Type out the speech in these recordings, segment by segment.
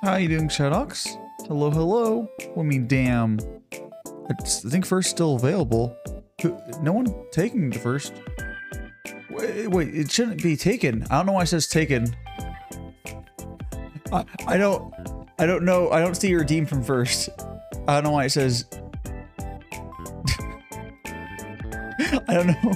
How you doing, Shadox? Hello, hello. I mean, damn. I think first still available. No one taking the first. Wait, it shouldn't be taken. I don't know why it says taken. I don't know. I don't see your redeem from first. I don't know why it says. I don't know.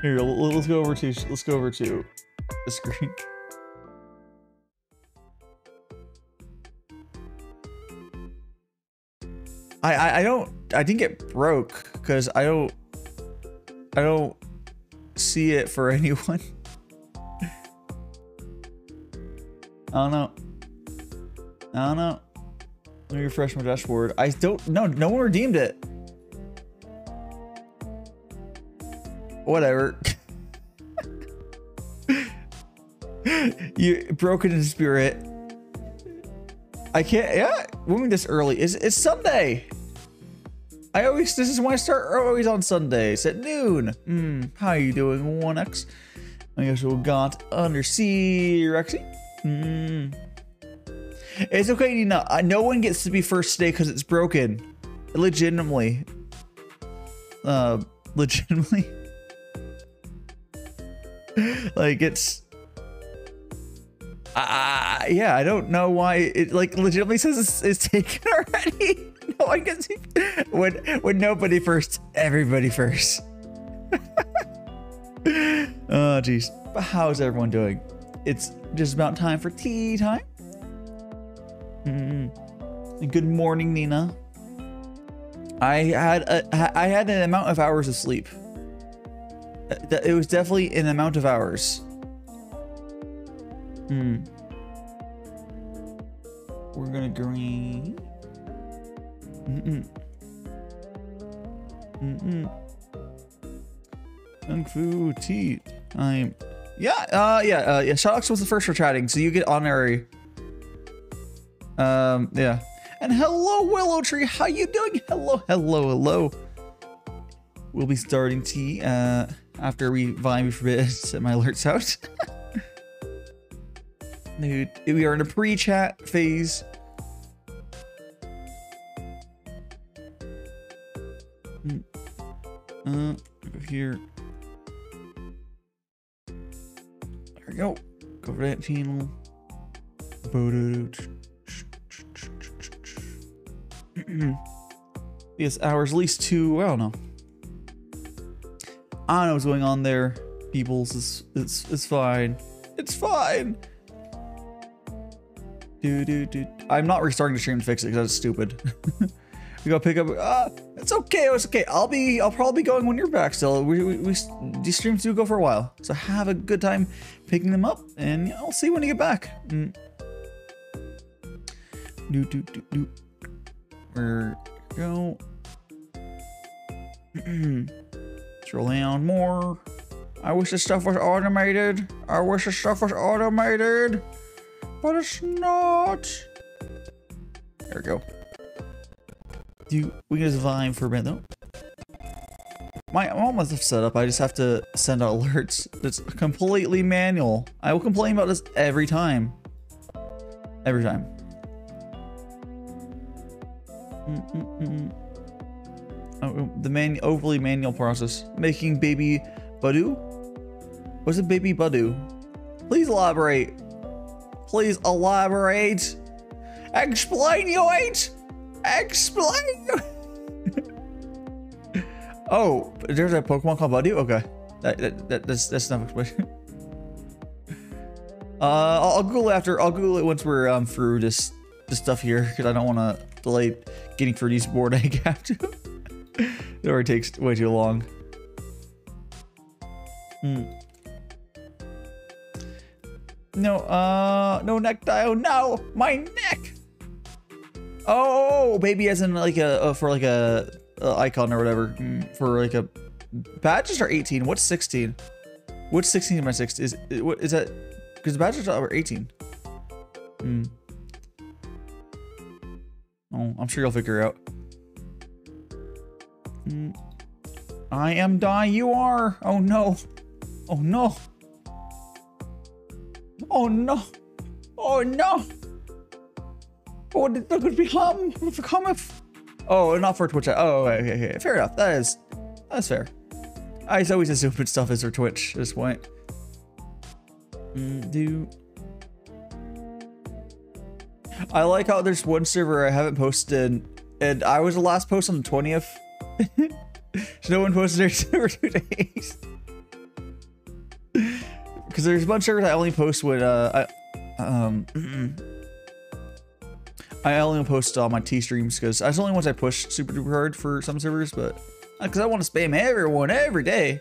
Here, let's go over to the screen. I didn't get broke because I don't see it for anyone. I don't know. Let me refresh my dashboard. I don't know. No one redeemed it. Whatever. You broken in spirit. I can't. Yeah, moving this early. It's Sunday. This is when I start always on Sundays at noon. How you doing, 1X? I guess we got UnderseaRexie. It's okay, Nina. No one gets to be first today because it's broken. Legitimately. Legitimately. Like it's. Yeah, I don't know why it like legitimately says it's taken already. No one gets when nobody first, everybody first. Oh jeez, but how's everyone doing? It's just about time for tea time. Good morning, Nina. I had an amount of hours of sleep. It was definitely an amount of hours. We're gonna green. Gongfu Tea. Yeah. Shoutouts was the first for chatting, so you get honorary. Yeah. And hello, Willow Tree. How you doing? Hello. We'll be starting tea after we vibe for a bit. Set my alerts out. Dude, we are in a pre-chat phase. Go here. There we go. Go for that channel. Yes, hours at least 2. I don't know. I don't know what's going on there, peoples. It's fine. It's fine. Dude. I'm not restarting the stream to fix it because that's stupid. We gotta pick up. It's okay. It's okay. I'll probably be going when you're back. Still, these streams do go for a while, so have a good time picking them up, and I'll see you when you get back. Where go? Scroll down more. I wish this stuff was automated. But it's not. There we go. We can just vibe for a minute though. I'm almost set up. I just have to send out alerts. It's completely manual. I will complain about this every time. Every time. Oh, the overly manual process. Making baby Badu? What's a baby Badu? Please elaborate. Please elaborate. Explain. Oh, there's a Pokemon called Badu? Okay. That's not explanation. I'll Google it after. I'll Google it once we're through this stuff here, because I don't want to delay getting through these board egg after. It already takes way too long. No neck dial. No, my neck. Oh, baby, as in like for like a icon or whatever. For like a badges are 18. What's 16? What's 16 in my 6? What is that? Because the badges are 18. Oh, I'm sure you'll figure it out. I am die. You are. Oh no. Oh no. Oh no. Oh no. Oh, that could be harm. Oh, not for Twitch. Oh, okay. Fair enough. That's fair. I always assumed stuff is for Twitch at this point. I like how there's one server I haven't posted, and I was the last post on the 20th. So no one posted their server 2 days. Because there's a bunch of servers I only post when I only post on my T streams because that's the only ones I push super duper hard for some servers, but because I want to spam everyone every day.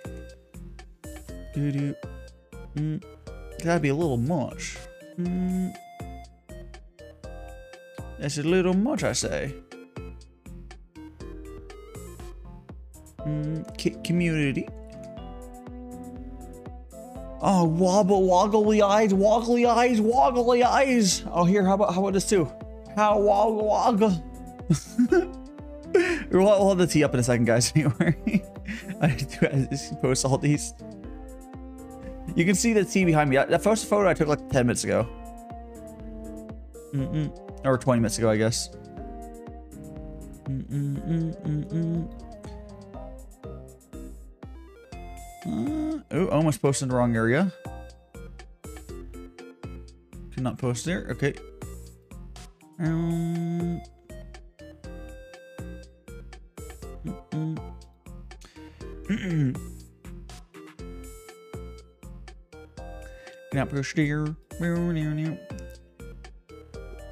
That'd be a little much. That's a little much, I say. Community. Oh, woggly eyes. Oh, here, how about this too? How woggle. We'll have the tea up in a second, guys. Anyway, I just post all these. You can see the tea behind me. That first photo I took like 10 minutes ago. Or 20 minutes ago, I guess. Oh, almost posted in the wrong area. Cannot post there. Okay. Cannot post there.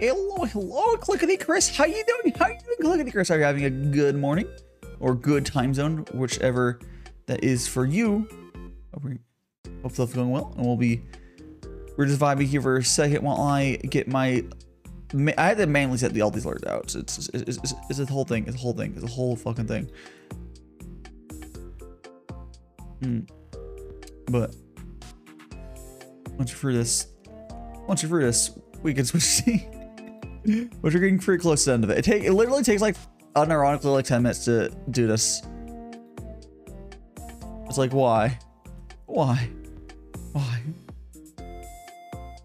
Hello, Clickety Chris. How you doing? Clickety Chris? Are you having a good morning or good time zone, whichever that is for you? Hope stuff's going well, and we're just vibing here for a second while I get my. I had to manually set all these alerts out. So it's a whole thing. It's a whole fucking thing. But once you're through this, we can switch to. But we're getting pretty close to the end of it. It literally takes like unironically like 10 minutes to do this. It's like why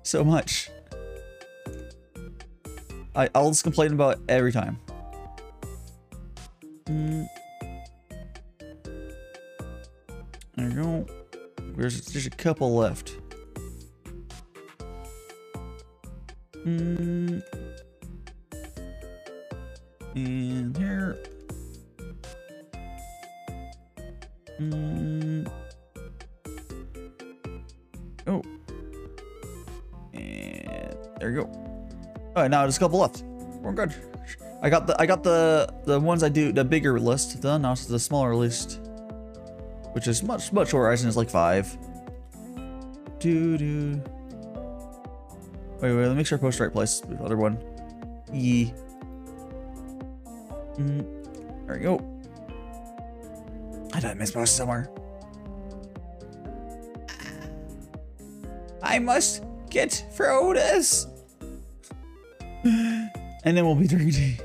so much. I'll just complain about it every time. There you go. There's just a couple left. And here. Oh. And there you go. Alright, now there's a couple left. We're good. I got the ones I do, the bigger list done. Now it's the smaller list, which is much horizon is like 5. Wait, let me make sure I post the right place. The other one. Yee. There we go. I did miss post somewhere. I must get through this. And then we'll be drinking tea.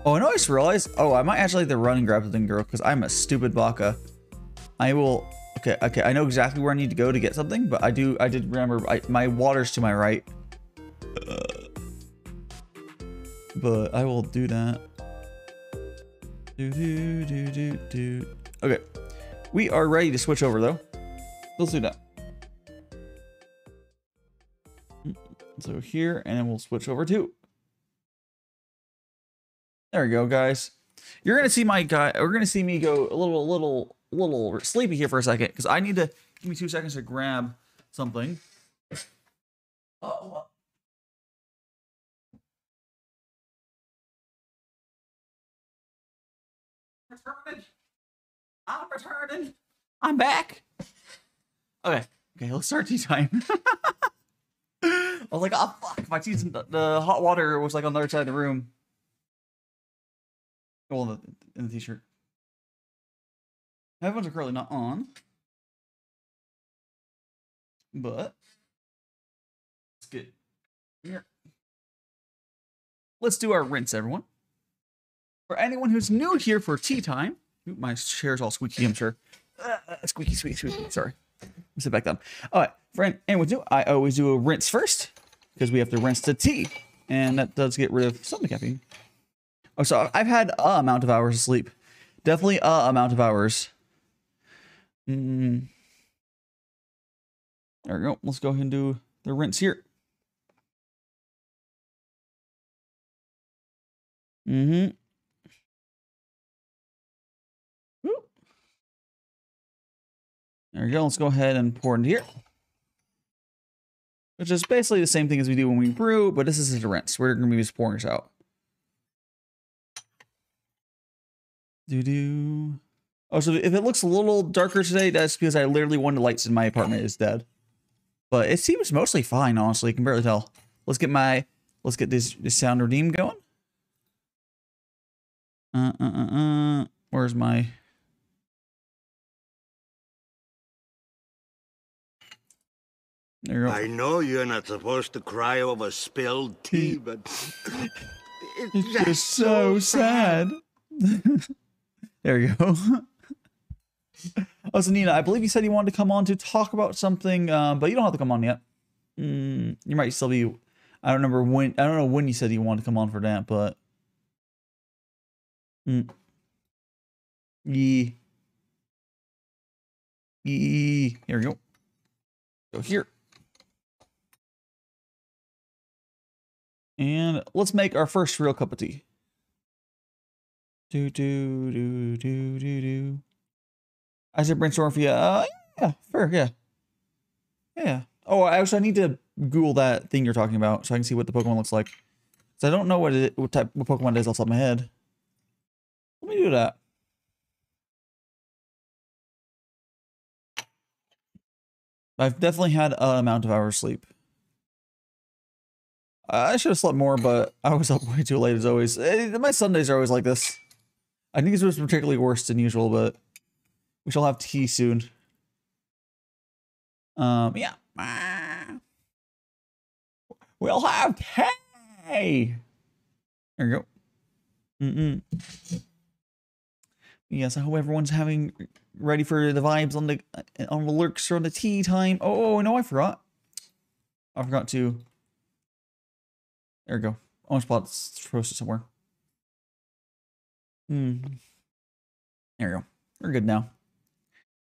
Oh, I just realized. Oh, I might actually have to run and grab the thing, girl, because I'm a stupid baka. I will. Okay. I know exactly where I need to go to get something, but I did remember my water's to my right. But I will do that. Okay. We are ready to switch over though. Let's do that. So here, and then we'll switch over to. There we go, guys. You're gonna see my guy. We're gonna see me go a little sleepy here for a second because I need to give me 2 seconds to grab something. Oh. I'm returning. I'm back. Okay, let's start tea time. I was like, oh fuck, my tea's the hot water was like on the other side of the room. Well, in the t-shirt. Headphones are currently not on. But let's get here. Let's do our rinse, everyone. For anyone who's new here for tea time. Ooh, my chair's all squeaky, I'm sure. Squeaky, sorry. Sit back down. All right, friend. And what do I always do a rinse first because we have to rinse the tea, and that does get rid of some of the caffeine. Oh, so I've had a amount of hours of sleep. Definitely a amount of hours. There we go. Let's go ahead and do the rinse here. There we go. Let's go ahead and pour into here. Which is basically the same thing as we do when we brew, but this is a rinse. We're going to be just pouring this out. Oh, so if it looks a little darker today, that's because I literally one of the lights in my apartment is dead. But it seems mostly fine, honestly. You can barely tell. Let's get this sound redeem going. Where's my... There you go. I know you're not supposed to cry over spilled tea, but it's just so sad. There you go. Oh, so Nina, I believe you said you wanted to come on to talk about something, but you don't have to come on yet. You might still be... I don't remember when... I don't know when you said you wanted to come on for that, but... Here we go. Go here. And let's make our first real cup of tea. I said brainstorm for you. Yeah, fair, yeah. Yeah. Oh, actually, I need to Google that thing you're talking about so I can see what the Pokemon looks like. So I don't know what Pokemon it is off the top of my head. Let me do that. I've definitely had an amount of hours sleep. I should have slept more, but I was up way too late as always. My Sundays are always like this. I think this was particularly worse than usual, but we shall have tea soon. Yeah. We'll have tea! There you go. Yes, I hope everyone's ready for the vibes on the lurks or the tea time. Oh no, I forgot. I forgot to. There we go. Almost posted somewhere. There we go. We're good now.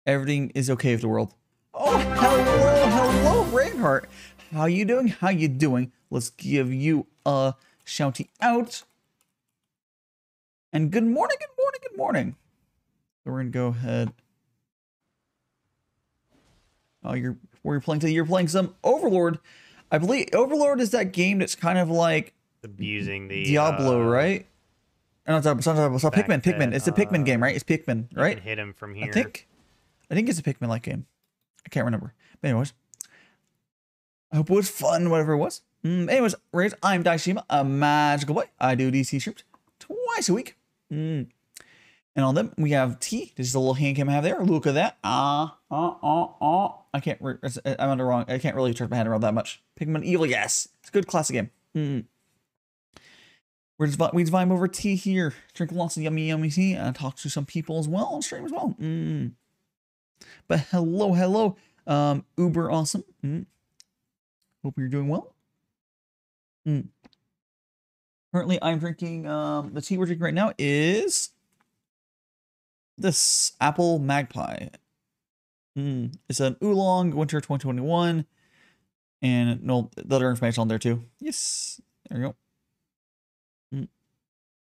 Everything is okay with the world. Oh, hello, Reinhardt. How you doing? How you doing? Let's give you a shouty out. And good morning, good morning, good morning. So we're gonna go ahead. Oh, you're playing today? You're playing some Overlord. I believe Overlord is that game that's kind of like abusing the Diablo, right? No, it's Pikmin. Pikmin. It's a Pikmin game, right? It's Pikmin, right? You can hit him from here. I think it's a Pikmin-like game. I can't remember. But anyways, I hope it was fun, whatever it was. Anyways, I'm Daishima, a magical boy. I do DC streams twice a week. And on them, we have T. This is a little hand cam I have there. Look at that. I can't. I'm on the wrong. I can't really turn my hand around that much. Pikmin Evil, yes. It's a good classic game. We vibe over tea here. Drink lots of yummy, yummy tea. And talk to some people as well on stream as well. But hello. Uber awesome. Hope you're doing well. Currently, I'm drinking, the tea we're drinking right now is this Apple Magpie. It's an Oolong Winter 2021. And no, the other information on there too. Yes. There we go.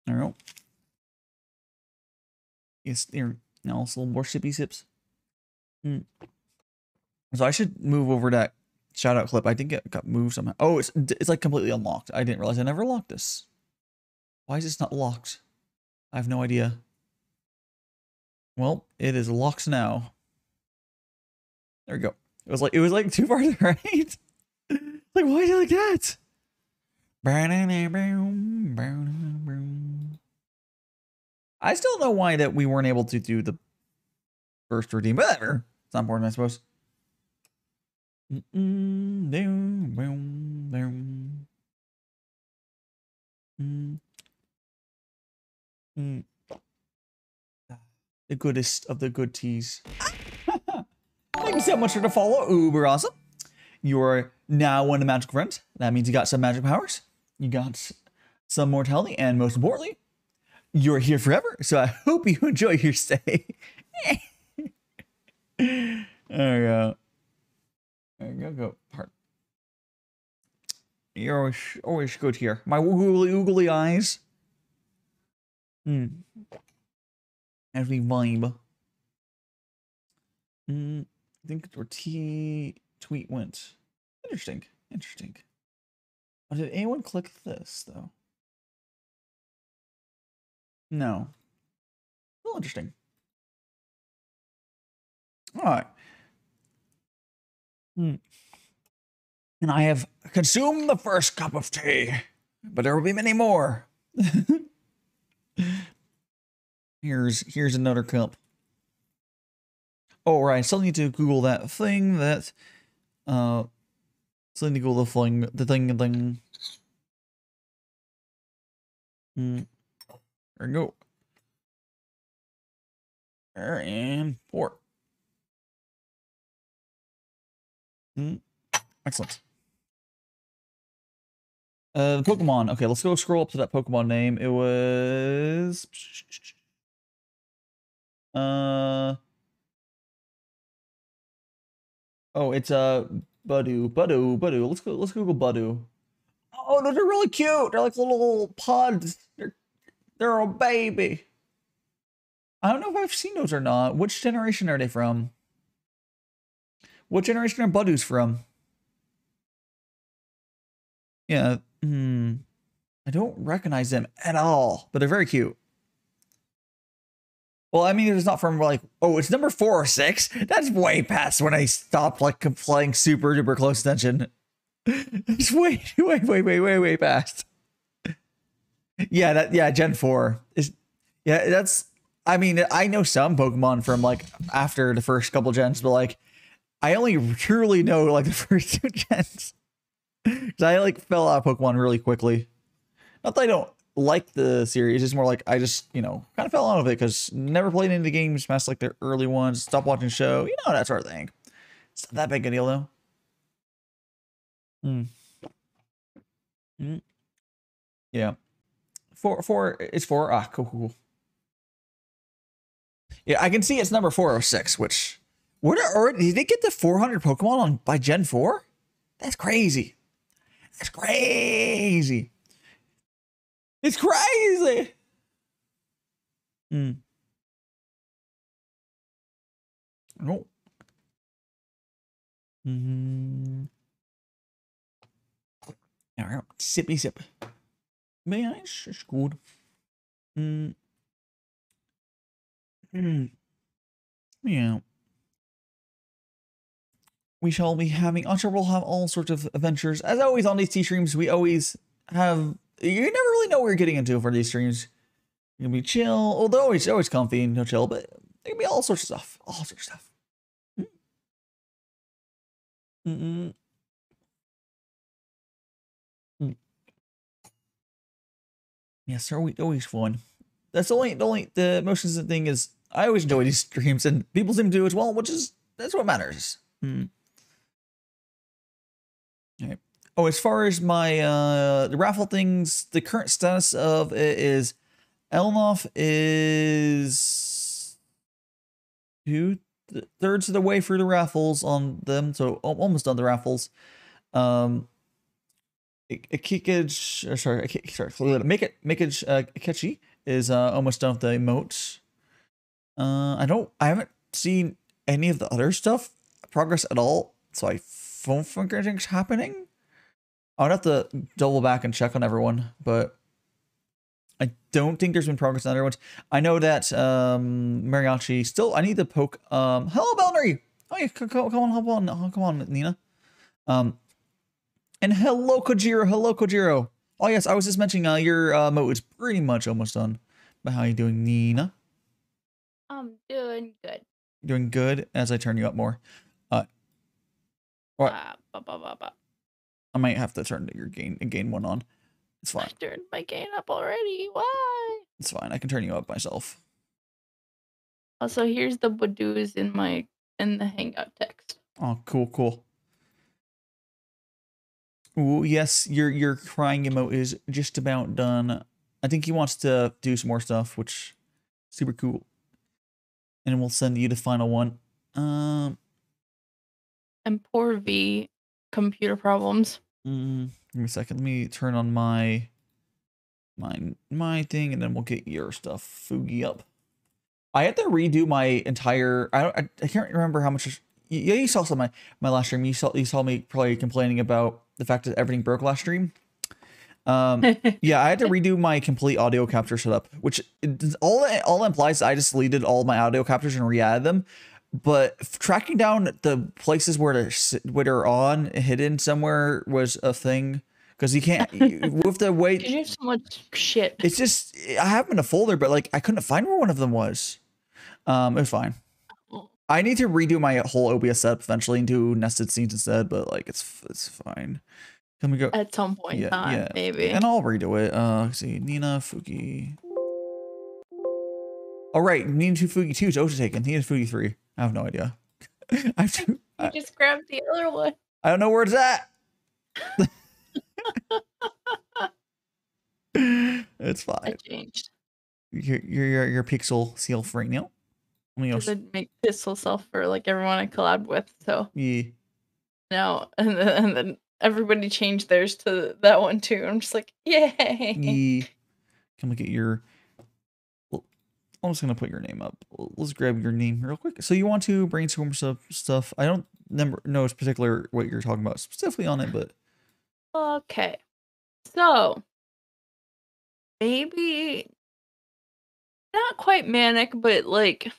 There we go. Yes, there. Now it's a little more sippy sips. So I should move over that shout out clip. I think it got moved somehow. Oh, it's like completely unlocked. I didn't realize I never locked this. Why is this not locked? I have no idea. Well, it is locked now. There we go. It was like too far to the right. Like, why is it like that? I still don't know why that we weren't able to do the first redeem, but whatever. It's not important, I suppose. The goodest of the good teas. Thank you so much for the follow. Uber awesome. You're now one of the magical friends. That means you got some magic powers. You got some mortality. And most importantly, you're here forever. So I hope you enjoy your stay. There we go. There you go. Part. You're always good here. My oogly eyes. As we vibe. I think your tweet went. Interesting. Oh, did anyone click this though? No. Still interesting. All right. And I have consumed the first cup of tea, but there will be many more. Here's another cup. Oh, right. Still need to Google that thing that. Still need to Google the thing. There we go. There and 4. Excellent. The Pokemon. Okay, let's go scroll up to that Pokemon name. It was. Oh, it's Budu. Let's Google Budu. Oh, those are really cute. They're like little pods. They're a baby. I don't know if I've seen those or not. Which generation are they from? What generation are Budus from? Yeah. I don't recognize them at all, but they're very cute. Well, I mean, it's not from like, oh, it's number 4 or 6. That's way past when I stopped like playing super duper close attention. It's way past. Yeah, Gen 4 is. Yeah, that's. I mean, I know some Pokemon from like after the first couple gens, but like, I only truly know like the first 2 gens. Because I like fell out of Pokemon really quickly. Not that I don't like the series, it's more like I just, kind of fell out of it because never played any of the games past like the early ones, stopped watching the show, that sort of thing. It's not that big a deal though. Yeah. 4, it's 4. Ah, cool. Yeah, I can see it's number 406, which did they get to 400 Pokemon by Gen 4? That's crazy. It's crazy. No. All right, sippy sip. Man, it's good. Yeah. We shall be having, I'm sure we'll have all sorts of adventures. As always on these tea streams, we always have, you never really know what you're getting into for these streams. You can be chill, although always comfy and no chill, but it can be all sorts of stuff. Yes, they're always fun. That's the most consistent thing is I always enjoy these streams and people seem to do as well, that's what matters. Okay. Oh, as far as my the raffle things, the current status of it is Elnoff is 2/3 of the way through the raffles on them, so almost done the raffles. Akechi is almost done with the emotes. I haven't seen any of the other stuff progress at all, so I don't think anything's happening. I would have to double back and check on everyone, but I don't think there's been progress on other ones. I know that Mariachi still. I need to poke. Hello, Belnary. Oh yeah, come on, Nina. And hello, Kojiro. Oh yes, I was just mentioning your emote is pretty much almost done. But how are you doing, Nina? I'm doing good. Doing good as I turn you up more. What? I might have to turn your gain 1 on. It's fine. I turned my gain up already. Why? It's fine. I can turn you up myself. Also, here's the Badoo's in my in the Hangout text. Oh, cool. Ooh, yes, your crying emote is just about done. I think he wants to do some more stuff, which super cool. And we'll send you the final one. And poor V, computer problems. Give me a second. Let me turn on my thing, and then we'll get your stuff Fugi up. I had to redo my entire. I can't remember how much. Yeah, you saw some of my last stream. You saw me probably complaining about the fact that everything broke last stream. Yeah, I had to redo my complete audio capture setup, which all implies is I just deleted all my audio captures and re-added them. But tracking down the places where they're on hidden somewhere was a thing, because you can't with the way you have so much shit. It's just I have them in a folder, but like I couldn't find where one of them was. It was fine. I need to redo my whole OBS setup eventually and do nested scenes instead, but like it's fine. Can we go At some point in time, maybe. And I'll redo it. Let's see, Nina Fugi. Oh right, Nina Fugi 2 is also taken. Nina Fugi 3. I have no idea. You just grabbed the other one. I don't know where it's at. It's fine. I changed. Your pixel self right now. Because I'd make pixel self for like everyone I collabed with. So yeah. now and then everybody changed theirs to that one too. I'm just like, yay. Yeah. Can we get your? I'm just gonna put your name up. Let's grab your name real quick. So you want to brainstorm stuff? I don't know it's particular what you're talking about specifically on it, but okay. So maybe not quite manic, but like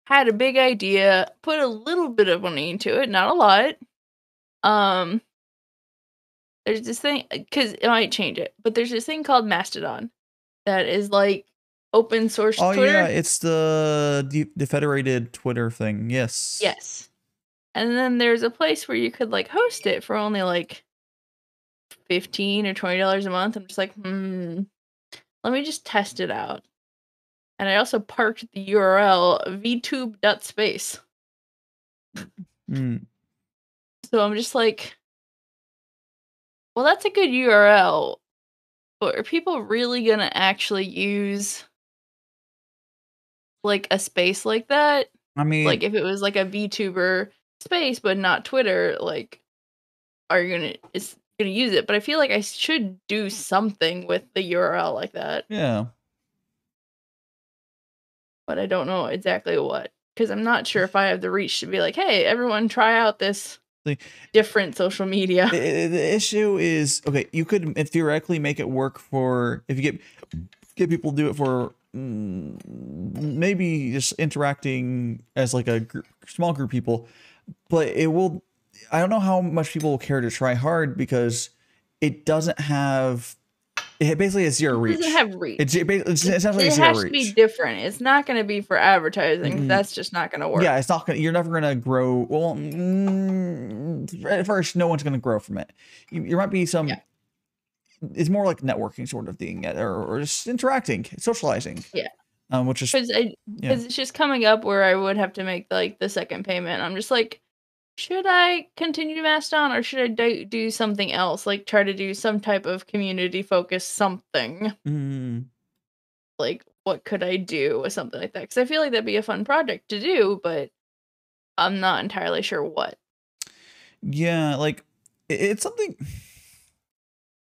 had a big idea, put a little bit of money into it, not a lot. There's this thing, because it might change it, but there's this thing called Mastodon that is like open source Twitter. Yeah, it's the federated Twitter thing. Yes. Yes. And then there's a place where you could like host it for only like $15 or $20 a month. I'm just like, let me just test it out. And I also parked the URL vtube.space. So I'm just like, well, that's a good URL, but are people really gonna actually use like a space like that? I mean, like if it was like a VTuber space but not Twitter, like are you gonna use it? But I feel like I should do something with the URL like that. Yeah. But I don't know exactly what, because I'm not sure if I have the reach to be like, hey, everyone try out this different social media. The issue is, okay, you could theoretically make it work for, if you get people to do it for maybe just interacting as like a small group of people, but it will, I don't know how much people will care to try hard, because it doesn't have, it basically has zero reach. It doesn't have reach. It's essentially it zero has reach. to be different. It's not going to be for advertising. That's just not going to work. Yeah, it's not gonna. You're never gonna grow. Well, at first, no one's gonna grow from it. You might be some. Yeah. It's more like networking sort of thing, or just interacting, socializing. Yeah. Which is because it's just coming up where I would have to make like the second payment. I'm just like, should I continue Mastodon, or should I do something else? Like try to do some type of community focused something. Like, what could I do with something like that? Because I feel like that'd be a fun project to do, but I'm not entirely sure what. Yeah, like it's something.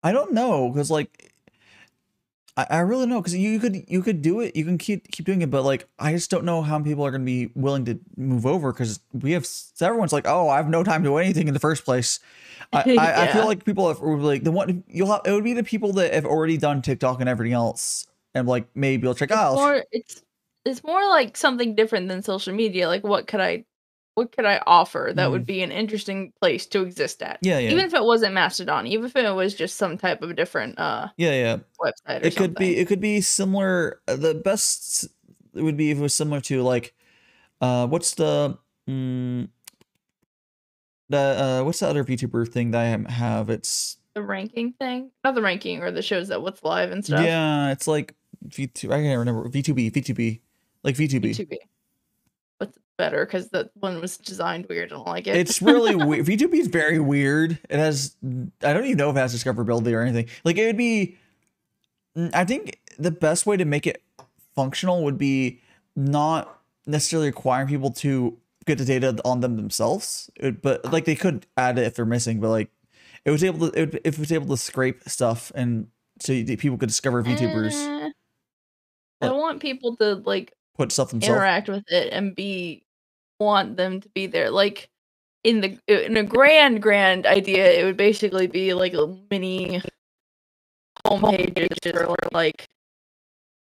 I don't know, because like I really know, because you could do it, you can keep doing it, but like I just don't know how many people are going to be willing to move over, because everyone's like, oh, I have no time to do anything in the first place. I feel like people have like it would be the people that have already done TikTok and everything else, and like maybe you'll check out. It's more like something different than social media. Like what could I offer that would be an interesting place to exist at? Yeah. Even if it wasn't Mastodon, even if it was just some type of different website or something. It could be similar. The best would be if it was similar to like what's the what's the other VTuber thing that I have? It's the ranking thing, not the ranking, or the shows that what's live and stuff. Yeah, it's like V2. I can't remember. VTuber, like VTuber. What's better because that one was designed weird. I don't like it. It's really weird. VTuber is very weird. It has, I don't even know if it has discoverability or anything. Like it would be, I think the best way to make it functional would be not necessarily requiring people to get the data on them themselves, but like they could add it if they're missing, but like it was able to, if it was able to scrape stuff and so people could discover VTubers. I want people to like put stuff themselves, interact with it, and want them to be there. Like in a grand idea, it would basically be like a mini homepage for like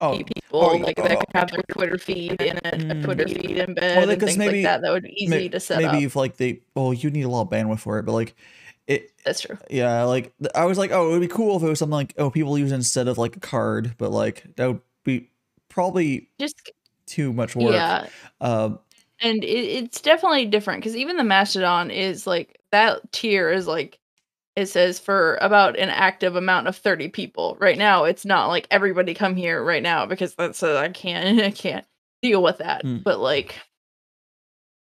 people that could have their Twitter feed in it, a Twitter feed embed, and things like that. That would be easy to set up. Maybe if like you need a lot of bandwidth for it, but like that's true. Yeah, like I was like, it would be cool if it was something like people use it instead of like a card, but like that would be probably just too much work. Yeah. And it's definitely different because even the Mastodon is like that tier is like it says for about an active amount of 30 people. Right now, it's not like everybody come here right now because that's I can't deal with that. But like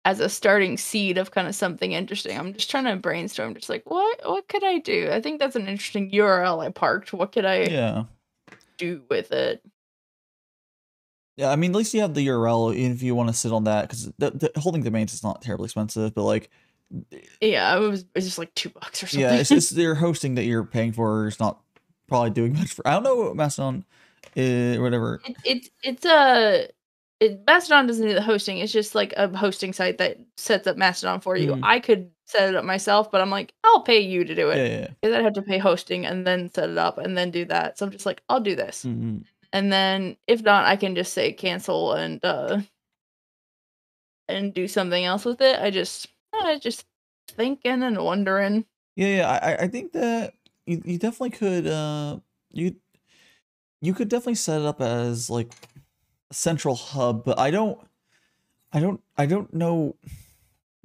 as a starting seed of kind of something interesting, I'm just trying to brainstorm. Just like what could I do? I think that's an interesting URL I parked. What could I do with it? Yeah, I mean, at least you have the URL if you want to sit on that, because the holding domains is not terribly expensive, but like, yeah, it's just like $2 or something. Yeah, it's your hosting that you're paying for is not probably doing much for. I don't know what Mastodon, whatever. Mastodon doesn't do the hosting. It's just like a hosting site that sets up Mastodon for you. I could set it up myself, but I'm like, I'll pay you to do it. Because I'd have to pay hosting and then set it up and then do that. So I'm just like, I'll do this. And then if not, I can just say cancel and do something else with it. I just thinking and wondering. Yeah. I think that you definitely could you could definitely set it up as like a central hub, but I don't know.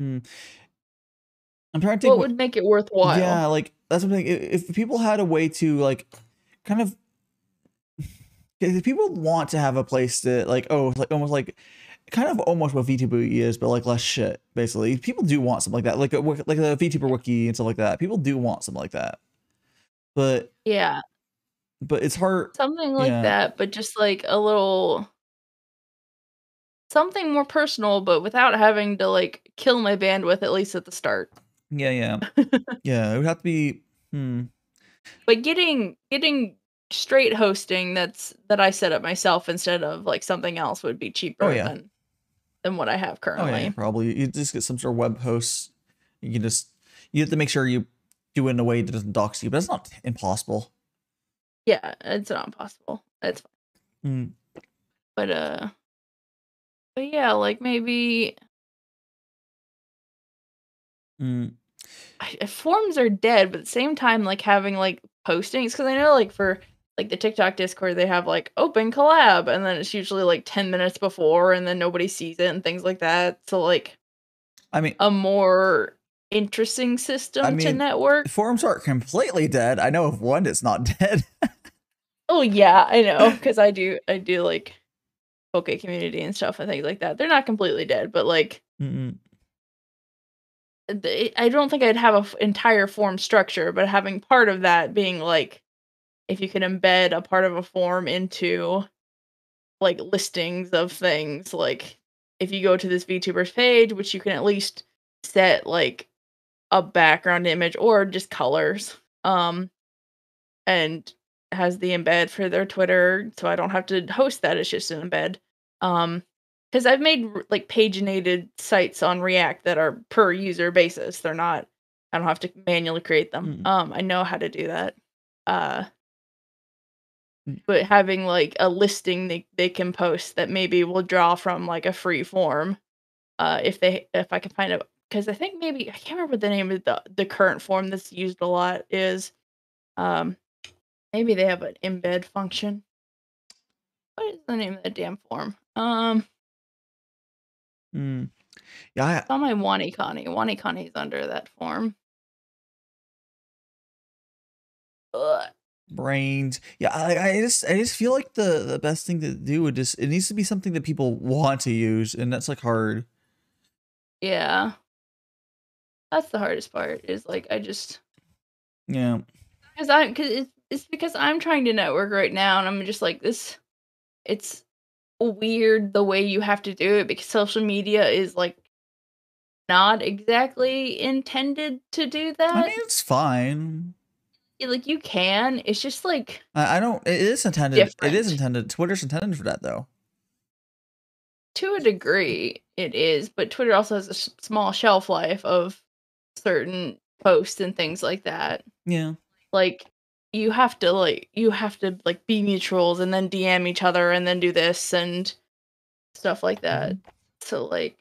I'm trying to think what would make it worthwhile. Yeah, like that's something. If people had a way to like kind of. If people want to have a place that like almost like kind of almost what Vtuber is, but like less shit. Basically, people do want something like that, like the Vtuber wiki and stuff like that. People do want something like that, but it's hard. Something like that, but just like a little something more personal, but without having to like kill my bandwidth at least at the start. Yeah. It would have to be. But getting straight hosting that I set up myself instead of like something else would be cheaper than what I have currently. Probably you just get some sort of web hosts. You have to make sure you do it in a way that doesn't dox you, but it's not impossible. Yeah, it's not impossible. That's fine. But yeah, like maybe forums are dead, but at the same time, like having like postings, because I know like for like the TikTok Discord, they have like open collab, and then it's usually like 10 minutes before, and then nobody sees it and things like that. So like, I mean, a more interesting system to network. Forums aren't completely dead. I know of one that's not dead. Oh yeah, I know, because I do like Poke community and stuff and things like that. They're not completely dead, but like. I don't think I'd have an entire form structure, but having part of that being like, if you can embed a part of a form into like listings of things, like if you go to this VTuber's page, which you can at least set like a background image or just colors, and has the embed for their Twitter, so I don't have to host that. It's just an embed. Because I've made like paginated sites on React that are per user basis. They're not. I don't have to manually create them. I know how to do that. But having like a listing they can post that maybe will draw from like a free form, if I can find it, because I think maybe I can't remember what the name of the current form that's used a lot is. Maybe they have an embed function. What is the name of the damn form? Yeah, it's on my WaniKani. WaniKani is under that form. Brains. Yeah, I just feel like the best thing to do would it needs to be something that people want to use, and that's like hard. Yeah. That's the hardest part is like Yeah. because it's because I'm trying to network right now and I'm just like this it's weird the way you have to do it because social media is like not exactly intended to do I that. mean, it's fine. Like you can, it's just like I don't. It is intended. It is different. intended. Twitter's intended for that, though. To a degree, it is, but Twitter also has a small shelf life of certain posts and things like that. Yeah. Like you have to like be mutuals and then DM each other and then do this and stuff like that. So like,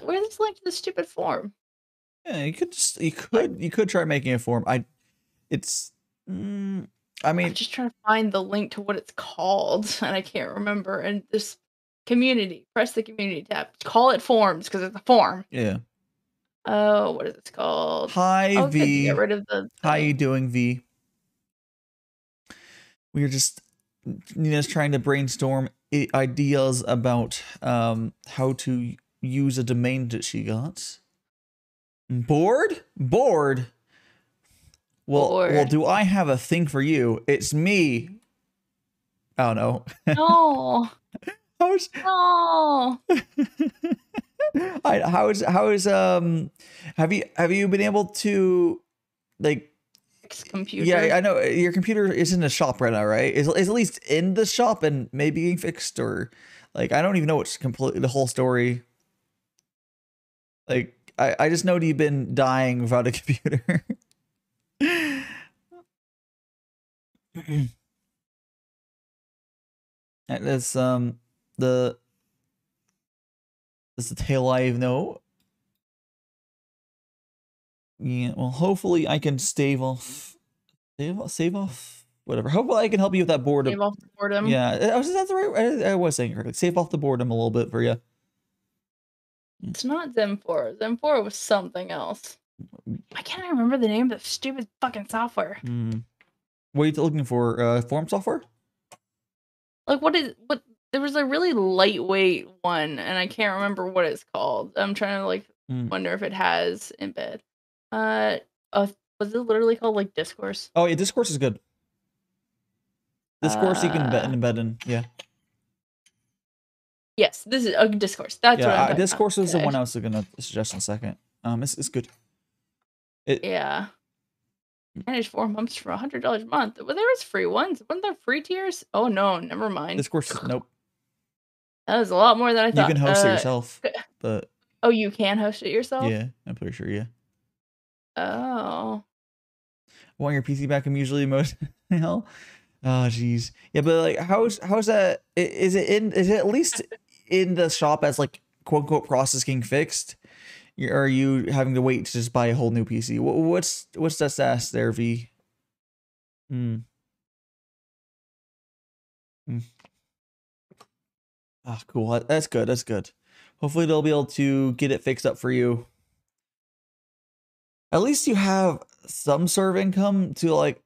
where's this link to the stupid form? Yeah. You could try making a form. It's. I I'm mean, just trying to find the link to what it's called, and I can't remember. And this community, press the community tab. Call it forms because it's a form. yeah. Oh, what is it called? Hi Oh, good to V. get rid of the How you thing. doing, V? We are just Nina's trying to brainstorm ideas about how to use a domain that she got. Bored? Bored? Well, Bored. do I have a thing for you? It's me. Oh no. No, how's no. how's have you been able to like Computer. yeah, I know your computer is in the shop right now, right? Is at least in the shop and maybe getting fixed or like I don't even know what's completely the whole story. Like I just know you've been dying without a computer. That's the that's the tale I know. Yeah, well hopefully I can save off whatever. Hopefully I can help you with that boredom. Save off the boredom. Yeah, was that the right? I was saying it correctly. Save off the boredom a little bit for you. It's not Zen 4. Zen 4 was something else. Why can't I remember the name of the stupid fucking software? What are you looking for? Form software? Like, what? There was a really lightweight one, and I can't remember what it's called. I'm trying to, like, wonder if it has embed. Was it literally called, like, Discourse? Oh, yeah, Discourse is good. Discourse you can embed in, yeah. Yes, this is a Discourse. That's what I'm talking Discourse about. is the one I was gonna suggest in a second. It's good. Yeah. Manage 4 months for $100 a month. Well, there was free ones. Weren't there free tiers? Oh no, never mind. Discourse, nope. That was a lot more than I thought. You can host it yourself, but oh, you can host it yourself? yeah, I'm pretty sure, yeah. Oh. Want your PC back immediately mode? Hell. Oh jeez. Yeah, but like how's that is it at least in the shop as like quote unquote process getting fixed? Or are you having to wait to just buy a whole new PC? What's that status there, V? Ah, cool. That's good. That's good. Hopefully they'll be able to get it fixed up for you. At least you have some sort of income to like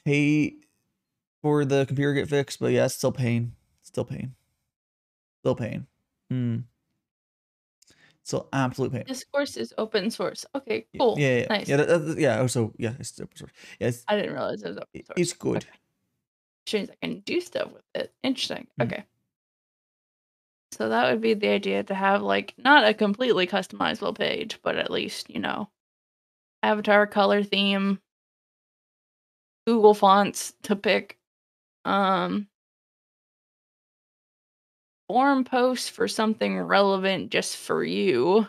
pay for the computer to get fixed, but yeah, it's still pain. Still pain. Still pain. Still absolute pain. Discourse is open source. Okay, cool. Yeah. Nice. Yeah. So yeah, it's open source. Yeah, I didn't realize it was open source. It's good. Okay. Which means I can do stuff with it. Interesting. Okay. So that would be the idea to have like not a completely customizable page, but at least, you know, avatar color theme, Google fonts to pick, forum posts for something relevant just for you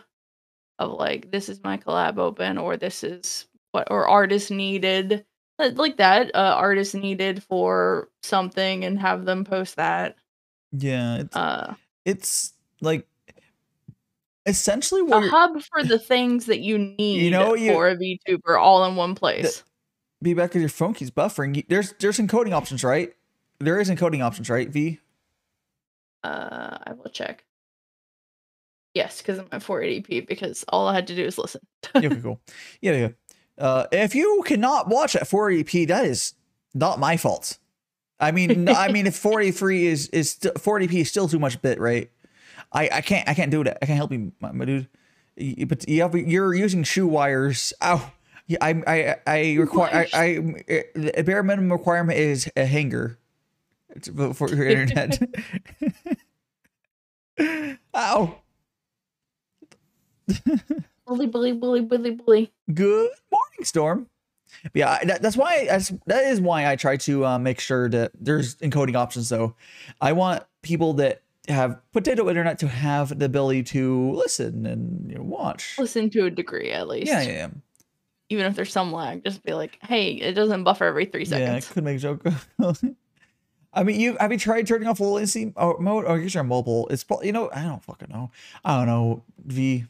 of like, this is my collab open, or this is what, or artist needed, like that, artist needed for something and have them post that. Yeah. It's like essentially what a hub for the things that you need for a VTuber all in one place. Be back because your phone keeps buffering. There's encoding options, right? There is encoding options, right, V? I will check. Yes, because I'm at 480p, because all I had to do is listen. Okay, cool. Yeah. If you cannot watch at 480p, that is not my fault. I mean, if 483 is 480p is still too much bit, right? I can't do that. I can't help you, my dude. But you're using shoe wires. Ow. Yeah, I require a bare minimum requirement is a hanger for your internet. Ow. Bully. Good morning, Storm. But yeah, that is why I try to make sure that there's encoding options. Though, I want people that have potato internet to have the ability to listen and watch. Listen to a degree, at least. Yeah. Even if there's some lag, just be like, hey, it doesn't buffer every 3 seconds. Yeah, it could make a joke. I mean, have you tried turning off low latency mode? Oh, you're on mobile. It's probably, I don't fucking know. I don't know. V.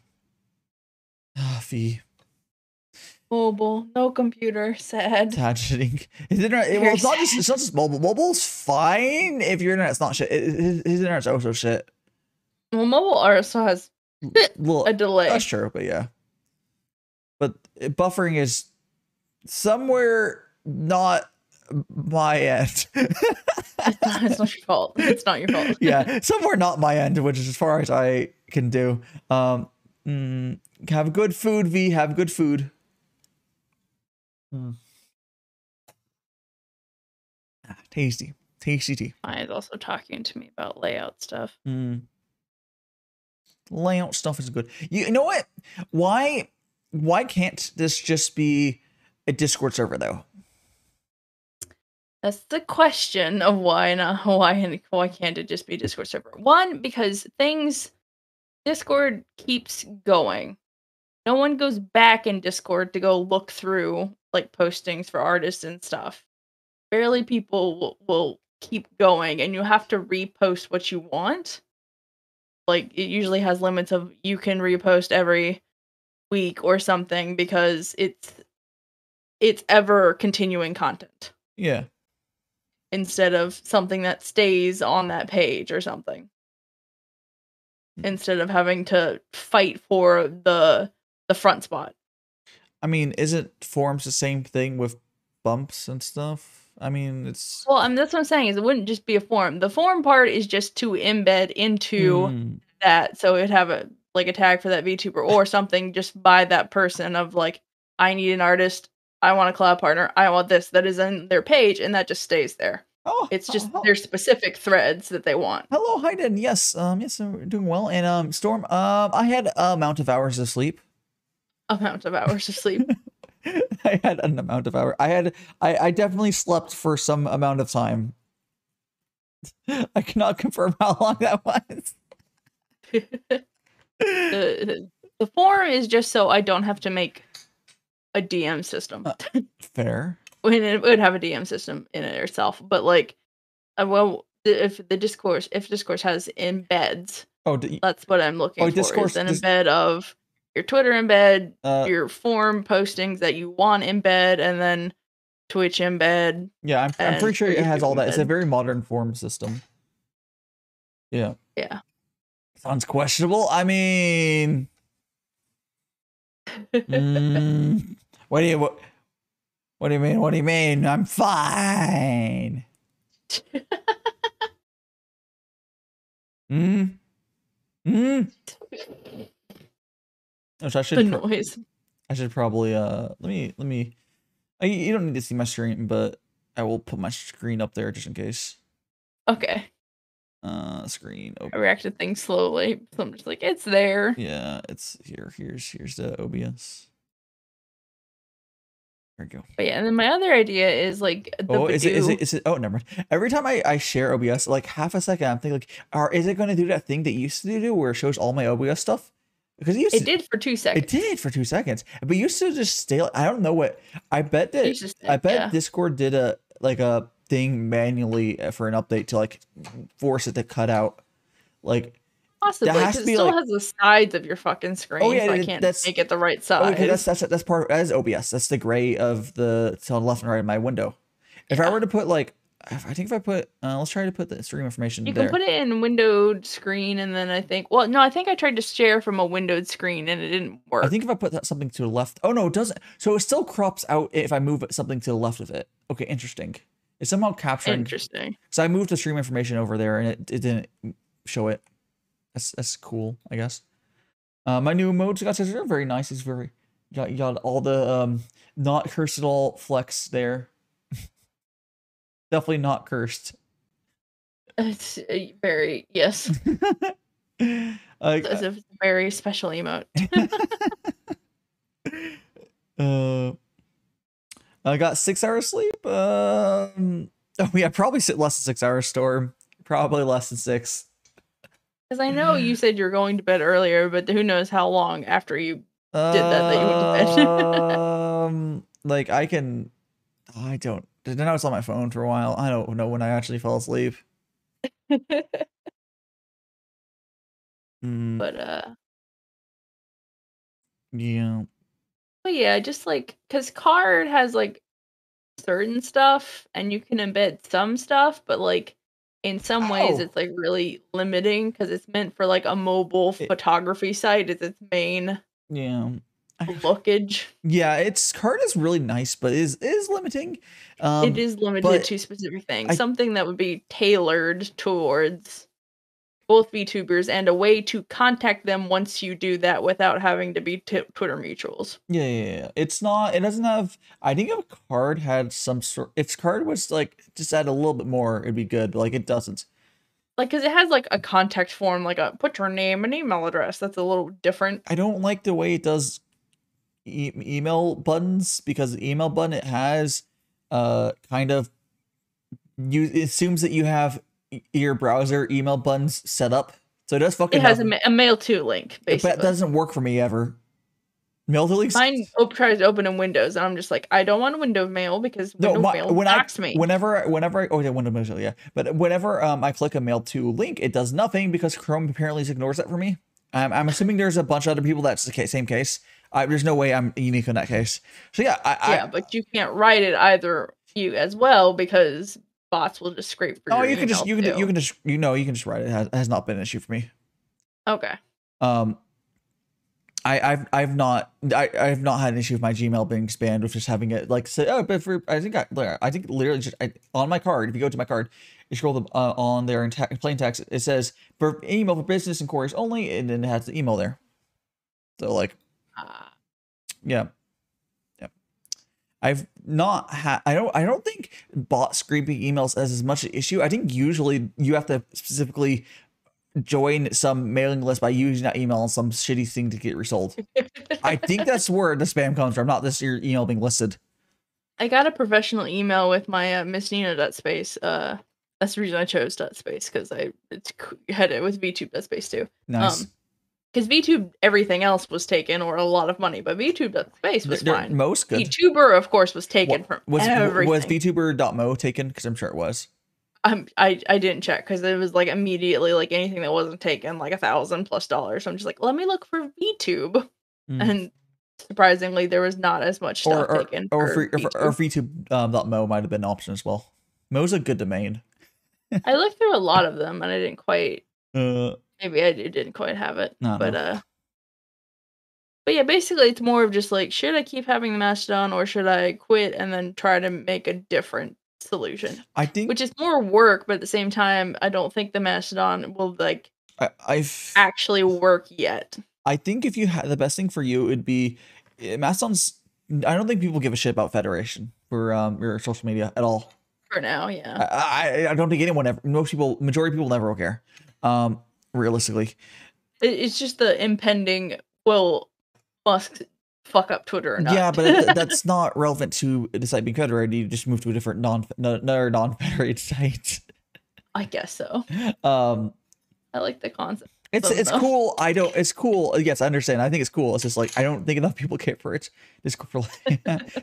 Mobile, no computer, sad. Tragedy. His internet. Well, it's not just mobile. Mobile's fine if your internet's not shit. His internet's also shit. Well, mobile also has a delay. That's true, but yeah. But buffering is somewhere not my end. It's not your fault. It's not your fault. Yeah, somewhere not my end, which is as far as I can do. Have good food, V. Have good food. Tasty tea. Maya's also talking to me about layout stuff. Layout stuff is good. You know what? Why can't this just be a Discord server though? That's the question of why can't it just be a Discord server? One, because Discord keeps going. No one goes back in Discord to go look through like postings for artists and stuff. Barely people will keep going, and you have to repost what you want. Like, it usually has limits of you can repost every week or something because it's ever continuing content. Yeah. Instead of something that stays on that page or something. Instead of having to fight for the front spot. I mean, isn't forums the same thing with bumps and stuff? I mean, it's... Well, that's what I'm saying, is it wouldn't just be a forum. The forum part is just to embed into that, so it'd have a tag for that VTuber or something just by that person of like, I need an artist, I want a collab partner, I want this, that is in their page, and that just stays there. It's just their specific threads that they want. Hello, Hayden. Yes, yes, I'm doing well. And Storm, I had an amount of hours of sleep. Amount of hours of sleep. I had an amount of hours. I definitely slept for some amount of time. I cannot confirm how long that was. The forum is just so I don't have to make a DM system. Fair. When it would have a DM system in it itself, but like, if Discourse has embeds, that's what I'm looking for. Discourse, is an embed of your Twitter embed, your forum postings that you want embed, and then Twitch embed. Yeah, I'm pretty sure it has all that. It's a very modern forum system. Yeah. Yeah. Sounds questionable. I mean, what do you mean? What do you mean? I'm fine. Which I should. The noise. I should probably let me. You don't need to see my screen, but I will put my screen up there just in case. Okay. Screen open. I reacted things slowly, so I'm just like, it's there. Yeah, it's here. Here's the OBS. There we go. But yeah, and then my other idea is like, is it? Oh, never mind. Every time I share OBS, like half a second, I'm thinking like, is it going to do that thing that it used to do where it shows all my OBS stuff? Because it did for 2 seconds. It did for 2 seconds, but it used to just stay. I don't know what. I bet Discord did a thing manually for an update to like force it to cut out, like. Possibly, because it still has the sides of your fucking screen. Oh yeah, so I can't make it the right size. Okay, that's part. That is OBS. That's the gray of the to the left and right of my window. If I were to put like, I think if I put, let's try to put the stream information. You can put it in windowed screen, and then I think I tried to share from a windowed screen, and it didn't work. I think if I put something to the left, oh no, it doesn't. So it still crops out if I move something to the left of it. Okay, interesting. It's somehow capturing. Interesting. So I moved the stream information over there, and it didn't show it. That's cool, I guess. My new emotes got are very nice. It's very you got all the not cursed at all flex there. Definitely not cursed. It's very yes. Like, It's a very special emote. I got 6 hours sleep. Oh yeah, probably less than 6 hours. Storm, probably less than 6. Because I know you said you're going to bed earlier, but who knows how long after you did that you went to bed. Like I don't. Then I was on my phone for a while. I don't know when I actually fell asleep. But yeah. But yeah, just like because card has like certain stuff and you can embed some stuff, but like in some ways it's like really limiting because it's meant for like a mobile photography site is its main lookage. Yeah, its card is really nice, but is limiting. It is limited to specific things. Something that would be tailored towards both VTubers and a way to contact them once you do that without having to be Twitter mutuals. Yeah. It's not. It doesn't have. I think if a card had some sort. If card was like just add a little bit more, it'd be good. But like it doesn't. Like, cause it has like a contact form, like a put your name and email address. That's a little different. I don't like the way it does email buttons because the email button it has kind of it assumes that you have your browser email buttons set up, so it does fucking. It has a mail to link, basically. But that doesn't work for me ever. Mail to links. Mine tries to open in Windows, and I'm just like, I don't want window mail because window mail blocks me. Whenever window mail, yeah. But whenever I click a mail to link, it does nothing because Chrome apparently ignores that for me. I'm assuming there's a bunch of other people that's the same case. There's no way I'm unique in that case. So yeah, but you can't write it either you as well because bots will just scrape for your you can just write it. It has not been an issue for me. Okay. I've not had an issue with my Gmail being spammed with just having it like say but for I think literally just on my card, if you go to my card, you scroll them on there in plain text, it says for email for business inquiries only, and then it has the email there. So like yeah. I've not had. I don't think bot scraping emails as much an issue. I think usually you have to specifically join some mailing list by using that email on some shitty thing to get resold. I think that's where the spam comes from, not this your email being listed. I got a professional email with my misnina.space. That's the reason I chose .space because I had it with VTube.space too. Nice. Because VTube, everything else was taken or a lot of money, but VTube.space was fine. Most good. Vtuber, of course, was taken from everything. Was Vtuber.mo taken? Because I'm sure it was. I didn't check because it was like immediately like anything that wasn't taken like $1,000+. So I'm just like, let me look for VTube, and surprisingly, there was not as much stuff taken. Or VTube.mo might have been an option as well. Mo's a good domain. I looked through a lot of them and I didn't quite. Maybe I didn't quite have it, but yeah, basically it's more of just like, should I keep having the Mastodon or should I quit and then try to make a different solution? I think, which is more work, but at the same time, I don't think the Mastodon will like actually work yet. I think if you had the best thing for you, it'd be Mastodon's. I don't think people give a shit about Federation for your social media at all. For now, yeah. I don't think anyone ever. Majority of people never will care. Realistically, it's just the impending will Musk fuck up Twitter or not. Yeah, but that's not relevant to the site being federated. You just move to a different non-federated site. I guess so. I like the concept. It's cool. It's cool. Yes, I understand. I think it's cool. It's just like I don't think enough people care for it. Discord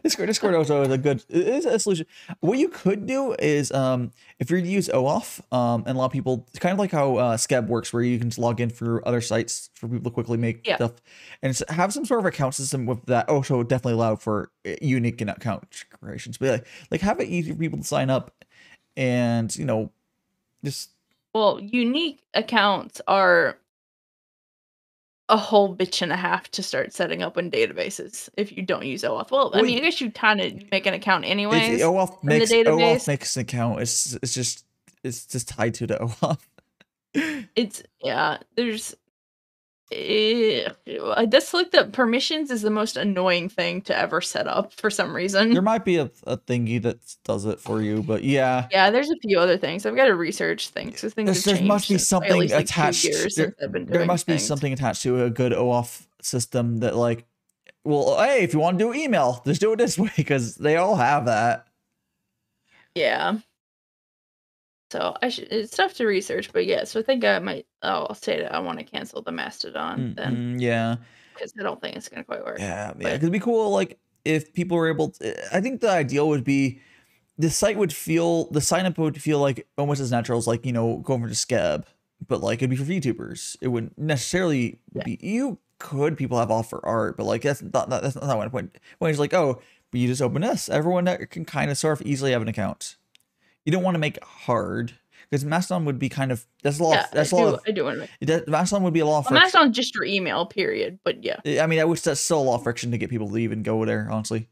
Discord also is a solution. What you could do is if you're to use OAuth, and a lot of people, it's kind of like how Skeb works, where you can just log in for other sites for people to quickly make stuff, and have some sort of account system with that. So definitely allow for unique account creations, but like have it easy for people to sign up, and just. Well, unique accounts are a whole bitch and a half to start setting up in databases if you don't use OAuth. Well, I mean, I guess you kind of make an account anyways. OAuth makes an account. It's just tied to the OAuth. There's That's like the permissions is the most annoying thing to ever set up for some reason. There might be a thingy that does it for you, but yeah. Yeah, there's a few other things. I've got to research things because things have There changed must be since, at least something like 2 attached. years since I've been There doing must be things. something attached to a good OAuth system that like, well, hey, if you want to do email, just do it this way because they all have that. Yeah. So it's tough to research, but yeah. So I think I might. Oh, I'll say that I want to cancel the Mastodon then Yeah. because I don't think it's gonna quite work. Yeah. Because it'd be cool like if people were able to, I think the ideal would be the sign up would feel like almost as natural as like, you know, going for the scab, but like it'd be for VTubers. It wouldn't necessarily be, people have off for art, but like that's not my point. When it's like, oh, but you just open this, everyone that can kind of sort of easily have an account. You don't want to make it hard because Mastodon would be kind of I do want to make Mastodon would be a lot of friction. Mastodon's just your email, period. But yeah, I mean, that's still a lot of friction to get people to even go there, honestly.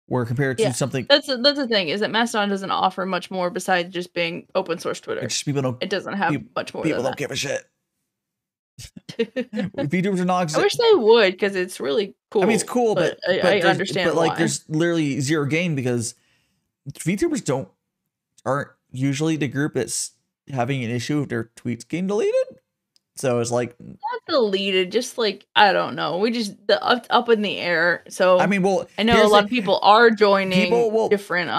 Where compared to something that's the thing is that Mastodon doesn't offer much more besides just being open source Twitter. It doesn't have much more. People don't give a shit. VTubers are not. I wish they would because it's really cool. I mean, it's cool, but I understand. But like, there's literally zero gain because VTubers aren't usually the group that's having an issue if their tweets getting deleted. So it's like not deleted, just like I don't know. We just up in the air. So I mean, well, I know a lot of people are joining different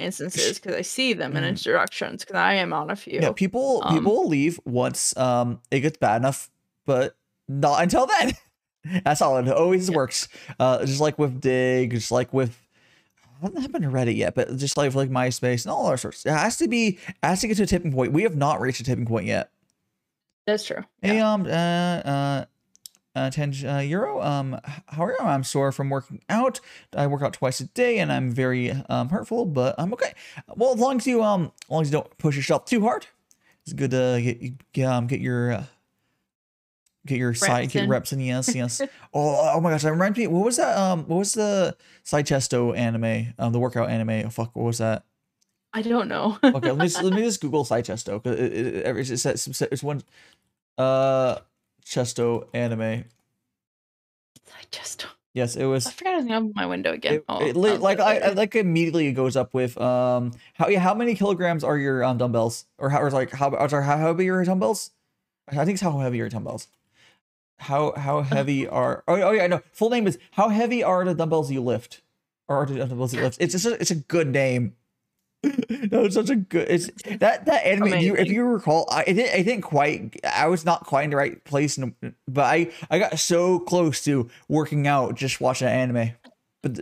instances because I see them in introductions because I am on a few. Yeah, people will leave once it gets bad enough, but not until then. That's how it always works. Just like with Dig, just like with I haven't happened to Reddit yet, but just like MySpace and all our sorts. It has to get to a tipping point. We have not reached a tipping point yet. That's true. Hey, 10 euro. How are you? I'm sore from working out. I work out twice a day, and I'm very hurtful, but I'm okay. Well, as long as you don't push yourself too hard, it's good to get your reps in. Yes. Oh my gosh, that reminds me. What was that? What was the side chesto anime? The workout anime. Oh fuck, what was that? I don't know. Okay, let me just Google side chesto because it's one chesto anime. Side chesto. Yes, it was. I forgot to open my window again. I immediately it goes up with how many kilograms are your dumbbells how heavy are your dumbbells? I think it's how heavy are your dumbbells. How heavy are full name is how heavy are the dumbbells you lift? It's a good name. No, it's such a good. It's that anime. If you recall, I was not quite in the right place, but I got so close to working out just watching that anime. But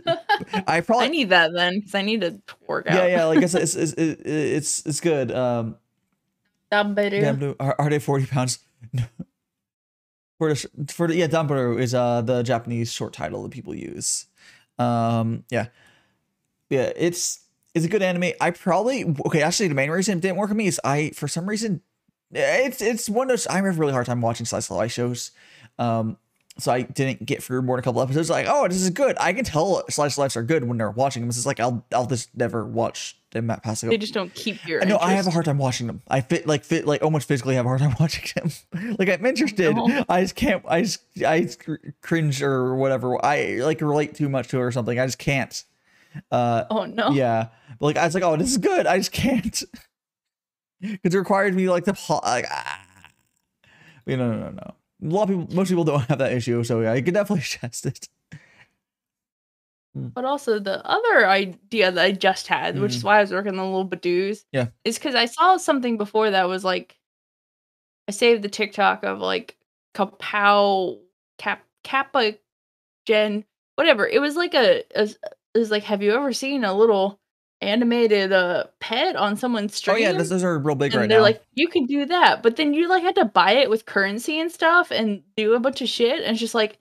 I need that then because I need to work out. Yeah. Like it's good. Dumbbell. Are they 40 pounds? Dumbbell is the Japanese short title that people use. It's a good anime. Actually the main reason it didn't work for me is for some reason it's one of those I have a really hard time watching slice of life shows. So I didn't get through more than a couple episodes like, oh, this is good. I can tell slice of lives are good when they're watching them. It's just like I'll just never watch them past. They just don't keep your No, I have a hard time watching them. I almost physically have a hard time watching them. Like I'm interested. No. I just can't I cringe or whatever. I relate too much to it or something. I just can't. Oh no. Yeah. But like I was like, oh, this is good. I just can't. Because it required me to no. Most people don't have that issue, so yeah, you could definitely test it. But also the other idea that I just had, which is why I was working on the little Badoos, is because I saw something before that was like, I saved the TikTok of like Kappa Gen, whatever. It was like it was like, have you ever seen a little animated pet on someone's stream? Oh yeah, those are real big right now. And they're like, you can do that, but then you like had to buy it with currency and stuff and do a bunch of shit, and it's just like,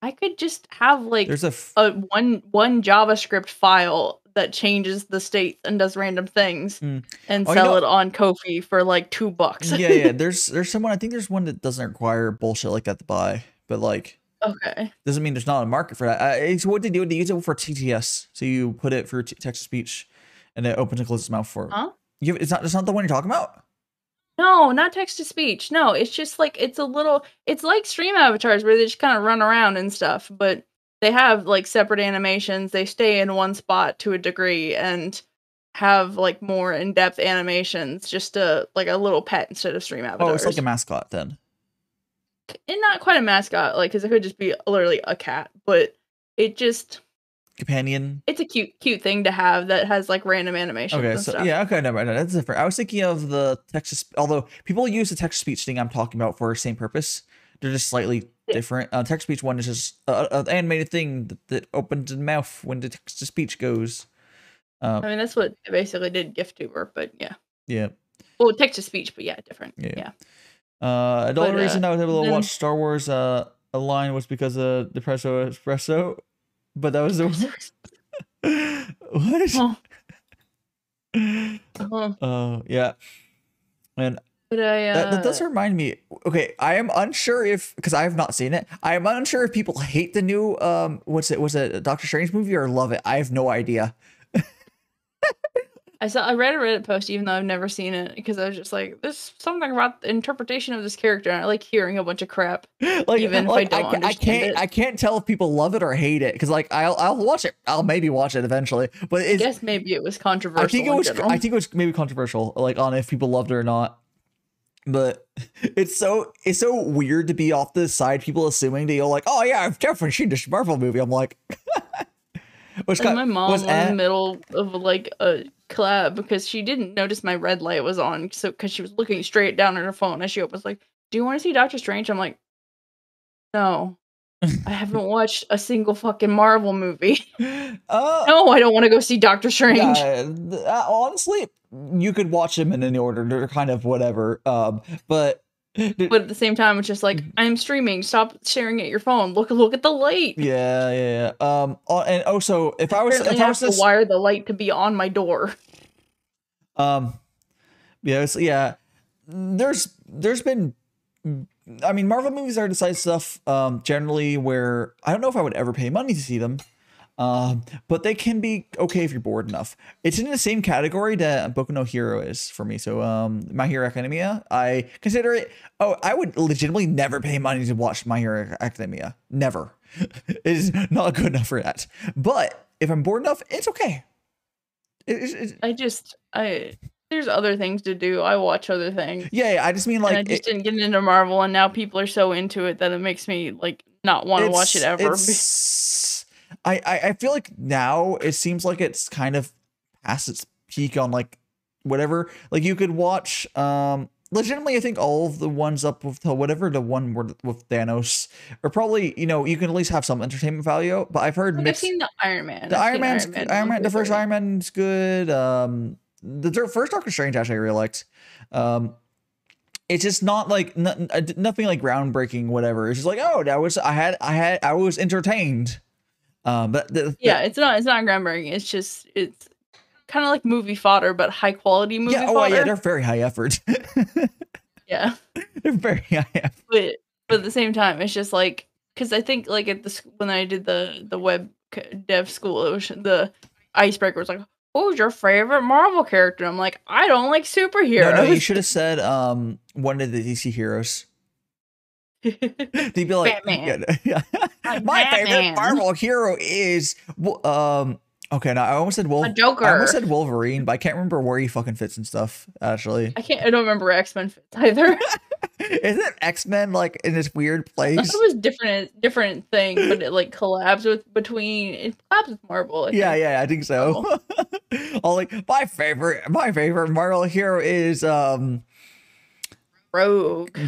I could just have like there's a one JavaScript file that changes the state and does random things and sell it on Ko-fi for like $2. Yeah. There's someone. I think there's one that doesn't require bullshit like that to buy, but like. Okay. Doesn't mean there's not a market for that. It's what they do. They use it for TTS. So you put it for text to speech, and it opens and closes its mouth for. Huh? It's not the one you're talking about. No, not text to speech. No, it's just like it's like stream avatars where they just kind of run around and stuff, but they have like separate animations. They stay in one spot to a degree and have like more in-depth animations, just like a little pet instead of stream avatars. Oh, it's like a mascot then. And not quite a mascot, like, because it could just be literally a cat, but it just Companion. it's a cute thing to have that has like random animations. Okay, and so stuff. yeah, okay, never mind. That's different. I was thinking of the text, although people use the text to speech thing I'm talking about for the same purpose. They're just slightly different. Text to speech one is just an animated thing that opens the mouth when the text to speech goes. I mean, that's what I basically did Vtuber, but yeah. Yeah. Well, text to speech, but yeah, different. Yeah. The only reason I was able to watch Star Wars Align was because of Depresso Espresso, but that was the what? Yeah, and but that does remind me. Okay, I am unsure if because I have not seen it. I am unsure if people hate the new was it Doctor Strange movie or love it. I have no idea. I read a Reddit post even though I've never seen it because I was just like, there's something about the interpretation of this character. And I like hearing a bunch of crap, like, even if I don't understand it. I can't tell if people love it or hate it because like I'll watch it. I'll maybe watch it eventually. But I guess maybe it was controversial. I think it was maybe controversial, like on if people loved it or not. But it's so weird to be off the side. People assuming that you're like, oh yeah, I've definitely seen this Marvel movie. I'm like, my mom was in the middle of like a collab because she didn't notice my red light was on, so because she was looking straight down at her phone as she was like, do you want to see Doctor Strange? I'm like, no, I haven't watched a single fucking Marvel movie. No, I don't want to go see Doctor Strange. Honestly, you could watch them in any order. They're kind of whatever. But at the same time, it's just like, I'm streaming. Stop staring at your phone. Look at the light. Yeah. And also, if I was to wire the light to be on my door. Yeah. There's been. I mean, Marvel movies are the side stuff generally where I don't know if I would ever pay money to see them. But they can be okay if you're bored enough. It's in the same category that Boku no Hero is for me. So, My Hero Academia, I consider it. Oh, I would legitimately never pay money to watch My Hero Academia. Never. It is not good enough for that. But if I'm bored enough, it's okay. There's other things to do. I watch other things. Yeah, I just mean like I just didn't get into Marvel, and now people are so into it that it makes me like not want to watch it ever. I feel like now it seems like it's kind of past its peak on like whatever. Like you could watch legitimately I think all of the ones up with whatever the one with Thanos are probably, you know, you can at least have some entertainment value. But I've heard I've seen the Iron Man. The first Iron Man's good. The first Doctor Strange actually I really liked. It's just not like nothing like groundbreaking, whatever. It's just like, oh, I was entertained. It's not groundbreaking. It's kind of like movie fodder, but high quality movie fodder. Yeah, they're very high effort. Yeah, they're very high effort. But at the same time, it's just like because I think like when I did the web dev school, it was the icebreaker was like, who's your favorite Marvel character? I'm like, I don't like superheroes. No, you should have said one of the DC heroes. They'd be like, Batman. Yeah. My favorite Marvel hero is okay, now I almost said Joker. I almost said Wolverine, but I can't remember where he fucking fits and stuff, actually. I don't remember X-Men fits either. Isn't X-Men like in this weird place? I thought it was different thing, but it like collabs with Marvel. I think so. All like my favorite Marvel hero is Rogue.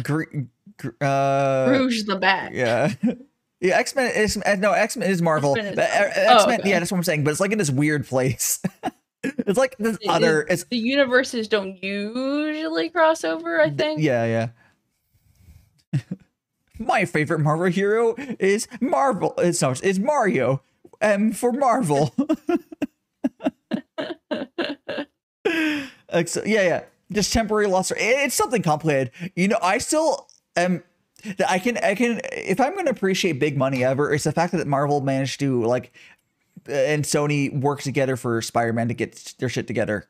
Rouge the Bat. Yeah. Yeah, X-Men is Marvel. X-Men, okay. Yeah, that's what I'm saying. But it's like in this weird place. It's like this the universes don't usually cross over, I think. Yeah. My favorite Marvel hero is Marvel. It's Mario. For Marvel. Yeah. Just temporary loss. It's something complicated. You know, I still am. I can if I'm going to appreciate big money ever, it's the fact that Marvel managed to like and Sony work together for Spider-Man to get their shit together.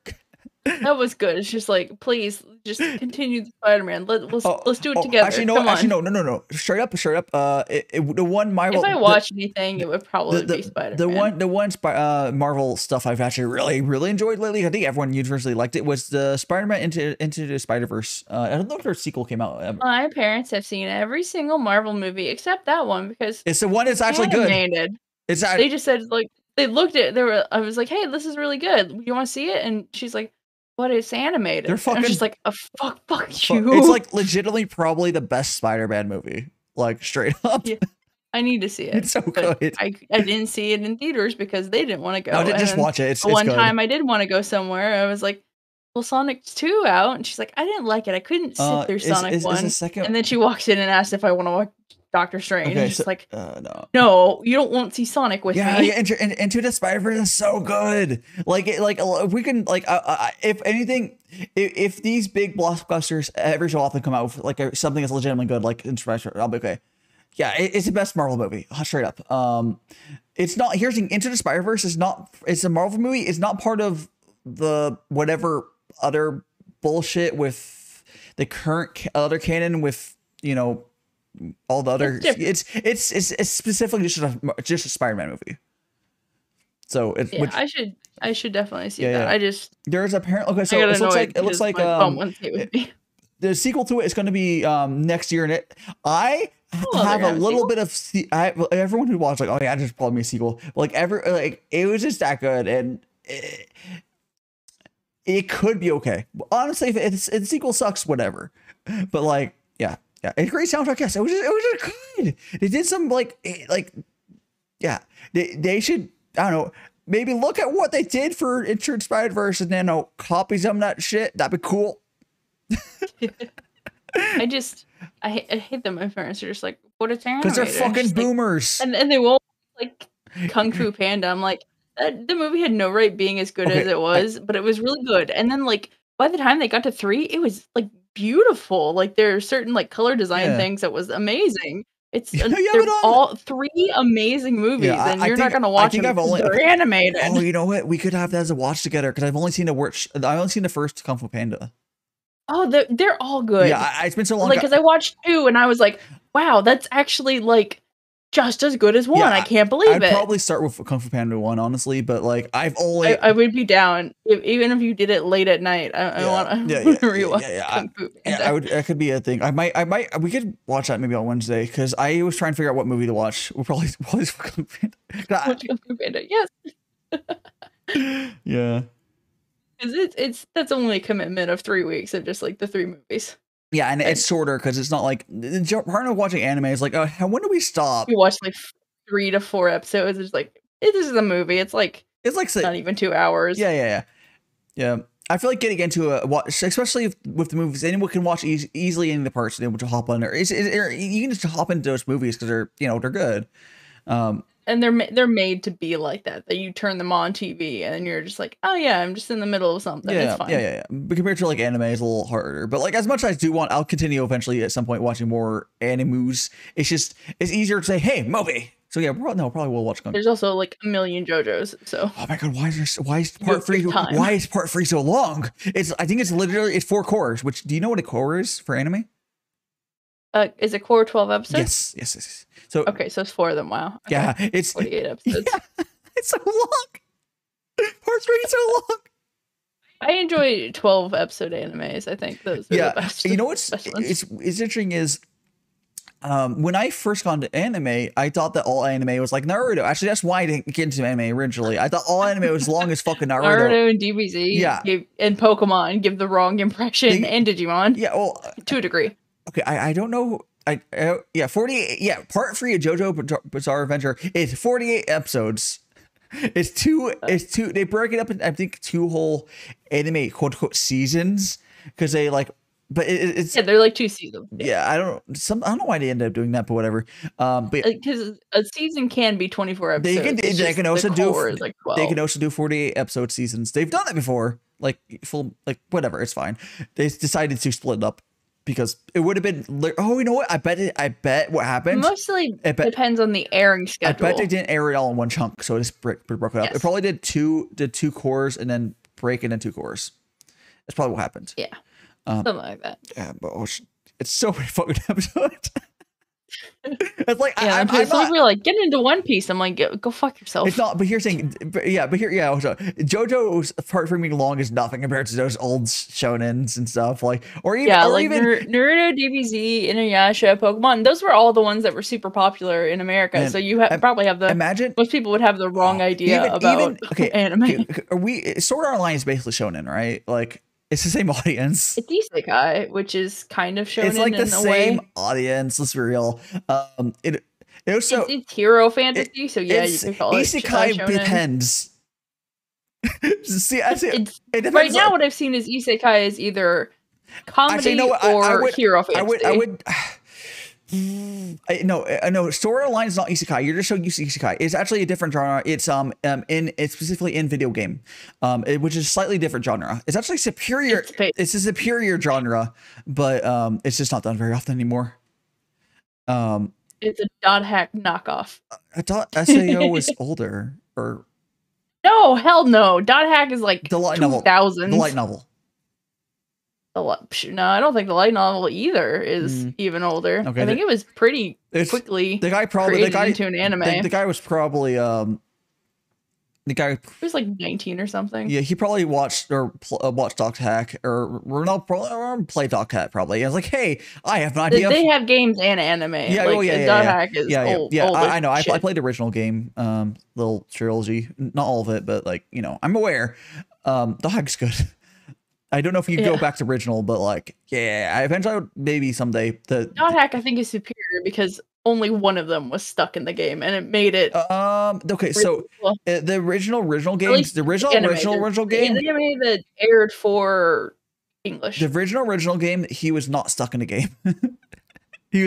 That was good. It's just like, please, just continue the Spider-Man. Let's do it Oh, together. actually, no. Come Actually, on. no. Straight up. The one Marvel. If I watched anything, it would probably be the Spider-Man. Marvel stuff I've actually really enjoyed lately. I think everyone universally liked it. Was the Spider-Man into the Spider-Verse? I don't know if their sequel came out. My parents have seen every single Marvel movie except that one because It's the one that's actually good. animated. It's They just said like they looked at I was like, hey, this is really good. You want to see it? And she's like, but it's animated. They're And I'm fucking. just like, fuck you. It's like legitimately probably the best Spider-Man movie. Like straight up. Yeah, I need to see it. It's so good. I didn't see it in theaters because they didn't want to go. No, just watch it. It's one good. time I did want to go somewhere. I was like, well, Sonic's 2 out, and she's like, I didn't like it. I couldn't sit through Sonic 1. And then she walks in and asks if I want to watch Doctor Strange. Okay, Just like, no, you don't want to see Sonic with me. Yeah, Into the Spider-Verse is so good. Like we can like if anything, if these big blockbusters every so often come out with like something that's legitimately good, like Into the Spider-Verse, I'll be okay. Yeah, it's the best Marvel movie, straight up. It's not. Here's the thing: Into the Spider-Verse is not. It's a Marvel movie. It's not part of the whatever other bullshit with the current other canon with all the other. It's specifically just a Spider-Man movie. So it's I should definitely see that. I just there's apparently okay. So it looks like the sequel to it is going to be next year, and I have a little bit of everyone who watched like, oh yeah, just called me a sequel. Like it was just that good, and it could be okay. Honestly, if the sequel sucks, whatever. But like, yeah, a great soundtrack. Yes, it was just good. They did some they should, I don't know, maybe look at what they did for Into the Spider-Verse and then copy some of that shit. That'd be cool. I hate that my parents are just like, what it's animated. Because they're fucking boomers. Like, and they won't like Kung Fu Panda. I'm like, the movie had no right being as good as it was, but it was really good. And then like by the time they got to 3, it was like beautiful. Like there are certain like color design things that was amazing. It's they're all 3 amazing movies, and you're not gonna watch them because they're animated. Oh, you know what? We could have that as a watch together because I've only seen the first Kung Fu Panda. Oh, they're all good. Yeah, it's been so long. Like, because I watched 2 and I was like, wow, that's actually like just as good as 1. I can't believe it. I'd probably start with Kung Fu Panda 1, honestly, but like I would be down even if you did it late at night. I want to rewatch Kung Fu Panda. That could be a thing. We could watch that maybe on Wednesday because I was trying to figure out what movie to watch. We'll probably Kung Fu Panda. Watch Kung Fu Panda, yes. Yeah. Because that's only a commitment of 3 weeks of just like the 3 movies. Yeah, and it's shorter because it's not like part of watching anime is like, when do we stop? You watch like 3 to 4 episodes. It's like this is a movie. It's like not even 2 hours. Yeah. I feel like getting into a watch, especially with the movies, anyone can watch easily any of the parts and able to hop on there. You can just hop into those movies because they're good. And they're made to be like that you turn them on TV and you're just like, oh yeah, I'm just in the middle of something. It's fine. Yeah. But compared to like anime, it's a little harder. But like as much as I do I'll continue eventually at some point watching more animes. It's easier to say, hey, movie. So yeah, probably will watch. There's also like a million JoJo's. So oh my god, why is part 3? Why is part 3 so long? I think it's 4 cores. Which do you know what a core is for anime? Is it core 12 episodes? Yes. So okay, so it's 4 of them. Wow. Okay. Yeah, it's 48 episodes. Yeah, it's so long. Part 3 is so long. I enjoy 12 episode animes. I think those are the best. You know what's interesting is when I first got into anime, I thought that all anime was like Naruto. Actually, that's why I didn't get into anime originally. I thought all anime was as long as fucking Naruto. Naruto and DBZ, and Pokemon give the wrong impression, and Digimon. Yeah, well, to a degree. Okay, I don't know. 48. Yeah, part 3 of JoJo Bizarre Adventure is 48 episodes. It's two. They break it up in I think 2 whole anime quote unquote seasons because they like. But it's they're like 2 seasons. Yeah, I don't know why they ended up doing that, but whatever. But because a season can be 24 episodes. They can also do 48 episode seasons. They've done it before, like full, like whatever. It's fine. They decided to split it up because it would have been. Oh, you know what? I bet what happened. Mostly depends on the airing schedule. I bet they didn't air it all in one chunk, so it just broke it up. It probably did two cores and then break into 2 cores. That's probably what happened. Yeah. Something like that. Yeah, but it's so many fucking episodes. It's like yeah, I'm it's like not, we're like get into One Piece. I'm like go fuck yourself. it's not. But here's saying, also, JoJo's part for me long is nothing compared to those old shonens and stuff. Like, or even Naruto, DBZ, Inuyasha, Pokemon. Those were all the ones that were super popular in America. And so you probably have most people would have the wrong idea about anime. Sword Art Online is basically shonen, right? Like. It's the same audience. It's isekai, which is kind of shonen. It's like the same way. audience. Let's be real. It also it's hero fantasy, so yeah, you could call it isekai shonen. depends. See, it depends. Right now, what I've seen is isekai is either comedy or hero fantasy. I would. No, Sword Art Online is not isekai. You're just so used to isekai. It's actually a different genre. It's it's specifically in video game, which is a slightly different genre. It's actually superior. It's a superior genre, but it's just not done very often anymore. It's a dot hack knockoff. I thought SAO was older, or no, hell no. Dot hack is like the light novel. The light novel. No, I don't think the light novel either is even older. Okay, I think it was pretty quickly. The guy probably into an anime. The guy was probably he was like 19 or something. Yeah, he probably watched Doc Hack or play Doc Hack probably. I was like, hey, I have an idea. They have games and anime. Yeah, Doc Hack is old. Yeah, I know. I played the original game, little trilogy. Not all of it, but like I'm aware. Doc Hack's good. I don't know if you go back to original, but like, yeah, I eventually maybe someday. Dot Hack I think is superior because only one of them was stuck in the game, and it made it. Okay, so the original games, the original game, the anime that aired for English. The original game, he was not stuck in the game. He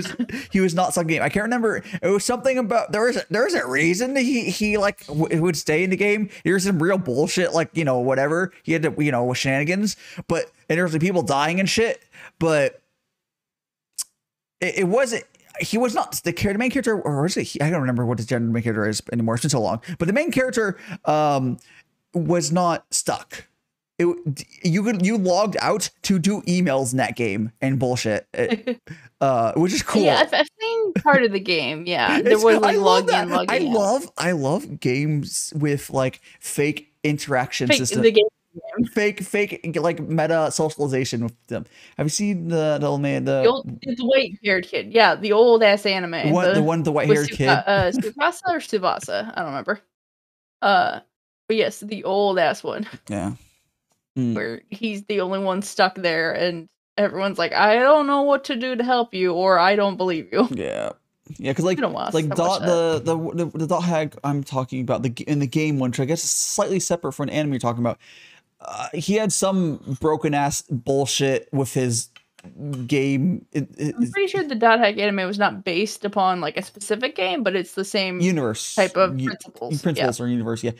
was not stuck in the game. I can't remember. It was something about there was a reason he like would stay in the game. There's some real bullshit, like whatever he had to with shenanigans. But and there was people dying and shit. But it wasn't. He was not the main character, or is it? I don't remember what his main character is anymore. It's been so long. But the main character was not stuck. You logged out to do emails in that game and bullshit, which is cool. Yeah, I've seen part of the game. Yeah, there was like log in, log out. I love games with like fake interaction system. The game. Fake like meta socialization with them. Have you seen the old man? The white haired kid. Yeah, the old ass anime. The white haired kid. Tsubasa or Tsubasa? I don't remember. But yes, the old ass one. Yeah. Where he's the only one stuck there, and everyone's like, "I don't know what to do to help you," or "I don't believe you." Yeah, because the Dot Hack I'm talking about in the game one, which I guess is slightly separate from an anime you're talking about. He had some broken ass bullshit with his game. I'm pretty sure the Dot Hack anime was not based upon like a specific game, but it's the same universe type of principles. Or universe. Yeah.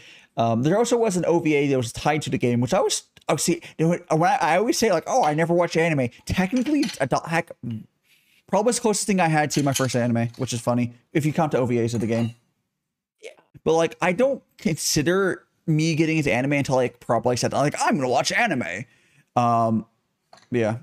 There also was an OVA that was tied to the game, which I always say like, oh, I never watched anime. Technically, a Dot Hack probably was the closest thing I had to my first anime, which is funny if you count the OVAs of the game. Yeah. But like, I don't consider me getting into anime until I probably said like, I'm gonna watch anime. Yeah.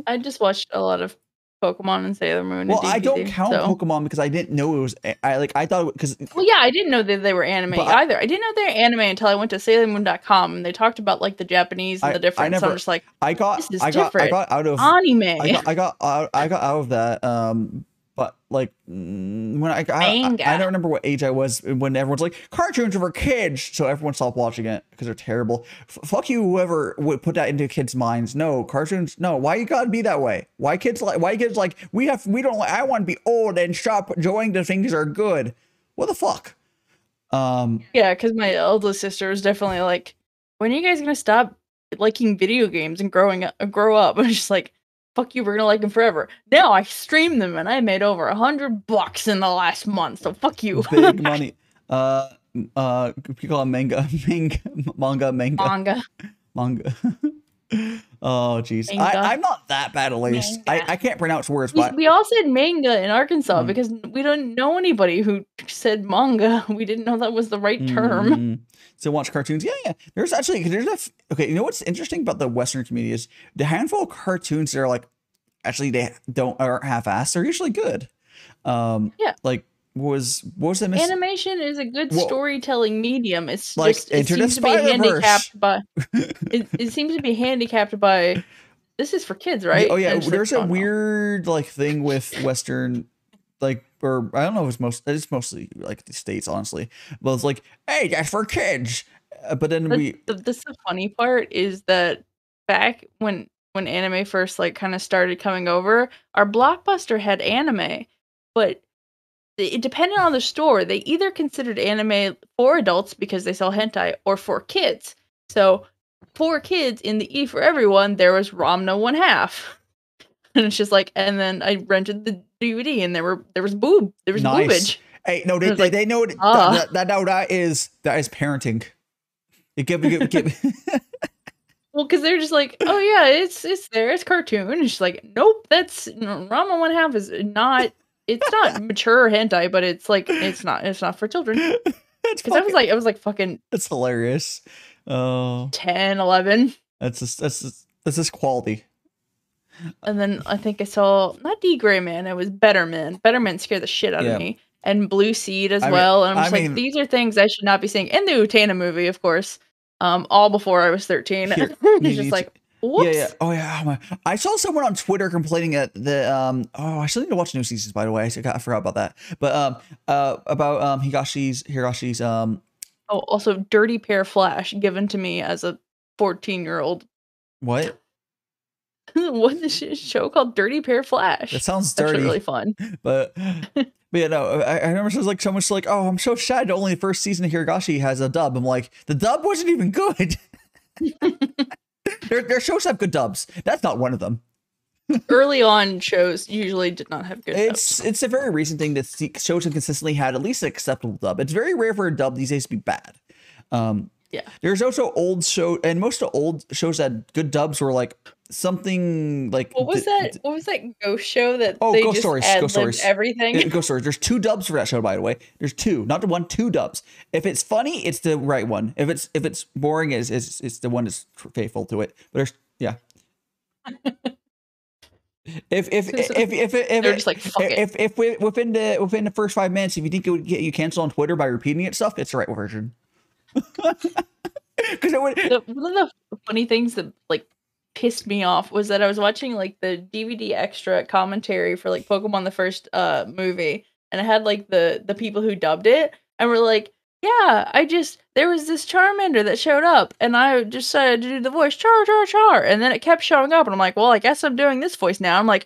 I just watched a lot of Pokemon and Sailor Moon. Well, I don't count Pokemon because I didn't know it was. I thought because. Well, yeah, I didn't know that they were anime either. I didn't know they were anime until I went to SailorMoon.com and they talked about like the Japanese and the difference. So I'm just like, I got out of anime. I got out of that. But like when I don't remember what age I was when everyone's like cartoons are for kids, so everyone stopped watching it because they're terrible. Fuck you, whoever would put that into kids' minds. No cartoons. No, why you gotta be that way? Why kids like we don't. I want to be old and stop enjoying the things that are good. What the fuck? Yeah, because my eldest sister is definitely like, when are you guys gonna stop liking video games and grow up? I'm just like, fuck you, we're gonna like them forever. Now I stream them and I made over $100 in the last month, so fuck you. Big money. You call it manga. Oh, jeez. Manga. I'm not that bad, at least. Manga. I can't pronounce words, but We all said manga in Arkansas Mm. because we don't know anybody who said manga. We didn't know that was the right term. So watch cartoons. Yeah. There's actually okay. You know what's interesting about the Western community is the handful of cartoons that are like actually they aren't half-assed. They're usually good. Yeah. Like what was the Animation is a good storytelling medium. It's like just it seems to be handicapped by it seems to be handicapped by this is for kids, right? Oh yeah, And it's there's like, a weird like thing with Western, like, or I don't know if it's mostly like the States, honestly. But it's like, hey, that's for kids. But then the funny part is that back when anime first like kind of started coming over, our Blockbuster had anime, but it depended on the store. They either considered anime for adults because they sell hentai or for kids. So for kids in the E for everyone, there was Ramna 1/2. And it's just like, and then I rented the DVD and there was boobage. Hey, no, they know that is parenting. It give Well, because they're just like, oh yeah, it's there, it's cartoon. And she's like, nope, that's Rama 1/2 is not. It's not mature hentai, but it's like it's not for children. Because I was like fucking. That's hilarious. Oh, 10, 11. That's just quality. And then I think I saw not D Gray Man, it was Better Man. Better Man scared the shit out of me, and Blue Seed as well. And I'm just like, these are things I should not be seeing. And the Utena movie, of course. All before I was 13. It's just like, whoops. Yeah. Oh yeah. I saw someone on Twitter complaining at the I still need to watch new seasons, by the way. I forgot about that. But about Higashi's oh, also Dirty Pair Flash given to me as a 14-year-old. What? What's this show called Dirty Pair Flash? That sounds dirty. Actually really fun. But yeah, no, I remember someone's like, oh, I'm so sad only the first season of Higashi has a dub. I'm like, the dub wasn't even good. Their shows have good dubs. That's not one of them. Early on shows usually did not have good dubs. It's a very recent thing that shows have consistently had at least an acceptable dub. It's very rare for a dub these days to be bad. Yeah. There's also old show, and most of the old shows that had good dubs were like something like what was that ghost show that they Ghost Stories everything? Ghost Stories. There's 2 dubs for that show, by the way. There's 2, not the one, 2 dubs. If it's funny, it's the right one. If it's boring, it's the one that's faithful to it. But there's if they're just like, fuck it. If within the first 5 minutes, if you think it would get you canceled on Twitter by repeating it stuff, it's the right version. Because one of the funny things that like pissed me off was that I was watching like the DVD extra commentary for like Pokemon the first movie, and I had like the people who dubbed it, and were like, yeah, there was this Charmander that showed up, and I just decided to do the voice Char, and then it kept showing up, and I'm like, well, I guess I'm doing this voice now. I'm like,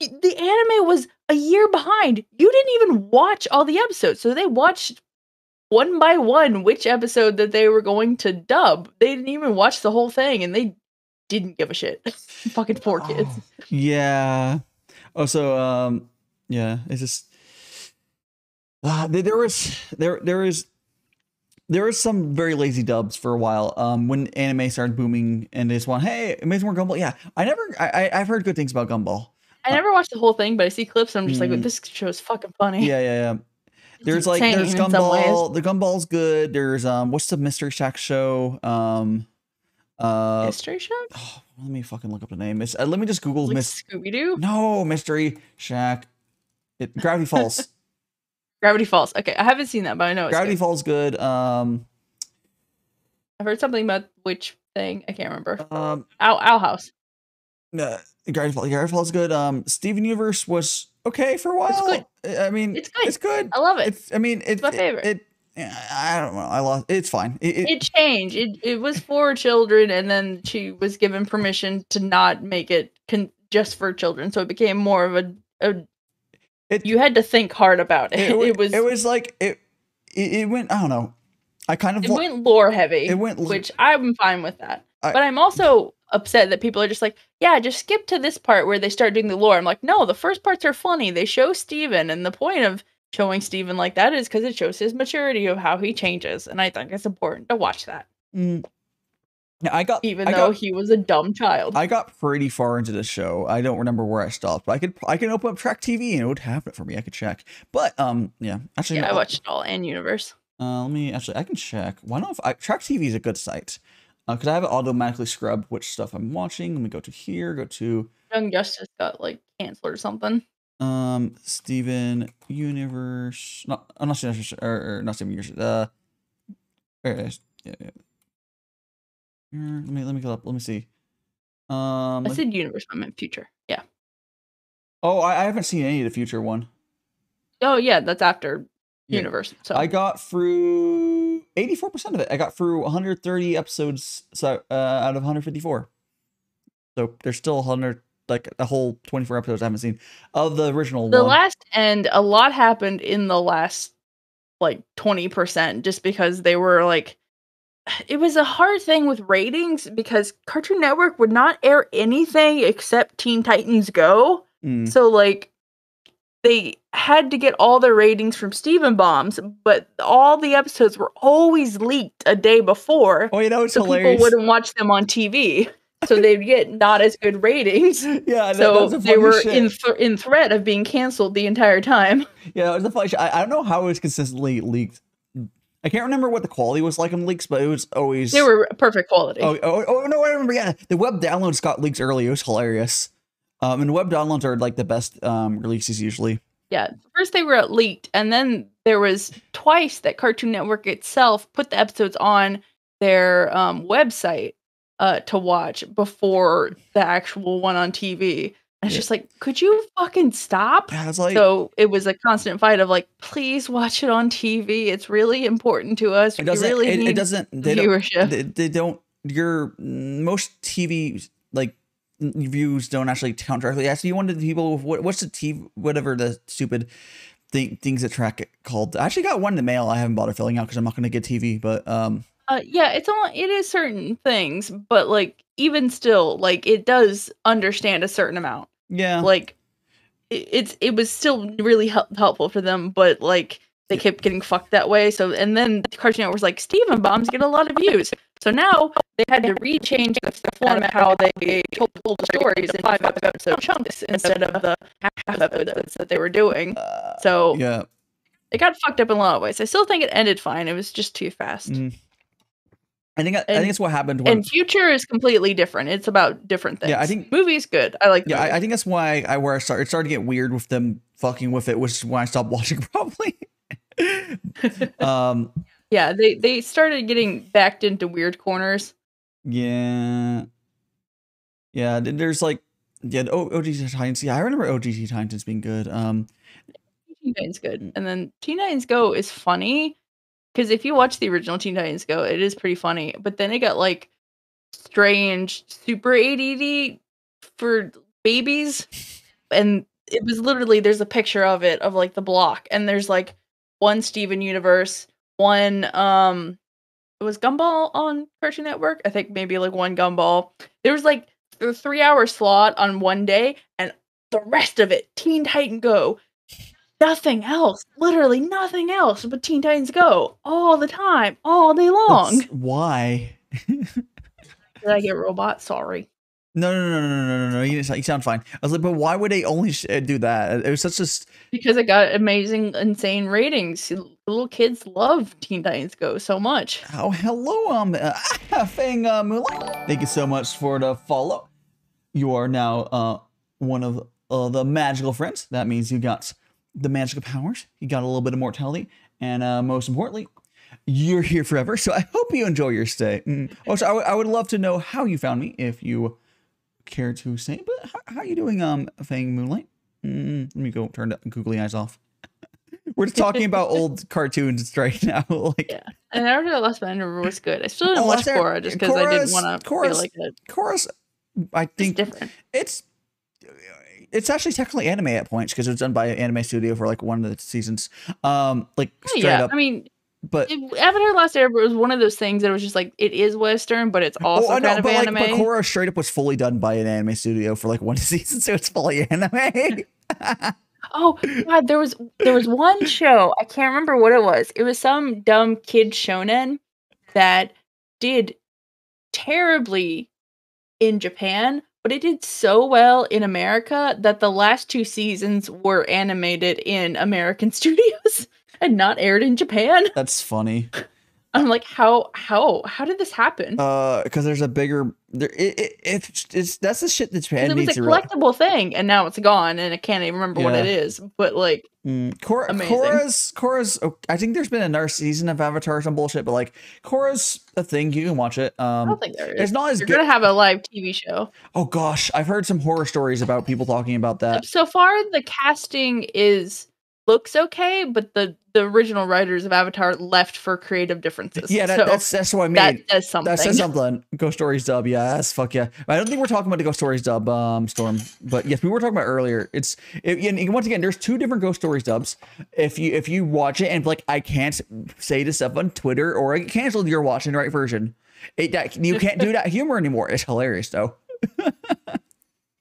the anime was a year behind. You didn't even watch all the episodes, so they watched one by one which episode that they were going to dub. They didn't even watch the whole thing, and they didn't give a shit. Fucking poor kids. Yeah. Also, yeah, it's just there was some very lazy dubs for a while. When anime started booming, and they just want, hey, Amazing World Gumball. Yeah, I've heard good things about Gumball. I never watched the whole thing, but I see clips, and I'm just like, this show is fucking funny. Yeah. There's Gumball. The Gumball's good. There's what's the Mystery Shack show? Mystery Shack? Oh, let me fucking look up the name. Let me just Google like Scooby-Doo? No, Mystery Shack. Gravity Falls. Gravity Falls. Okay, I haven't seen that, but I know it's Gravity Falls good. I've heard something about which thing. I can't remember. Owl House. Gravity Falls good. Steven Universe was okay for a while. It's good. I mean, it's good. I love it. It's my favorite. I don't know. It's fine. It changed. It was for children, and then she was given permission to not make it just for children, so it became more of a. You had to think hard about it. It went. I don't know. It went lore heavy. Which I'm fine with that. But I'm also upset that people are just like, yeah, just skip to this part where they start doing the lore. I'm like, no, the first parts are funny. They show Steven, and the point of showing Steven like that is because it shows his maturity of how he changes, and I think it's important to watch that. Yeah, even though he was a dumb child. I got pretty far into the show. I don't remember where I stopped, but I can open up Track TV and it would have it for me. I could check. But yeah, actually, Yeah, no, I watched it all and Universe. let me actually I can check. Why not? If Track TV is a good site because I have it automatically scrubbed which stuff I'm watching. Let me go to here. Go to Young Justice got like canceled or something. Steven Universe. Not I'm not Steven or not Steven Universe. There it is. Yeah. Let me get up. Let me see. I said Universe, I meant Future. Yeah. Oh, I haven't seen any of the Future one. Oh yeah, that's after Universe. So I got through 84% of it. I got through 130 episodes out of 154. So there's still 100, like a whole 24 episodes I haven't seen of the original the one. last end, a lot happened in the last like 20%, just because they were like, it was a hard thing with ratings because Cartoon Network would not air anything except Teen Titans Go. So like they had to get all their ratings from Steven Bombs, but all the episodes were always leaked a day before. Oh, you know, it's so hilarious. People wouldn't watch them on TV. So they'd get not as good ratings. Yeah, so they were shit. in threat of being canceled the entire time. Yeah, it was a funny shit. I don't know how it was consistently leaked. I can't remember what the quality was like on leaks, but it was always... They were perfect quality. Oh no, I remember, yeah. The web downloads got leaks early. It was hilarious. And web downloads are like the best releases usually. Yeah, first they were leaked, and then there was twice that Cartoon Network itself put the episodes on their website to watch before the actual one on TV. And it's just like, could you fucking stop? Yeah, it's like, so it was a constant fight of like, please watch it on TV. It's really important to us. It doesn't. Really it doesn't. They viewership. They don't. Your most TV like views don't actually count directly. Actually, you wanted the people with what's the TV, whatever the stupid things that track it called. I actually got one in the mail. I haven't bothered filling out because I'm not going to get TV. But yeah, it is certain things, but like even still, like it does understand a certain amount. Yeah, like it was still really helpful for them, but like they kept getting fucked that way. So and then the Cartoon Network was like, Steven Bombs get a lot of views. So now they had to rechange the format how they told the stories in 5 episode chunks instead of the half episodes that they were doing. So yeah, it got fucked up in a lot of ways. I still think it ended fine. It was just too fast. I think it's what happened when... And Future is completely different. It's about different things. Yeah, I think movie's good. I like. Yeah, I think that's why it started to get weird with them fucking with it, which is why I stopped watching probably. Yeah, they started getting backed into weird corners. Yeah. There's like OGT Titans. Yeah, I remember OGT Titans being good. Teen Titans good, and then Teen Titans Go is funny. Because if you watch the original Teen Titans Go, it is pretty funny. But then it got like strange super ADD for babies. And it was literally, there's a picture of it, of like the block. And there's like one Steven Universe, one, it was Gumball on Cartoon Network. I think maybe like one Gumball. There was like a 3-hour slot on one day. And the rest of it, Teen Titan Go. Nothing else, literally nothing else but Teen Titans Go all the time, all day long. Why? Did I get robot? Sorry. No. You sound fine. I was like, but why would they only do that? It was such a... Because it got amazing, insane ratings. Little kids love Teen Titans Go so much. Oh, hello, Fang Moonlight. Thank you so much for the follow. You are now one of the magical friends. That means you got the magical powers, you got a little bit of mortality, and most importantly, you're here forever. So I hope you enjoy your stay. Also, I would love to know how you found me if you care to say. But how are you doing, Fang Moonlight? Let me go turn the googly eyes off. We're just talking about old cartoons right now. Like, yeah, and Naruto Last Bender was good. I still didn't watch Korra just because I didn't want to feel like it. Korra's, I think it's different. It's actually technically anime at points because it was done by an anime studio for like one of the seasons. Like straight up. I mean, but Avatar: Last Airbender was one of those things that was just like, it is Western, but it's also kind of anime. But Korra straight up was fully done by an anime studio for like one season, so it's fully anime. Oh God, there was one show, I can't remember what it was. It was some dumb kid shonen that did terribly in Japan, but it did so well in America that the last 2 seasons were animated in American studios and not aired in Japan. That's funny. I'm like, how did this happen? Because there's a bigger it's that's the shit that Japan It was needs a to really. collectible thing, and now it's gone, and I can't even remember what it is. But like, amazing. Korra's. I think there's been another season of Avatar or some bullshit, but like Korra's a thing. You can watch it. I don't think there is. It's not as You're good. gonna have a live TV show. Oh gosh, I've heard some horror stories about people talking about that. So far, the casting looks okay, but the original writers of Avatar left for creative differences. Yeah, so that's what I mean. That says something. That says something. Ghost Stories dub, yes, fuck yeah. I don't think we're talking about the Ghost Stories dub, Storm, but yes, we were talking about earlier. And once again, there's 2 different Ghost Stories dubs. If you watch it and like, I can't say this stuff on Twitter or I get canceled, you're watching the right version. You can't do that humor anymore. It's hilarious though.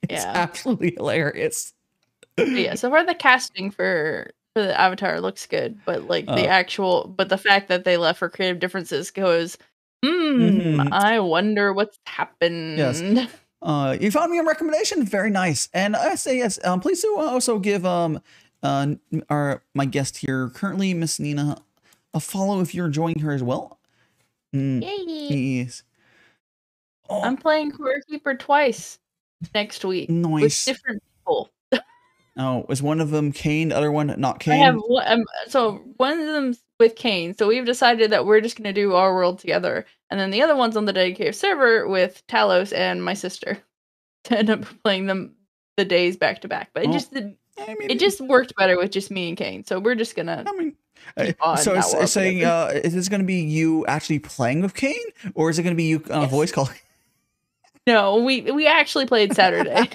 It's absolutely hilarious. But yeah, so far the casting for the Avatar looks good, but like the fact that they left for creative differences goes, I wonder what's happened. Yes. You found me a recommendation. Very nice. And I say yes. Please do also give my guest here currently, Miss Nina, a follow if you're enjoying her as well. Yay! Yes. Oh. I'm playing Core Keeper twice next week. Nice. With different people. Oh, is one of them Kane, the other one not Kane? I have one, so one of them's with Kane, so we've decided that we're just gonna do our world together, and then the other one's on the dedicated server with Talos and my sister to end up playing them the days back to back. But it just worked better with just me and Kane, so we're just gonna. So it's saying, is this gonna be you actually playing with Kane, or is it gonna be you on a voice call? No, we actually played Saturday.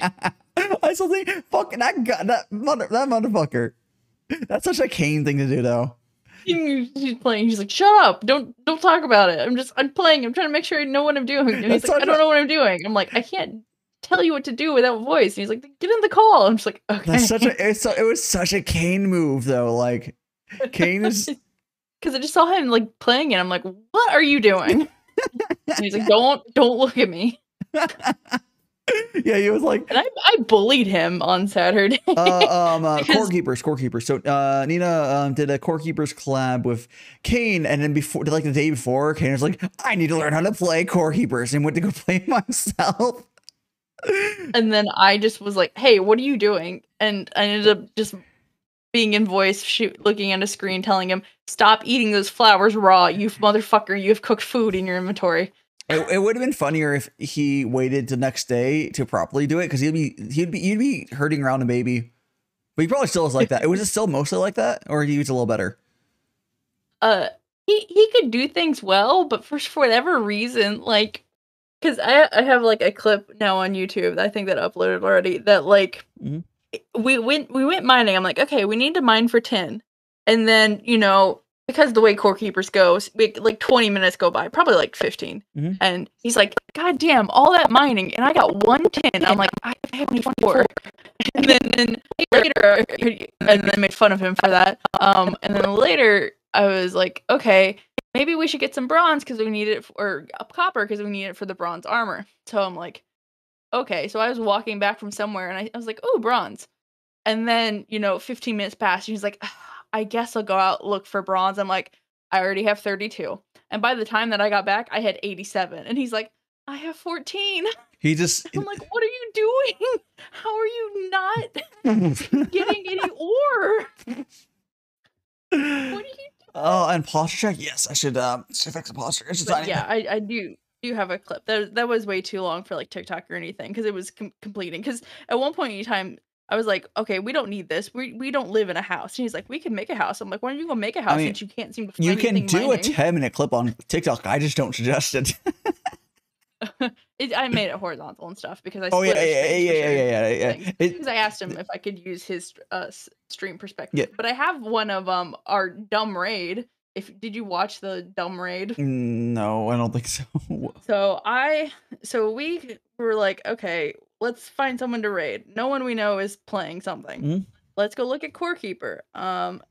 I still think, fuck that motherfucker. That's such a Kane thing to do, though. She's playing. She's like, "Shut up! Don't talk about it. I'm playing. I'm trying to make sure I know what I'm doing." And he's like, "I don't know what I'm doing." I'm like, "I can't tell you what to do without voice." And he's like, "Get in the call." I'm just like, "Okay." It was such a Kane move, though. Like, Kane is because I just saw him like playing it. I'm like, "What are you doing?" And he's like, "Don't look at me." Yeah, he was like, and I bullied him on Saturday. Core Keepers. So Nina did a Core Keepers collab with Kane, and then the day before, Kane was like, I need to learn how to play Core Keepers, and went to go play myself. And then I just was like, hey, what are you doing? And I ended up just being in voice, looking at a screen, telling him, stop eating those flowers raw, you motherfucker, you have cooked food in your inventory. It would have been funnier if he waited the next day to properly do it, because you'd be herding around a baby. But he probably still is like that. Was it still mostly like that, or he was a little better? He could do things well, but for whatever reason, like, because I have like a clip now on YouTube that I think that I uploaded already, that like we went mining. I'm like, okay, we need to mine for 10, and then because the way Core Keepers goes, like 20 minutes go by, probably like 15. And he's like, God damn, all that mining, and I got 110. I'm like, I have 24. And then later, and then made fun of him for that. And then later, I was like, okay, maybe we should get some bronze because we need it, or copper because we need it for the bronze armor. So I'm like, okay. So I was walking back from somewhere, and I was like, oh, bronze. And then, 15 minutes passed, and he's like, I guess I'll go out look for bronze. I'm like, I already have 32. And by the time that I got back, I had 87. And he's like, I have 14. I'm like, what are you doing? How are you not getting any ore? What are you doing? Oh, and posture check? Yes, I should fix the posture. Yeah, I do have a clip. That was way too long for like TikTok or anything, because it was completing. Because at one point in time, I was like, okay, we don't need this. We don't live in a house. And he's like, we can make a house. I'm like, why don't you go make a house since you can't seem to find anything You can do mining? a 10-minute clip on TikTok. I just don't suggest it. I made it horizontal and stuff because I split yeah. Because I asked him if I could use his stream perspective. Yeah. But I have one of our dumb raid. Did you watch the dumb raid? No, I don't think so. So we were like, okay, let's find someone to raid. No one we know is playing something. Let's go look at Core Keeper.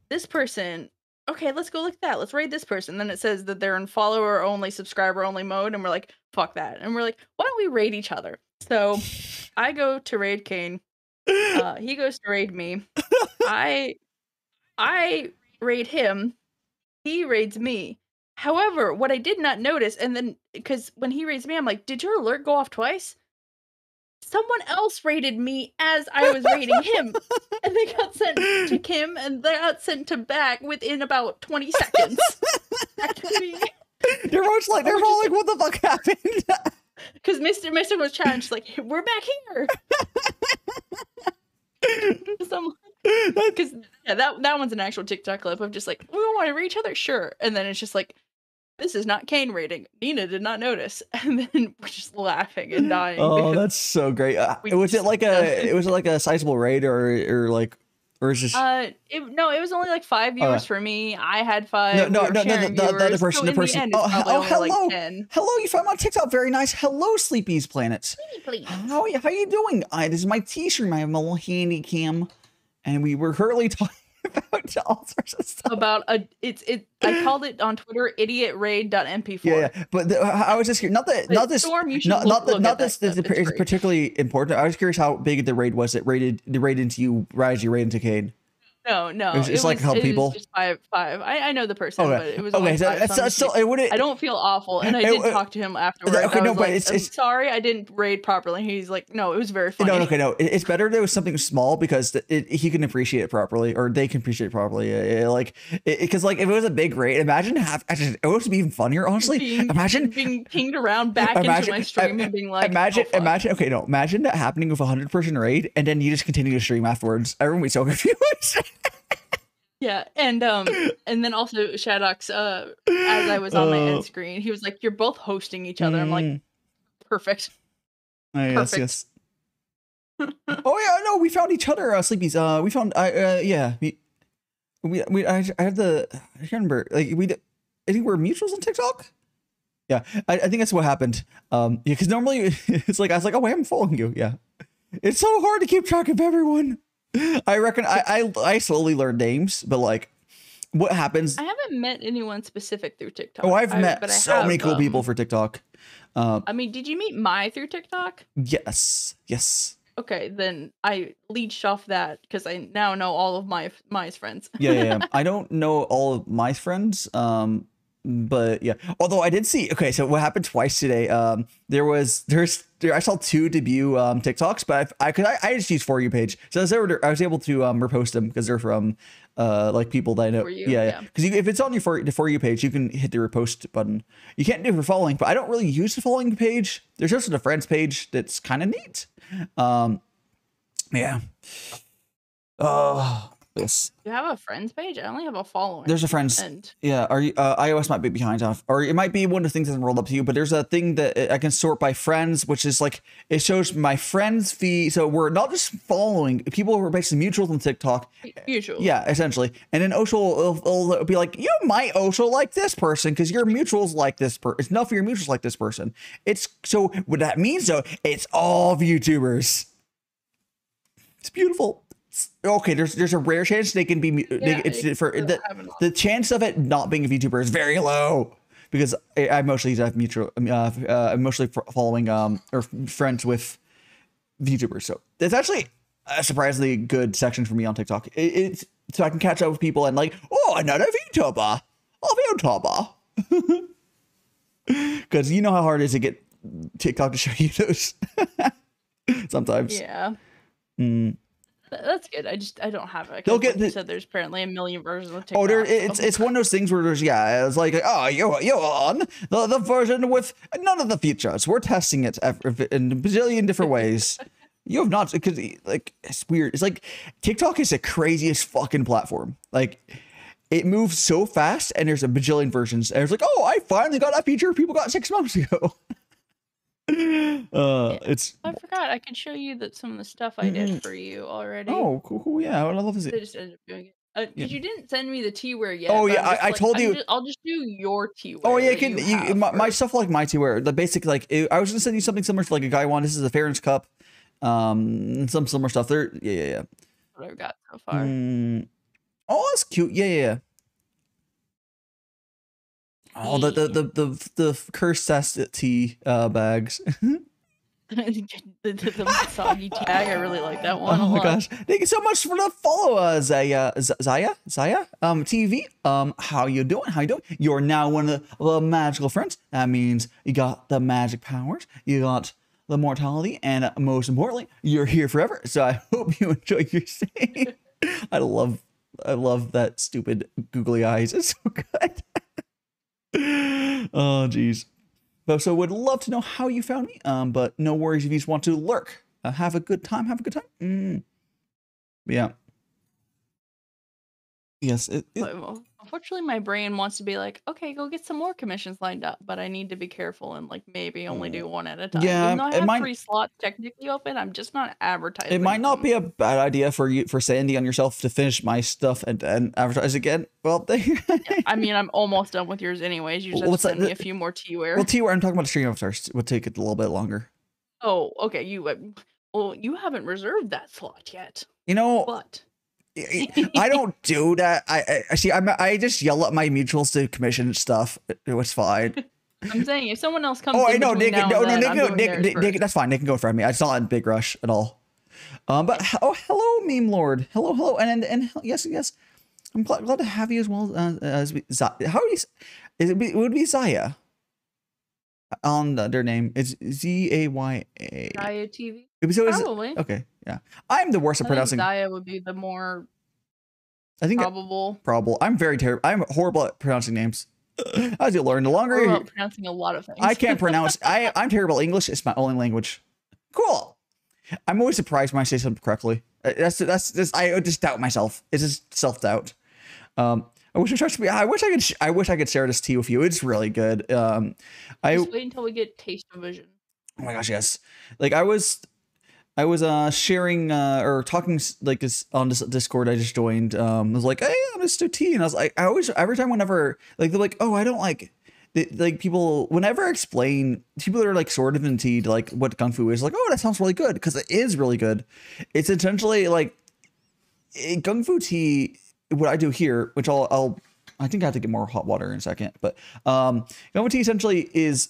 This person okay, let's go look at that. Let's raid this person. Then it says that they're in follower only, subscriber only mode, and we're like, fuck that. And we're like, why don't we raid each other? So I go to raid Kane. He goes to raid me. I raid him. He raids me. However, what I did not notice, and then because when he raids me, I'm like, did your alert go off twice? Someone else raided me as I was raiding him. And they got sent to Kim, and they got sent to back within about 20 seconds. Back to me. They're all like, what the fuck happened? Because Mr. was challenged, like, we're back here. Because yeah, that one's an actual TikTok clip of just like, we want to read each other, sure. And then it's just like, this is not Kane raiding. Nina did not notice, and then we're just laughing and dying. Oh, that's so great. Was it like a sizable raid or is this? No, it was only like 5 viewers for me. I had 5. No, the other person, so the person. Oh, hello, like 10. Hello, you found my TikTok. Very nice. Hello, Sleepy's Planet. How you doing? This is my tea stream. I have my little handy cam, and we were currently talking about all sorts of stuff. About I called it on Twitter idiotraid.mp4. Yeah, but I was just curious. Not this is particularly important. I was curious how big the raid was. It raided into you, Rise, raid into Cade. No, it was like help people. Just 5. I know the person, okay. But it was okay. So I don't feel awful, and I did talk to him afterwards. Okay, no, but I'm sorry I didn't raid properly. He's like, no, it was very funny. No. It's better that it was something small because he can appreciate it properly, or they can appreciate it properly. Because if it was a big raid, imagine it would be even funnier. Honestly, imagine being pinged around back into my stream and being like, imagine that happening with a 100-person raid, and then you just continue to stream afterwards. Everyone would be so confused. Yeah, and then also Shadox, as I was on my end screen, he was like, "You're both hosting each other." I'm like, "Perfect." Yes. Oh yeah, no, we found each other, Sleepies. We found, yeah, I have the, I can't remember, like I think we're mutuals on TikTok. Yeah, I think that's what happened. Yeah, because normally it's like I was like, oh, wait, I'm following you. Yeah, it's so hard to keep track of everyone. I reckon I slowly learned names, but like, what happens? I haven't met anyone specific through TikTok. Oh, I've met so many cool people for TikTok. I mean, did you meet Mai through TikTok? Yes. Okay, then I leached off that because I now know all of Mai's friends. Yeah. I don't know all of my friends. But yeah, although I did see, okay, so what happened twice today, I saw 2 debut TikToks, but I just used For You page, so I was able to repost them because they're from like people that I know. Yeah, because if it's on your For You page, you can hit the repost button. You can't do it for following, but I don't really use the following page. There's also the friends page that's kind of neat. Yeah. Yes. You have a friends page? I only have a following. There's a friends. Yeah. Are you iOS might be behind off, or it might be one of the things that hasn't rolled up to you. But there's a thing that I can sort by friends, which is like it shows my friends feed. So we're not just following people who are basically mutuals on TikTok. Mutuals. Yeah, essentially. And then Osho will be like, you might also like this person because your mutuals like this person. It's enough for your mutuals like this person. It's so what that means though. It's all VTubers. It's beautiful. Okay, there's a rare chance they can be. The chance of it not being a VTuber is very low because I mostly have mutual. I'm mostly following or friends with VTubers, so it's actually a surprisingly good section for me on TikTok. It's so I can catch up with people and like, oh, another VTuber, because you know how hard it is to get TikTok to show you those sometimes. Yeah. That's good. I don't have it. They'll get you said there's apparently a million versions of TikTok. Oh, it's one of those things where there's it's like, oh, you're on the version with none of the features. We're testing it in a bazillion different ways. You have not, because like it's weird. It's like TikTok is the craziest fucking platform. Like it moves so fast, and there's a bajillion versions. And it's like, oh, I finally got that feature people got 6 months ago. It's. I forgot. I could show you some of the stuff I did for you already. Oh, cool. Yeah, I would love to see. I just ended up doing it. Because you didn't send me the T-wear yet. Oh yeah, I told you. I'll just do your T-wear. Oh yeah, my stuff like my T-wear. The basic like I was gonna send you something similar to like a guy one. This is a Farron's cup. And some similar stuff. Yeah. What I've got so far. Oh, that's cute. Yeah. Oh, the cursed cess tea bags. The soggy tea bag. I really like that one a Oh my lot. gosh! Thank you so much for the follow, Zaya TV. How you doing? How you doing? You're now one of the magical friends. That means you got the magic powers. You got the mortality, and most importantly, you're here forever. So I hope you enjoy your stay. I love that stupid googly eyes. It's so good. Oh geez. But so would love to know how you found me. But no worries if you just want to lurk. Have a good time. Have a good time. Yeah. Yes. But unfortunately, my brain wants to be like, okay, go get some more commissions lined up, but I need to be careful and like maybe only do one at a time. Yeah, Even though I it have might- 3 slots technically open, I'm just not advertising. It might not them. be a bad idea for Sandy on yourself to finish my stuff and advertise again. Well, Yeah, I mean, I'm almost done with yours anyways. You just have to What's that- send me a few more teaware. well, T-Ware, I'm talking about the stream first. Would take it a little bit longer. Oh, okay. Well, you haven't reserved that slot yet. You know, But I don't do that. I see. I just yell at my mutuals to commission stuff. It was fine. I'm saying if someone else comes, Oh, I in know. between Nick, now and then, I'm doing theirs Nick, first. that's fine. Nick can go in front of me. It's not a big rush at all. But hello, meme lord. Hello, and yes. I'm glad to have you as well as how do you? It would be Zaya. On their name, it's Zaya. Zaya TV. So is Probably. okay. Yeah, I'm the worst at I think pronouncing. Zaya would be the more I think probable. probable. I'm very terrible. I'm horrible at pronouncing names. As you learn, the longer We're you, about pronouncing a lot of things. I can't pronounce. I'm terrible at English. It's my only language. Cool. I'm always surprised when I say something correctly. That's I just doubt myself. It's just self doubt. I wish I could share this tea with you. It's really good. Just wait until we get taste of vision. Oh my gosh, yes. Like I was sharing or talking like this on this Discord I just joined. I was like, hey, I'm gonna do tea, and I was like, I always every time whenever like they're like, oh, I don't like like people whenever I explain people that are like sort of in tea to like what Gongfu is like, oh, that sounds really good because it is really good. It's essentially like Gongfu tea. What I do here, which I think I have to get more hot water in a second, but Gongfu tea essentially is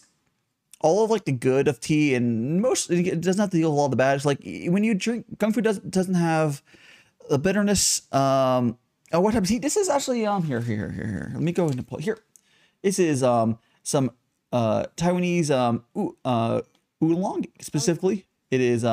all of like the good of tea, and most it doesn't have to deal with all the bad. It's like when you drink Gongfu doesn't have the bitterness. Oh, what type of tea? This is actually here. Let me go and pull here. This is some Taiwanese oolong specifically. It is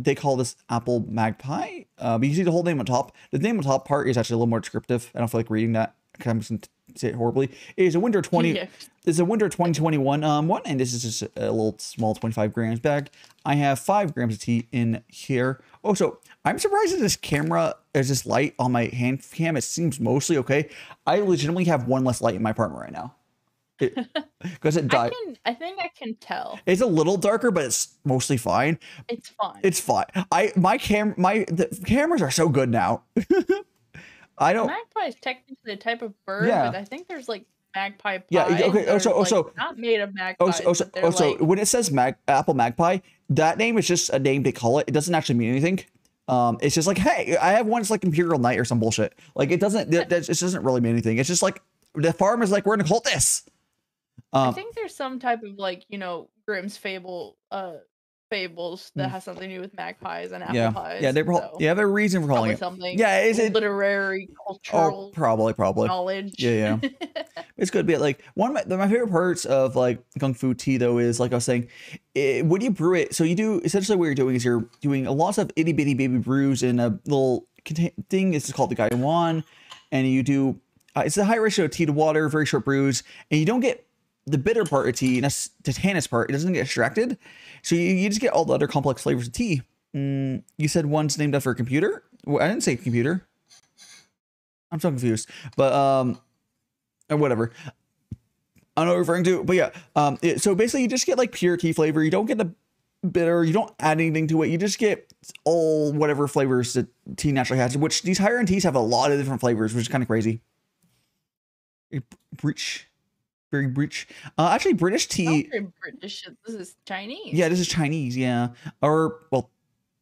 they call this apple magpie. But you see the whole name on top. The name on top part is actually a little more descriptive. I don't feel like reading that because I'm just gonna say it horribly. It is a winter 20. Yeah. It's a winter 2021 one, and this is just a little small 25 grams bag. I have 5 grams of tea in here. Oh, so I'm surprised that this camera is this light on my hand cam. It seems mostly okay. I legitimately have one less light in my apartment right now. Because it died. I think I can tell. It's a little darker, but it's mostly fine. It's fine. It's fine. The cameras are so good now. I don't. Magpie is technically a type of bird, Yeah. but I think there's like magpie pies. Yeah, okay, that are, also- like, not made of magpies. but they're like, when it says apple magpie, that name is just a name they call it. It doesn't actually mean anything. It's just like, hey, I have one. It's like Imperial Night or some bullshit. Like it doesn't. It doesn't really mean anything. It's just like the farm is like, we're gonna call it this. I think there's some type of like, Grimm's fables that has something to do with magpies and apple pies. Yeah, they have a reason for calling probably it. something. Yeah, is it literary, cultural Oh, probably. knowledge? Yeah. It's good. But like one of my favorite parts of like Gongfu tea though is like I was saying, when you brew it, so you do essentially what you're doing is you're doing a lot of itty bitty baby brews in a little thing. It's called the Gaiwan, and you do it's a high ratio of tea to water, very short brews, and you don't get the bitter part of tea, and that's the tannins part. It doesn't get extracted, so you just get all the other complex flavors of tea. You said one's named after a computer. Well, I didn't say computer. I'm so confused, but or whatever. I don't know what you're referring to, but yeah. So basically, you just get like pure tea flavor. You don't get the bitter. You don't add anything to it. You just get all whatever flavors that tea naturally has. Which these higher end teas have a lot of different flavors, which is kind of crazy. Very British. Actually, British tea. Not very British. This is Chinese. Yeah, this is Chinese. Yeah, or well,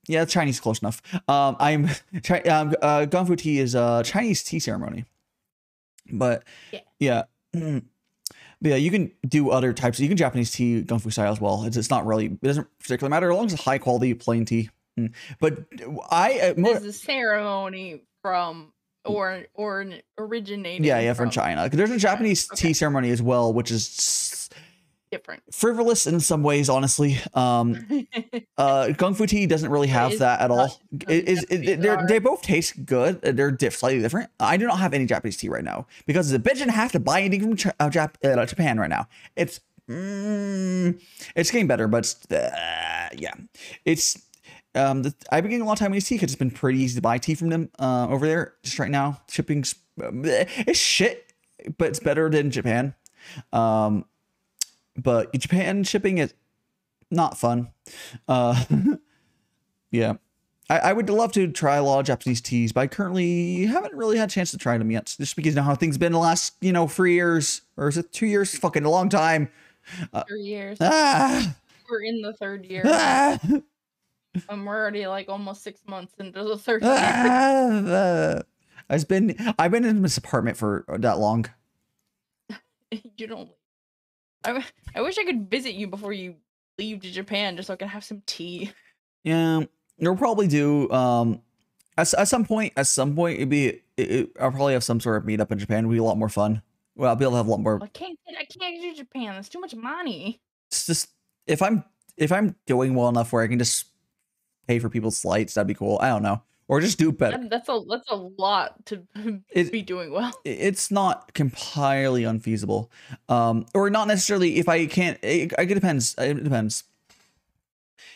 yeah, Chinese close enough. Gongfu tea is a Chinese tea ceremony, but yeah. But But yeah, you can do other types. You can Japanese tea Gongfu style as well. It's not really, it doesn't particularly matter as long as it's high quality plain tea. But There's a ceremony from or originating. Yeah, from China. There's a Japanese tea ceremony as well, which is different, frivolous in some ways, honestly. Gongfu tea doesn't really have that at all. They both taste good. They're slightly different. I do not have any Japanese tea right now because the bitch didn't have to buy anything from Japan right now. It's getting better, but yeah, it's. I've been getting a lot of Taiwanese tea because it's been pretty easy to buy tea from them over there. Just right now, shipping's it's shit, but it's better than Japan. But Japan shipping is not fun. Yeah, I would love to try a lot of Japanese teas, but I currently haven't really had a chance to try them yet. Just because you know how things been the last 3 years, or is it 2 years? Fucking a long time. 3 years. We're in the 3rd year. We're already like almost 6 months into the 3rd year. I've been in this apartment for that long. You don't. I wish I could visit you before you leave to Japan, just so I can have some tea. Yeah, you'll probably do. At some point, I'll probably have some sort of meetup in Japan. It'll be a lot more fun. Well, I'll be able to have a lot more. I can't do Japan. That's too much money. It's just if I'm doing well enough where I can just pay for people's flights, that'd be cool. I don't know, or just do better. That's a lot to be doing well. It's not entirely unfeasible, or not necessarily. If I can't, it depends. It depends.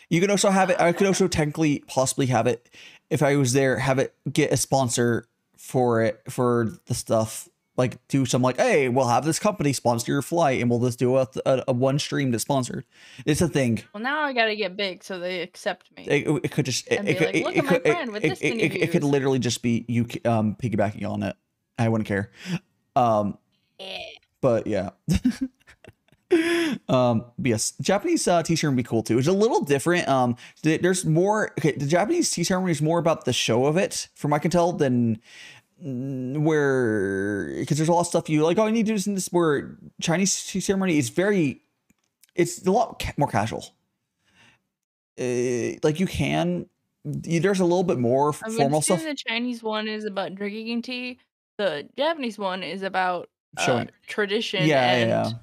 You could also have it. I could also technically possibly have it if I was there. Have it get a sponsor for it for the stuff. Like do some hey, we'll have this company sponsor your flight, and we'll just do a one stream that's sponsored. It's a thing. Well, now I gotta get big so they accept me. It could just it could literally just be you piggybacking on it. I wouldn't care. But yeah. Yes, Japanese tea ceremony would be cool too. It's a little different. There's more. Okay, the Japanese tea ceremony is more about the show of it, from what I can tell, than where, because there's a lot of stuff you I need to do this. Where Chinese tea ceremony is it's a lot more casual. There's a little bit more formal stuff. The Chinese one is about drinking tea. The Japanese one is about showing tradition and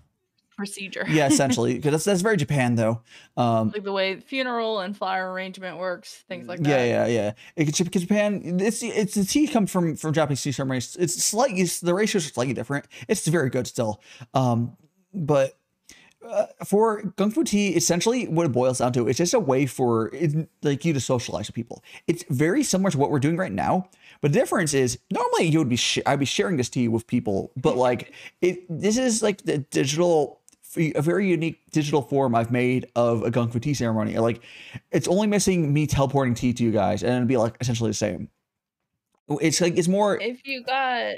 procedure. Yeah, essentially, because that's very Japan though. Like the way funeral and flower arrangement works, things like that. Yeah. Because Japan, it's the tea comes from Japanese tea ceremonies. It's slightly, the ratios are slightly different. It's very good still. But for Gongfu Tea, essentially what it boils down to, it's just a way for you to socialize with people. It's very similar to what we're doing right now, but the difference is normally I'd be sharing this tea with people, but this is like the a very unique digital form I've made of a Gongfu Tea ceremony. It's only missing me teleporting tea to you guys, and it'd be essentially the same. It's more if you got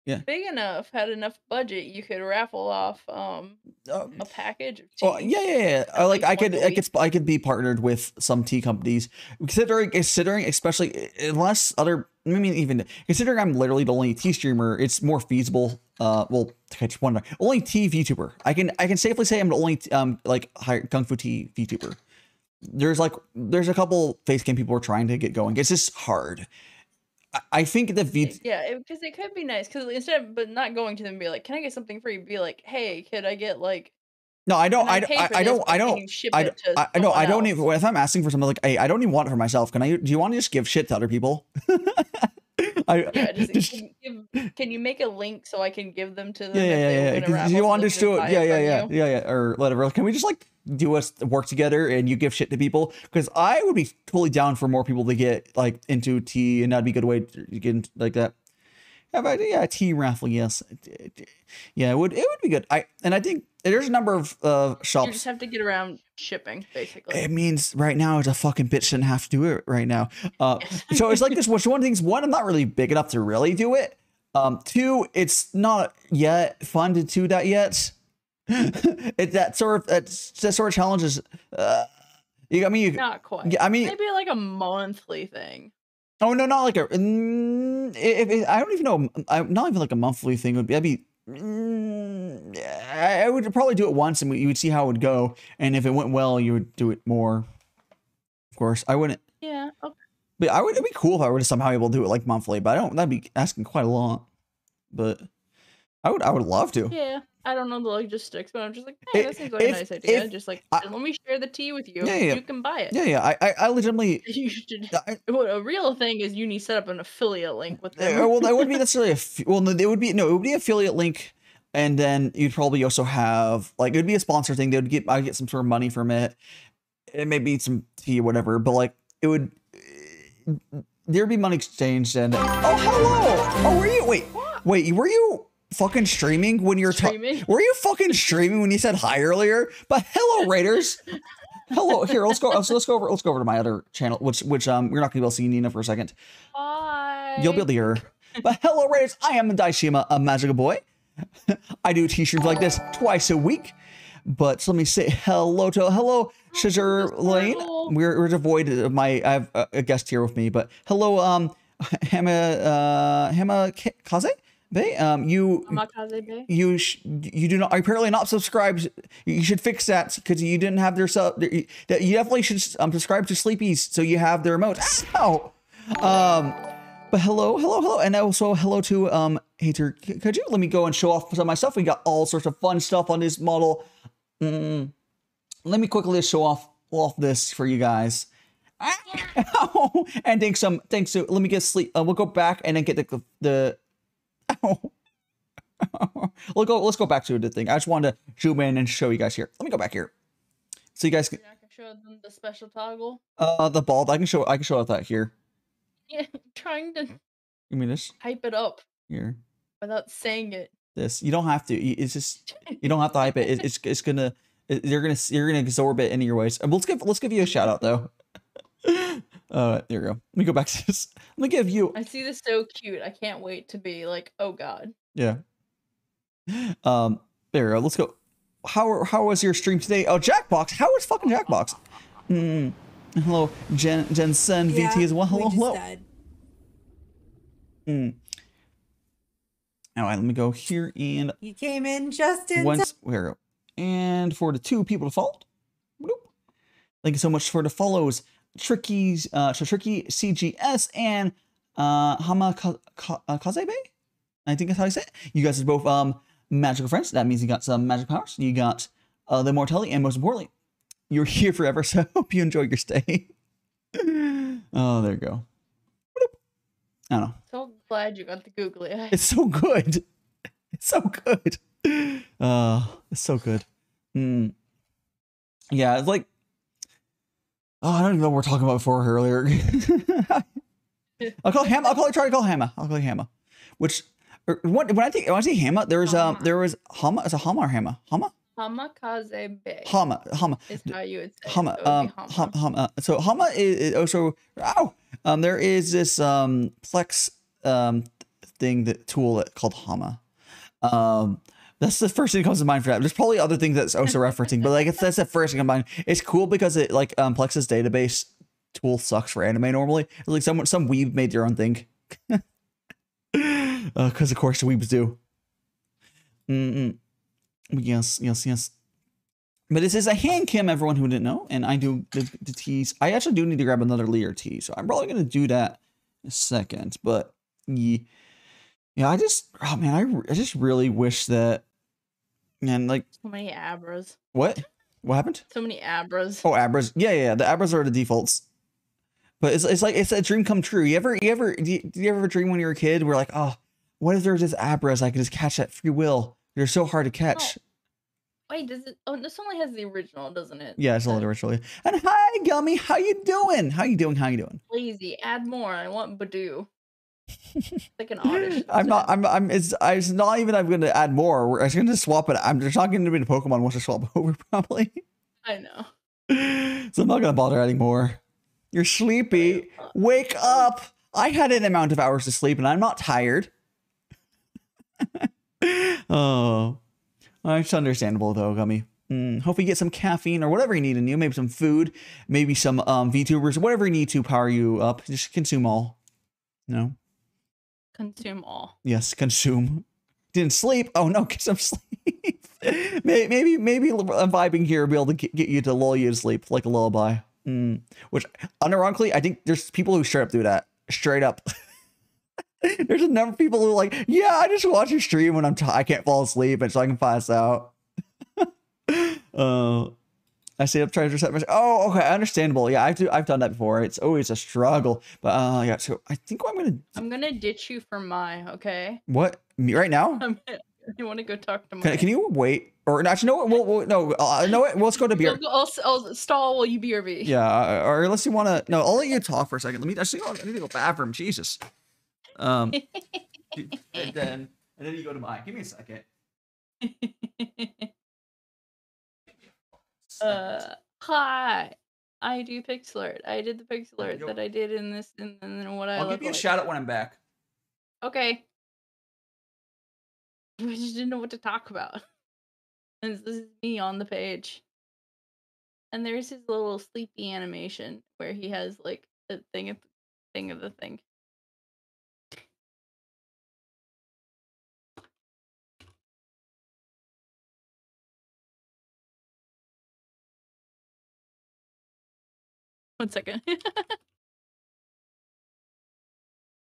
big enough, had enough budget, you could raffle off a package of tea. Oh, yeah. I could be partnered with some tea companies, considering especially considering I'm literally the only tea streamer. It's more feasible. Only tea VTuber. I can safely say I'm the only Gongfu Tea VTuber. There's a couple face cam people are trying to get going. It's just hard. I think the because it could be nice, because but not going to them and be like, can I get something free? Be like, hey, could I get no, I don't even, if I'm asking for something hey, I don't even want it for myself. Do you want to just give shit to other people? Can you make a link so I can give them to them? Yeah. You want to just do it? Yeah, or whatever. Can we just do us work together and you give shit to people? Because I would be totally down for more people to get into tea, and that'd be a good way to get into that. Yeah, tea raffle. Yes, yeah, it would be good. I think there's a number of shops. You just have to get around shipping, basically. It means right now it's a fucking bitch shouldn't have to do it right now. So it's this. Which one of the things? One, I'm not really big enough to really do it. Two, it's not yet fun to do that yet. that sort of challenges. Not quite. Yeah, maybe a monthly thing. Oh no, not I don't even know. Not even a monthly thing would be. I'd be. I would probably do it once, and you would see how it would go. And if it went well, you would do it more. Of course, I wouldn't. Yeah. Okay. But it'd be cool if I were to somehow able to do it like monthly. But I don't. That'd be asking quite a lot. But I would love to. Yeah. I don't know the logistics, but I'm just like, hey, that seems like a nice idea. Just like, let me share the tea with you. Yeah. You can buy it. Yeah. I legitimately. You should. What a real thing is, you need to set up an affiliate link with them. Well, it wouldn't be necessarily it would be an affiliate link, and then you'd probably also have like, it would be a sponsor thing. I'd get some sort of money from it. It may be some tea or whatever, but like there'd be money exchanged. And oh, hello. Oh, were you wait, were you fucking streaming when you're were you fucking streaming when you said hi earlier? But hello, Raiders. Hello. Here, let's go over to my other channel, which we're not gonna be able to see Nina for a second. Hi. You'll be able to hear her. But hello, Raiders. I am Daishima, a magical boy. I do t-shirts like this twice a week. But let me say hello, Scissor Lane. We're devoid of I have a guest here with me, but hello, Hama Kaze Bay. You do not, apparently not subscribed. You should fix that, because you didn't have their you definitely should subscribe to Sleepy's so you have their emotes. Ow. But hello, and also hello to Hater. Could you let me go and show off some of my stuff? We got all sorts of fun stuff on this model. Let me quickly just show off this for you guys. And thanks to, let me get sleep. We'll go back and then get the let's go back to the thing. I just wanted to zoom in and show you guys here. Let me go back here, so you guys can. I can show them the special toggle. The bald. I can show that here. Yeah, I'm trying to. You mean this? Hype it up Here. without saying it. This, you don't have to. It's just, you don't have to hype it. It's gonna. You're gonna absorb it into your ways. And let's give you a shout out though. There you go. Let me go back to this. Let me give you. I see this so cute. I can't wait to be like, oh god. Yeah. There we go. Let's go. How was your stream today? Oh, Jackbox. How was fucking Jackbox? Hello, Jensen VT as well. Hello. All right, let me go here and you came in just in once. There we go. And for the 2 people to follow. Thank you so much for the follows. Tricky CGS and Hama Kazebe. I think that's how you say it. You guys are both magical friends. That means you got some magic powers. You got the immortality, and most importantly, you're here forever. So I hope you enjoy your stay. Oh, there you go. I don't know. So glad you got the googly eye. It's so good. It's so good. It's so good. Yeah, it's like, oh, I don't even know what we're talking about before earlier. I'll call Hama. I'll try to call Hama. I'll call you Hama. Which, when I say Hama, there was Hama. Is it Hama or Hama? Hama? Hamakazebe. Hama is how you would say Hama. it. Hama. So Hama is also. There is this Plex tool called Hama. That's the first thing that comes to mind for that. There's probably other things that's also referencing, but like that's the first thing in mind. It's cool because it like Plex's database tool sucks for anime normally. It's like some weeb made their own thing. Because of course the weebs do. Yes. But this is a hand cam, everyone who didn't know, and I do the teas. I actually do need to grab another Lear tea, so I'm probably gonna do that in a second. But yeah, I just really wish that, and like So many abras. What happened? So many abras. Oh, abras. Yeah. The abras are the defaults. But it's like it's a dream come true. Do you ever dream when you were a kid where like, oh, what if there's just abras I could just catch at free will? They're so hard to catch. Oh. Wait, does it? Oh, this only has the original, doesn't it? Yeah, it's only the original. And hi, Gummy. How you doing? How you doing? Lazy. Add more. I want Badoo. Like an audition. It's not even I'm going to add more. I'm going to swap it. There's not going to be a Pokemon wants to swap over probably. I know. So I'm not going to bother adding more. You're sleepy. Wake up. I had an amount of hours to sleep and I'm not tired. Oh. It's understandable though, Gummy. Hope you get some caffeine or whatever you need in you. Maybe some food, maybe some VTubers, whatever you need to power you up. Just consume all. No. Consume all. Yes, consume. Didn't sleep. Oh no, get some sleep. Maybe I'm vibing here, be able to get you to lull you to sleep like a lullaby. Which, unironically, I think there's people who straight up do that. Straight up. There's a number of people who are like, yeah, I just watch your stream when I can't fall asleep and so I can pass out. I stayed up trying to reset my. Oh, okay, understandable. Yeah, I've done that before. It's always a struggle. But yeah, so I think I'm gonna ditch you for Mai, okay? What? Me right now? You want to go talk to Mai? Can you wait? Or actually, no. Let's go to beer. I'll stall while you BRB. Yeah, or unless you want to. No, I'll let you talk for a second. I need to go to the bathroom. Jesus. And then you go to Mai. Give me a second. Hi. I do pixel art. I did the pixel art that I did in this, and then what I'll give you a shout out when I'm back. Okay. I just didn't know what to talk about. And this is me on the page. And there's his little sleepy animation where he has like a thing of the thing. One second.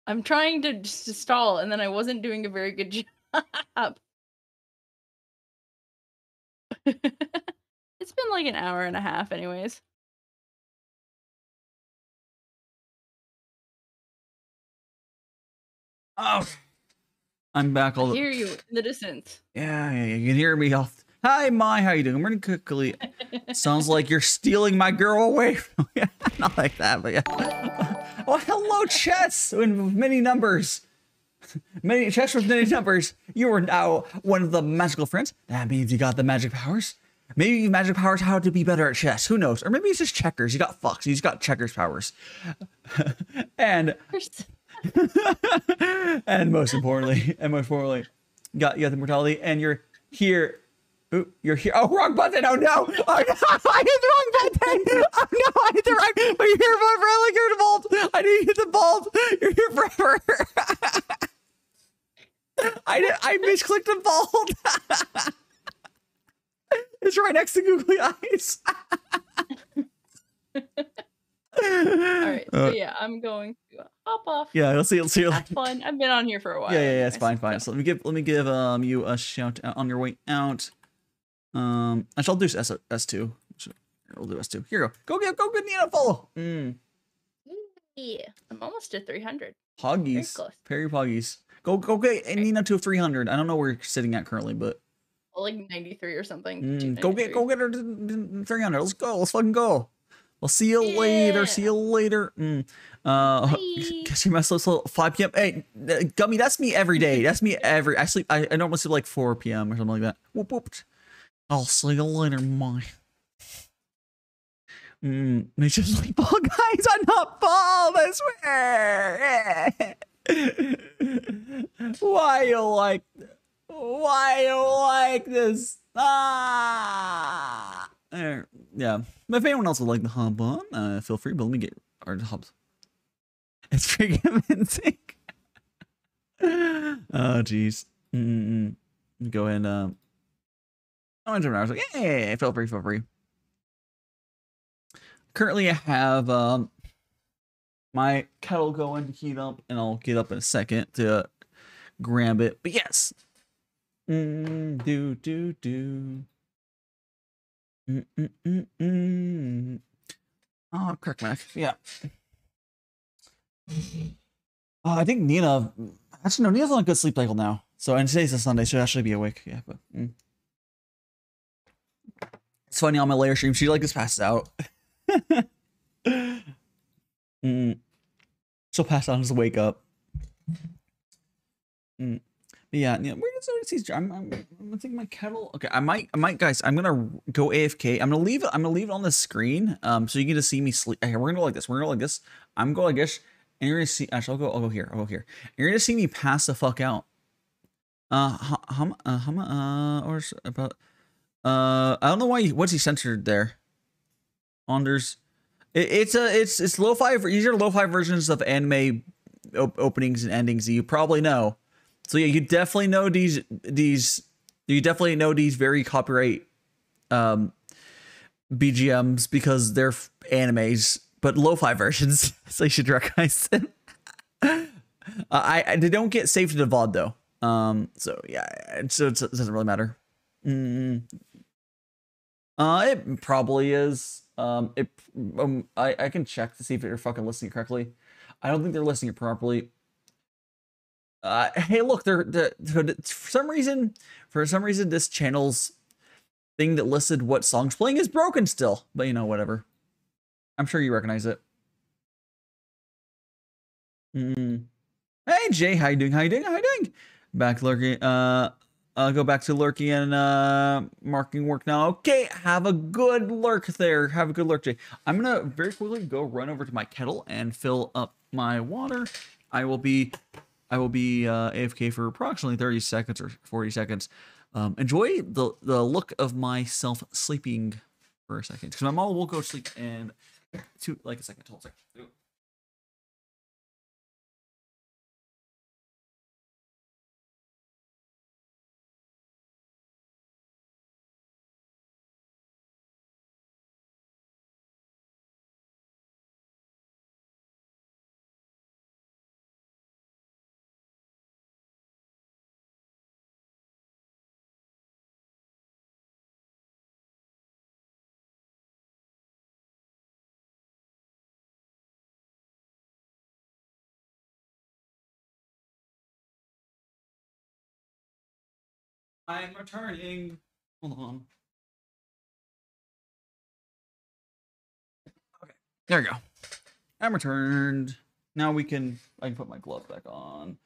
I'm trying to stall, and then I wasn't doing a very good job. It's been like an hour and a half anyways. Oh, I'm back. I hear you in the distance. Yeah, you can hear me. Hi, Mai, how you doing? I'm running quickly. Sounds like you're stealing my girl away from me. Not like that, but yeah. Oh, hello, chess with many numbers. Chess with many numbers. You are now one of the magical friends. That means you got the magic powers. Maybe you magic powers how to be better at chess. Who knows? Or maybe it's just checkers. You got fucks. You just got checkers powers. And most importantly, you got the mortality, and you're here. Ooh, you're here. Oh, wrong button. Oh no. Oh no. I hit the wrong button. Oh no. I hit the wrong. But you're here forever. Like you're the vault. I didn't hit the vault. You're here forever. I misclicked the vault. It's right next to googly eyes. Alright, so yeah, I'm going to hop off. Yeah, let's see. That's fun. I've been on here for a while. Yeah, it's fine. So let me give you a shout out on your way out. I shall do S2. We'll do S2. Here you go. Go get Nina a follow. Yeah, I'm almost at 300. Poggies. Perry Poggies. Go get Nina to 300. I don't know where you're sitting at currently, but like 93 or something. Go get her to 300. Let's go. Let's fucking go. We'll see you later. See you later. Guess you must sleep 5 p.m. Hey, Gummy, that's me every day. That's me I normally sleep like 4 p.m. or something like that. Whoop whoop. I'll see you later, Mai. It's just like ball guys. I'm not bald, I swear. Why you like this? Yeah. If anyone else would like to hop on, feel free, but let me get our hubs. It's pretty convincing. Oh, jeez. Go ahead and, I was like, yeah, feel free. Currently, I have my kettle going to heat up, and I'll get up in a second to grab it. But yes. Oh, crackmack. Yeah. I think Nina. Actually, no, Nina's on a good sleep cycle now. So, and today's a Sunday, she'll actually be awake. Yeah, but it's funny on my layer stream. She like just passes out. She'll pass out and just wake up. But yeah. Where does overseas? I'm gonna take my kettle. Okay, I might, guys. I'm gonna go AFK. I'm gonna leave it on the screen. So you can just see me sleep. Okay, we're gonna go like this. I'm going like this, and you're gonna see. Actually, I'll go here. You're gonna see me pass the fuck out. Or about. I don't know why. What's he censored there? It's lo-fi. These are lo-fi versions of anime openings and endings that you probably know. So yeah, you definitely know these You definitely know these very copyright BGMs because they're animes, but lo-fi versions, so you should recognize them. They don't get saved to the VOD though. So yeah, so it doesn't really matter. It probably is. I can check to see if they're fucking listening correctly. I don't think they're listening it properly. Hey, look, for some reason, this channel's thing that listed what song's playing is broken still. But you know, whatever. I'm sure you recognize it. Hey Jay, how you doing? How you doing? Back lurking. Go back to lurking and marking work now. Okay, have a good lurk there. Have a good lurk, Jay. I'm gonna very quickly go run over to my kettle and fill up my water. I will be AFK for approximately 30 seconds or 40 seconds. Enjoy the look of myself sleeping for a second, because my mom will go to sleep in like a second. Hold a second. I'm returning. Hold on. Okay, there we go. I'm returned. Now I can put my gloves back on.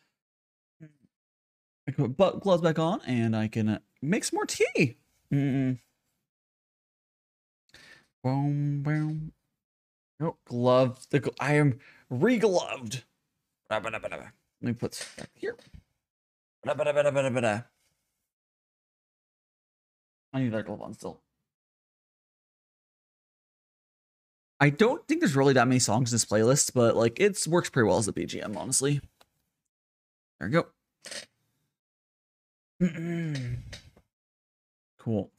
I can put gloves back on, and I can make some more tea. Boom, boom. Oh, gloves. I am regloved. Let me put back here. I need that glove on still. I don't think there's really that many songs in this playlist, but like it works pretty well as a BGM, honestly. There we go. Cool.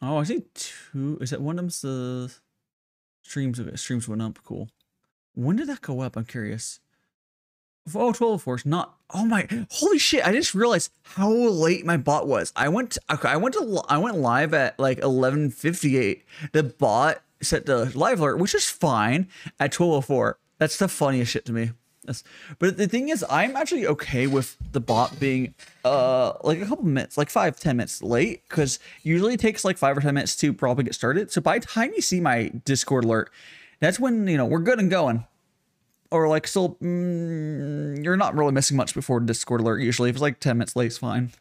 Oh, I see 2. Is that one of them's the streams? Streams went up. Cool. When did that go up? I'm curious. Oh, 12 force, not. Oh my, holy shit! I just realized how late my bot was. I went live at like 11:58. The bot set the live alert, which is fine, at 12:04. That's the funniest shit to me. But the thing is, I'm actually okay with the bot being like a couple minutes, like 5-10 minutes late, because usually it takes like 5 or 10 minutes to probably get started. So by the time you see my Discord alert, that's when, you know, we're good and going. Or like still, you're not really missing much before Discord alert. Usually, if it's like 10 minutes late, it's fine.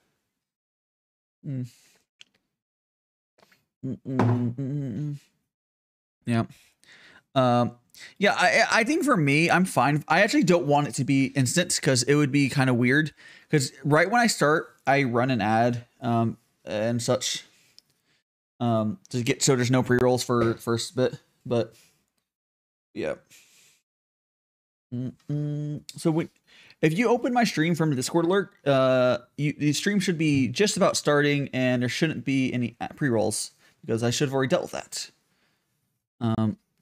Yeah. Yeah. I think for me, I'm fine. I actually don't want it to be instant because it would be kind of weird. Because right when I start, I run an ad and such to get so there's no pre-rolls for first bit. But yeah. So if you open my stream from the Discord alert, the stream should be just about starting, and there shouldn't be any pre-rolls because I should have already dealt with that.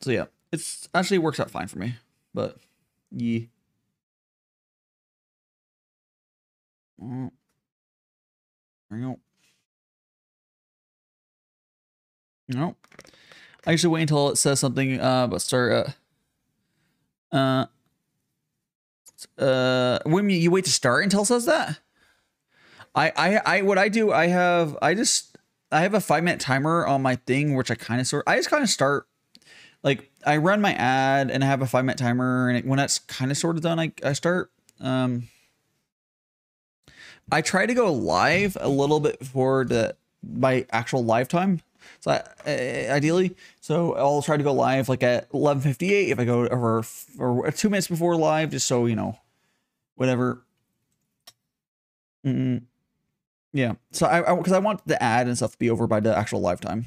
So yeah, it's actually works out fine for me. But yeah. There you go. No, I usually wait until it says something. But start. When you wait to start until it says that. What I do, I have a 5-minute timer on my thing, which I just kind of start, like I run my ad and I have a 5-minute timer, and when that's kind of sort of done, I start. I try to go live a little bit before my actual live time. So ideally, so I'll try to go live like at 11:58 if I go over or 2 minutes before live, just so you know, whatever. Yeah. So because I want the ad and stuff to be over by the actual live time.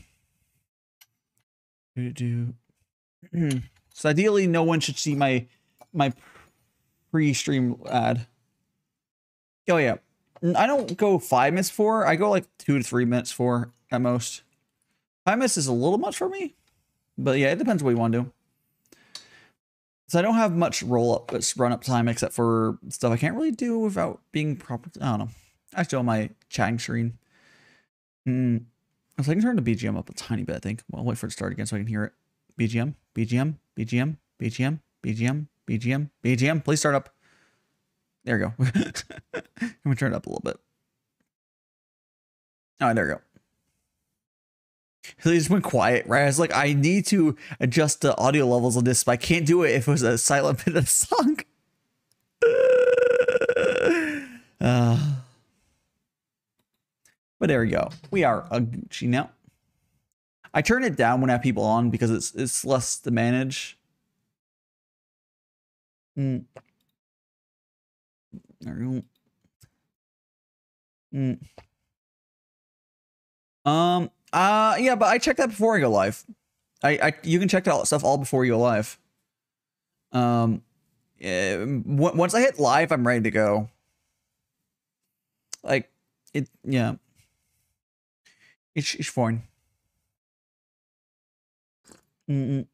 So ideally, no one should see my pre-stream ad. Oh yeah. I don't go 5 minutes for. I go like 2 to 3 minutes for at most. 5 minutes is a little much for me, but yeah, it depends what you want to do. So I don't have much run up time except for stuff I can't really do without being proper. I don't know. I still on my chatting screen. So I can turn the BGM up a tiny bit, I think. Well, I'll wait for it to start again so I can hear it. BGM, BGM, BGM, BGM, BGM, BGM, BGM. Please start up. There we go. I'm gonna turn it up a little bit. All right, there we go. So it just went quiet, right? I was like, I need to adjust the audio levels on this, but I can't do it if it was a silent bit of the song. But there we go. We are a Gucci now. I turn it down when I have people on because it's less to manage. There we go. Yeah, but I check that before I go live. You can check that stuff all before you go live. Once I hit live, I'm ready to go. Like yeah. It's fine. Yeah,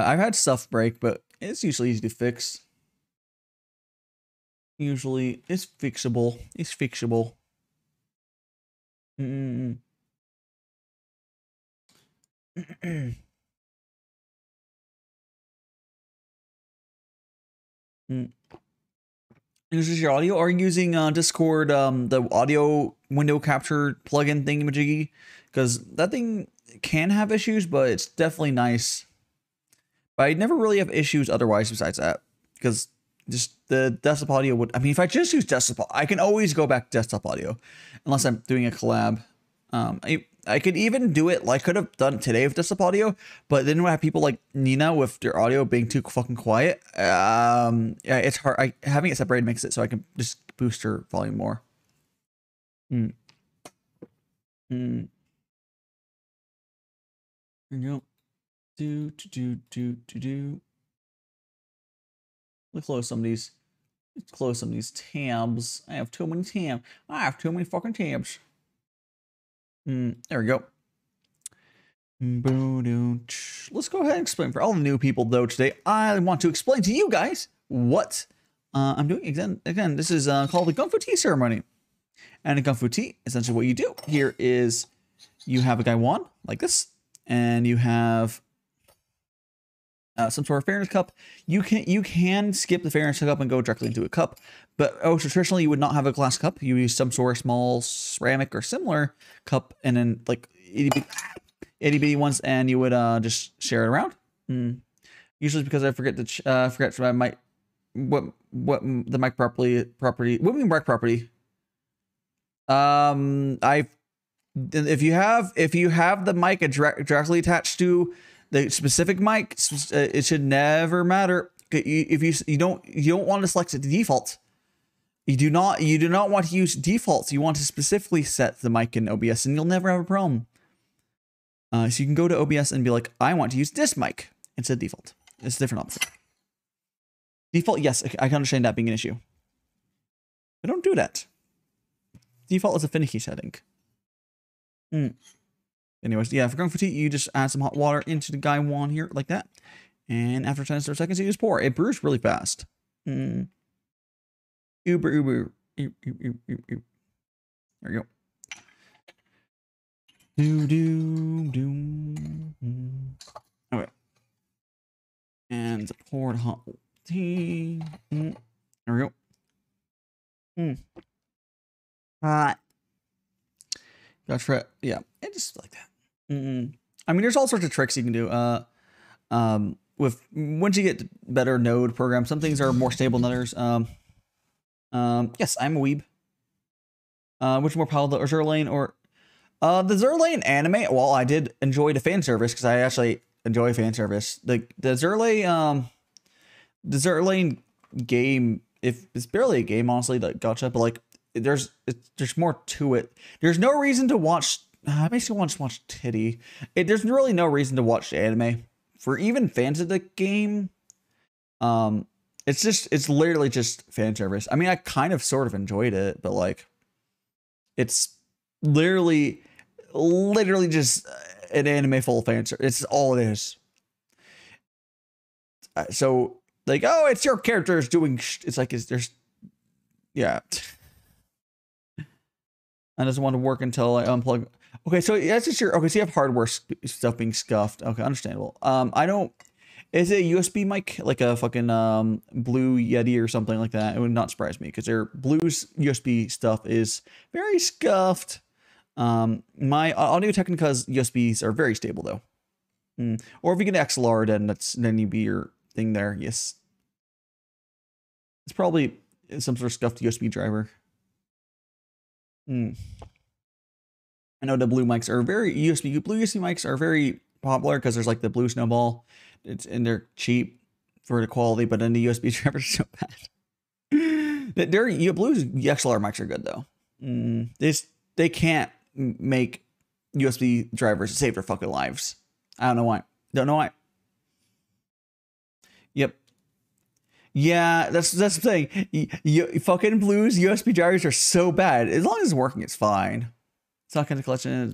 I've had stuff break, but it's usually easy to fix. Usually, it's fixable. It's fixable. Is this your audio? Or are you using Discord, the audio window capture plugin thingamajiggy? Because that thing can have issues, but it's definitely nice. But I never really have issues otherwise besides that. Because just the desktop audio would... I mean, if I just use desktop, I can always go back to desktop audio. Unless I'm doing a collab. I could even do it, like I could have done today with desktop audio, but then when I have people like Nina with their audio being too fucking quiet, yeah, it's hard. Having it separated makes it so I can just boost her volume more. There you go. Let's close some of these. Let's close some of these tabs. I have too many tabs. I have too many fucking tabs. There we go. Let's go ahead and explain for all the new people though today. I want to explain to you guys what I'm doing. Again, this is called the Gongfu Tea ceremony. And in Gongfu Tea, essentially what you do here is you have a Gaiwan like this, and you have some sort of fairness cup. You can skip the fairness cup and go directly into a cup, but traditionally you would not have a glass cup. You use some sort of small ceramic or similar cup, and then like itty bitty ones, and you would just share it around. Usually because I forget my mic, what the mic property. What do you mean mic property? If you have the mic directly attached to the specific mic, it should never matter. If you don't want to select the default. You do not want to use defaults. You want to specifically set the mic in OBS, and you'll never have a problem. So you can go to OBS and be like, I want to use this mic instead of default. It's a different option. Default, yes, I can understand that being an issue. But don't do that. Default is a finicky setting. Anyways, yeah, for Gongfu Tea, you just add some hot water into the Gaiwan here, like that. And after 10 seconds, you just pour. It brews really fast. Uber. There we go. Okay. And poured hot tea. There we go. Hot. Gotcha. Yeah, it just like that. I mean, there's all sorts of tricks you can do. With once you get better node programs, some things are more stable than others. Yes, I'm a weeb. Which more powerful, or Zerlane or the Zerlane anime? Well, I did enjoy the fan service because I actually enjoy fan service. The Zerlane game, if it's barely a game, honestly, like gotcha, but like there's more to it. There's no reason to watch. I basically want to watch titty. There's really no reason to watch the anime for even fans of the game. it's literally just fan service. I mean, I kind of sort of enjoyed it, but like, it's literally just an anime full of fan service. It's all it is. So like, oh, it's your characters doing. It's like, there's, yeah. I just want to work until I unplug. Okay, so that's just your. Okay, so you have hardware stuff being scuffed. Okay, understandable. I don't. Is it a USB mic, like a fucking Blue Yeti or something like that? It would not surprise me because their Blue's USB stuff is very scuffed. My Audio Technica's USBs are very stable though. Or if you get XLR, then you'd be your thing there. Yes, it's probably some sort of scuffed USB driver. I know the blue mics are very Blue USB mics are very popular because there's like the blue snowball. And they're cheap for the quality, but then the USB drivers are so bad. Blue's XLR mics are good though. They can't make USB drivers save their fucking lives. I don't know why. Don't know why. Yep. Yeah, that's the thing. Fucking Blue's USB drivers are so bad. As long as it's working, it's fine. It's not Kentai Collection.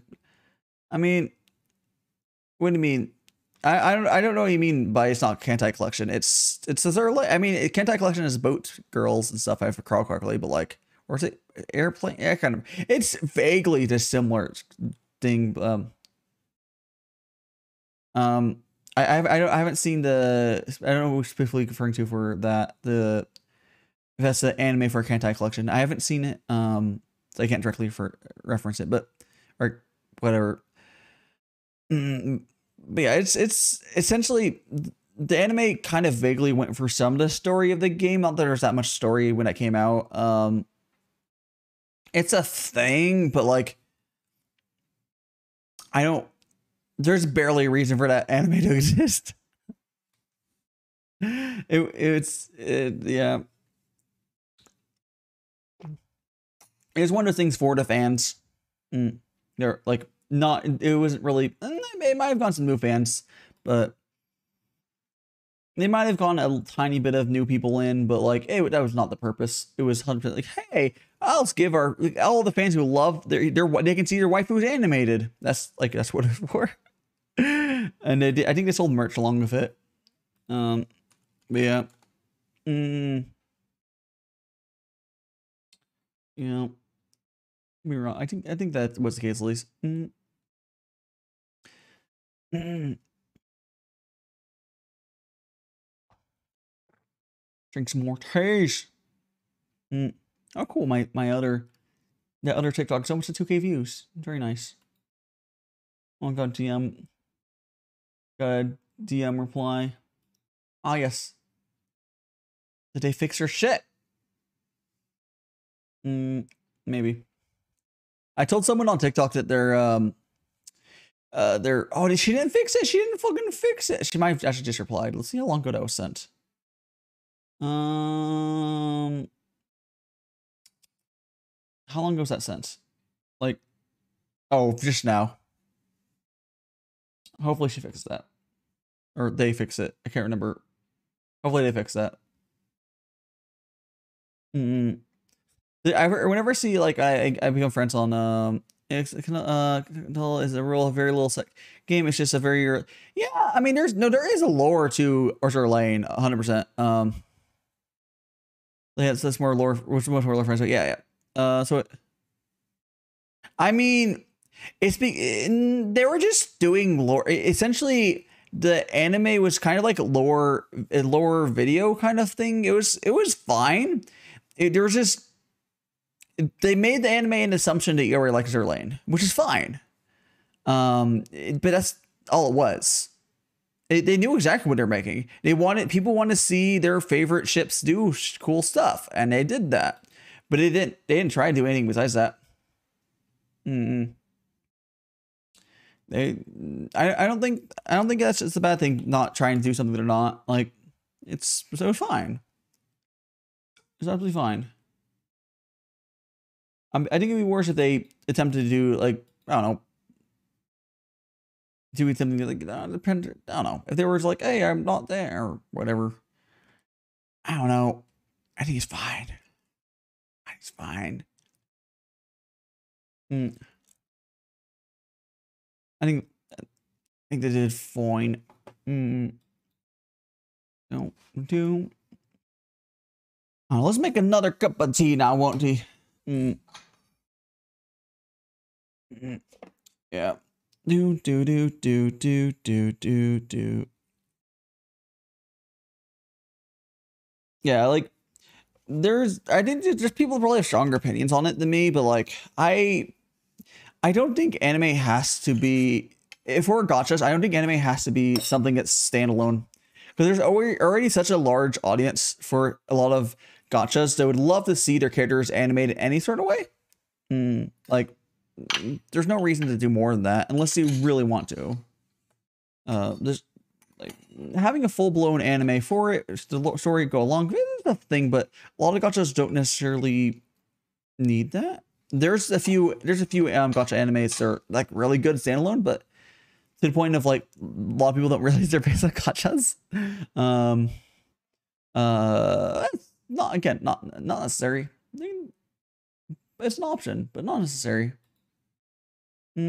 I mean, what do you mean? I don't know what you mean by it's not Kentai Collection. It's I mean, Kentai Collection is boat girls and stuff. I have to recall correctly, but like, or is it airplane? Yeah, kind of. It's vaguely the similar thing. I haven't seen the. I don't know what we're specifically referring to for that. If that's the anime for Kentai Collection. I haven't seen it. So I can't directly reference it, but or whatever. But yeah, it's essentially the anime kind of vaguely went for some of the story of the game. Not that there's that much story when it came out. It's a thing, but like, there's barely a reason for that anime to exist. Yeah. It's one of the things for the fans. They're like, not, it wasn't really, it might have gone some new fans, but they might have gone a tiny bit of new people in, but like, that was not the purpose. It was 100% like, hey, I'll give all the fans who love they can see their waifus animated. That's what it's for. And I think they sold merch along with it. But yeah. Yeah. Be wrong. I think that was the case at least. Drink some more teas. Oh, cool. The other TikTok's almost at 2K views. Very nice. Oh, got DM reply. Ah, yes. Did they fix her shit? Maybe. I told someone on TikTok that she didn't fix it. She didn't fucking fix it. She might have actually just replied. Let's see how long ago that was sent. How long ago was that sent? Like, oh, just now. Hopefully she fixes that. Or they fix it. I can't remember. Hopefully they fix that. Whenever I see, like, I become friends on, is a very little game. It's just a very, yeah, I mean, there is a lore to Orchard Lane, 100%. Yeah, that's more lore, which is much more lore friends, but yeah. I mean, they were just doing lore. Essentially, the anime was kind of like a lore video kind of thing. It was fine. There was just, they made the anime an assumption that you already like Azur Lane, which is fine. But that's all it was. They knew exactly what they're making. People want to see their favorite ships do cool stuff, and they did that. But they didn't try to do anything besides that. I don't think that's just a bad thing. Not trying to do something they're not like. It's fine. It's absolutely fine. I think it'd be worse if they attempted to do, like, I don't know, doing something like, I don't know, if they were like, hey, I'm not there or whatever. I don't know. I think he's fine. He's fine. I think they did fine. Don't do. Oh, let's make another cup of tea now, won't we? Yeah. Do. Yeah, like I think just people probably have stronger opinions on it than me, but like I don't think anime has to be, if we're gachas, I don't think anime has to be something that's standalone. Because there's already such a large audience for a lot of gachas that would love to see their characters animated any sort of way. Like, there's no reason to do more than that unless you really want to. There's like having a full-blown anime for it, the story go along, it's a thing, but a lot of gachas don't necessarily need that. There's a few gacha animes that are like really good standalone, but to the point of like a lot of people don't realize they're based on gachas. Not necessary. It's an option, but not necessary. Yeah,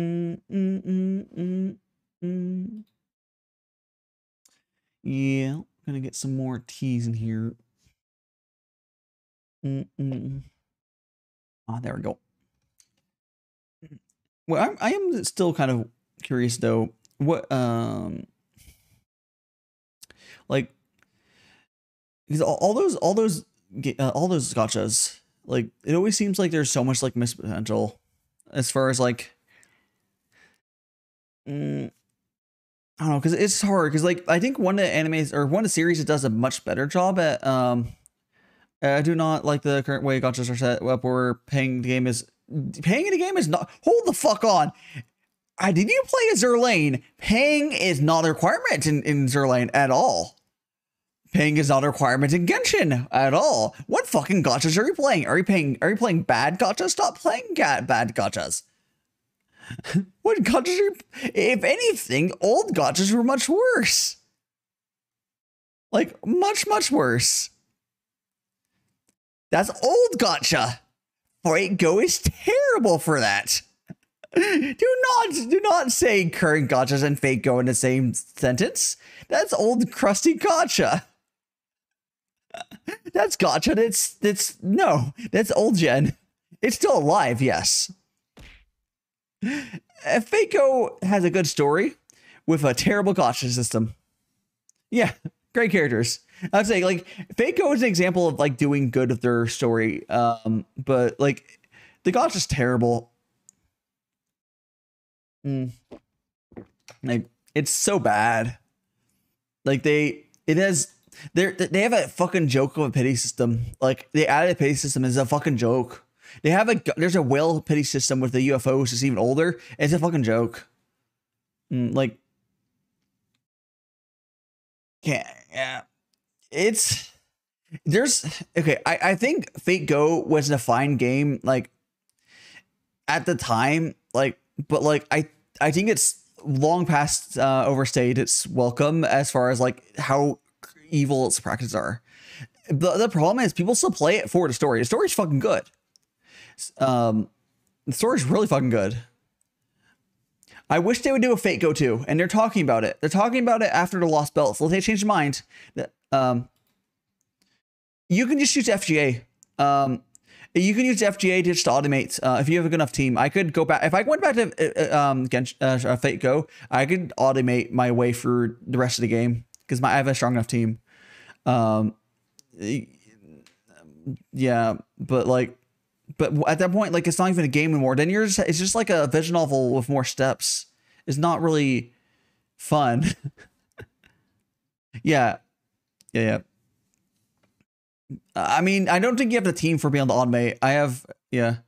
I'm gonna get some more teas in here. Ah, there we go. Well, I am still kind of curious though. What like, because all those gachas, like it always seems like there's so much like missed potential as far as like I don't know, because it's hard, because like I think one of the animes or one of the series that does a much better job at I do not like the current way gachas are set up where paying in the game is not, hold the fuck on. Did you play a Zerlane? Paying is not a requirement in Zerlane at all. Paying is not a requirement in Genshin at all. What fucking gachas are you playing? Are you playing bad gachas? Stop playing bad gachas. What gachas are you? If anything, old gachas were much worse. Like much worse. That's old gacha. Fate Go is terrible for that. Do not say current gachas and Fate Go in the same sentence. That's old crusty gacha. That's gacha. That's old gen. It's still alive, yes. Fate Go has a good story with a terrible gacha system. Yeah, great characters. I'd say like Fate Go is an example of like doing good with their story. But like the gacha's terrible. Like it's so bad. Like they have a fucking joke of a pity system. Like they added a pity system as a fucking joke. There's a whale pity system with the UFOs that's even older. It's a fucking joke. Like yeah. I think Fate Go was a fine game, like at the time, like, but like I think it's long past overstayed its welcome as far as like how evil its practices are. The problem is people still play it for the story. The story's fucking good. The story's really fucking good. I wish they would do a Fate Go 2, and they're talking about it. They're talking about it after the Lost Belt. So if they change their mind, you can just use FGA. You can use FGA just to automate if you have a good enough team. I could go back. If I went back to Fate Go, I could automate my way through the rest of the game because I have a strong enough team. Yeah, but at that point, like, it's not even a game anymore. Then it's just like a visual novel with more steps. It's not really fun. Yeah. I mean, I don't think you have the team for being able to automate. I have, yeah.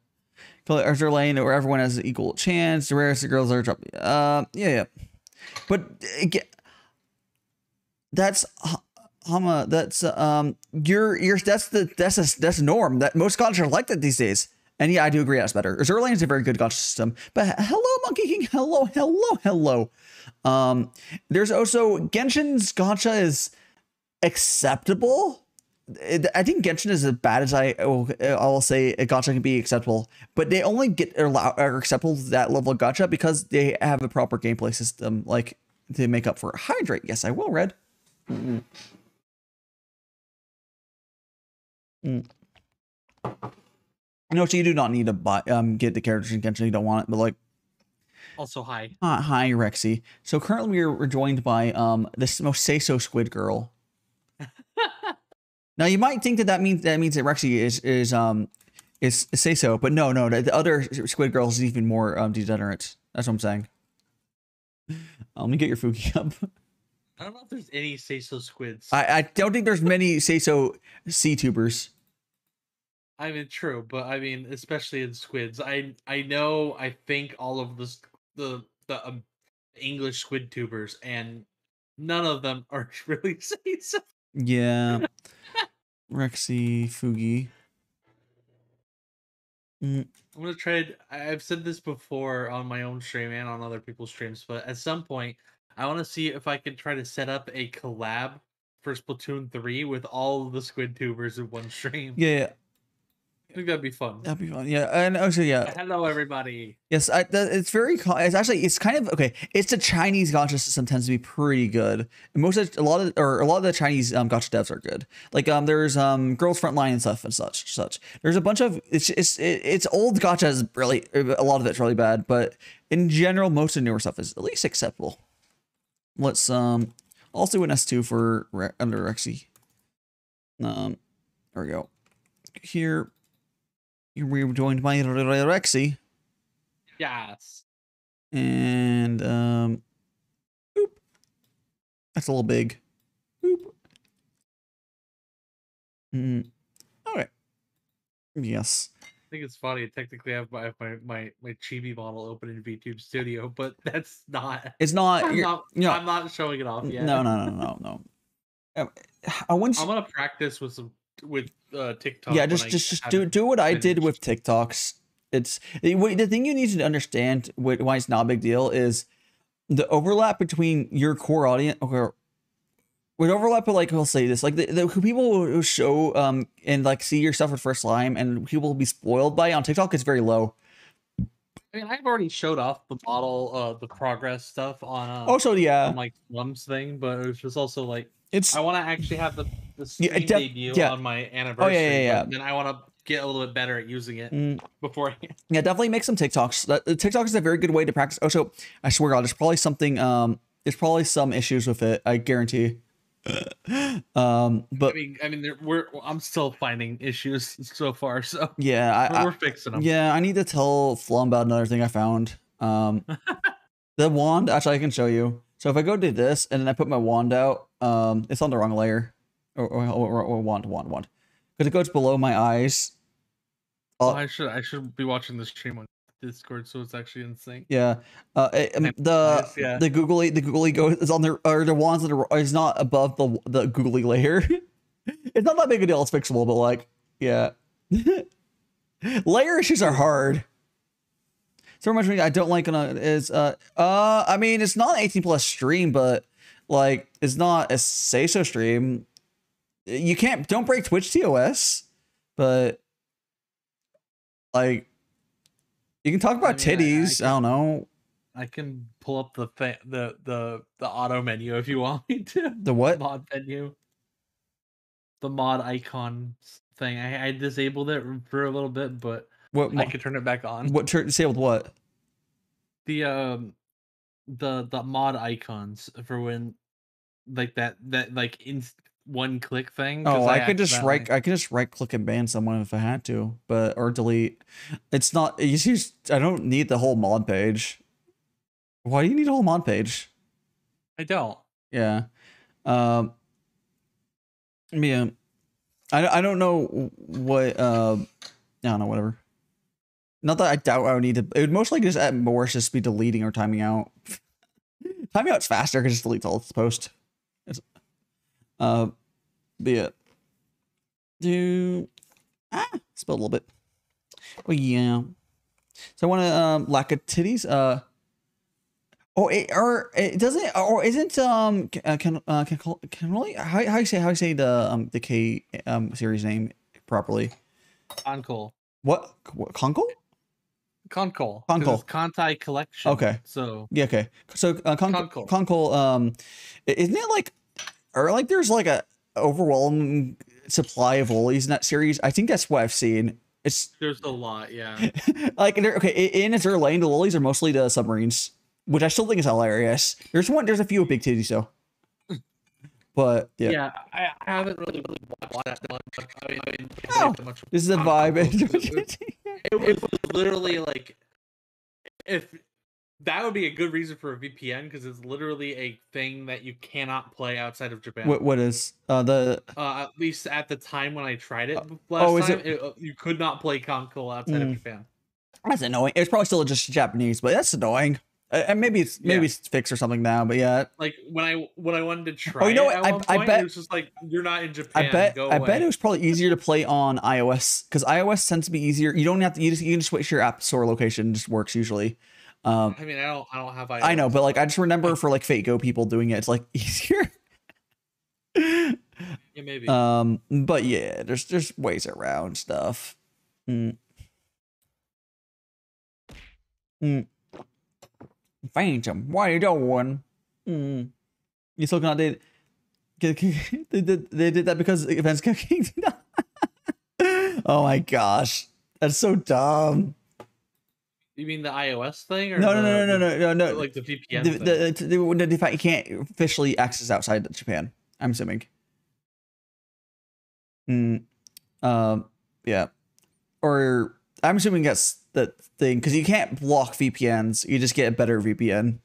Arthur Lane, where everyone has an equal chance. The rarest girls are dropping. Yeah. But that's that's that's a norm that most gachas are like that these days. And yeah, I do agree that's better. Azur Lane is a very good gacha system. But hello, Monkey King. Hello. There's also Genshin's gacha is acceptable. I think Genshin is as bad as I will say a gacha can be acceptable, but they only are acceptable to that level of gacha because they have a proper gameplay system, like to make up for it. Hydrate. Yes, I will. Red. Mm. No, so you do not need to buy get the characters in Genshin. You don't want it, but like. Also, hi. Hi, Rexy. So currently we're joined by this most say-so squid girl. Now you might think that means that Rexy is say-so, but no, the other squid girl is even more degenerate. That's what I'm saying. Let me get your Fuki up. I don't know if there's any say-so squids. I don't think there's many say-so Vtubers. I mean, true, but I mean, especially in squids, I know, I think all of the English squid tubers, and none of them are really say-so. Yeah. Rexy, Fugi. I'm gonna try. I've said this before on my own stream and on other people's streams, but at some point, I want to see if I can try to set up a collab for Splatoon 3 with all of the squid tubers in one stream. Yeah. I think that'd be fun. That'd be fun. Yeah, and also Hello, everybody. Yes, it's very. It's kind of okay. It's the Chinese gacha system tends to be pretty good. And a lot of the Chinese gacha devs are good. Like there's Girls Frontline and stuff and such. There's a bunch of it's old gacha is really a lot of it's really bad, but in general most of the newer stuff is at least acceptable. Let's also do an S2 for UnderseaRexie. There we go. Here we're joined by Rexy. Yes. And boop. That's a little big. Boop. Okay. Yes. I think it's funny. Technically, I have my chibi model open in VTube Studio, but that's not. It's not. I'm not showing it off yet. No. I'm gonna practice with TikTok. Yeah, just do what I did with TikToks. It's the thing you need to understand why it's not a big deal is the overlap between your core audience. Okay, would overlap with, like, I'll say this, like the people who show and like see your stuff for the first time, and people will be spoiled by it on TikTok is very low. I mean, I've already showed off the model, the progress stuff on. On, like, Slum's thing, but it was just also like I want to actually have the stream debut on my anniversary. Yeah. Then I want to get a little bit better at using it beforehand. Yeah, definitely make some TikToks. TikTok is a very good way to practice. Also, I swear to God, there's probably something. There's probably some issues with it. I guarantee. But I mean, I'm still finding issues so far. So yeah, we're fixing them. Yeah, I need to tell Flum about another thing I found. The wand. Actually, I can show you. So if I go to this and then I put my wand out, it's on the wrong layer. Or wand. Because it goes below my eyes. I should be watching the stream on Discord, so it's actually in sync. Yeah. The googly go is on there, or the wands is not above the googly layer. It's not that big a deal. It's fixable, but like, yeah. Layer issues are hard. So much I don't like is I mean, it's not an 18+ stream, but like it's not a say-so stream. You don't break Twitch TOS, but like you can talk about titties. I don't know. I can pull up the auto menu if you want me to. The what? Mod menu. The mod icon thing. I disabled it for a little bit, but I could turn it back on. Disabled what? The mod icons for when like that like in one click thing. Oh, I could just right click and ban someone if I had to, or delete. It's not. I don't need the whole mod page. Why do you need a whole mod page? I don't. Yeah. Yeah. I don't know what. I don't know. Whatever. Not that I doubt I would need to. It would most likely just at most just be deleting or timing out. Timing out's faster because just delete all the post. Be it. Spilled a little bit. Well, yeah. So I want to lack of titties. Oh, it doesn't, or isn't can really how you say the K series name properly? Concoal. What Conkle? Concoal. Because it's Conkle. Contai collection. Okay. So Yeah. Okay. So Conkle. Conkle. Isn't it like, or like there's like a overwhelming supply of lollies in that series? I think that's what I've seen. There's a lot, yeah. Like okay, in Azure Lane, the lollies are mostly the submarines, which I still think is hilarious. There's a few with big titties though. But yeah. Yeah, I haven't really watched that much. I mean, Oh, this is a vibe. It was literally like, if that would be a good reason for a VPN, because it's literally a thing that you cannot play outside of Japan. What is the? At least at the time when I tried it is last time, you could not play Concoal outside of Japan. That's annoying. It's probably still just Japanese, but that's annoying. And maybe it's fixed or something now, but yeah. Like when I wanted to try you know it what? at one point, I bet it was just like, you're not in Japan. I bet it was probably easier to play on iOS, because iOS tends to be easier. You don't have to. You can just switch your app store location. It just works usually. I mean, I don't have iOS. I know, but like I just remember for like Fate Go people doing it, it's like easier. Yeah, maybe. But yeah, there's ways around stuff. Phantom, what are you doing? You still cannot date. They did that because events cooking. Oh my gosh, that's so dumb. You mean the iOS thing, or no, like the VPN thing? The fact you can't officially access outside Japan, I'm assuming. Yeah, or I'm assuming that's the thing, because you can't block VPNs. You just get a better VPN.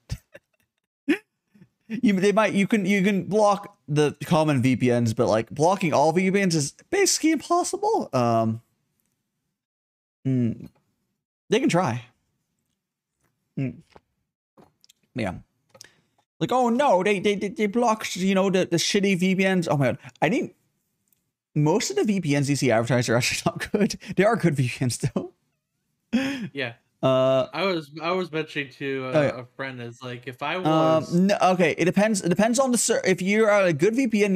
You can block the common VPNs, but like blocking all VPNs is basically impossible. They can try. Yeah. Like, oh no, they blocked, the shitty VPNs. Oh my god. I think most of the VPNs you see advertised are actually not good. They are good VPNs though. Yeah. I was mentioning to a friend, is like, if I was okay, it depends on the if you're a good VPN,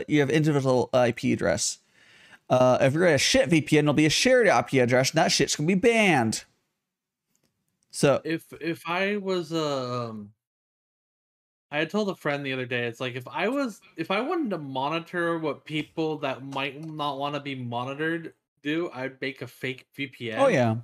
you have individual IP address. If you're a shit VPN, it'll be a shared IP address, and that shit's gonna be banned. So if I was I had told a friend the other day, it's like, if I wanted to monitor what people that might not want to be monitored do, I'd make a fake VPN. Oh yeah.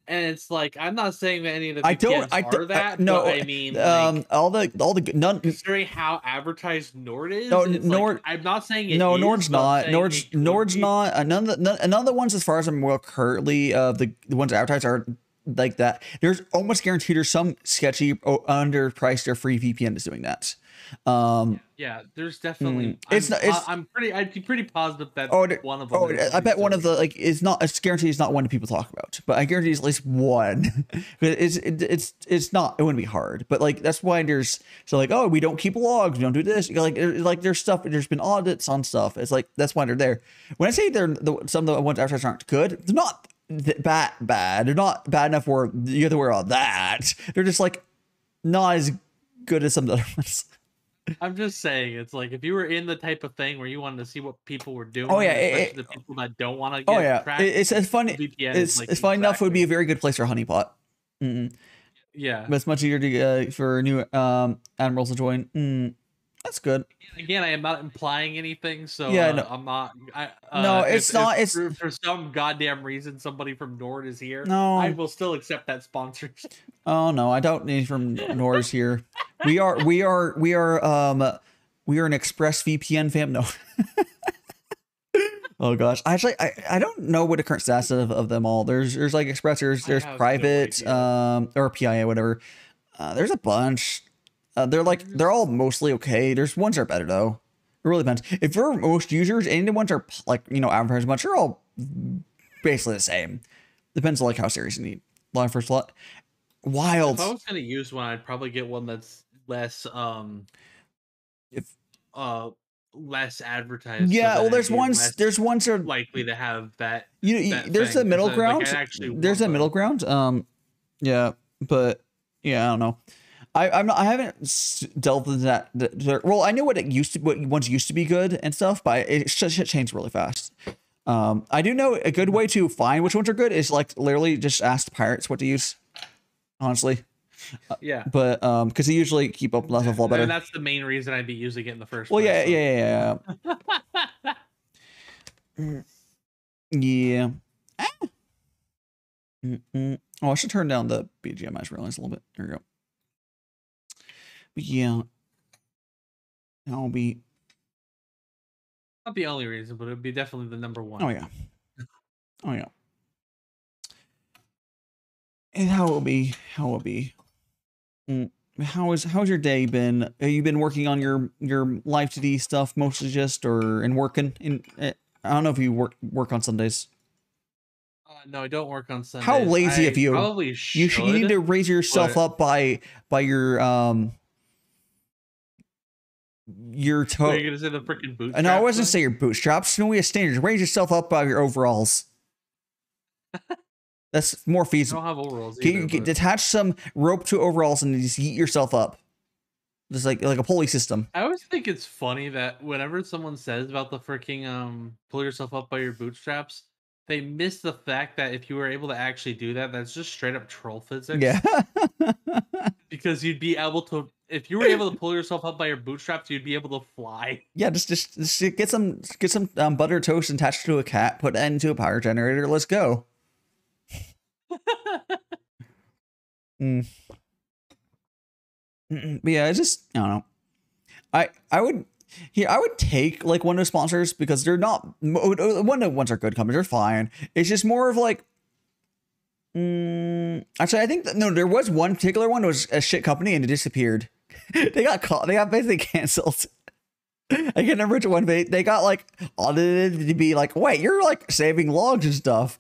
And it's like, I'm not saying that any of the VPNs are that. No, but I mean, like, all the none. Considering how advertised Nord is, no, Nord. Like, I'm not saying it no, is, Nord's not. Nord's not. None of the ones, as far as I'm aware, currently the ones advertised are like that. There's almost guaranteed there's some sketchy underpriced or free VPN that's doing that. Yeah, there's definitely. I'd be pretty positive that one of them. I bet one of the is not. It's guaranteed it's not one that people talk about, but I guarantee it's at least one. It's not. It wouldn't be hard, but like that's why there's oh, we don't keep logs, we don't do this. Like there's stuff. There's been audits on stuff. It's like that's why they're there. When I say some of the ones advertised aren't good, they're not bad. They're not bad enough where you have to worry about that. They're just like not as good as some of the other ones. I'm just saying, it's like, if you were in the type of thing where you wanted to see what people were doing, especially the people that don't want to get tracked. It's funny. It's funny enough. It would be a very good place for honeypot. Yeah, but it's much easier to for new admirals to join. That's good. Again, I am not implying anything, so yeah, no. I'm not. No, it's not. It's for some goddamn reason somebody from Nord is here. No, I will still accept that sponsorship. Oh no, I don't need from Nord's here. We are an Express VPN fam. No. Oh gosh, actually, I don't know what the current status of them all. There's like Express, there's private, or PIA, whatever. There's a bunch. They're all mostly okay. There's ones that are better though. It really depends. If for most users, any of the ones are advertised a bunch, they're all basically the same. Depends on like how serious you need. Line first lot. Wild. If I was gonna use one, I'd probably get one that's less less advertised. Yeah, well, there's ones that are likely to have that. There's a middle ground. There's a middle ground. Yeah, but Yeah, I don't know. I haven't delved into that. Well, I know what it used to, what once used to be good and stuff, but it shit changed really fast. I do know a good way to find which ones are good is like literally just ask the pirates what to use. Honestly. Yeah. But because they usually keep up level better. And that's the main reason I'd be using it in the first Well, place. yeah. Yeah. Oh, I should turn down the BGM. I just realized a little bit. There we go. But yeah, that'll be Not the only reason, but it'd be definitely the number one. Oh yeah. Oh yeah. And how will be? How's your day been? Have you been working on your live TD stuff mostly just or in working? I don't know if you work on Sundays. No, I don't work on Sundays. How lazy of you! Probably should, you need to raise yourself up by your toe. Are you gonna say the freaking bootstraps? No, I wasn't say your bootstraps. No, we have standards. Raise yourself up by your overalls. That's more feasible. I don't have overalls. Detach some rope to overalls and just yeet yourself up. Just like a pulley system. I always think it's funny that whenever someone says about the freaking pull yourself up by your bootstraps, they miss the fact that if you were able to actually do that, that's just straight up troll physics. Yeah. Because you'd be able to, if you were able to pull yourself up by your bootstraps, you'd be able to fly. Yeah, just get some butter toast attached to a cat, put that into a power generator. Let's go. But yeah, it's just I don't know. I would take like one of those sponsors because they're not one of the ones are good companies. They're fine. It's just more of like. Actually, I think no. There was one particular one that was a shit company and it disappeared. They got caught. They got basically canceled. I can't remember which one. They got like audited to be like, wait, you're like saving logs and stuff.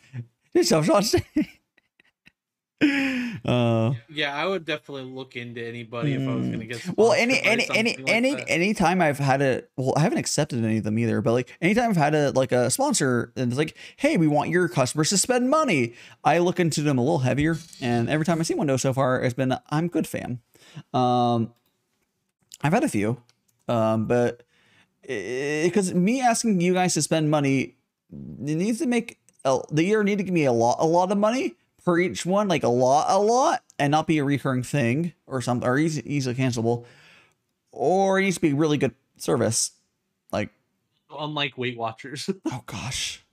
This stuff's not. Yeah, I would definitely look into anybody if I was gonna get well anytime I've had I haven't accepted any of them either, but like anytime I've had a sponsor and it's like, hey, we want your customers to spend money, I look into them a little heavier, and every time I see one though so far it's been I'm good fam. I've had a few, but because me asking you guys to spend money, it needs to make the year need to give me a lot of money per each one, like a lot, and not be a recurring thing or something, or easily cancelable, or it needs to be really good service, like unlike Weight Watchers. Oh gosh,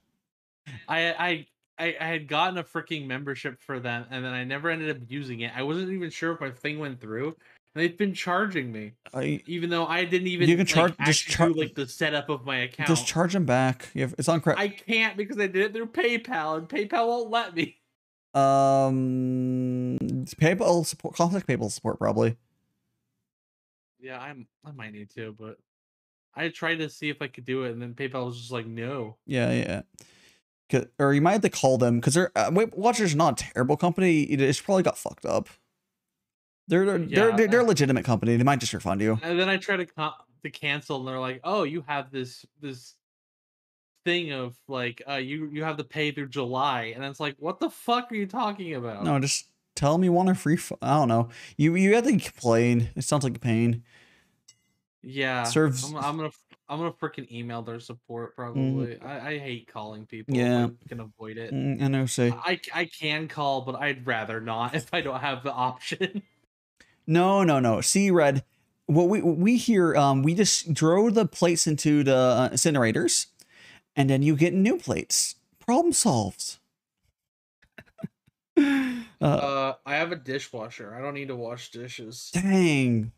I had gotten a freaking membership for them, and then I never ended up using it. I wasn't even sure if my thing went through. They've been charging me, even though I didn't even. You can charge do like the setup of my account. Just charge them back. It's on credit. I can't because I did it through PayPal, and PayPal won't let me. PayPal support, complex PayPal support probably. Yeah, I might need to, but I tried to see if I could do it, and then PayPal was just like, no. Yeah. Or you might have to call them because they're Weight Watchers not a terrible company. It's probably got fucked up. They're a legitimate company. They might just refund you. And then I try to cancel, and they're like, "Oh, you have this thing of like, you have to pay through July," and it's like, "What the fuck are you talking about?" No, just tell them you want a free. I don't know. You have to complain. It sounds like a pain. Yeah, serves. I'm gonna freaking email their support probably. I hate calling people. Yeah, I can avoid it. I know. I can call, but I'd rather not if I don't have the option. No. See, Red, what we hear, we just throw the plates into the incinerators, and then you get new plates. Problem solved. I have a dishwasher. I don't need to wash dishes. Dang.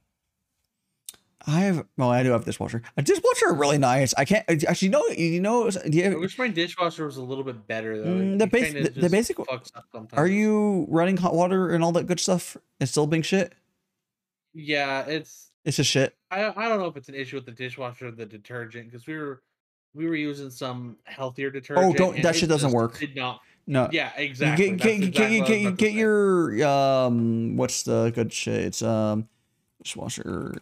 I do have a dishwasher. A dishwasher are really nice. I can't actually I wish my dishwasher was a little bit better though. The basic. Are you running hot water and all that good stuff? It's still being shit. Yeah, it's just shit. I don't know if it's an issue with the dishwasher or the detergent, because we were using some healthier detergent. Oh, that shit doesn't work. Did not. No. Yeah, exactly. Get your what's the good shit? It's dishwasher.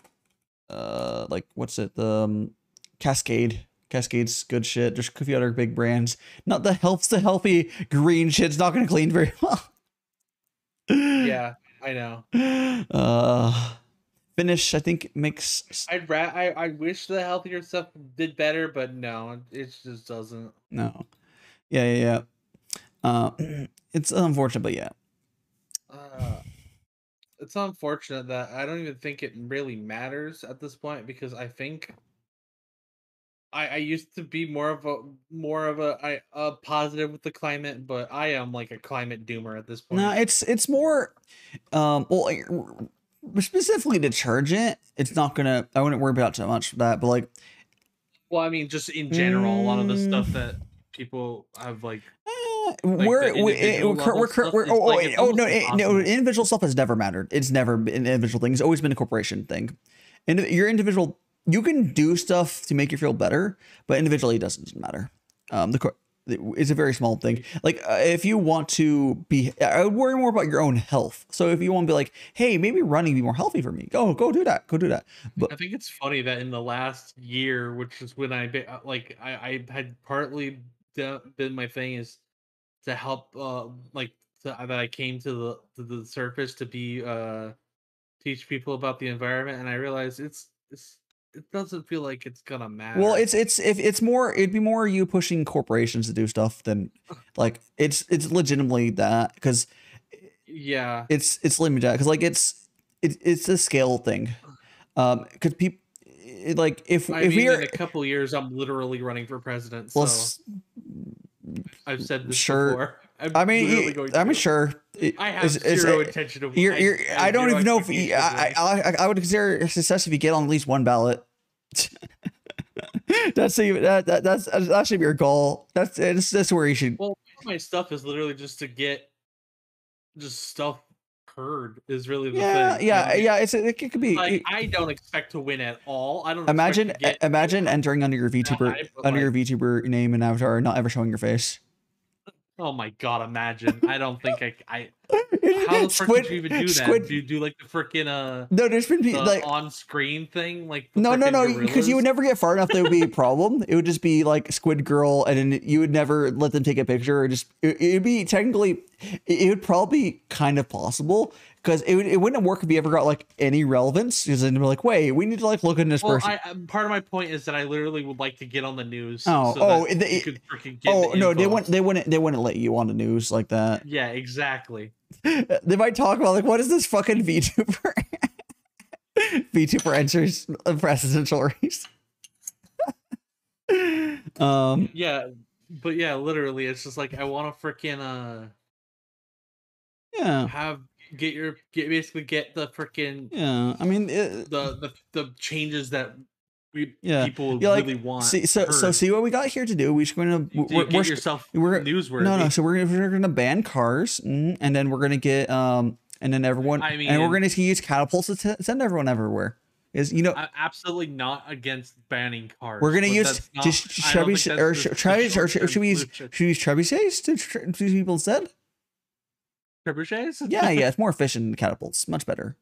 Like what's it? The Cascade. Cascade's good shit. There's a few other big brands. Not the healthy green shit's not gonna clean very well. Yeah. I know. Finish, I think, makes... I wish the healthier stuff did better, but no, it just doesn't. No. Yeah. It's unfortunate, but yeah. It's unfortunate that I don't even think it really matters at this point, because I think I used to be more of a positive with the climate, but I am like a climate doomer at this point. No, it's more well, specifically detergent. It's not gonna. I wouldn't worry about too much of that, but like, well, I mean, just in general, a lot of the stuff that people have like individual stuff has never mattered. It's never been an individual thing. It's always been a corporation thing. And your individual, you can do stuff to make you feel better, but individually it doesn't matter. It's a very small thing. Like if you want to be, I would worry more about your own health. So if you want to be like, hey, maybe running be more healthy for me, go do that. But I think it's funny that in the last year, which is when I had partly been my thing is to help that I came to the surface to be teach people about the environment, and I realized it doesn't feel like it's gonna matter. Well, it'd be more you pushing corporations to do stuff than like it's legitimately that, because yeah, it's limited because like it's a scale thing, because people like if we're in a couple years I'm literally running for president, well, so I've said this sure. before. I'm sure. I have zero intention of. I don't even know if I would consider a success if you get on at least one ballot. That should be your goal. That's where you should. Well, my stuff is literally just to get stuff heard. Is really the thing. Yeah. It could be. Like, I don't expect to win at all. I don't imagine entering under your VTuber name and avatar, and not ever showing your face. Oh my god! Imagine. I don't think I how the frick would you even do that? Do you do like the freaking No, there's been like on-screen thing, like no, because you would never get far enough. That would be a problem. It would just be like Squid Girl, and then you would never let them take a picture. Or just it'd be technically, it would probably be kind of possible, because it wouldn't work if you ever got like any relevance. Because then they're like, wait, we need to like look at this person. Part of my point is that I literally would like to get on the news. They wouldn't let you on the news like that. Yeah, exactly. They might talk about like, what is this fucking VTuber? VTuber enters a presidential race. Yeah, but yeah, literally, it's just like I want to freaking get the freaking I mean the changes that people really want. See what we got here to do. We're newsworthy. No. So we're gonna ban cars, and then we're gonna get and then everyone. I mean, and we're gonna use catapults to send everyone everywhere. I'm absolutely not against banning cars. We're gonna use just trebuchets, or should we use trebuchets to people instead? Trebuchets? Yeah, it's more efficient than catapults. Much better.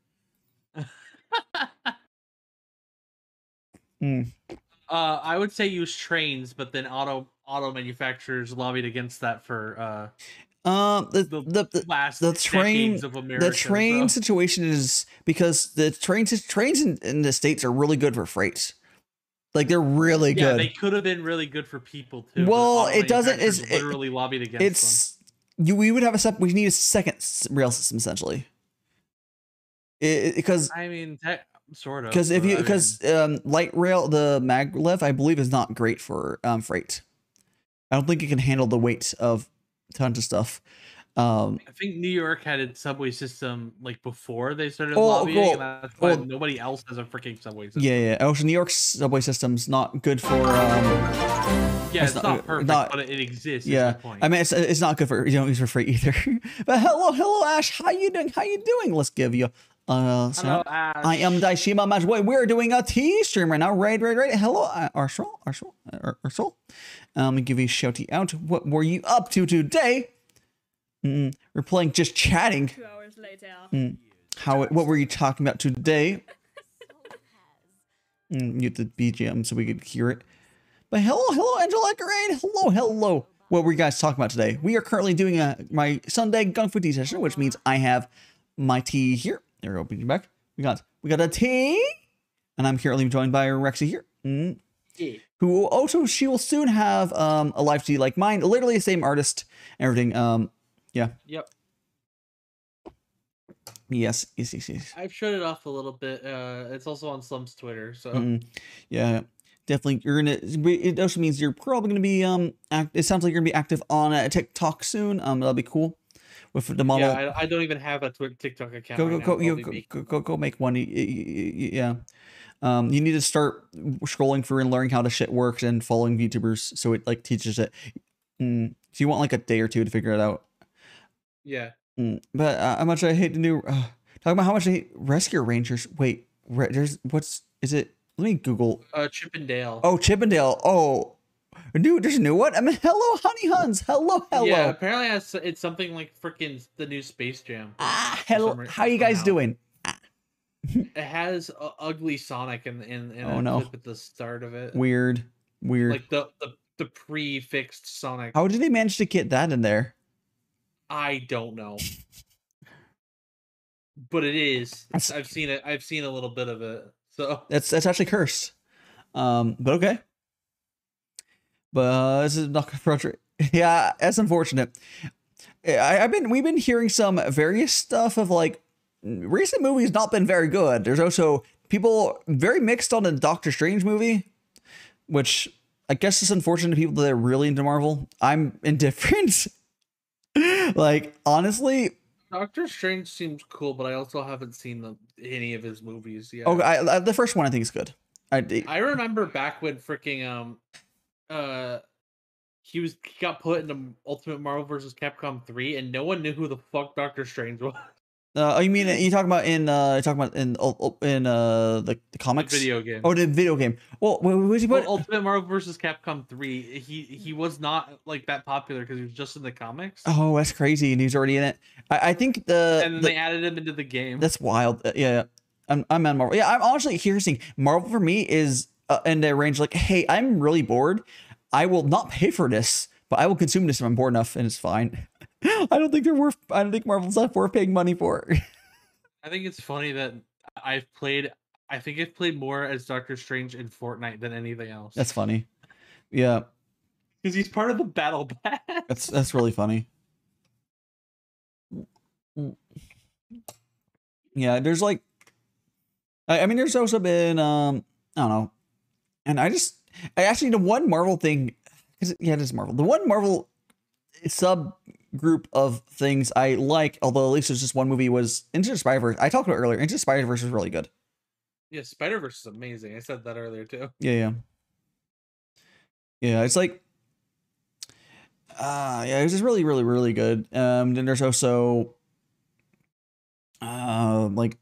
I would say use trains, but then auto manufacturers lobbied against that for the train situation is because the trains in the States are really good for freight. Like they're really good. They could have been really good for people too. Well, it doesn't. It's literally lobbied against them. We would have we need a second rail system essentially. Because I mean. Sort of, because light rail, the maglev, I believe, is not great for freight. I don't think it can handle the weight of tons of stuff. I think New York had a subway system like before they started lobbying, and that's why nobody else has a freaking subway system. Yeah. Also, New York's subway system's not good for. It's not perfect, but it exists. Yeah, is my point. I mean, it's not good for use for freight either. But hello, Ash. How you doing? Let's give you. Hello, Ash. I am DaiShimaVT. We're doing a tea stream right now. Right. Hello, Arshel. Let me give you a shouty out. What were you up to today? We're playing just chatting. 2 hours later. What were you talking about today? Mute the BGM so we could hear it. But hello, Angela Grade. Hello. What were you guys talking about today? We are currently doing my Sunday Gongfu Tea session, which means I have my tea here. There we go. Bring you back. We got a tea, and I'm currently joined by Rexy here. Yeah. Who also she will soon have a live tea like mine, literally the same artist, everything. Yeah. Yep. Yes. I've shut it off a little bit. It's also on Slum's Twitter, so yeah, definitely. It also means you're probably gonna be it sounds like you're gonna be active on TikTok soon. That'll be cool with the model. Yeah, I don't even have a TikTok account. Go make one. Yeah. You need to start scrolling through and learning how the shit works and following VTubers so it like teaches it. So you want like a day or two to figure it out. Yeah. But how much I hate the new talking about how much I hate Rescue Rangers. Wait, is it? Let me Google. Chippendale. Oh, Chippendale. Oh, dude, there's a new one. I mean, hello, Honey Huns. Hello. Yeah, apparently it's something like freaking the new Space Jam. Hello. How you guys doing? It has ugly Sonic in no. clip at the start of it. Weird. Like the pre-fixed Sonic. How did they manage to get that in there? I don't know. But it is. I've seen it. I've seen a little bit of it. So that's actually cursed. But okay. But this is not frustrating. Yeah, that's unfortunate. We've been hearing some various stuff of like recent movies not been very good. There's also people very mixed on the Doctor Strange movie, which I guess is unfortunate to people that are really into Marvel. I'm indifferent. Like, honestly, Doctor Strange seems cool, but I also haven't seen any of his movies yet. Okay, the first one I think is good. I remember back when freaking he got put into Ultimate Marvel vs. Capcom 3, and no one knew who the fuck Doctor Strange was. Oh, you mean you talking about in the comics? The video game. Oh, the video game. Well, was he put? Ultimate Marvel vs. Capcom 3. He was not like that popular because he was just in the comics. Oh, that's crazy, and he's already in it. I think they added him into the game. That's wild. Yeah, I'm on Marvel. Yeah, I'm honestly here saying Marvel for me is in the range like, hey, I'm really bored. I will not pay for this, but I will consume this if I'm bored enough, and it's fine. I don't think Marvel's not worth paying money for. I think it's funny that I think I've played more as Doctor Strange in Fortnite than anything else. That's funny. Yeah. Because he's part of the battle pass. That's really funny. Yeah, there's like I mean there's also been I don't know. And I actually the one Marvel thing it is Marvel. The one Marvel subgroup of things I like, although at least there's just one movie, was Into the Spider-Verse. I talked about it earlier. Into the Spider-Verse is really good. Yeah, Spider-Verse is amazing. I said that earlier too. Yeah, it's like it's just really, really, really good. Then there's also like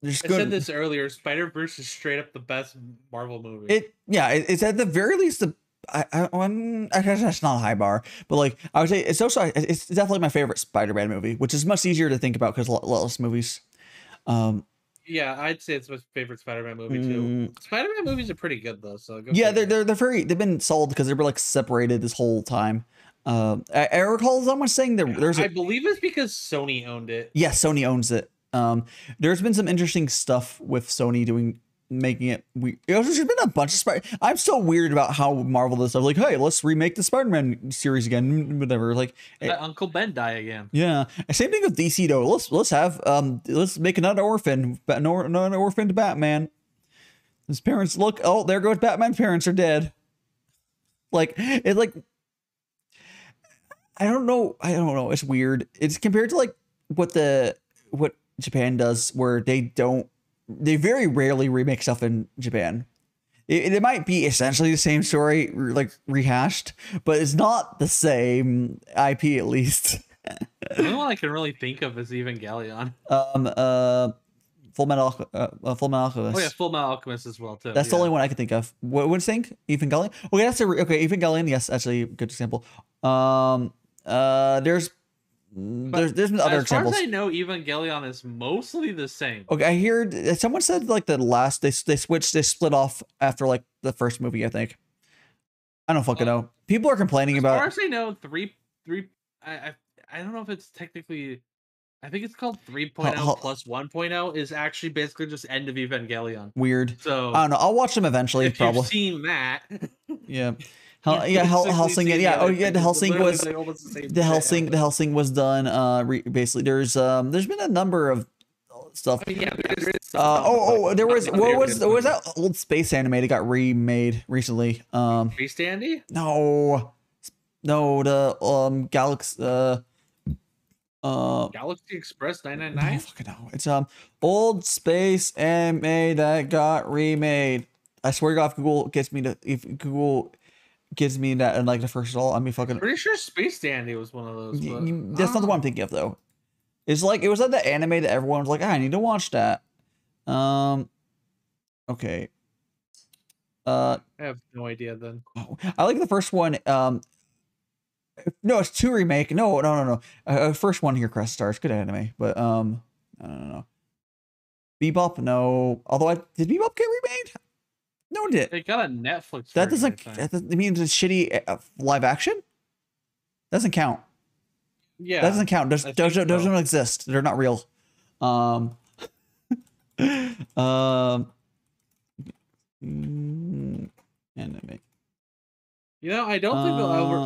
there's I said this earlier, Spider-Verse is straight up the best Marvel movie. It's at the very least the that's not a high bar, but like I would say it's definitely my favorite Spider-Man movie, which is much easier to think about because a lot less movies. Yeah, I'd say it's my favorite Spider-Man movie too. Spider-Man movies are pretty good though, so they've been sold because they were like separated this whole time. I recall someone saying I believe it's because Sony owned it. Yeah, Sony owns it. There's been some interesting stuff with Sony making it weird. There's been a bunch of I'm so weird about how Marvel does stuff. Like, hey, let's remake the Spider-Man series again. Whatever. Like, let Uncle Ben die again. Yeah. Same thing with DC though. Let's make another orphan to Batman. His parents look. Oh, there goes Batman. Parents are dead. Like it's like. I don't know. It's weird. It's compared to like what Japan does, where they very rarely remake stuff in Japan. It might be essentially the same story, like rehashed, but it's not the same IP at least. The only one I can really think of is Evangelion. Full Metal Alchemist. Oh yeah, Full Metal Alchemist as well too. That's the only one I can think of. What would you think? Evangelion? Okay, Evangelion. Yes, actually, good example. There's been other examples. As far as I know, Evangelion is mostly the same. Okay, I hear someone said like the last they split off after like the first movie. I think. I don't fucking know. People are complaining about. As far as I know, three. I don't know if it's technically I think it's called 3.0 How- plus 1.0 is actually basically just End of Evangelion. Weird. So I don't know. I'll watch them eventually, if probably. you've seen that, Yeah. you've Yeah, basically Helsing. seen the Yeah. Oh, other yeah. thing. The It's Helsing literally was like almost the same the shit Helsing. The happened. Helsing was done. Basically, there's been a number of stuff. I mean, yeah, there is There was what was what that old space anime that got remade recently? Beast Andy? No, the Galaxy. Galaxy Express I don't 999? fucking know. It's old space anime that got remade. I swear to God, if Google gives me that and like the first result, I mean fucking. Pretty sure Space Dandy was one of those. But That's not the one I'm thinking of though. It's like it was like the anime that everyone was like, I need to watch that. Okay. I have no idea then. I like the first one. No, it's 2 remake. No. First one here, Crest Stars, good anime, but I don't know. Bebop, no. Although did Bebop get remade? No, it did. It got a Netflix. That version, doesn't. I think. That doesn't mean it's shitty live action. Doesn't count. Yeah. That doesn't count. Those I think don't so. exist. They're not real. Anime. You know, I don't think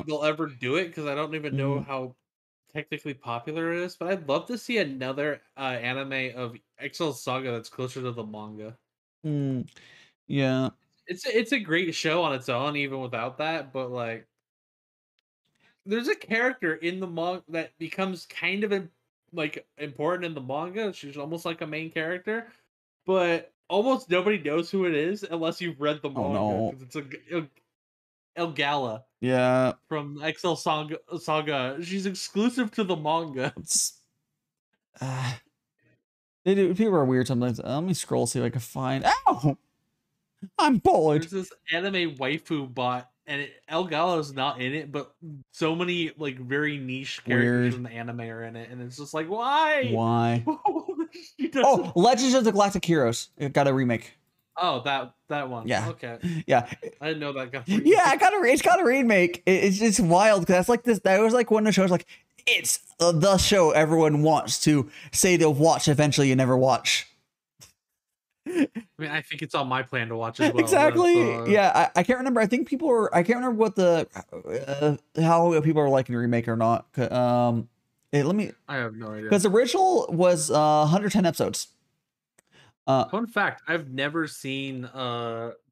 they'll ever do it because I don't even know how technically popular it is. But I'd love to see another anime of Excel Saga that's closer to the manga. Yeah. It's a great show on its own, even without that. But like, there's a character in the manga that becomes kind of like important in the manga. She's almost like a main character, but almost nobody knows who it is unless you've read the manga. Oh no. 'Cause it's El Gala. Yeah. From Excel Saga. She's exclusive to the manga. People are weird sometimes. Let me scroll, see if I can find. Ow! I'm bullied. There's this anime waifu bot, and El Gala's not in it, but so many like very niche characters Weird. from the anime are in it, and it's just like, why? Why? She doesn't- Oh, Legends of the Galactic Heroes. It got a remake. Oh, that one. Yeah. Okay. Yeah. I didn't know that got. Yeah, it's got a remake. It's wild because that's like this. That was like one of the shows. Like it's the show everyone wants to say they'll watch eventually and never watch. I mean, I think it's on my plan to watch as well. Exactly. Yeah, I can't remember. I think people were. I can't remember what the how people are liking the remake or not. Let me. I have no idea. Because the original was 110 episodes. Fun fact: I've never seen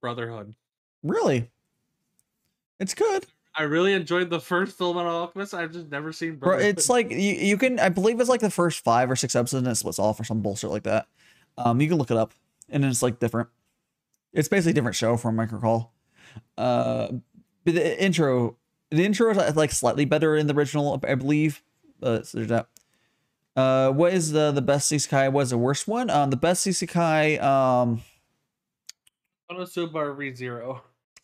Brotherhood. Really? It's good. I really enjoyed the first Fullmetal Alchemist. I've just never seen Bro, Brotherhood. it's like you can. I believe it's like the first 5 or 6 episodes and it splits off or some bullshit like that. You can look it up, and it's like different. It's basically a different show from what I recall. But the intro is like slightly better in the original, I believe. So there's that. What is the best isekai? What is the worst one? The best isekai. Konosuba ReZero.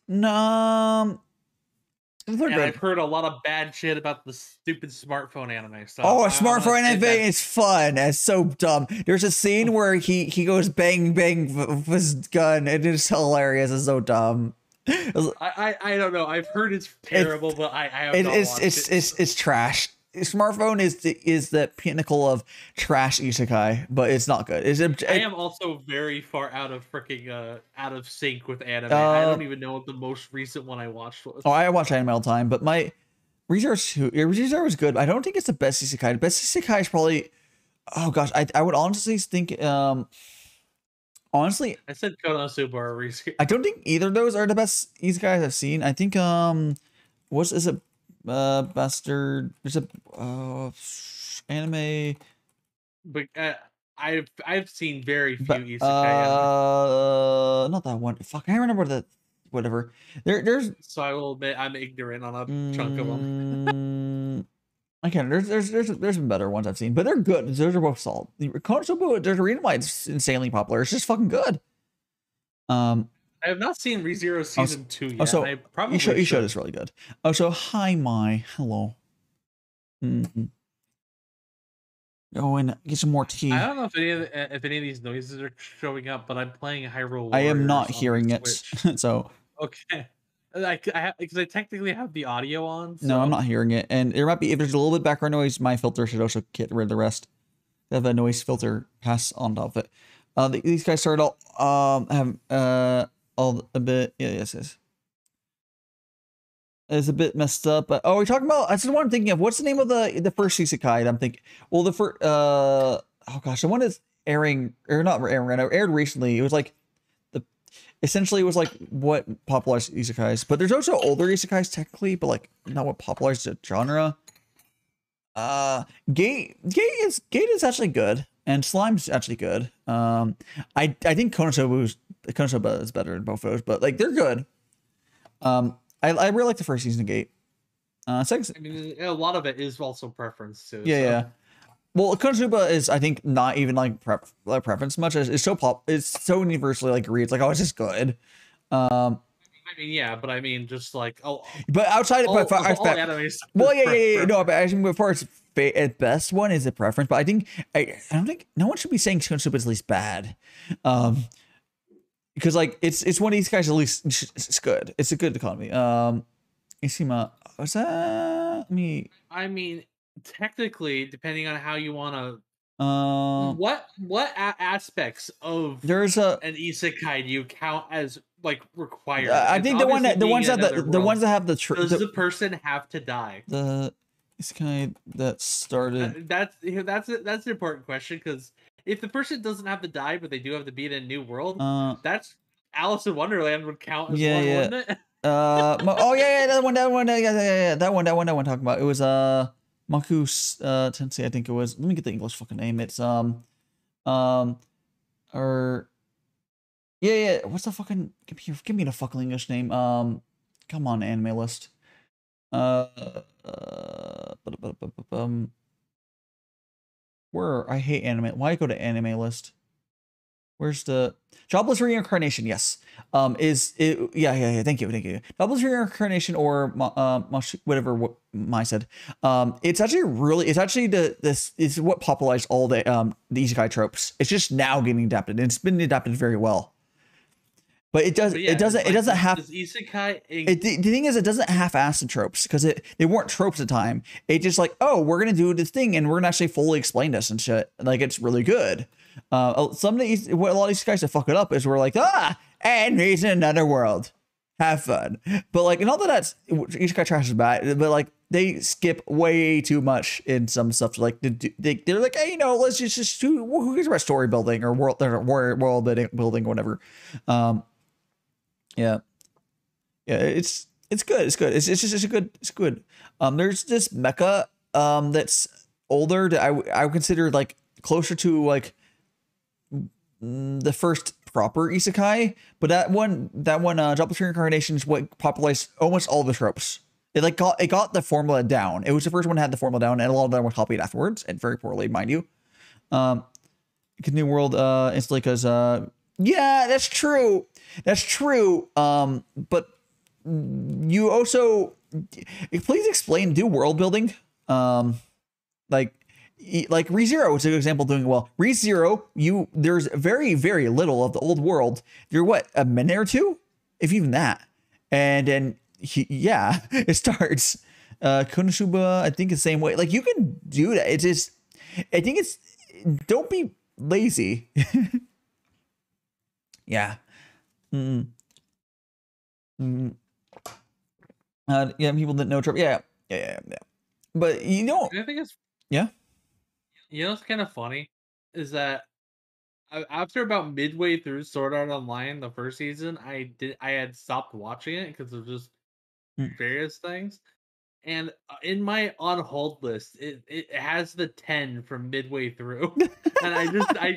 No. They're And good. I've heard a lot of bad shit about the stupid smartphone anime stuff. Oh, a I smartphone wanna say anime that- is fun. It's so dumb. There's a scene where he goes bang bang with his gun, and it's hilarious. It's so dumb. I don't know. I've heard it's terrible, but I have not watched it. It's trash. Smartphone is the pinnacle of trash isekai, but it's not good. I am also very far out of freaking out of sync with anime. I don't even know what the most recent one I watched was. Oh, I watch anime all the time, but my ReZero is good. But I don't think it's the best isekai. The best isekai is probably. Oh gosh, I would honestly think. Honestly, I said Konosuba or ReZero. I don't think either of those are the best isekais I've seen. I think is it Bastard? There's a anime. But I've seen very few But, isekai anime. not that one. Fuck, I can't remember whatever. There's So I will admit I'm ignorant on a chunk of them. I can't. There's been better ones I've seen, but they're good. Those are both solid. Konosuba, there's a reason why it's insanely popular. It's just fucking good. I have not seen ReZero season 2 yet. So I probably you showed us really good. Oh, so hi, hello. Go and get some more tea. I don't know if any of these noises are showing up, but I'm playing Hyrule Warriors. I am not on hearing it. Switch. So Okay. Because I technically have the audio on. So. no, I'm not hearing it. And there might be, if there's a little bit of background noise, my filter should also get rid of the rest. They have a noise filter pass on top of it. These guys started all have all a bit. Yeah, yes. It's a bit messed up. But we're talking about. That's what I'm thinking of. What's the name of the first isekai? I'm thinking. Well, the first. Oh gosh, the one is airing or not airing right now. Aired recently. It was like essentially it was like what popularized isekais. But there's also older isekais technically, but like not what popularized the genre. Gate is actually good, and Slime's actually good. I think Konosuba is better than both of those, but like they're good. I really like the first season of Gate. Second, I mean, a lot of it is also preference too. yeah, so. yeah. Well, Konosuba is I think not even like preference much as it's so it's so universally like agreed. It's like, oh, it's just good. I mean, yeah, but I mean, just like but outside all of animes. Well, yeah. No, but I think before it's at best one is a preference, but I think I don't think no one should be saying Konosuba is at least bad, because like it's one of these guys at least it's good. It's a good economy. Ishima, what's that? I mean, technically, depending on how you want to. What aspects of there's an isekai do you count as like required? I think the ones that have the does the person have to die? The isekai that started that's an important question, because if the person doesn't have to die but they do have to be in a new world, that's Alice in Wonderland would count as one, wouldn't it? Oh yeah, that one, yeah, that one I'm talking about. It was Maku Tensei, I think it was. Let me get the English fucking name. It's or yeah. What's the fucking? Give me the fucking English name. Come on, anime list. Where I hate anime. Why go to anime list? Where's the Jobless Reincarnation? Yes. Is it? Yeah. Thank you. Jobless Reincarnation or whatever what Mai said. It's actually this is what popularized all the isekai tropes. It's just now getting adapted, and it's been adapted very well. But it doesn't have isekai. The thing is, it doesn't half-ass the tropes because they weren't tropes at the time. It just like, oh, we're gonna do this thing and we're gonna actually fully explain this and shit. Like it's really good. Some of these, what a lot of these guys that fuck it up is we're like, and he's in another world, have fun. But like, not that that's isekai trash is bad, but like they skip way too much in some stuff. Like they're like, hey, let's just do who cares about story building or world building or whatever. Yeah, it's good. It's good. There's this mecha that's older that I would consider like closer to like the first proper isekai, but that one Jobless Reincarnation is what popularized almost all the tropes. It got the formula down. It was the first one that had the formula down, and a lot of them were copied afterwards, and very poorly, mind you. New World instantly because yeah, that's true. But you also please explain, do world building. Like ReZero is an example doing well. ReZero, there's very, very little of the old world. You're what, a minute or two? If even that. And then it starts. Konosuba, I think the same way. Like you can do that. It's just I think it's don't be lazy. Yeah. Yeah, people didn't know Trump. Yeah. But I think it's it's kind of funny is that after about midway through Sword Art Online, the first season, I had stopped watching it because of just various things. And in my on hold list, it has the 10 from midway through, and I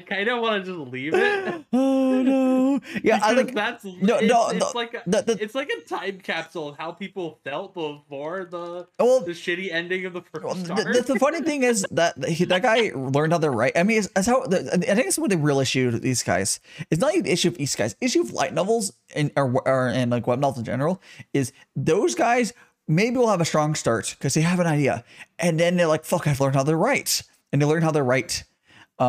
kind of want to just leave it. Oh no! Yeah, I like that's it's like a time capsule of how people felt before the shitty ending of the first start. The funny thing is that guy learned how to write. I mean, I think it's what the real issue with these guys. It's not even the issue of these guys. Issue of light novels and like web novels in general is those guys. Maybe we'll have a strong start because they have an idea. And then they're like, fuck, I've learned how to write. And they learn how to write. They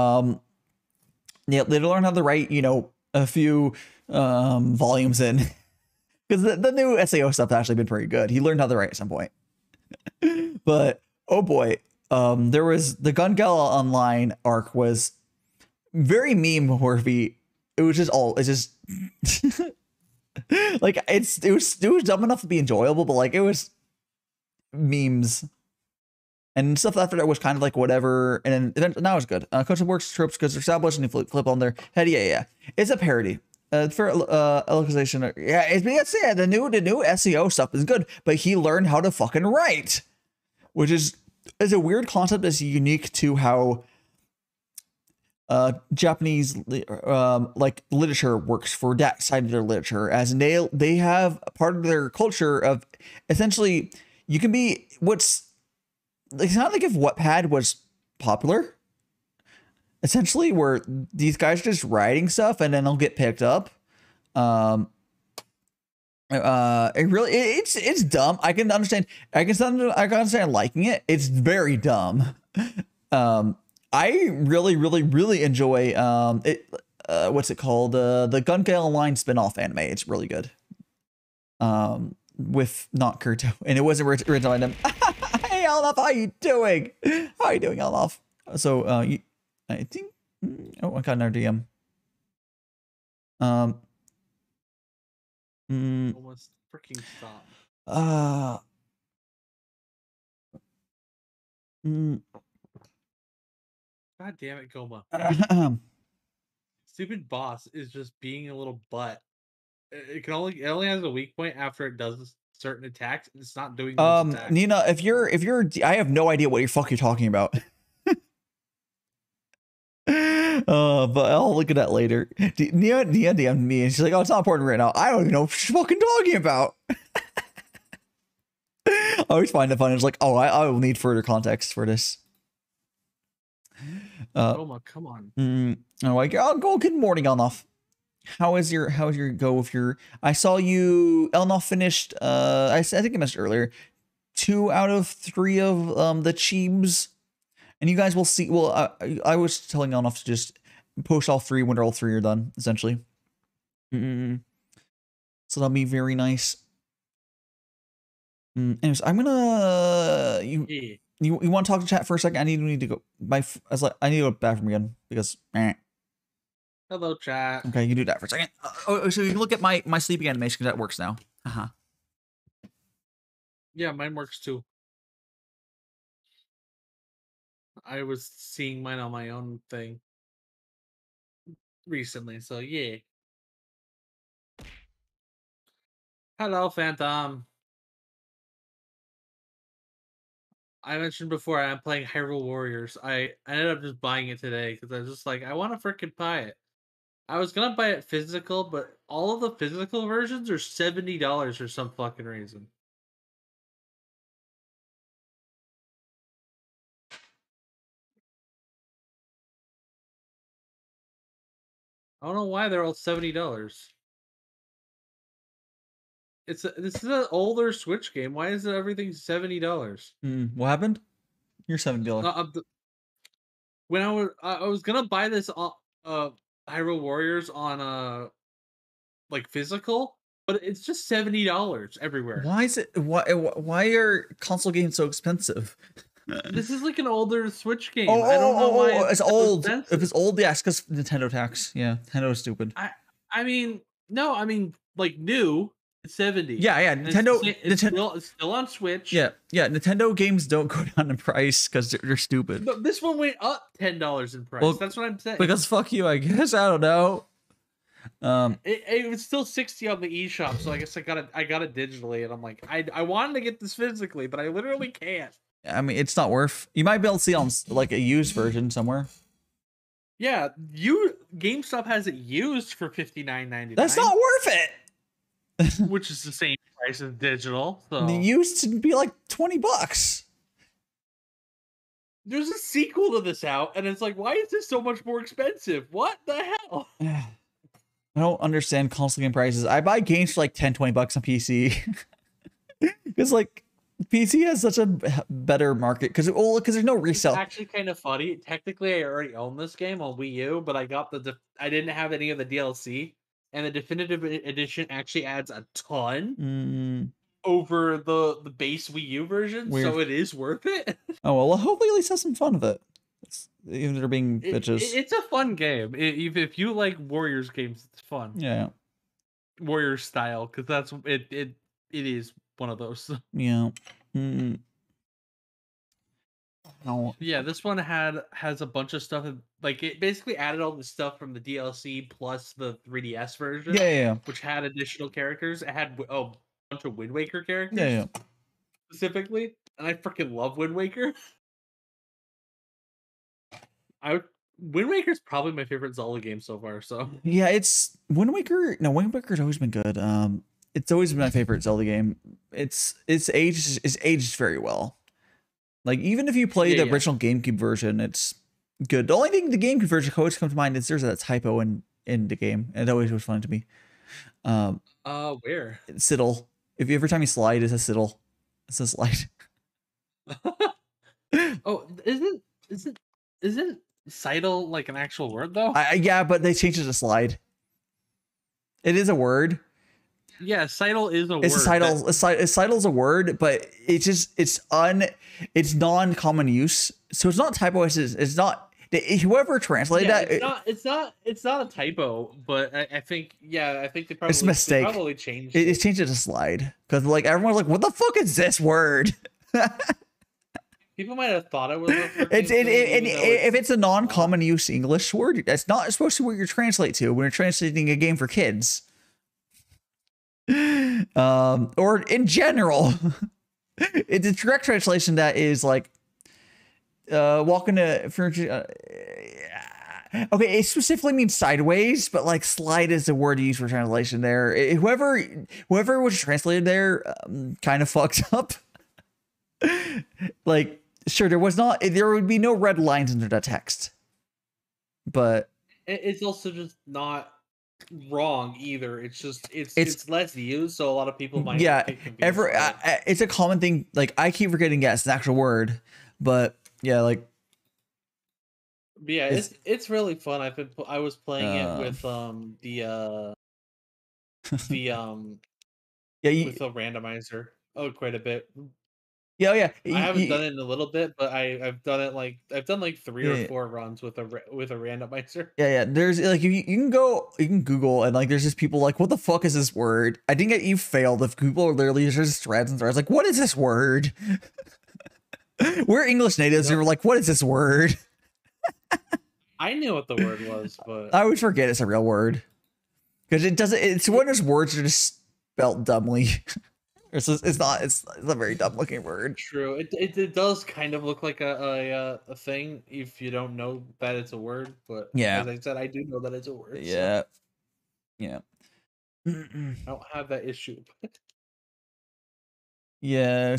learn how to write, a few volumes in. Because the new SAO stuff has actually been pretty good. He learned how to write at some point. But, oh boy. there was the Gun Gala Online arc was very meme worthy. It's just like it was dumb enough to be enjoyable, but like it was memes and stuff after that was kind of like whatever. And then now it's good. Coach works tropes because they're established and you flip on their head. Yeah. It's a parody. For localization, the new SEO stuff is good, but he learned how to fucking write, which is a weird concept that's unique to how Japanese like literature works for that side of their literature, as they have part of their culture of essentially you can be it's not like if Wattpad was popular, essentially, where these guys are just writing stuff and then they'll get picked up. It's dumb. I can understand liking it. It's very dumb. I really enjoy what's it called? The Gun Gale Online spin-off anime. It's really good. With not Kurto, and it wasn't original by them. Hey Elnoff, how you doing? How you doing, Elnoff? So I think I got another DM. Almost freaking stop. God damn it, Goma. Stupid boss is just being a little butt. It only has a weak point after it does certain attacks, and it's not doing those attacks. Nina, if you're I have no idea what you're talking about. But I'll look at that later. Nia DM'd me and she's like, oh, it's not important right now. I don't even know what she's fucking talking about. I always find it funny. It's like, oh, I will need further context for this. Goma, come on. I'm like, oh, good morning, Elnoff. How is your go with your? I saw you, Elnoff finished. I think I mentioned earlier, 2 out of 3 of the Cheebs. And you guys will see. Well, I was telling Elnoff to just post all 3 when all 3 are done, essentially. So that'll be very nice. Anyways, I'm gonna you want to talk to chat for a second? I need to go. I need to go to the bathroom again because. Hello, chat. Okay, you do that for a second. So you can look at my sleeping animation because that works now. Yeah, mine works too. I was seeing mine on my own thing recently, so yeah. Hello, Phantom. I mentioned before I'm playing Hyrule Warriors. I ended up just buying it today because I was just like, I want to freaking buy it. I was gonna buy it physical, but all of the physical versions are $70 for some fucking reason. I don't know why they're all $70. This is an older Switch game. Why is everything $70? What happened? You're $70. When I was gonna buy this Hyrule Warriors on like physical, but it's just $70 everywhere. Why is it? Why are console games so expensive? This is like an older Switch game. I don't know why it's so old. expensive. If it's old, yeah, it's because Nintendo tax. Yeah, Nintendo is stupid. I mean, no, I mean like new. It's 70. Yeah. Nintendo. It's still on Switch. Yeah. Nintendo games don't go down in price because they're stupid. But this one went up $10 in price. Well, that's what I'm saying. Because fuck you, I guess. I don't know. It was still 60 on the eShop, so I guess I got it digitally, and I'm like, I wanted to get this physically, but I literally can't. I mean, it's not worth. You might be able to see on like a used version somewhere. Yeah, GameStop has it used for $59.99. That's not worth it. Which is the same price as digital. So the used to be like $20. There's a sequel to this out, and it's like, why is this so much more expensive? What the hell? I don't understand console game prices. I buy games for like $10-20 on PC. Because like PC has such a better market because there's no resale. It's actually kind of funny. Technically, I already own this game on Wii U, but I got I didn't have any of the DLC, and the definitive edition actually adds a ton. over the base Wii U version, Weird. so it is worth it. Oh well, hopefully at least have some fun with it. Even if they're being bitches. It's a fun game. If you like Warriors games, it's fun. Yeah. Warriors style, because that's it. It is one of those. Yeah. Mm. No. Yeah, this one has a bunch of stuff. Like it basically added all the stuff from the DLC plus the 3DS version. Yeah. Which had additional characters. It had a bunch of Wind Waker characters. Yeah. Specifically, and I freaking love Wind Waker. Wind Waker's probably my favorite Zelda game so far. So yeah, it's Wind Waker. No, Wind Waker's always been good. It's always been my favorite Zelda game. It's aged very well. Like even if you play the original GameCube version, it's good. The only thing the GameCube version always comes to mind is there's that typo in the game, and it always was funny to me. Where? Siddle. If every time you slide, it says Siddle. It says slide. Oh, isn't Seidel like an actual word though? Yeah, but they changed it to slide. It is a word. Yeah, Seidel is a word. Seidel's a word, but it's non-common use. So it's not typo. It's not whoever translated that. It's not a typo, but I think they probably it's a mistake. They probably changed it. It's changed it to slide because like everyone's like, what the fuck is this word? People might have thought it was. If it's a non-common use English word, that's not supposed to be what you're translate to when you're translating a game for kids. Or in general, it's a direct translation that is like walking to furniture. Okay, it specifically means sideways, but like slide is the word used for translation there. Whoever was translated there kind of fucked up. Like, sure, there would be no red lines under the text, but it's also just not wrong either. It's less used, so a lot of people might it's a common thing. Like I keep forgetting it's an actual word, but yeah, like it's really fun. I was playing it with with a randomizer quite a bit. Yeah. I haven't done it in a little bit, but I've done it like 3 or 4 runs with a randomizer. Yeah. There's like you can Google and like there's just people like, what the fuck is this word? I think that you failed if Google are literally just threads and threads like, what is this word? We're English natives and we're like, what is this word? I knew what the word was, but I always forget it's a real word because it's one of those words that are just spelled dumbly. It's a very dumb looking word. True. It does kind of look like a thing if you don't know that it's a word, but yeah, as I said, I do know that it's a word. Yeah. So. Yeah. I don't have that issue. Yeah.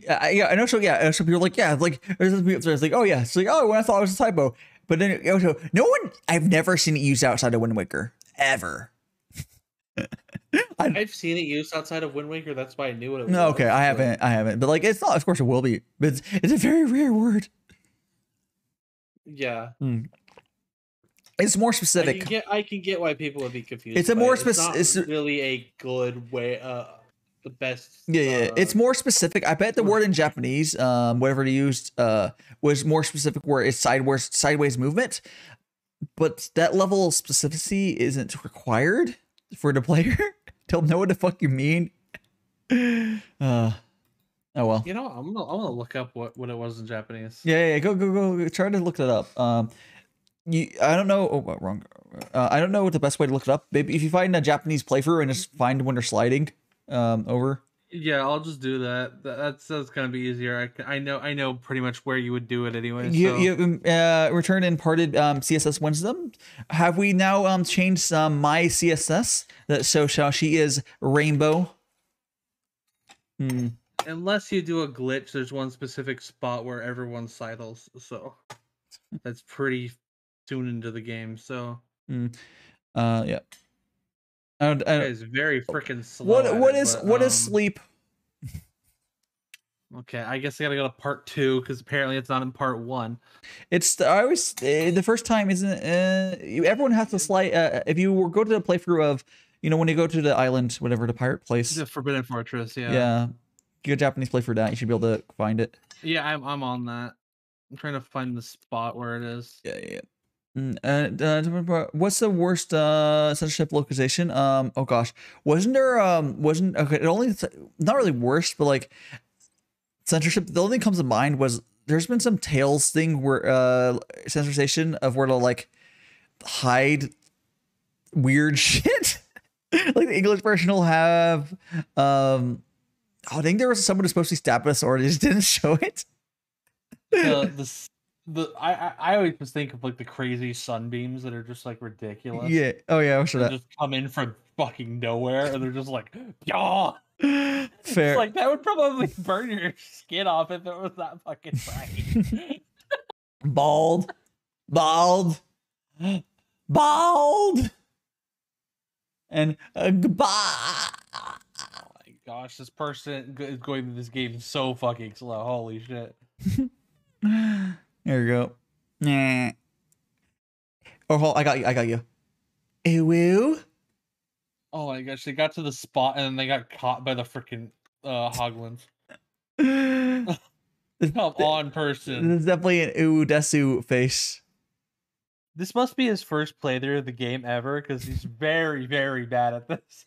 I know. So yeah, so people are like, yeah, like there's like, oh yeah, it's like, oh, when I thought it was a typo, but then also I've never seen it used outside of Wind Waker ever. I've seen it used outside of Wind Waker. That's why I knew what it was. No, okay, I haven't. But like, it's not. Of course, it will be. But it's a very rare word. Yeah. It's more specific. I can get why people would be confused. It's a more specific. It's not really a good way. The best. Yeah. It's more specific. I bet the word in Japanese, whatever they used, was more specific. Where it's sideways movement, but that level of specificity isn't required for the player. They'll know what the fuck you mean. Oh well. You know, I'm gonna look up what it was in Japanese. Yeah. Go. Try to look that up. I don't know. Oh, wrong. I don't know what the best way to look it up. Maybe if you find a Japanese playthrough and just find when they're sliding, over. Yeah, I'll just do that. That's gonna be easier. I know pretty much where you would do it anyway. You returned and parted CSS wisdom. Have we now changed my CSS that so she is rainbow? Unless you do a glitch, there's one specific spot where everyone sidles, so that's pretty soon into the game. So yeah. It's very freaking slow. What is sleep? Okay, I guess I gotta go to part 2 because apparently it's not in part 1. It's the first time isn't everyone has to slide. If you go to the playthrough of You know, when you go to the island, whatever, the pirate place. The Forbidden Fortress, yeah. Yeah. Good Japanese play for that. You should be able to find it. Yeah, I'm on that. I'm trying to find the spot where it is. Yeah. What's the worst censorship localization? Oh gosh, wasn't there okay, it only not really worst, but like censorship. The only thing that comes to mind was there's been some Tales thing where censorization of where to like hide weird shit. Like the English version will have I think there was someone who's supposed to be stabbed with a sword, they just didn't show it. I always just think of like the crazy sunbeams that are just like ridiculous. Yeah. Oh yeah, I'm sure that just come in from fucking nowhere and they're just like, yeah. Fair. It's like that would probably burn your skin off if it was that fucking bright. Bald. And goodbye. Oh my gosh, this person is going through this game so fucking slow. Holy shit. There you go. Nah. Oh, I got you. Ew. Oh my gosh, they got to the spot and then they got caught by the freaking hoglins. Come on, person. This is definitely an Desu face. This must be his first playthrough of the game ever, because he's very, very bad at this.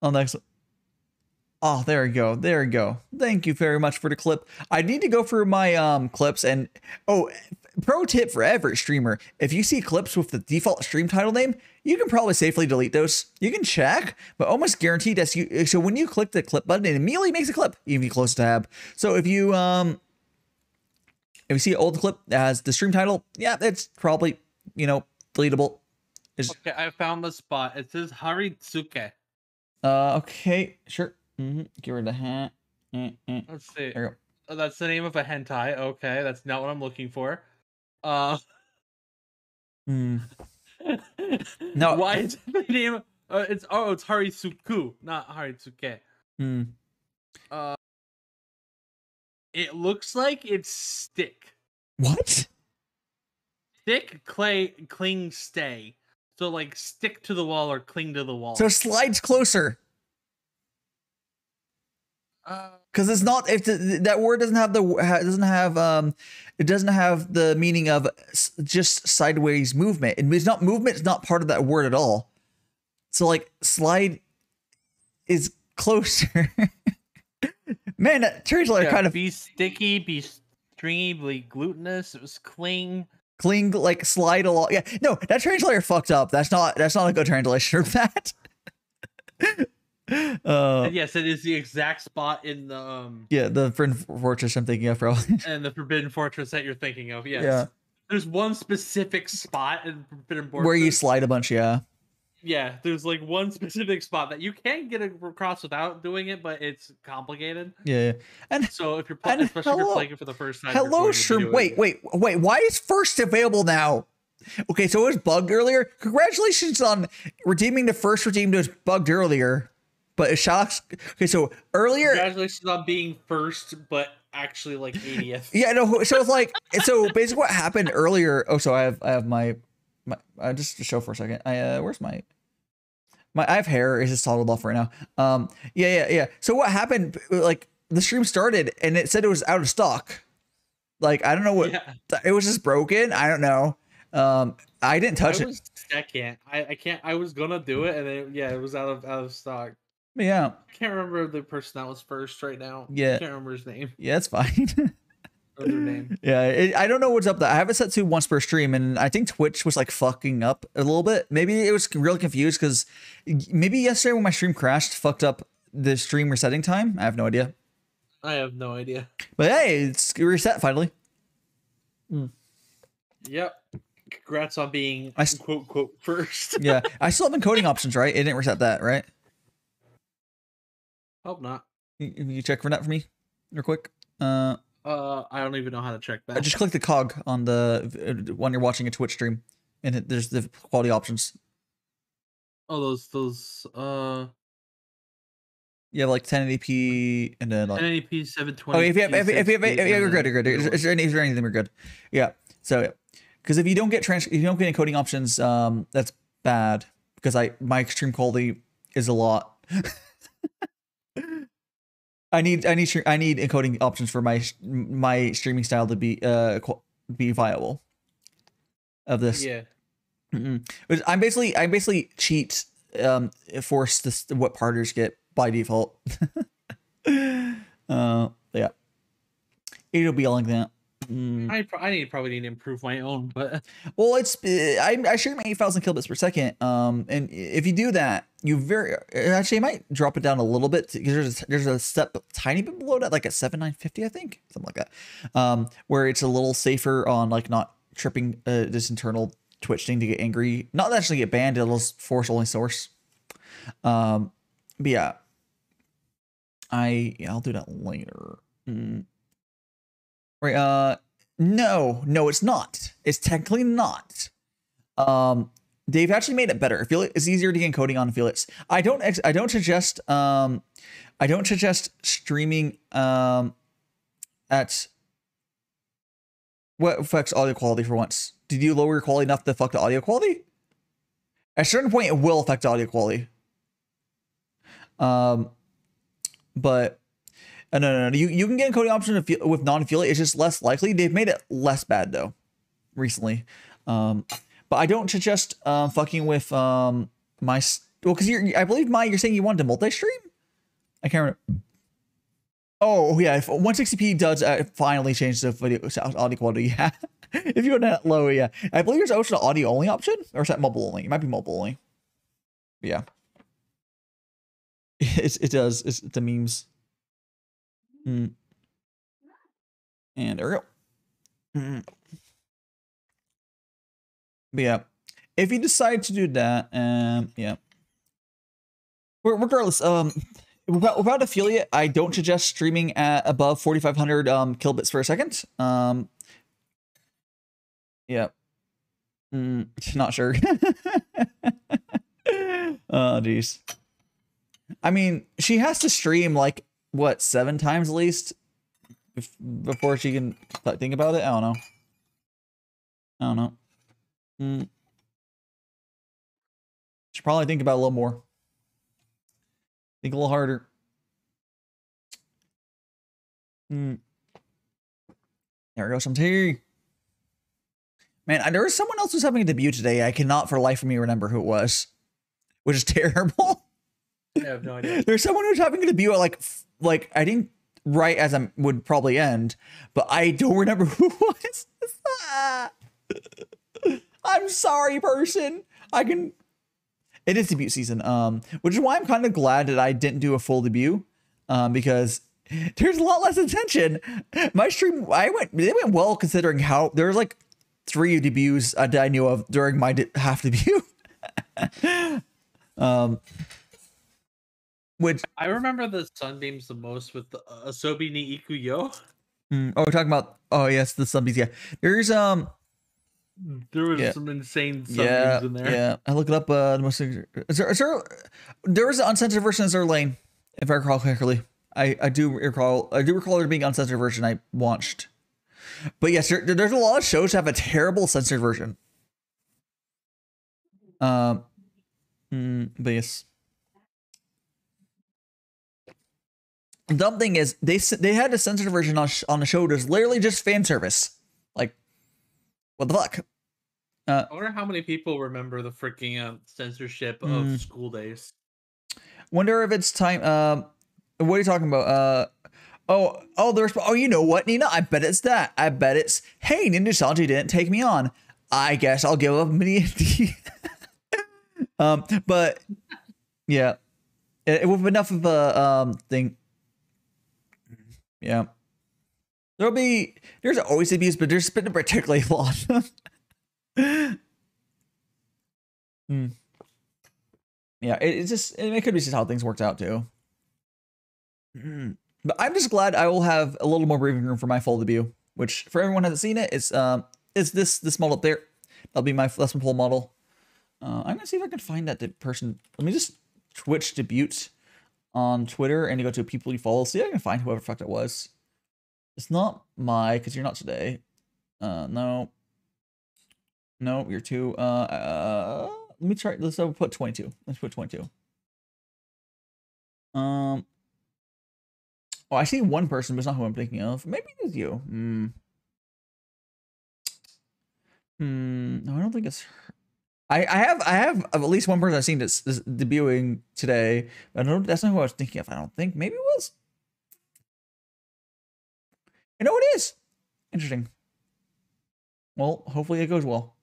On next. Oh, there you go. There you go. Thank you very much for the clip. I need to go through my clips and pro tip for every streamer. If you see clips with the default stream title name, you can probably safely delete those. You can check, but almost guaranteed so when you click the clip button, it immediately makes a clip, even if you close the tab. So if you see an old clip that has the stream title, yeah, it's probably, deletable. Okay, I found the spot. It says Haritsuke. Okay, sure. Get rid of the hat. Let's see. There you go. Oh, that's the name of a hentai. Okay, that's not what I'm looking for. No. Why is the name? It's Haritsuku, not Haritsuke. It looks like it's stick. What? Stick, clay, cling, stay. So like stick to the wall or cling to the wall. So slides closer. Because it's not, if that word doesn't have it doesn't have the meaning of just sideways movement. It's not movement. It's not part of that word at all. So like slide is closer. Man, that translator kind of be sticky, be stringy, be glutinous. It was cling, like slide along. Yeah, no, that translator fucked up. That's not a good translation of that. Yes, it is the exact spot in the the Forbidden Fortress I'm thinking of, probably. And the Forbidden Fortress that you're thinking of. Yes. Yeah. There's one specific spot in Forbidden Fortress where you slide a bunch. Yeah. Yeah, there's like one specific spot that you can get across without doing it, but it's complicated. Yeah. And so if you're playing, especially if you're playing it for the first time. Hello, Shroom. Wait. Why is first available now? Okay, so it was bugged earlier. Congratulations on redeeming the first redeem that was bugged earlier. But it shocks. Okay, so earlier. Congratulations on being first, but actually like 80th. Yeah, no. So it's like, so basically what happened earlier. Oh, so I have my just to show for a second. Where's my I have hair. It's just toggled off right now. Yeah. So what happened? Like the stream started and it said it was out of stock. Like I don't know what. Yeah. It was just broken. I don't know. I didn't touch it. Second, I can't. I was gonna do it, and then it was out of stock. Yeah. I can't remember the person that was first right now. Yeah. I can't remember his name. Yeah, it's fine. Or their name. Yeah, I don't know what's up there. I have it set to once per stream, and I think Twitch was like fucking up a little bit. Maybe it was really confused because maybe yesterday when my stream crashed, fucked up the stream resetting time. I have no idea. I have no idea. But hey, it's reset finally. Yep. Congrats on being quote first. Yeah, I still have encoding options, right? It didn't reset that, right? Hope not. You check for that for me, real quick. I don't even know how to check that. Just click the cog on the when you're watching a Twitch stream, and there's the quality options. Oh, those. You have like 1080p and then like 1080p 720. Oh, if you're good, you're good. Is there anything we're good? Yeah. So Because if you don't get encoding options, that's bad. Because my extreme quality is a lot. I need encoding options for my streaming style to be viable. Of this, Yeah. But I basically cheat, force this what parters get by default. Yeah, it'll be like that. I probably need to improve my own, but well, it's I stream 8,000 kilobits per second. And if you do that, actually I might drop it down a little bit because there's a step tiny bit below that, like at 7,950, I think, something like that, where it's a little safer on like not tripping this internal Twitch thing to get angry, not actually get banned. It'll force only source. But yeah, I'll do that later. Right. No, it's not. It's technically not. They've actually made it better. Affiliate is easier to get encoding on affiliates. I don't suggest streaming at what affects audio quality for once. Did you lower your quality enough to fuck the audio quality? At a certain point, it will affect audio quality. But no. You can get encoding option with non-affiliate. It's just less likely. They've made it less bad though, recently. But I don't suggest fucking with because I believe you're saying you wanted to multi-stream. I can't remember. Oh yeah, if 160p does finally change the video audio quality. Yeah, if you go that low, yeah. I believe there's also an audio only option, or is that mobile only? It might be mobile only. But yeah, it does. It's the memes. And there we go. But yeah, if you decide to do that, yeah. Regardless, without affiliate, I don't suggest streaming at above 4,500 kilobits per second. Yeah. Not sure. Oh, jeez. I mean, she has to stream like what 7 times at least before she can think about it. I don't know. Should probably think about it a little more. Think a little harder. There we go, some tea. Man, there was someone else who's having a debut today. I cannot for the life of me remember who it was, which is terrible. I have no idea. There's someone who's having a debut at like I think right as I would probably end, but I don't remember who it was. I'm sorry, person. It is debut season, which is why I'm kind of glad that I didn't do a full debut, because there's a lot less attention. My stream, they went well considering how there was like 3 debuts that I knew of during my half debut. Which I remember the sunbeams the most with the Asobi ni Ikuyo. Oh, we're talking about. Oh yes, the sunbeams. Yeah, there's There was some insane sunbeams in there. Yeah, I look it up. The most there was an uncensored version of Azure Lane, if I recall correctly. I do recall there being an uncensored version I watched. But yes, there's a lot of shows that have a terrible censored version. But yes. The dumb thing is they had a censored version on the show. There's literally just fan service. Like, what the fuck? I wonder how many people remember the freaking censorship of School Days. Wonder if it's time. What are you talking about? You know what, Nina? I bet it's that. I bet it's, hey, Ninja didn't take me on. I guess I'll give up mini. But yeah, it was enough of a thing. Yeah, there's always abuse, but there's been particularly a lot. Yeah, it could be just how things worked out too. But I'm just glad I will have a little more breathing room for my full debut, which for everyone who hasn't seen it, it's this model up there. That'll be my lesson poll model. I'm gonna see if I can find that person. Let me just Twitch debut on Twitter and you go to people you follow. See if I can find whoever the fuck that was. It's not because you're not today. No. No, you're 2. Let me try. Let's put 22. Let's put 22. Oh, I see one person, but it's not who I'm thinking of. Maybe it is you. No, I don't think it's her. I have at least one person I've seen that's debuting today. But I don't. That's not who I was thinking of. I don't think. Maybe it was. You know, it is. Interesting. Well, hopefully it goes well.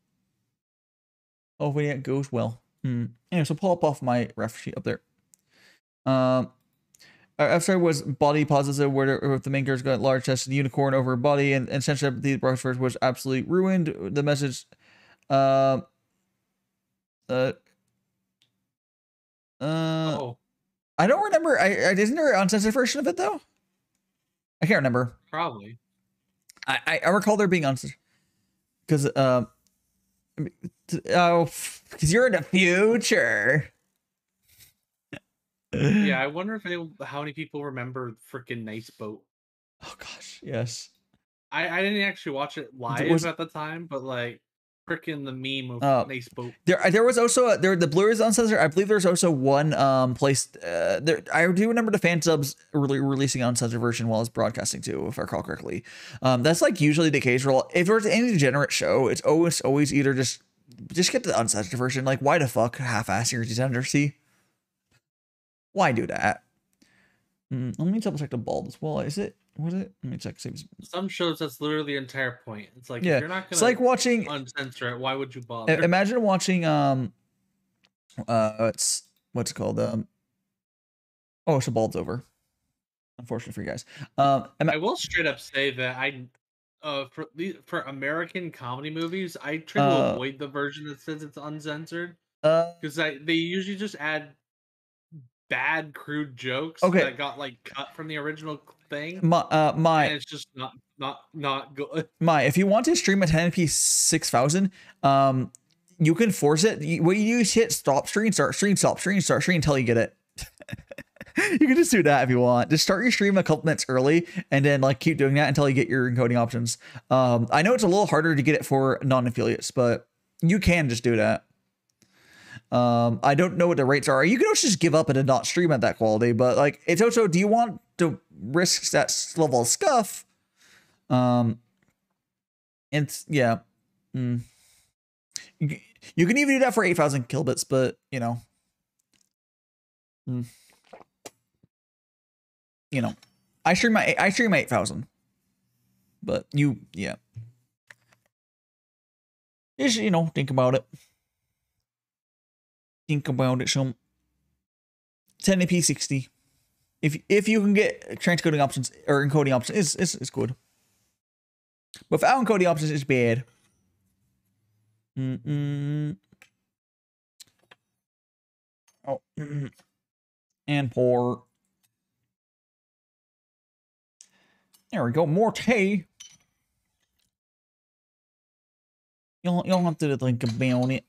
Hopefully it goes well. Anyway, so pull up off my ref sheet up there. After was body positive, where the main character got large chested unicorn over body, and essentially the brush was absolutely ruined. The message, oh. I don't remember. Isn't there an uncensored version of it though? I can't remember. Probably. I recall there being uncensored because because you're in the future. Yeah, I wonder if how many people remember freaking Nice Boat. Oh gosh, yes. I didn't actually watch it live at the time, but like freaking the meme of Nice Boat. There was also the Blu-rays uncensored. I believe there's also one place there. I do remember the fan subs releasing an uncensored version while it's broadcasting too, if I recall correctly. That's like usually the case. If there's any degenerate show, it's always either just get the uncensored version. Like, why the fuck half-ass your degeneracy? Why do that? Let me double check the bald as well. Is it? What is it? Let me check. Some shows that's literally the entire point. It's like, yeah, if you're not gonna it's like watching uncensor it, why would you bother? Imagine watching what's it called? Oh, so bald's over. Unfortunately for you guys. I will straight up say that for American comedy movies, I try to avoid the version that says it's uncensored because they usually just add bad crude jokes that got like cut from the original thing. And it's just not good. If you want to stream a 1080p 6000, you can force it. What you do is hit stop stream, start stream, stop stream, start stream until you get it. You can just do that if you want. Just start your stream a couple minutes early and then like keep doing that until you get your encoding options. I know it's a little harder to get it for non-affiliates, but you can just do that. I don't know what the rates are. You can also just give up and not stream at that quality, but like it's also, do you want to risk that level of scuff? It's yeah. You can even do that for 8,000 kilobits, but you know, I stream my 8,000, but yeah. Just, think about it. Think about it some. 1080p 60. If you can get transcoding options or encoding options, it's good. But without encoding options, it's bad. Oh, and pour. There we go. More tea. You'll have to think about it.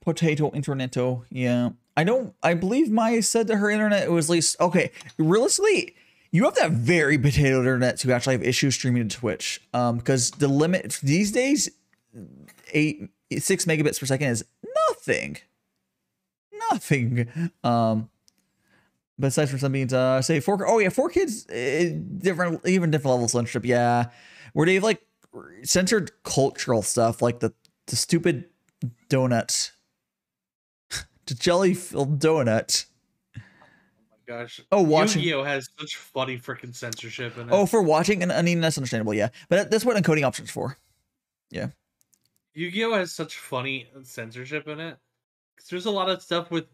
Potato interneto. Yeah. I believe Maya said that her internet was at least okay. Realistically, you have to have very potato internet to actually have issues streaming to Twitch. Because the limit these days, 6 megabits per second is nothing. Besides for some means, say 4. Oh yeah, 4 kids, different levels of censorship. Yeah, where they've like censored cultural stuff, like the stupid donut, the jelly-filled donut. Oh my gosh! Oh, watching Yu-Gi-Oh has such funny freaking censorship in it. Oh, for watching, and I mean that's understandable. Yeah, but that's what encoding options for. Yeah. Yu-Gi-Oh has such funny censorship in it. There's a lot of stuff with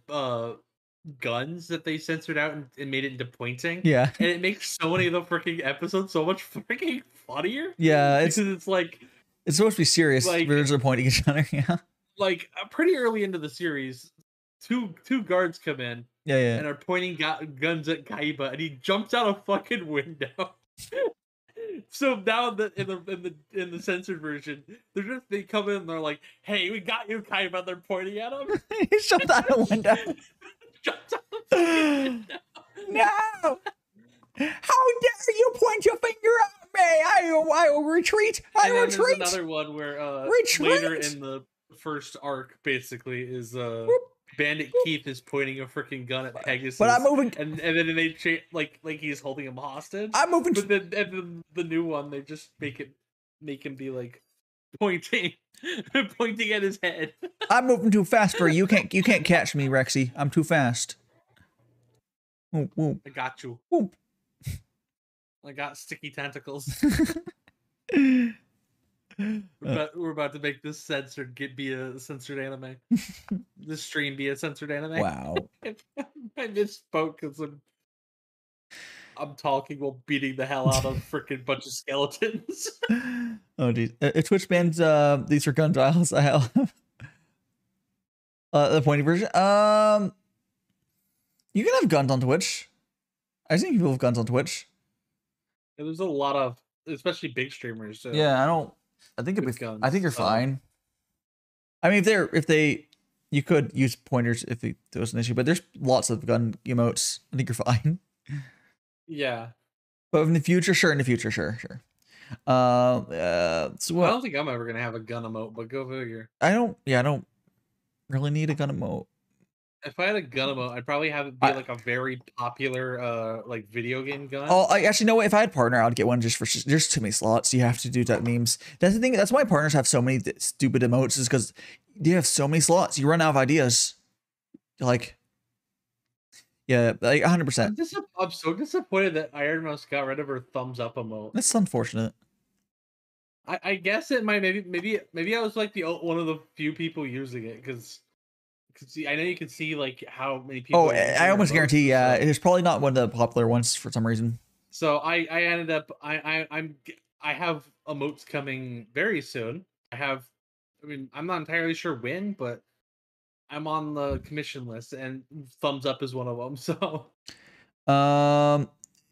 guns that they censored out and made it into pointing. Yeah. And it makes so many of the freaking episodes so much freaking funnier. Yeah, because it's like it's supposed to be serious. Like, there's a pointing each other. Yeah. Like pretty early into the series, two guards come in. Yeah. And are pointing guns at Kaiba, and he jumps out a fucking window. So now in the censored version, they come in and they're like, "Hey, we got you, Kaiba." They're pointing at him. He jumped out a window. Jumps out the window. No! How dare you point your finger at me? I I will retreat. I And then retreat. there's another one where Retreat. later in the first arc, basically, is Bandit Keith is pointing a freaking gun at Pegasus. But I'm moving. And then they like he's holding him hostage. I'm moving. But then and the new one, they just make him be like pointing at his head. I'm moving too fast for you. You can't catch me, Rexy. I'm too fast. Whoop, whoop. I got you. Whoop. I got sticky tentacles. We're about to make this be a censored anime. This stream be a censored anime. Wow. I misspoke because I'm talking while beating the hell out of a freaking bunch of skeletons. Oh, dude. Twitch bans these are gun dials. I have the pointy version. You can have guns on Twitch. I've seen people have guns on Twitch. Yeah, there's a lot of, especially big streamers. So Yeah, I think guns, I think you're fine. I mean, you could use pointers if there was an issue, but there's lots of gun emotes. I think you're fine. Yeah. But in the future, sure. So what? I don't think I'm ever gonna have a gun emote, but go figure. I don't really need a gun emote. If I had a gun emote, I'd probably have it be like a very popular like video game gun. Oh, I actually know what. If I had a partner, I'd get one just for. There's too many slots. You have to do that memes. That's the thing. That's why partners have so many stupid emotes. Is because you have so many slots. You run out of ideas. Like, yeah, like 100%. I'm so disappointed that Iron Mouse got rid of her thumbs up emote. That's unfortunate. I guess it might maybe I was like one of the few people using it because I know you can see like how many people. Oh, I almost guarantee. Yeah, it's probably not one of the popular ones for some reason. So I ended up I have emotes coming very soon. I mean I'm not entirely sure when, but I'm on the commission list and thumbs up is one of them. So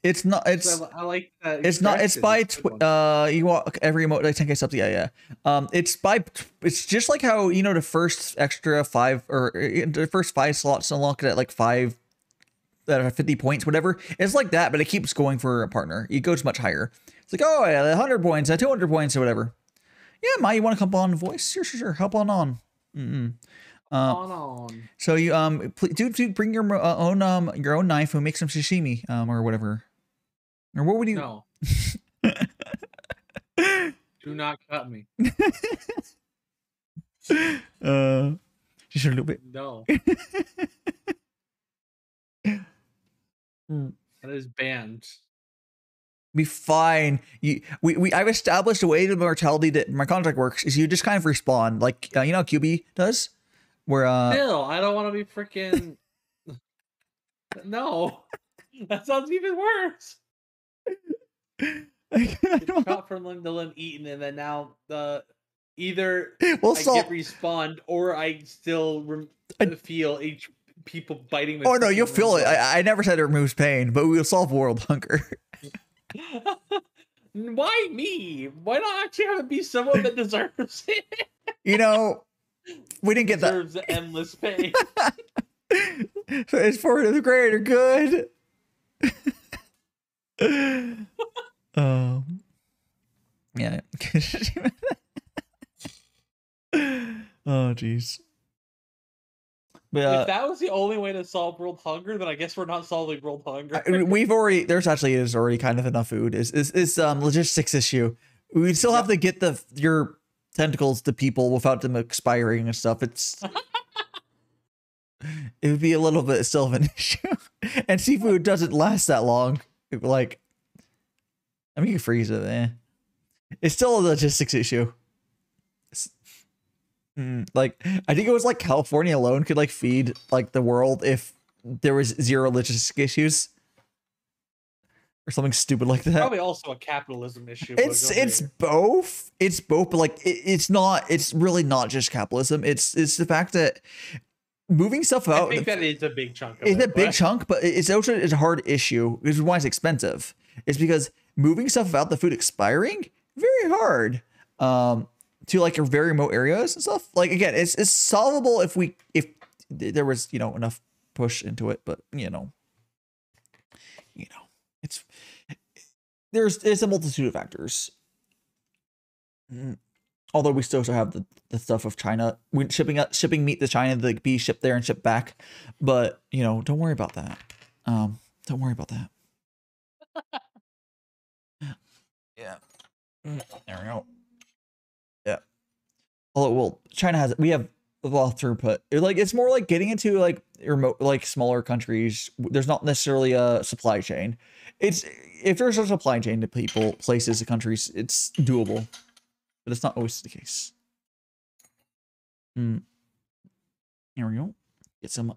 it's not. It's so I like that. It's not. It's by you want every emote like 10k subs. Yeah. It's by. It's just like how the first extra 5 or the first 5 slots unlock it at like 5 that are 50 points, whatever. It's like that, but it keeps going for a partner. It goes much higher. It's like, oh yeah, 100 points, 200 points, or whatever. Yeah, Ma, you want to come on voice? Sure. Hop on. So you dude, bring your own knife and make some sashimi or whatever. Or what would you? No. Do not cut me. Just a little bit. No. That is banned. Be fine. I've established a way to mortality that my contract works is you just kind of respawn like how QB does, where Still, I don't want to be freaking. No, that sounds even worse. Shot from limb to limb, eaten, and then now either I get respawned or I still feel people biting. Oh no, you'll feel it. I never said it removes pain, but we will solve world hunger. Why me? Why not actually have it be someone that deserves it? We didn't get that. Deserves endless pain. It's for the greater good. Yeah. Oh jeez. If that was the only way to solve world hunger, then I guess we're not solving world hunger. There's already kind of enough food. It's logistics issue. We still have to get your tentacles to people without them expiring and stuff. It would be a little bit still of an issue. And seafood doesn't last that long. You can freeze it, It's still a logistics issue. I think it was like California alone could feed the world if there was 0 logistic issues or something stupid like that. Probably also a capitalism issue. It's both. It's both, but it's really not just capitalism. It's the fact that moving stuff out. I think that is a big chunk of it. It's a big chunk, but it's also a hard issue. This is why it's expensive. It's because moving stuff without the food expiring, very hard. To very remote areas and stuff. Again, it's solvable if there was enough push into it, but it's a multitude of factors. Although we still have the stuff of China, we shipping meat to China to be shipped there and shipped back. But you know, don't worry about that. Don't worry about that. Yeah. There we go. Yeah. Although, well, China has, we have a lot of throughput. It's more like getting into like remote, like smaller countries. There's not necessarily a supply chain. If there's a supply chain to people, places, to countries, it's doable, but it's not always the case. Here we go. Get some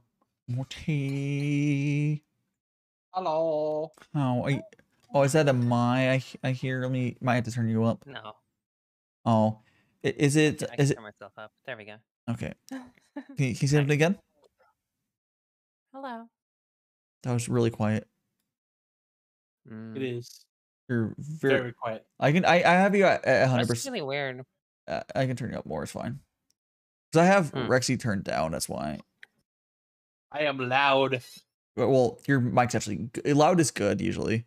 more tea. Hello. Oh, is that a my? I hear. Might have to turn you up. No. Oh, is it? I can turn myself up. There we go. Okay. Can you say it again? Hello. That was really quiet. It is You're very quiet. I have you at 100%. That's really weird. I can turn you up more. It's fine. Because I have Rexy turned down. That's why. I am loud. Well, your mic's actually loud is good usually.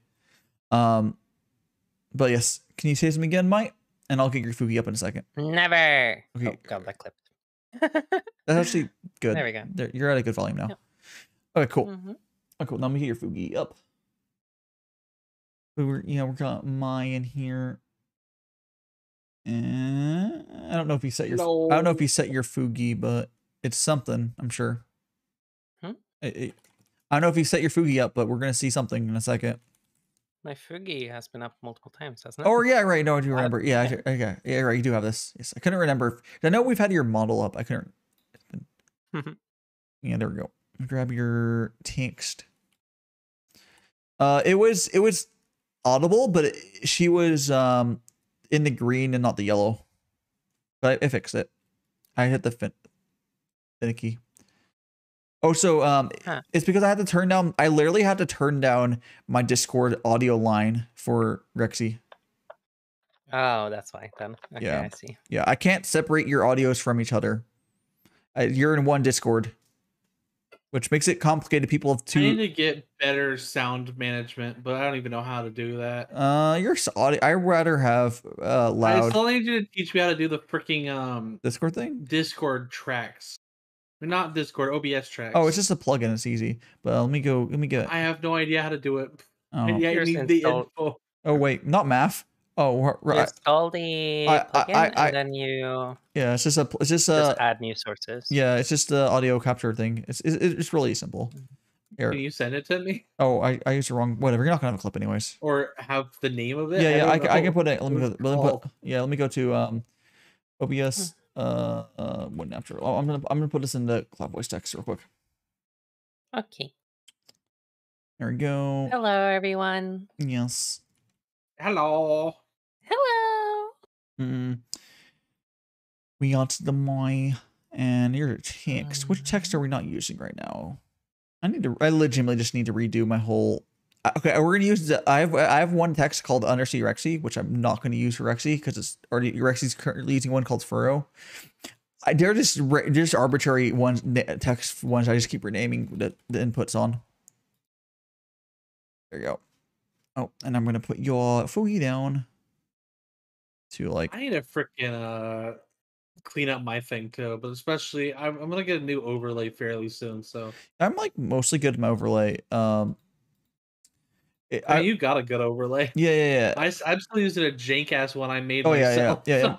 But yes, can you say something again, Mike? And I'll get your Fugi up in a second. Never. Okay. Oh god, that clipped. That's actually good. There we go. You're at a good volume now. Yep. Okay, cool. Okay, cool. Now let me get your Fugi up. We're got Mai in here. And I don't know if you set your I don't know if you set your Fugi, but it's something, I'm sure. I don't know if you set your Fugi up, but we're gonna see something in a second. My Fugi has been up multiple times, hasn't it? Oh yeah, right. No, I do remember. Yeah, okay. Yeah, right. You do have this. Yes, I couldn't remember. I know we've had your model up. I couldn't. Yeah, there we go. Grab your text. It was audible, but she was in the green and not the yellow. But I fixed it. I hit the finicky. Oh, so it's because I had to turn down. I literally had to turn down my Discord audio line for Rexy. Oh, that's why then. Okay, Yeah. I see. Yeah, I can't separate your audios from each other. You're in one Discord, which makes it complicated. People have two. I need to get better sound management, but I don't even know how to do that. Your audio. I'd rather have loud. I still need you to teach me how to do the freaking Discord thing. Discord tracks. Not Discord, OBS tracks. Oh, it's just a plugin. It's easy. But let me go. Let me get. I have no idea how to do it. Oh. And yeah, I need the info. Oh wait, not math. Oh, right. Install the plugin and then you. Yeah, it's just add new sources. Yeah, it's just the audio capture thing. It's really simple. Here. Can you send it to me? Oh, I used the wrong. Whatever. You're not gonna have a clip anyways. Or have the name of it. Yeah, I can put it. Let me go to OBS. One after. Oh, I'm gonna put this in the cloud voice text real quick. Okay. There we go. Hello, everyone. Yes. Hello. Hello. We got the my and your text. Which text are we not using right now? I legitimately just need to redo my whole. Okay, we're gonna use the. I have one text called UnderseaRexie, which I'm not gonna use for Rexy because it's already Rexy's currently using one called Furrow. They're just arbitrary ones, text ones. I just keep renaming the inputs on. There you go. Oh, and I'm gonna put your Fugi down to like. I need to freaking clean up my thing too, but especially I'm gonna get a new overlay fairly soon. So I'm like mostly good at my overlay. I mean, you got a good overlay. Yeah. I'm still using a jank ass one I made. Oh myself, yeah.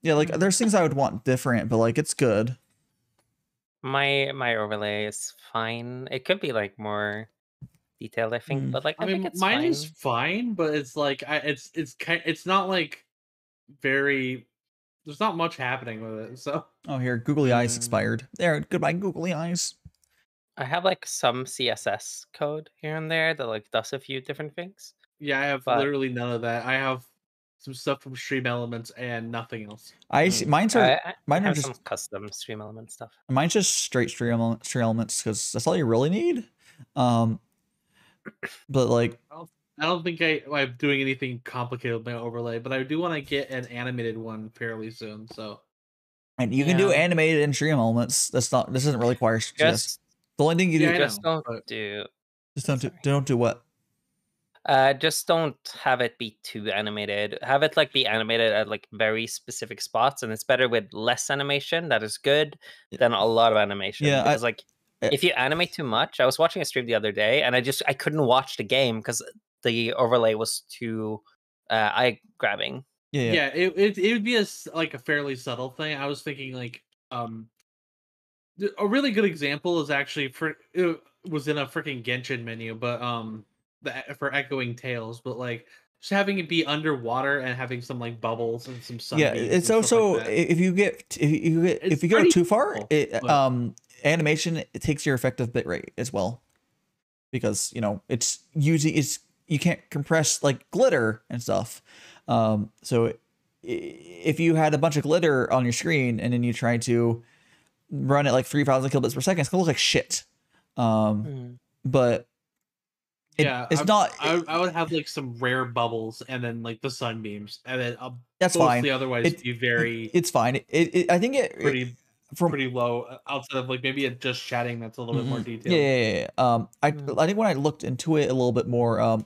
Yeah, like there's things I would want different, but like it's good. My overlay is fine. It could be like more detailed, I think, but like I mean, think it's mine fine. is fine, but it's like it's not like very. There's not much happening with it. So here, googly eyes expired. There, goodbye, googly eyes. I have like some CSS code here and there that like does a few different things. Yeah, I have literally none of that. I have some stuff from Stream Elements and nothing else. Mine are just some custom Stream Element stuff. Mine's just straight Stream Elements because that's all you really need. But like, I don't think I'm doing anything complicated with my overlay, but I do want to get an animated one fairly soon. So, and you can do animated in Stream Elements. This doesn't really require CSS. The only thing you do don't do what. Just don't have it be too animated. Have it like be animated at like very specific spots, and it's better with less animation. That is good than a lot of animation. Yeah, Because like I- if you animate too much, I was watching a stream the other day, and I couldn't watch the game because the overlay was too eye grabbing. Yeah, it would be like a fairly subtle thing. I was thinking like a really good example is actually it was in a freaking Genshin menu, but for echoing tales, but like just having it be underwater and having some like bubbles and some sunbeams. it's and stuff also like that. if you go pretty too far, simple, it but- animation it takes your effective bitrate as well, because it's usually you can't compress like glitter and stuff. So if you had a bunch of glitter on your screen and then you try to run at like 3,000 kilobits per second, it's gonna look like shit. But it's not. I would have like some rare bubbles and then like the sunbeams and then That's fine. Otherwise, be very. It's fine. I think pretty low outside of like maybe just chatting that's a little bit more detailed. Yeah. I think when I looked into it a little bit more,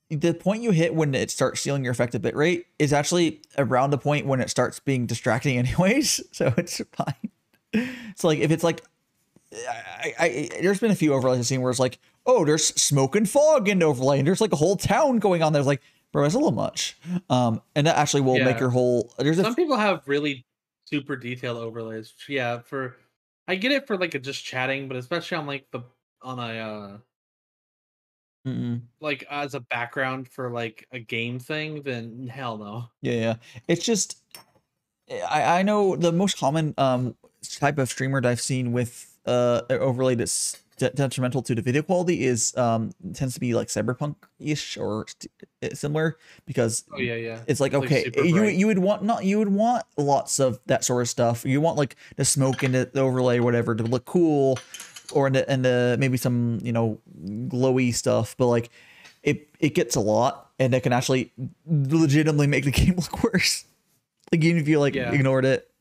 the point you hit when it starts stealing your effective bitrate is actually around the point when it starts being distracting anyways. So it's fine. So like if it's like, there's been a few overlays I've seen where it's like, oh, there's smoke and fog in the overlay, and there's like a whole town going on there. It's like, bro, that's a little much. And that actually will make your whole. Some people have really super detailed overlays. Yeah, I get it for like just chatting, but especially on like like as a background for like a game thing, then hell no. Yeah. It's just I know the most common type of streamer that I've seen with overlay that's detrimental to the video quality is tends to be like cyberpunk-ish or similar, because it's like, okay, you would want lots of that sort of stuff. You want like the smoke and the overlay or whatever to look cool, or in the maybe some glowy stuff, but like it gets a lot, and it can actually legitimately make the game look worse. Like even if you ignored it.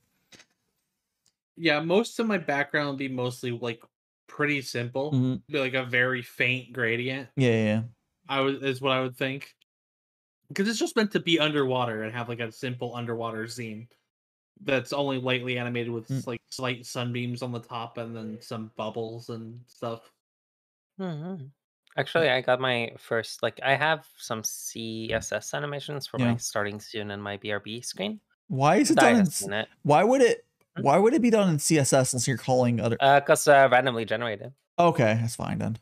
Yeah, most of my background would be mostly like pretty simple. Be like a very faint gradient. Yeah. Is what I would think. Because it's just meant to be underwater and have like a simple underwater scene that's only lightly animated with like slight sunbeams on the top and then some bubbles and stuff. Actually, I got my first, like, I have some CSS animations for my starting soon and my BRB screen. Why is it done in Why would it be done in CSS unless you're calling other? Because randomly generated. Okay, that's fine then.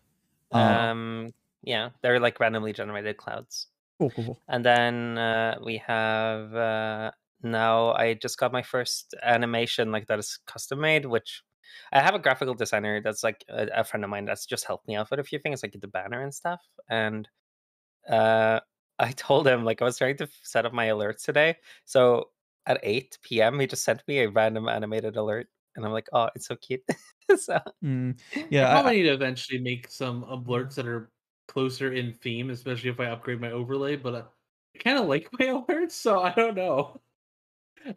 Yeah, they're like randomly generated clouds. Cool. And then we have now I just got my first animation like that is custom made, which I have a graphical designer that's like a friend of mine that's just helped me out with a few things, like the banner and stuff. And I told him, like, I was trying to set up my alerts today. So at 8 p.m., he just sent me a random animated alert. And I'm like, oh, it's so cute. So yeah, I probably need to eventually make some alerts that are closer in theme, especially if I upgrade my overlay. But I kind of like my alerts, so I don't know.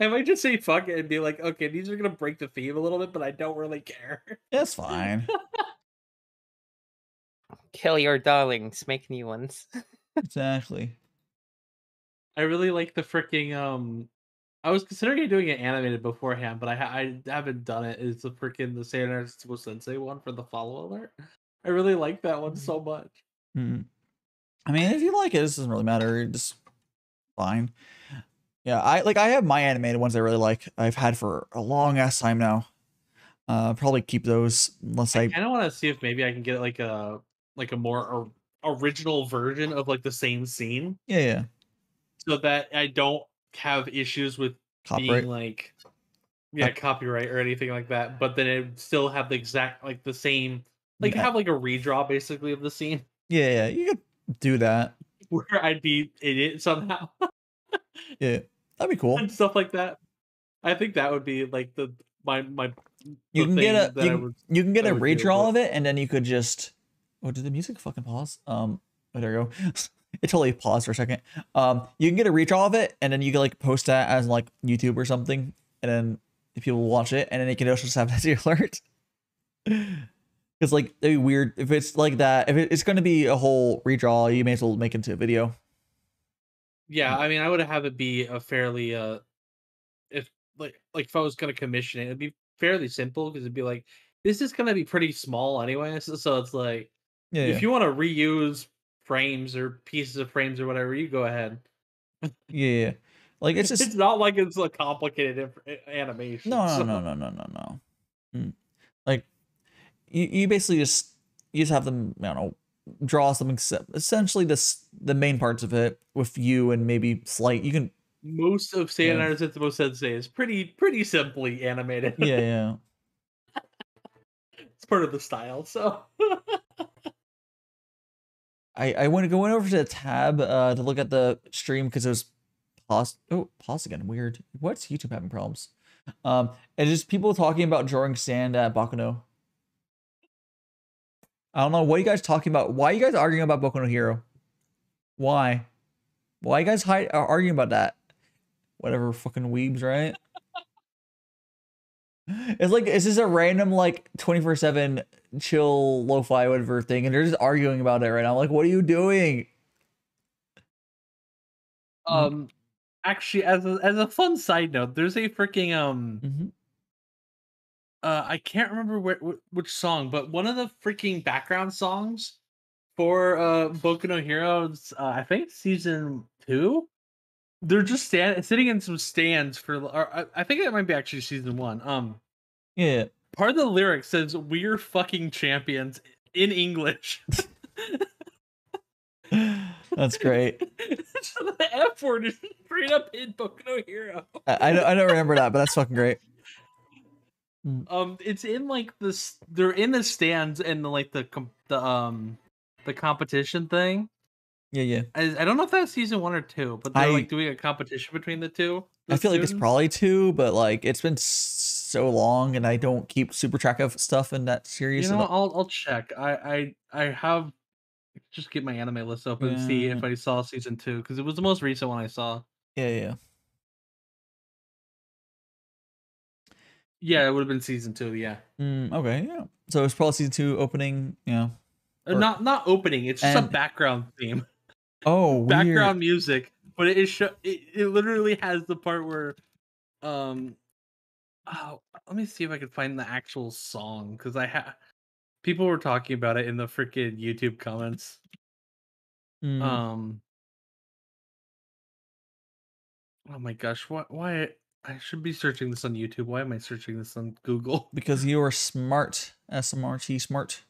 I might just say fuck it and be like, okay, these are gonna break the theme a little bit, but I don't really care. That's fine. Kill your darlings, make new ones. Exactly. I really like the freaking I was considering doing it animated beforehand, but I haven't done it. It's the freaking the Sayonara Tsubo Sensei one for the follow alert. I really like that one so much. I mean, if you like it, this doesn't really matter. Just fine. Yeah, I have my animated ones I really like. I've had for a long ass time now. Probably keep those unless I kind of want to see if maybe I can get like a more original version of like the same scene. Yeah. So that I don't have issues with copyright. being like copyright or anything like that, but then it still have the exact like the same have like a redraw basically of the scene. Yeah, you could do that. Where I'd be in it somehow. Yeah, that'd be cool. And stuff like that. I think that would be like my you can get a redraw do, of it, and then you could just did the music fucking pause? Oh, there we go. It totally paused for a second. You can get a redraw of it, and then you can like post that as like YouTube or something, and then if people watch it, and then they can also just have that as the alert. Because like it'd be weird if it's like that. If it's going to be a whole redraw, you may as well make it into a video. Yeah, I mean, I would have it be a fairly if if I was gonna commission it, it'd be fairly simple because it'd be like this is gonna be pretty small anyway. So it's like Yeah, if yeah, you want to reuse frames or pieces of frames or whatever, you go ahead. yeah. Like it's just It's not like it's a complicated animation. no, So. no. Mm. Like you basically just have them, I don't know, draw something essentially the main parts of it with you and maybe slight. You can Most of Sayonara Zetsubou Sensei is pretty simply animated. yeah. It's part of the style. So I went over to the tab to look at the stream because it was pause. Oh, pause again. Weird. What's YouTube having problems? And just people talking about drawing sand at Bakuno. I don't know. What are you guys talking about? Why are you guys arguing about Boku no Hero? Why? Why are you guys arguing about that? Whatever, fucking weebs, right? It's like, it's just a random, like, 24/7 chill, lo-fi, whatever thing, and they're just arguing about it right now. Like, what are you doing? Actually, as a fun side note, there's a freaking I can't remember which song, but one of the freaking background songs for Boku no Heroes, I think season 2. They're just sitting in some stands for, or I think it might be actually season 1. Yeah. Part of the lyric says "We're fucking champions" in English. That's great. So the F word is straight up in Boku no Hero. I don't remember that, but that's fucking great. It's in like this. They're in the stands and like the competition thing. Yeah. I don't know if that's season 1 or 2, but they're like doing a competition between the two. I feel like it's probably 2, but like it's been so long, and I don't keep super track of stuff in that series. You know, I'll check. I have just get my anime list open and see if I saw season 2 because it was the most recent one I saw. Yeah. Yeah, it would have been season 2. Yeah. Okay. Yeah. So it's probably season 2 opening. Yeah. Not opening. It's just a background theme. Oh, weird. Background music, but it literally has the part where, let me see if I can find the actual song because people were talking about it in the freaking YouTube comments. Oh my gosh, why I should be searching this on YouTube. Why am I searching this on Google? Because you are smart. SMRT smart.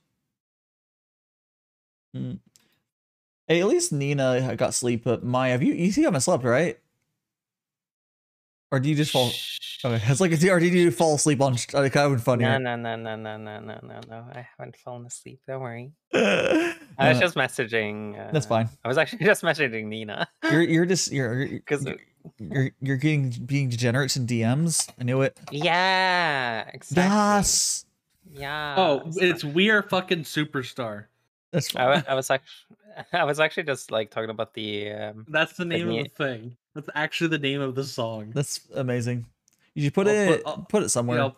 Hey, at least Nina got sleep, but Maya, you haven't slept, right? Or do you just fall? Okay, it's like, or did you fall asleep on? Like, that would be funny. No. I haven't fallen asleep. Don't worry. I was just messaging. That's fine. I was actually just messaging Nina. You're being degenerates in DMs. I knew it. Yeah, exactly. Yes. Yeah. Oh, it's We Are Fucking Superstar. That's fine. I was actually just like talking about the. That's the name of the thing. That's actually the name of the song. That's amazing. You should put it somewhere. Yeah,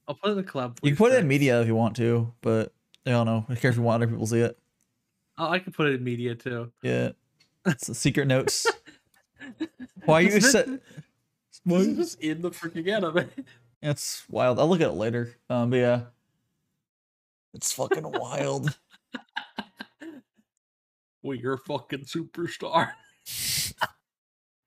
I'll put it in the club. You can put it in media if you want to, but I don't know. I care if you want other people to see it. Oh, I can put it in media too. Yeah, it's secret notes. Why you said? It's just in the freaking anime. It's wild. I'll look at it later. But yeah, it's fucking wild. You're fucking superstar.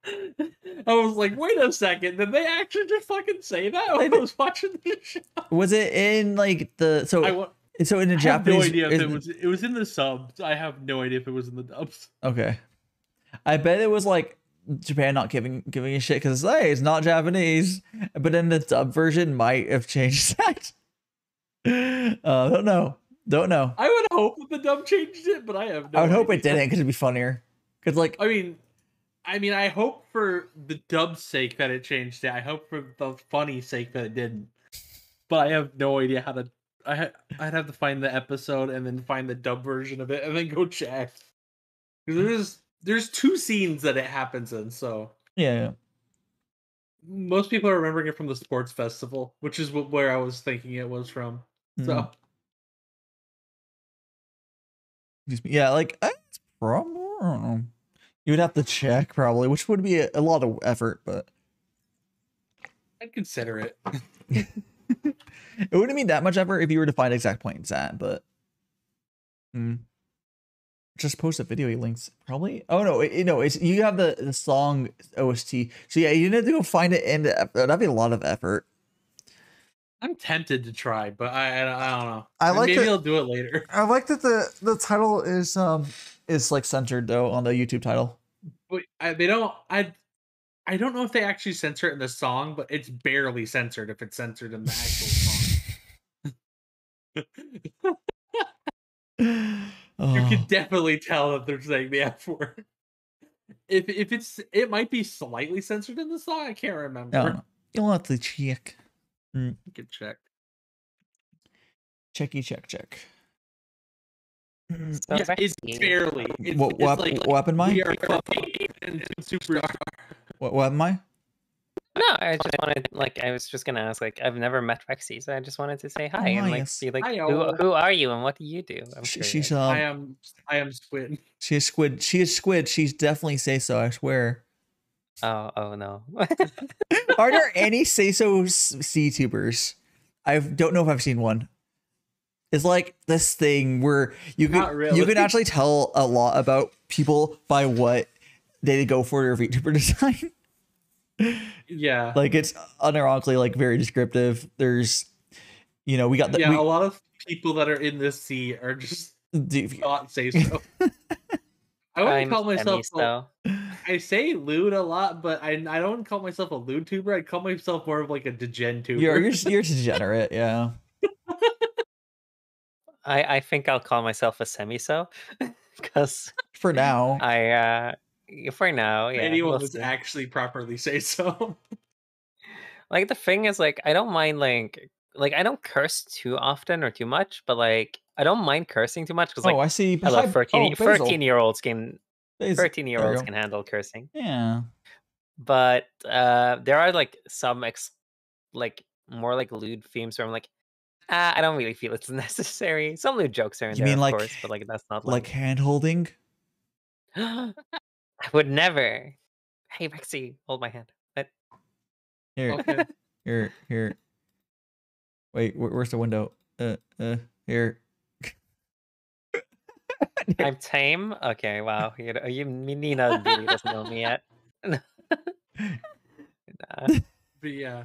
I was like, wait a second, did they actually just fucking say that when I was watching this show? Was it in like the so in the I Japanese? have no idea if it was in the subs. I have no idea if it was in the dubs. Okay, I bet it was like Japan not giving a shit because it's not Japanese, but then the dub version might have changed that. Don't know. I would hope that the dub changed it, but I have no I would hope idea. it didn't because it'd be funnier. Because like I mean, I hope for the dub's sake that it changed it. I hope for the funny sake that it didn't. But I have no idea how to. I'd have to find the episode and then find the dub version of it and then go check. Because there's 2 scenes that it happens in, so yeah. Most people are remembering it from the sports festival, which is where I was thinking it was from. So Yeah, like it's probably, I don't know. You would have to check probably, which would be a lot of effort, but I'd consider it. it wouldn't be that much effort if you were to find exact points at, but just post a video he links probably. Oh no, it's you have the song OST. So yeah, you need to go find it, and that'd be a lot of effort. I'm tempted to try, but I don't know. I like maybe that- I'll do it later. I like that the title is like censored though on the YouTube title. But they don't. I don't know if they actually censor it in the song, but it's barely censored if it's censored in the actual song. You can definitely tell that they're saying the F word. If it might be slightly censored in the song. I can't remember. You'll have to check. You can check. Check. So Yeah, it's barely. What weapon am I? We are fucking super. What am I? No, I just wanted, like, I was just gonna ask, like, I've never met Rexy, so I just wanted to say hi and like yes. be like, Hi, who are you and what do you do? I'm She's curious. I am Squid. She is Squid. She is Squid. She's definitely say so. I swear. Oh no. Are there any say so CTubers? I don't know if I've seen one. It's like this thing where you can actually tell a lot about people by what they go for their VTuber design. Yeah. Like it's unironically like very descriptive. There's, we got a lot of people that are in this sea are just not say so. I wouldn't call myself. I say lewd a lot, but I don't call myself a lewd tuber. I call myself more of like a degen tuber. You're degenerate, yeah. I think I'll call myself a semi-so, because for now, for now, yeah. Anyone would actually properly say so. Like the thing is, like, I don't mind like I don't curse too often or too much, but like I don't mind cursing too much because I see. I love 13-year-olds can 13-year-olds can handle cursing. Yeah. But there are like some more like lewd themes where I'm like, I don't really feel it's necessary. Some lewd jokes are in there, of course, but like that's not like hand holding. I would never. Hey Rexy, hold my hand. But... Here, okay. Here. Wait, where's the window? Here. I'm tame. Okay, wow. Nina really doesn't know me yet. But yeah.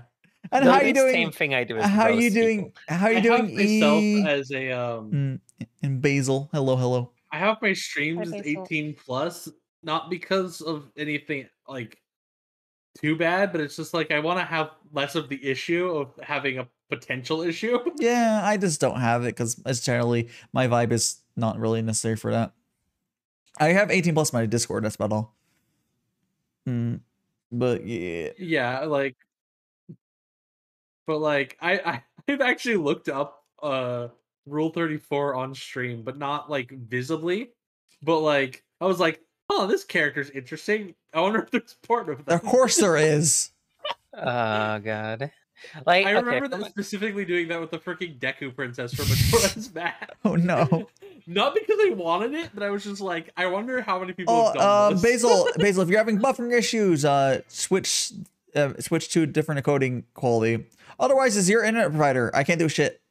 And how are you doing? Same thing I do. How are you doing? How are you doing? I have myself as a and Basil. Hello. I have my streams as 18 plus, not because of anything like too bad, but it's just like I want to have less of the issue of having a potential issue. Yeah, I just don't have it because it's generally my vibe is not really necessary for that. I have 18 plus my Discord. That's about all. But yeah, like. But like I've actually looked up Rule 34 on stream, but not like visibly. But like I was like, oh, this character's interesting. I wonder if there's part of that. Of course there is. Oh god. Like I remember that specifically doing that with the freaking Deku princess from Majora's Mask. Oh no. Not because I wanted it, but I was just like, I wonder how many people have done this. Basil, if you're having buffering issues, switch to a different encoding quality. Otherwise, it's your internet provider. I can't do shit.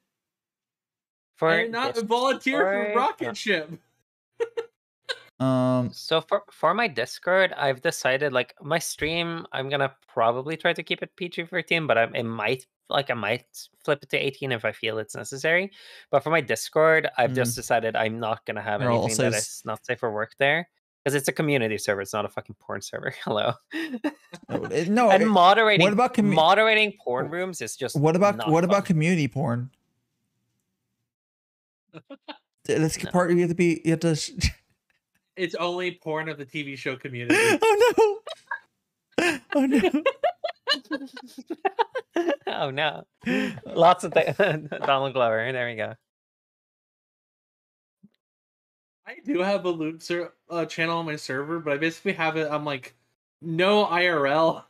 I'm not a volunteer for Rocket Ship. So for my Discord, I've decided like my stream, I'm gonna probably try to keep it PG-13, but I might flip it to 18 if I feel it's necessary. But for my Discord, I've just decided I'm not gonna have anything that is not safe for work there. Because it's a community server, it's not a fucking porn server. Hello. No. And moderating. What about moderating porn rooms is just. What about community porn? That's the part you have to. It's only porn of the TV show Community. Oh no! Oh no! Oh no! Lots of Donald Glover. There we go. I do have a loot channel on my server, but I basically have it. I'm like, no IRL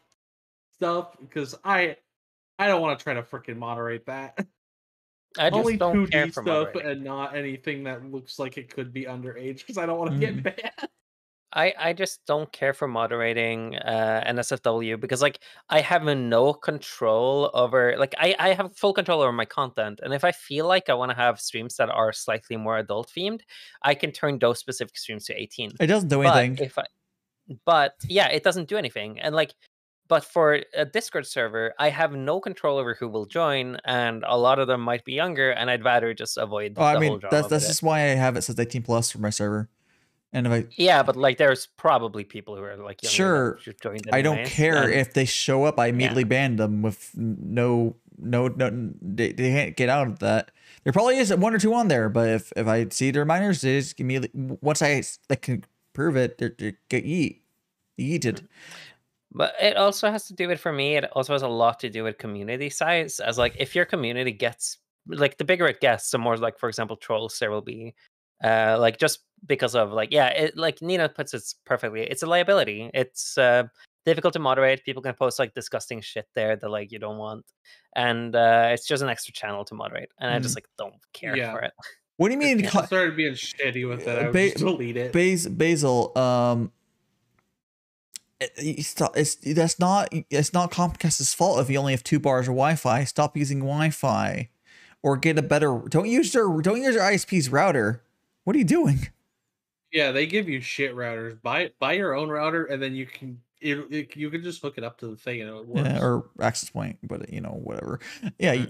stuff because I don't want to try to freaking moderate that. I just Only don't 2D care for stuff moderating. and not anything that looks like it could be underage because I don't want to Mm. get banned. I just don't care for moderating NSFW because like I have no control over like I have full control over my content, and if I feel like I want to have streams that are slightly more adult themed, I can turn those specific streams to 18. It doesn't do But anything. but yeah, it doesn't do anything. And like but for a Discord server, I have no control over who will join, and a lot of them might be younger, and I'd rather just avoid Oh, I the whole mean, drama that's with it. just why I have it says 18 plus for my server. And if I Yeah, but like there's probably people who are like younger sure, that should join I don't anyways, care and if they show up. I immediately ban them with no. They can't get out of that. There probably is one or two on there, but if I see the reminders, they just immediately once I can prove it, they get yeeted. But it also has to do with, for me, it also has a lot to do with community size. As like if your community gets like the bigger it gets, the more like for example trolls there will be. Like just because of like yeah, it like Nina puts it perfectly. It's a liability. It's difficult to moderate. People can post like disgusting shit there that like you don't want. And it's just an extra channel to moderate. And I just like don't care Yeah. for it. What do you mean? If people started being shitty with it, I would just delete it. Basil, it's not Comcast's fault if you only have 2 bars of Wi-Fi. Stop using Wi-Fi, or get a better. Don't use your ISP's router. What are you doing? Yeah, they give you shit routers. Buy your own router, and then you can you can just hook it up to the thing, and it works. Yeah, or access point, but whatever. Yeah.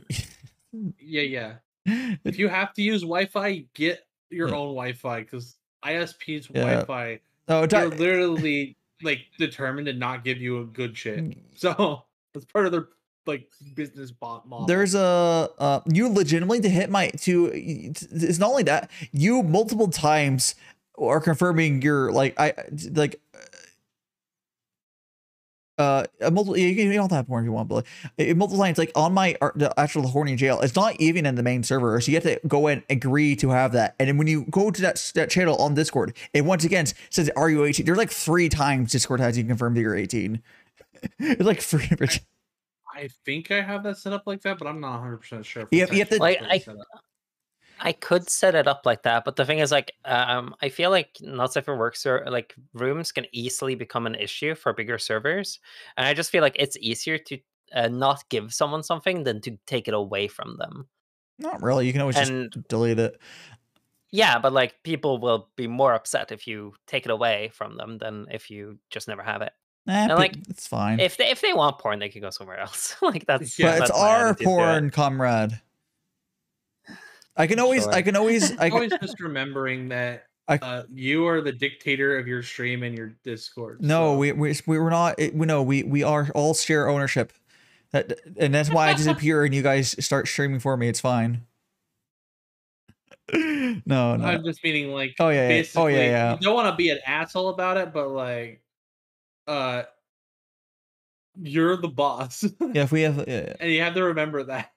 Yeah. If you have to use Wi-Fi, get your own Wi-Fi because ISP's Wi-Fi. Oh, they're literally like determined to not give you a good shit. So that's part of their like business model. There's a you legitimately to hit my to. It's not only that you multiple times are confirming your like multiple. You don't have more if you want, but like, multiple times, like on my the actual horny jail, it's not even in the main server, so you have to go and agree to have that. And then when you go to that channel on Discord, it once again says, "Are you 18?" There's like 3 times Discord has you confirmed that you're 18. It's like free. I think I have that set up like that, but I'm not 100% sure. You have to like I could set it up like that, but the thing is, like, I feel like not safe for work like rooms can easily become an issue for bigger servers, and I just feel like it's easier to not give someone something than to take it away from them. Not really. You can always just delete it. Yeah, but like people will be more upset if you take it away from them than if you just never have it. And like it's fine. If they want porn, they can go somewhere else. Like that's but that's it's our porn, comrade. I can always just remembering that you are the dictator of your stream and your Discord. No, so. we were not. We are all share ownership. And that's why I disappear and you guys start streaming for me. It's fine. No. I'm just meaning like. Oh yeah. Basically, yeah. You don't want to be an asshole about it, but like, you're the boss. Yeah, if we have, and you have to remember that.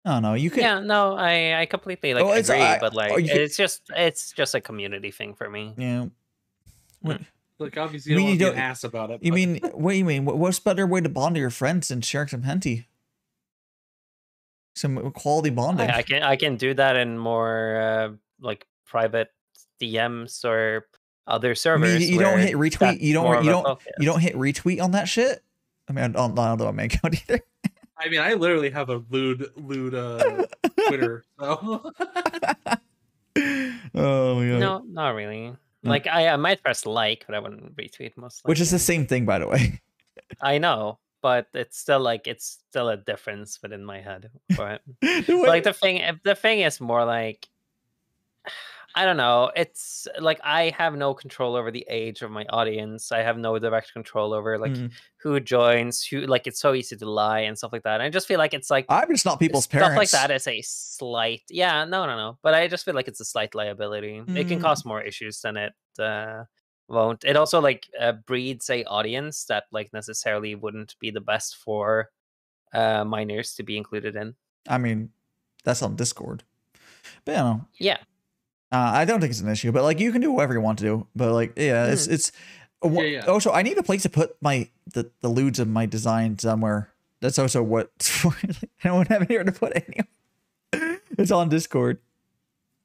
No, you can. Yeah, no, I completely like agree, but like it's just a community thing for me. Yeah. What? Like obviously you don't want to be an ass about it. You mean what do you mean? What's a better way to bond to your friends than sharing some henty? Some quality bonding. I can do that in more like private DMs or other servers. I mean, you don't hit retweet. You don't hit retweet on that shit. I mean, I don't know my account either. I mean, I literally have a lewd Twitter. So. Oh my god. No, not really. Like I might press like, but I wouldn't retweet most. Which is the same thing, by the way. I know, but it's still a difference within my head for it. Like the thing is more like, I don't know. It's like I have no control over the age of my audience. I have no direct control over like who joins, who like it's so easy to lie and stuff like that. And I just feel like it's like I'm just not people's parents. Stuff like that is a slight no. But I just feel like it's a slight liability. It can cause more issues than it won't. It also like breeds a audience that like necessarily wouldn't be the best for minors to be included in. I mean, that's on Discord. But you know. Yeah. I don't think it's an issue, but like you can do whatever you want to do. But like, it's. Also, I need a place to put the lewds of my design somewhere. That's also what I don't have anywhere to put it anyway. It's on Discord.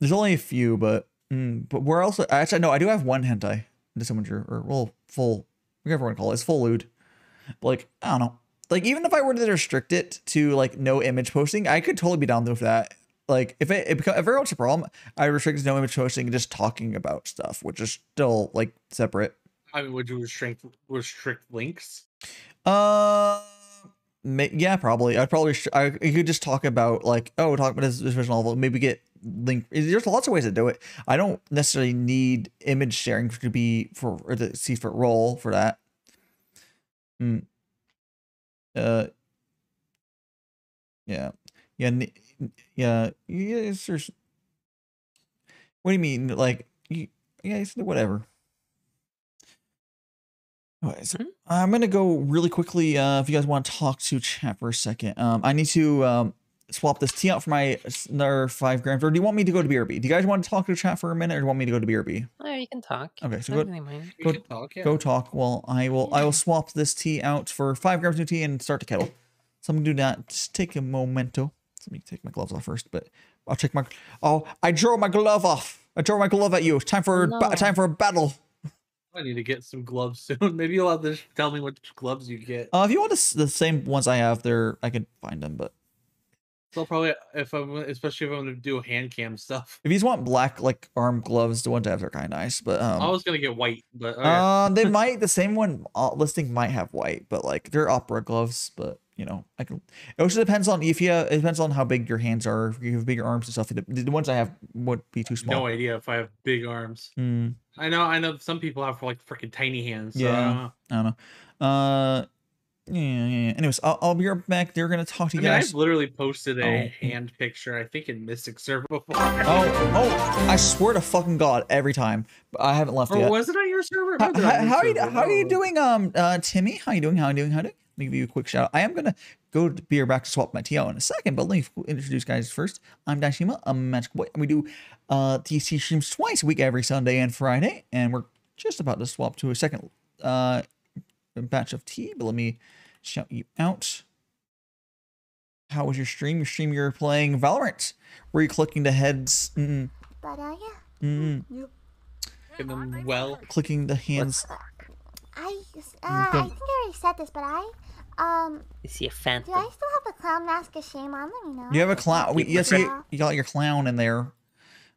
There's only a few, but we're also actually no. I do have one hentai Dissimager or well full, whatever you want to call it. It's full lewd. But like I don't know. Like even if I were to restrict it to like no image posting, I could totally be down with that. Like if it was a problem, I restrict it to no image posting and just talking about stuff, which is still like separate. I mean, would you restrict links? Yeah, probably. I'd probably you could just talk about like talk about this visual novel, maybe get link. There's lots of ways to do it. I don't necessarily need image sharing to be for or the C for role for that. Yeah. It's just, what do you mean? Like, yeah, it's whatever. Okay, so I'm gonna go really quickly. If you guys want to talk to chat for a second, I need to swap this tea out for my another 5 grams. Or do you want me to go to BRB? Do you guys want to talk to chat for a minute, or do you want me to go to BRB? Oh, you can talk. Okay, so Go talk. Well, I will swap this tea out for 5 grams of tea and start the kettle. So I'm gonna do that. Just take a momento. Let me take my gloves off first, but I'll take my. Oh, I drew my glove off. I drew my glove at you. Time for a battle. I need to get some gloves soon. Maybe you'll have to tell me which gloves you get. If you want the same ones I have, I could find them, but. So probably especially if I'm gonna do hand cam stuff. If you just want black like arm gloves, the ones I have are kind of nice, but I was gonna get white, but okay. They might the same one listing might have white, but like they're opera gloves, but you know I can. It also depends on it depends on how big your hands are. If you have bigger arms and stuff, the ones I have would be too small. No idea if I have big arms. I know some people have like freaking tiny hands. So yeah, I don't know. Yeah. Anyways, I'll be right back. They're gonna talk to you guys. I've literally posted a hand picture, I think, in Mystic Server before. I swear to fucking God, every time. But I haven't left yet. Or was it on your server? How are you doing, Timmy? How you doing? Let me give you a quick shout out. I am gonna go to be back to swap my tea out in a second, but let me introduce guys first. I'm Daishima, a magical boy, and we do TC streams twice a week, every Sunday and Friday, and we're just about to swap to a second batch of tea, but let me shout you out. How was your stream? You're playing Valorant. Were you clicking the heads? Yeah. Well, clicking the hands. I think I already said this, but You see a phantom. do I still have the clown mask of shame on? Let me know. You have a clown. Yes, you got your clown in there.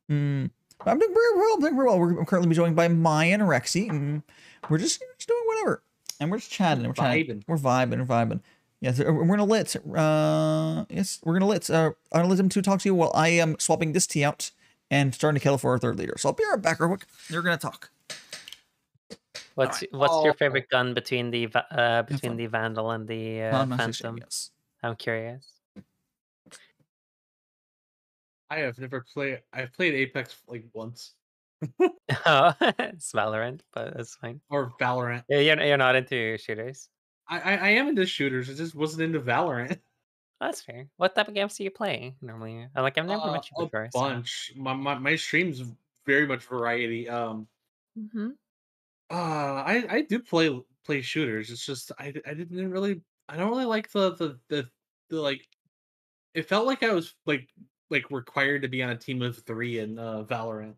I'm doing very well. We're currently joined by Maya and Rexy. We're just doing whatever. And we're just chatting. We're vibing. Yes, we're gonna let. Yes, we're gonna let. I'm gonna let them two talk to you while I am swapping this tea out and starting to kettle for our third leader. So I'll be right back real quick. They're gonna talk. What's your favorite gun between the Vandal and the Phantom? Yes. I'm curious. I have never played. I've played Apex like once. Oh, it's Valorant, but that's fine. Or Valorant. Yeah, you're not into shooters. I am into shooters. I just wasn't into Valorant. That's fair. What type of games do you play normally? I've never met you before. A bunch. So. My stream's very much variety. I do play shooters. It's just I don't really like the like. It felt like I was like required to be on a team of 3 in Valorant.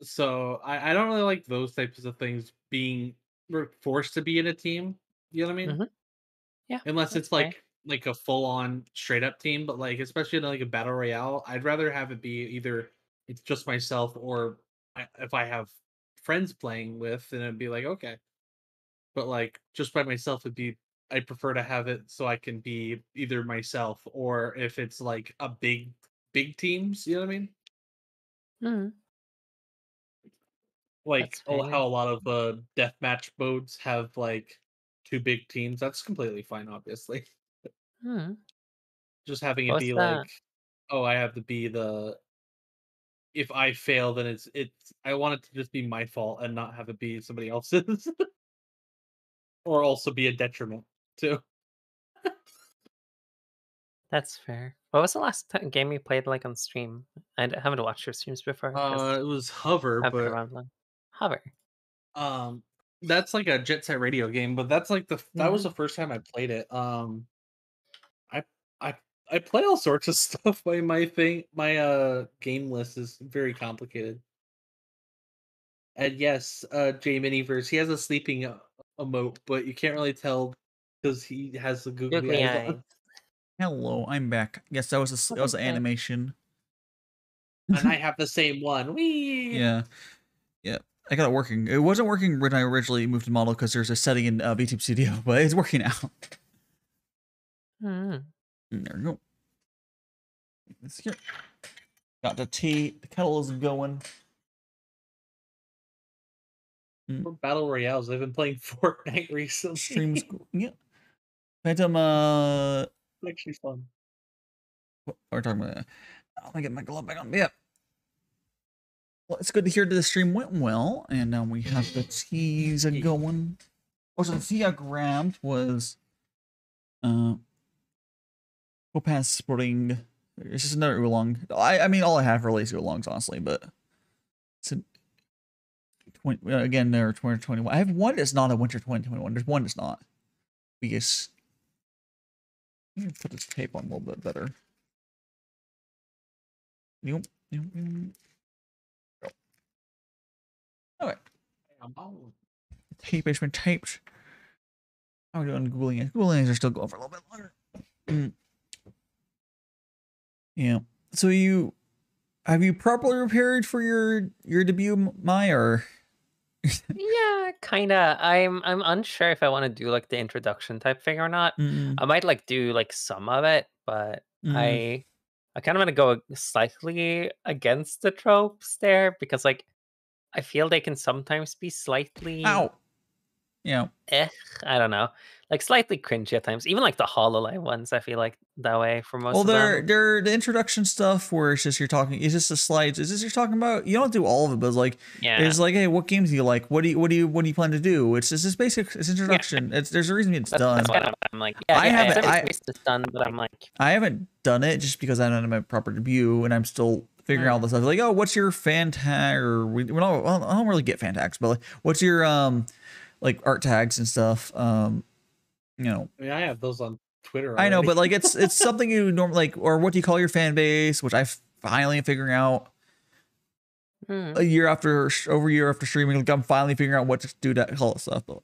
So I don't really like those types of things being forced to be in a team. You know what I mean? Yeah. Unless it's like a full on straight up team, but like especially in like a battle royale, I'd rather have it be either it's just myself or if I have friends playing with, then it'd be like okay. But like just by myself would be I prefer to have it so I can be either myself or if it's like a big teams, you know what I mean? Like how a lot of deathmatch modes have like 2 big teams. That's completely fine, obviously. Just having it be like, oh, I have to be the. If I fail, then it's. I want it to just be my fault and not have it be somebody else's, or also be a detriment too. That's fair. What was the last game you played like on stream? I haven't watched your streams before. It was Hover, but Hover. That's like a Jet Set Radio game, but that's like that was the first time I played it. I play all sorts of stuff. My game list is very complicated. And yes, J Miniverse, he has a sleeping emote, but you can't really tell because he has the googly Googly eyes eyes. on. Hello, I'm back. Yes, that was that was an Okay. animation. And I have the same one. Wee. Yeah, yeah. I got it working. It wasn't working when I originally moved to model because there's a setting in VTube Studio, but it's working now. Hmm. There we go. Let's get. Got the tea. The kettle is going. For battle royales, I've been playing Fortnite recently. Streams. Yeah. Phantom. It's actually fun. What we're talking about. Let me get my glove back on. Yeah. Well, it's good to hear that the stream went well, and now we have the teas going. Also, the tea I grabbed was Copass Sporting. It's just another oolong. I mean, all I have really is oolongs, honestly, but it's a 20, again, they're 2021. I have one that's not a winter 2021. There's one that's not. Because let me put this tape on a little bit better. Nope. Okay. Tape has been taped. How are we doing Googling it? Googling are still going for a little bit longer. Yeah. So have you properly prepared for your debut, Mai, or? Yeah, kinda. I'm unsure if I want to do like the introduction type thing or not. I might like do like some of it, but I kind of want to go slightly against the tropes there because like I feel they can sometimes be slightly Ow. Yeah. I don't know. Like slightly cringy at times. Even like the HoloLens ones, I feel like that way for most Well, of them. they're the introduction stuff where it's just you're talking. It's just the slides. Is this you're talking about? You don't do all of it, but it's like it's like, hey, what games do you like? What do you plan to do? It's just this basic. It's introduction. Yeah. There's a reason it's done. That's kind of I'm like, I haven't. It's done, but I'm like, I haven't done it just because I don't have my proper debut, and I'm still figuring out the stuff. Like, oh, what's your fan tag? Or I don't really get fan tags, but like, what's your like art tags and stuff? You know, I mean, I have those on Twitter already. I know, but like it's something you normally like, or what do you call your fan base? Which I finally am figuring out a year after streaming. Like I'm finally figuring out what to do to call it stuff. But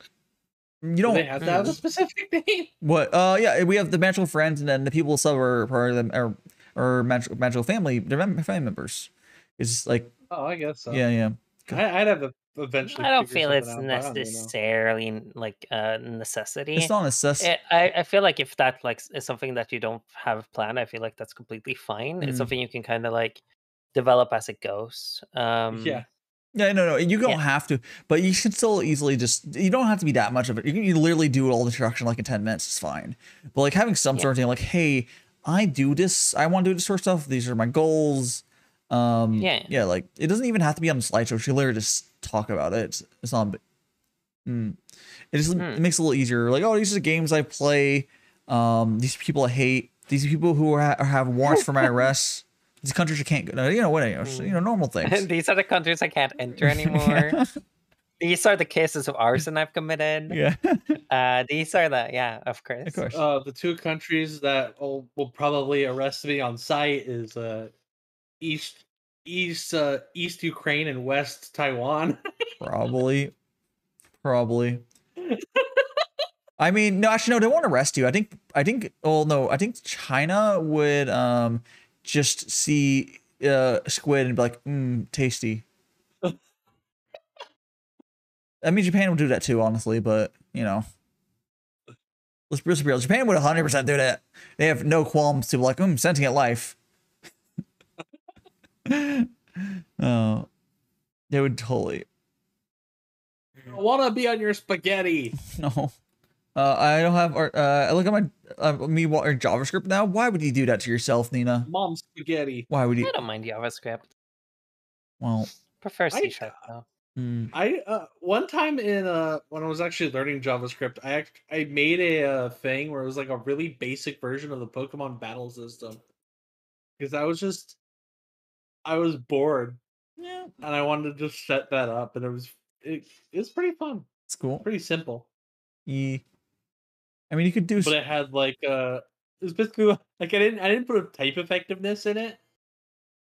you don't. Do they have to have a specific name? What? Yeah, we have the magical friends, and then the people sub are part of them, or magical family. They're family members. It's like. Oh, I guess so. Yeah. I'd have to eventually. I don't feel it's out, necessarily like a necessity. It's not necessary. I feel like if that like is something that you don't have planned, I feel like that's completely fine. It's something you can kind of like develop as it goes. Yeah. Yeah, no, you don't have to, but you should still easily you don't have to be that much of it. You literally do all the introduction like in 10 minutes. It's fine. But like having some sort of thing like, hey, I do this. I want to do this sort of stuff. These are my goals. Yeah, like it doesn't even have to be on the slideshow. She literally just talk about it. It's not. It just it makes it a little easier. Like, oh, these are the games I play. These people I hate. These people who have warrants for my arrest. These countries you can't go. You know what? Normal things. These are the countries I can't enter anymore. These are the cases of arson I've committed. Yeah. These are of course. Of course. The two countries that will probably arrest me on site is East Ukraine and West Taiwan. Probably. I mean, no, actually, no, they won't arrest you. I think. Oh no, I think China would just see squid and be like, tasty. I mean, Japan would do that too, honestly, but you know, let's be real. Japan would 100% do that. They have no qualms to be like, sentient life. Oh, they would totally. I want to be on your spaghetti. No, I don't have. I look at my JavaScript now. Why would you do that to yourself, Nina? Mom's spaghetti. Why would you? I don't mind JavaScript. Well, prefer C# though. I one time in when I was actually learning JavaScript, I made a thing where it was like a really basic version of the Pokemon battle system because I was bored. Yeah. And I wanted to just set that up, and it was pretty fun. It's cool. Pretty simple. Yeah. I mean, you could do. But it had like It's basically like I didn't put a type effectiveness in it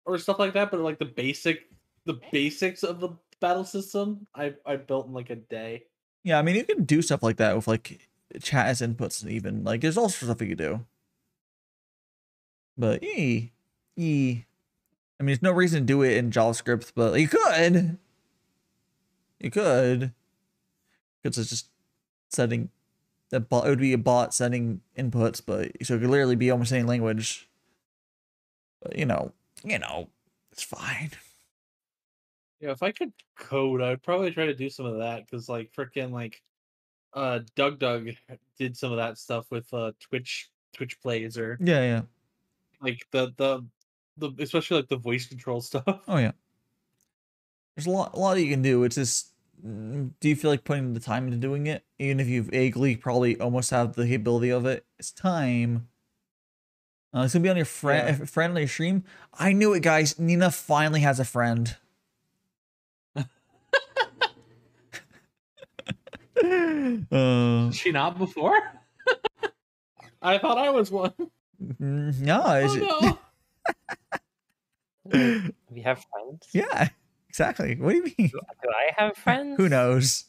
or stuff like that, but like the basics of the battle system, I built in like a day. Yeah, I mean, you can do stuff like that with like chat as inputs, and even like there's all sorts of stuff you could do. But I mean, there's no reason to do it in JavaScript, but you could. You could, because it's just setting that bot. It would be a bot setting inputs, but so it could literally be almost any language. But you know, it's fine. Yeah, if I could code, I'd probably try to do some of that because like freaking like Doug did some of that stuff with Twitch plays or Yeah. like the especially like the voice control stuff. Oh yeah. There's a lot you can do. It's just, do you feel like putting the time into doing it? Even if you vaguely probably almost have the ability of it, it's time. It's gonna be on your friend on your stream. I knew it, guys. Nina finally has a friend. She not before? I thought I was one. No, Oh, We have friends. yeah, exactly. What do you mean? Do I have friends? Who knows?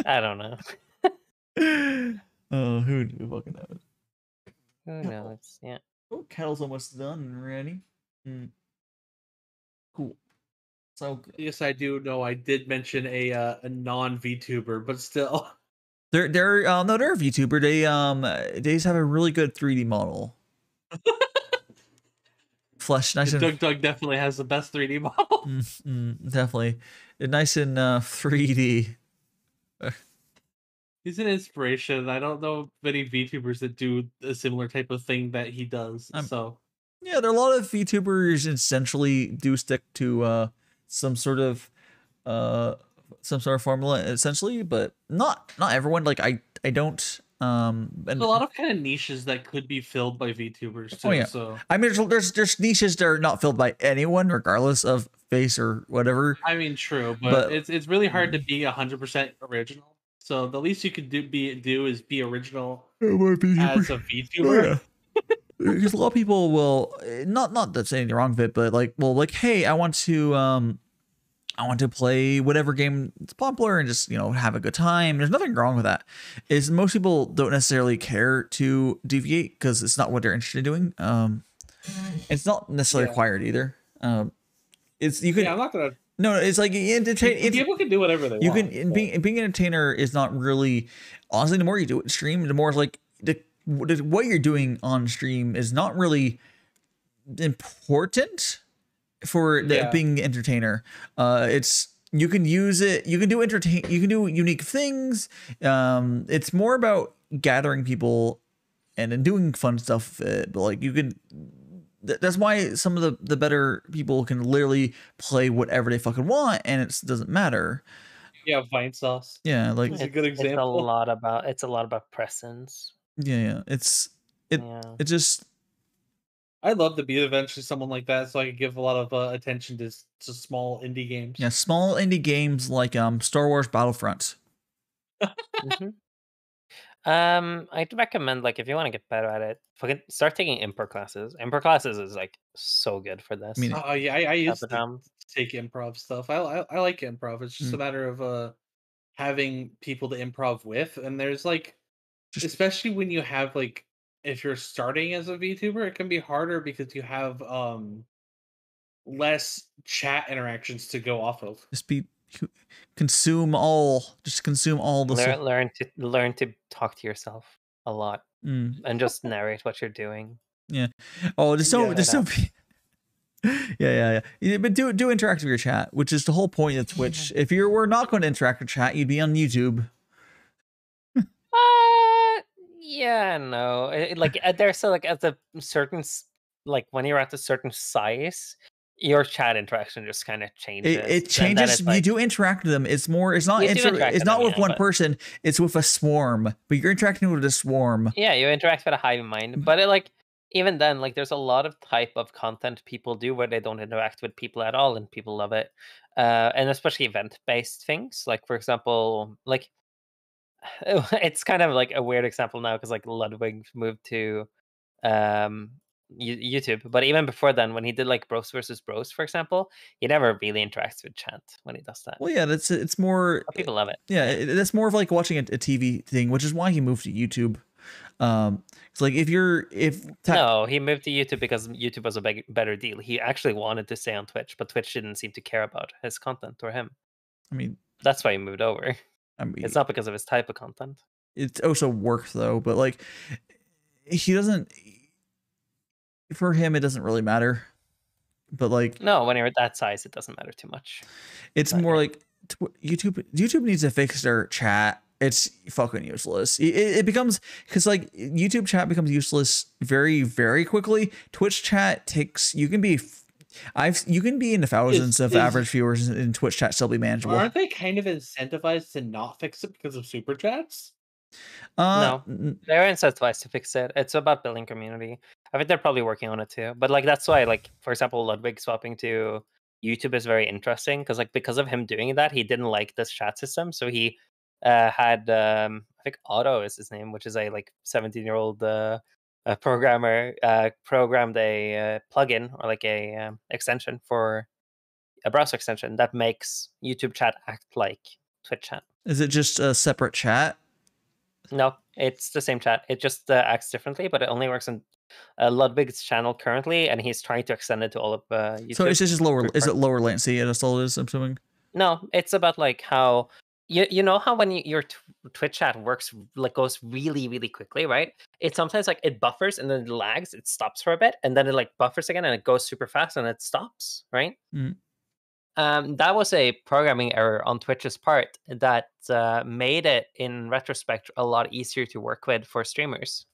I don't know. Oh, who fucking knows? Who knows? Yeah. Oh, kettle's almost done and ready. Cool. So yes, I do know. I did mention a non VTuber, but still. they're a VTuber. They just have a really good 3D model. Flesh nice and Doug definitely has the best 3D model. Definitely, nice and 3D. He's an inspiration. I don't know many VTubers that do a similar type of thing that he does. So yeah, there are a lot of VTubers essentially do stick to some sort of formula essentially, but not everyone. Like I don't. And there's a lot of kind of niches that could be filled by VTubers too. Oh yeah. So I mean, there's niches that are not filled by anyone, regardless of face or whatever. I mean, true, but it's really hard to be 100% original. So the least you could do is be original as a VTuber. Because a lot of people will not that's anything wrong with it, but like, hey, I want to play whatever game that's popular and just have a good time. There's nothing wrong with that. Is most people don't necessarily care to deviate because it's not what they're interested in doing. It's not necessarily required either. It's you can. Yeah, I'm not gonna. No, it's like people can do whatever they want. Being an entertainer is not really, honestly, the more you do it stream, the more like what you're doing on stream is not really important for being an entertainer. It's you can use it, you can do unique things. It's more about gathering people and then doing fun stuff. But like you can. That's why some of the better people can literally play whatever they fucking want, and it doesn't matter. Yeah, Vine sauce. Yeah, like it's a good example. It's a lot about presence. Yeah. It just. I'd love to be eventually someone like that, so I could give a lot of attention to small indie games. Yeah, small indie games like Star Wars Battlefront. I'd recommend, like, if you want to get better at it, fucking start taking improv classes. Improv classes is like so good for this. I used to take improv stuff. I like improv. It's just a matter of having people to improv with, and there's like, especially when you have like, if you're starting as a VTuber, it can be harder because you have less chat interactions to go off of. Consume all the learn to talk to yourself a lot and just narrate what you're doing. Yeah. Oh, yeah. But do interact with your chat, which is the whole point of Twitch. If you were not going to interact with chat, you'd be on YouTube. Yeah, no. There's like at a certain, like when you're at a certain size, your chat interaction just kind of changes. It changes. You do interact with them. It's not with one person. It's with a swarm. But you're interacting with a swarm. Yeah, you interact with a hive mind. But even then, like there's a lot of type of content people do where they don't interact with people at all, and people love it. And especially event-based things. Like for example, like it's kind of like a weird example now because like Ludwig moved to um YouTube, but even before then, when he did like Bros versus Bros, for example, he never really interacts with chat when he does that. Well, yeah, it's more. But people love it. Yeah, that's more of like watching a TV thing, which is why he moved to YouTube. It's like No, he moved to YouTube because YouTube was a better deal. He actually wanted to stay on Twitch, but Twitch didn't seem to care about his content or him. I mean, that's why he moved over. I mean, it's not because of his type of content. It's also work though, but like he doesn't. For him, it doesn't really matter. But like, no, when you're that size, it doesn't matter too much. It's but more like YouTube needs to fix their chat. It's fucking useless. It becomes, because like YouTube chat becomes useless very, very quickly. Twitch chat takes, you can be in the thousands of average viewers in Twitch chat, still be manageable. Aren't they kind of incentivized to not fix it because of super chats? No, they're incentivized to fix it. It's about building community. I think they're probably working on it too. But like that's why, like for example, Ludwig swapping to YouTube is very interesting because of him doing that, he didn't like this chat system, so he had I think Otto is his name, which is a like 17-year-old programmer, programmed a plugin or like a extension for a browser extension that makes YouTube chat act like Twitch chat. Is it just a separate chat? No, it's the same chat. It just acts differently, but it only works on Ludwig's channel currently, and he's trying to extend it to all of YouTube. So it's just lower. Is it lower latency? That's all it is. I'm assuming. No, it's about like how you know how when your Twitch chat works, like goes really really quickly, right? It sometimes like it buffers and then it lags. It stops for a bit, and then it like buffers again, and it goes super fast, and it stops, right? Mm. That was a programming error on Twitch's part that made it, in retrospect, a lot easier to work with for streamers.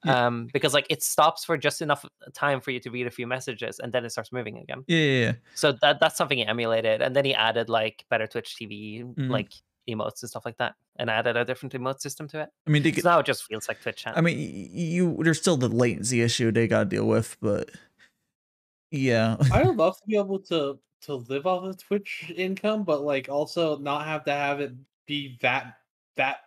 Yeah. Because like it stops for just enough time for you to read a few messages, and then it starts moving again. Yeah. So that's something he emulated, and then he added like better Twitch TV, like emotes and stuff like that, and added a different emote system to it. I mean, so now it just feels like Twitch chat. I mean, there's still the latency issue they got to deal with, but yeah, I would love to be able to live off of Twitch income, but like also not have to have it be that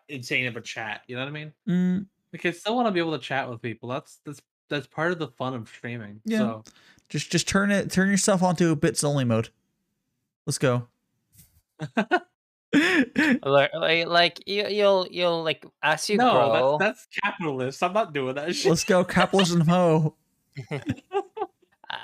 insane of a chat. You know what I mean? Because I still want to be able to chat with people. That's part of the fun of streaming. Yeah. So just turn yourself onto bits only mode. Let's go. like you'll like as you grow. That's capitalist. I'm not doing that shit. Let's go, capitalism ho.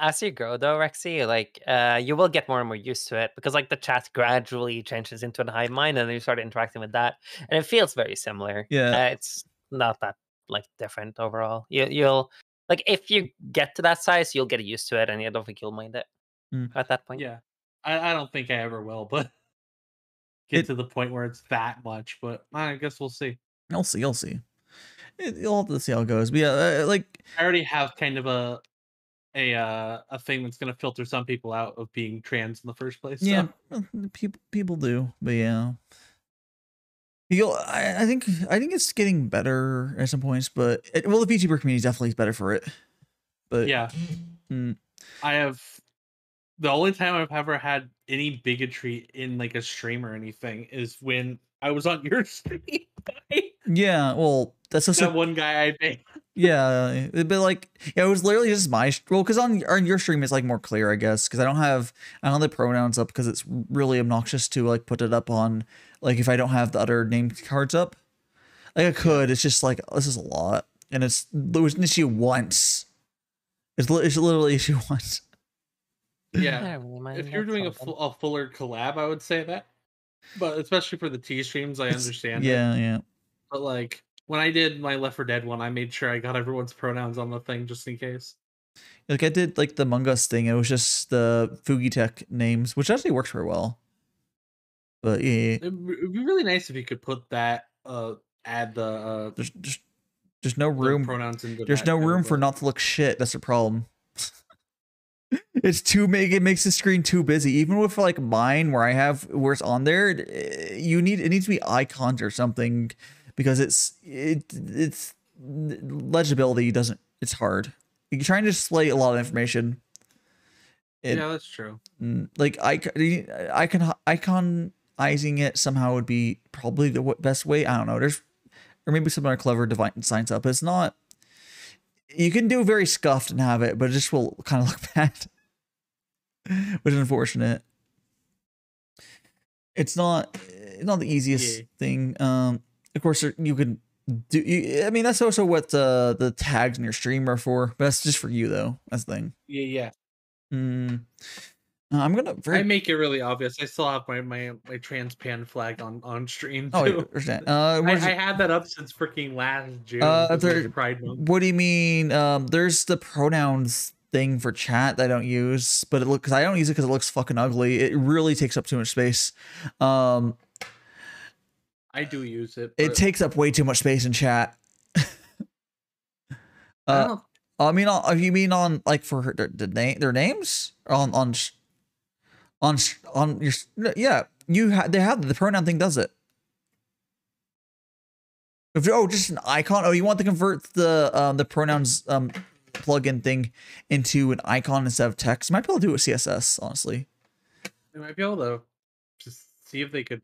As you grow though, Rexy, like you will get more and more used to it, because like the chat gradually changes into a hive mind, and then you start interacting with that, and it feels very similar. Yeah, it's not that like different overall. You'll like, if you get to that size, you'll get used to it, and I don't think you'll mind it at that point. Yeah, I don't think I ever will, but get to the point where it's that much. But I guess we'll see. I'll see. You'll have to see how it goes. But yeah, like I already have kind of a thing that's gonna filter some people out of being trans in the first place. So. Yeah, people do, but yeah. I think it's getting better at some points, but the VTuber community definitely is better for it. But yeah, I have the only time I've ever had any bigotry in like a stream or anything is when I was on your stream. Yeah, well, that's just that one guy I made. Yeah, but like, yeah, it was literally just because on your stream it's like more clear, I guess, because I don't have the pronouns up, because it's really obnoxious to like put it up on, like, if I don't have the other name cards up. Like I could, it's just like, this is a lot, and it was an issue once. It's literally issue once. Yeah, if you're doing a fuller collab, I would say that, but especially for the T streams, I understand. Yeah. But like, when I did my Left 4 Dead one, I made sure I got everyone's pronouns on the thing just in case. Like I did like the Among Us thing, it was just the Fugitech names, which actually works very well. But yeah, it'd be really nice if you could put that add the there's no room pronouns into there's no room for not to look shit. That's the problem. It makes the screen too busy. Even with like mine where it's on there, it needs to be icons or something, because it's legibility it's hard. You're trying to display a lot of information. Yeah, that's true. Like icon customizing it somehow would be probably the best way. I don't know. Or maybe some other clever design stuff. But it's not. You can do very scuffed and have it, but it just will kind of look bad, which is unfortunate. It's not the easiest thing. Of course, you can do. I mean, that's also what the tags in your stream are for. But that's just for you, though. That's the thing. Yeah. I'm gonna. I make it really obvious. I still have my transpan flag on stream too. Oh, I understand. I had that up since freaking last June. Pride Month. What do you mean? There's the pronouns thing for chat that I don't use, but because I don't use it because it looks fucking ugly. It really takes up too much space. I do use it. It takes up way too much space in chat. I mean, if you mean on like for their names on your they have the pronoun thing does it. Just an icon. You want to convert the pronouns plugin thing into an icon instead of text. You might be able to do it with CSS, honestly. They might be able to just see if they could,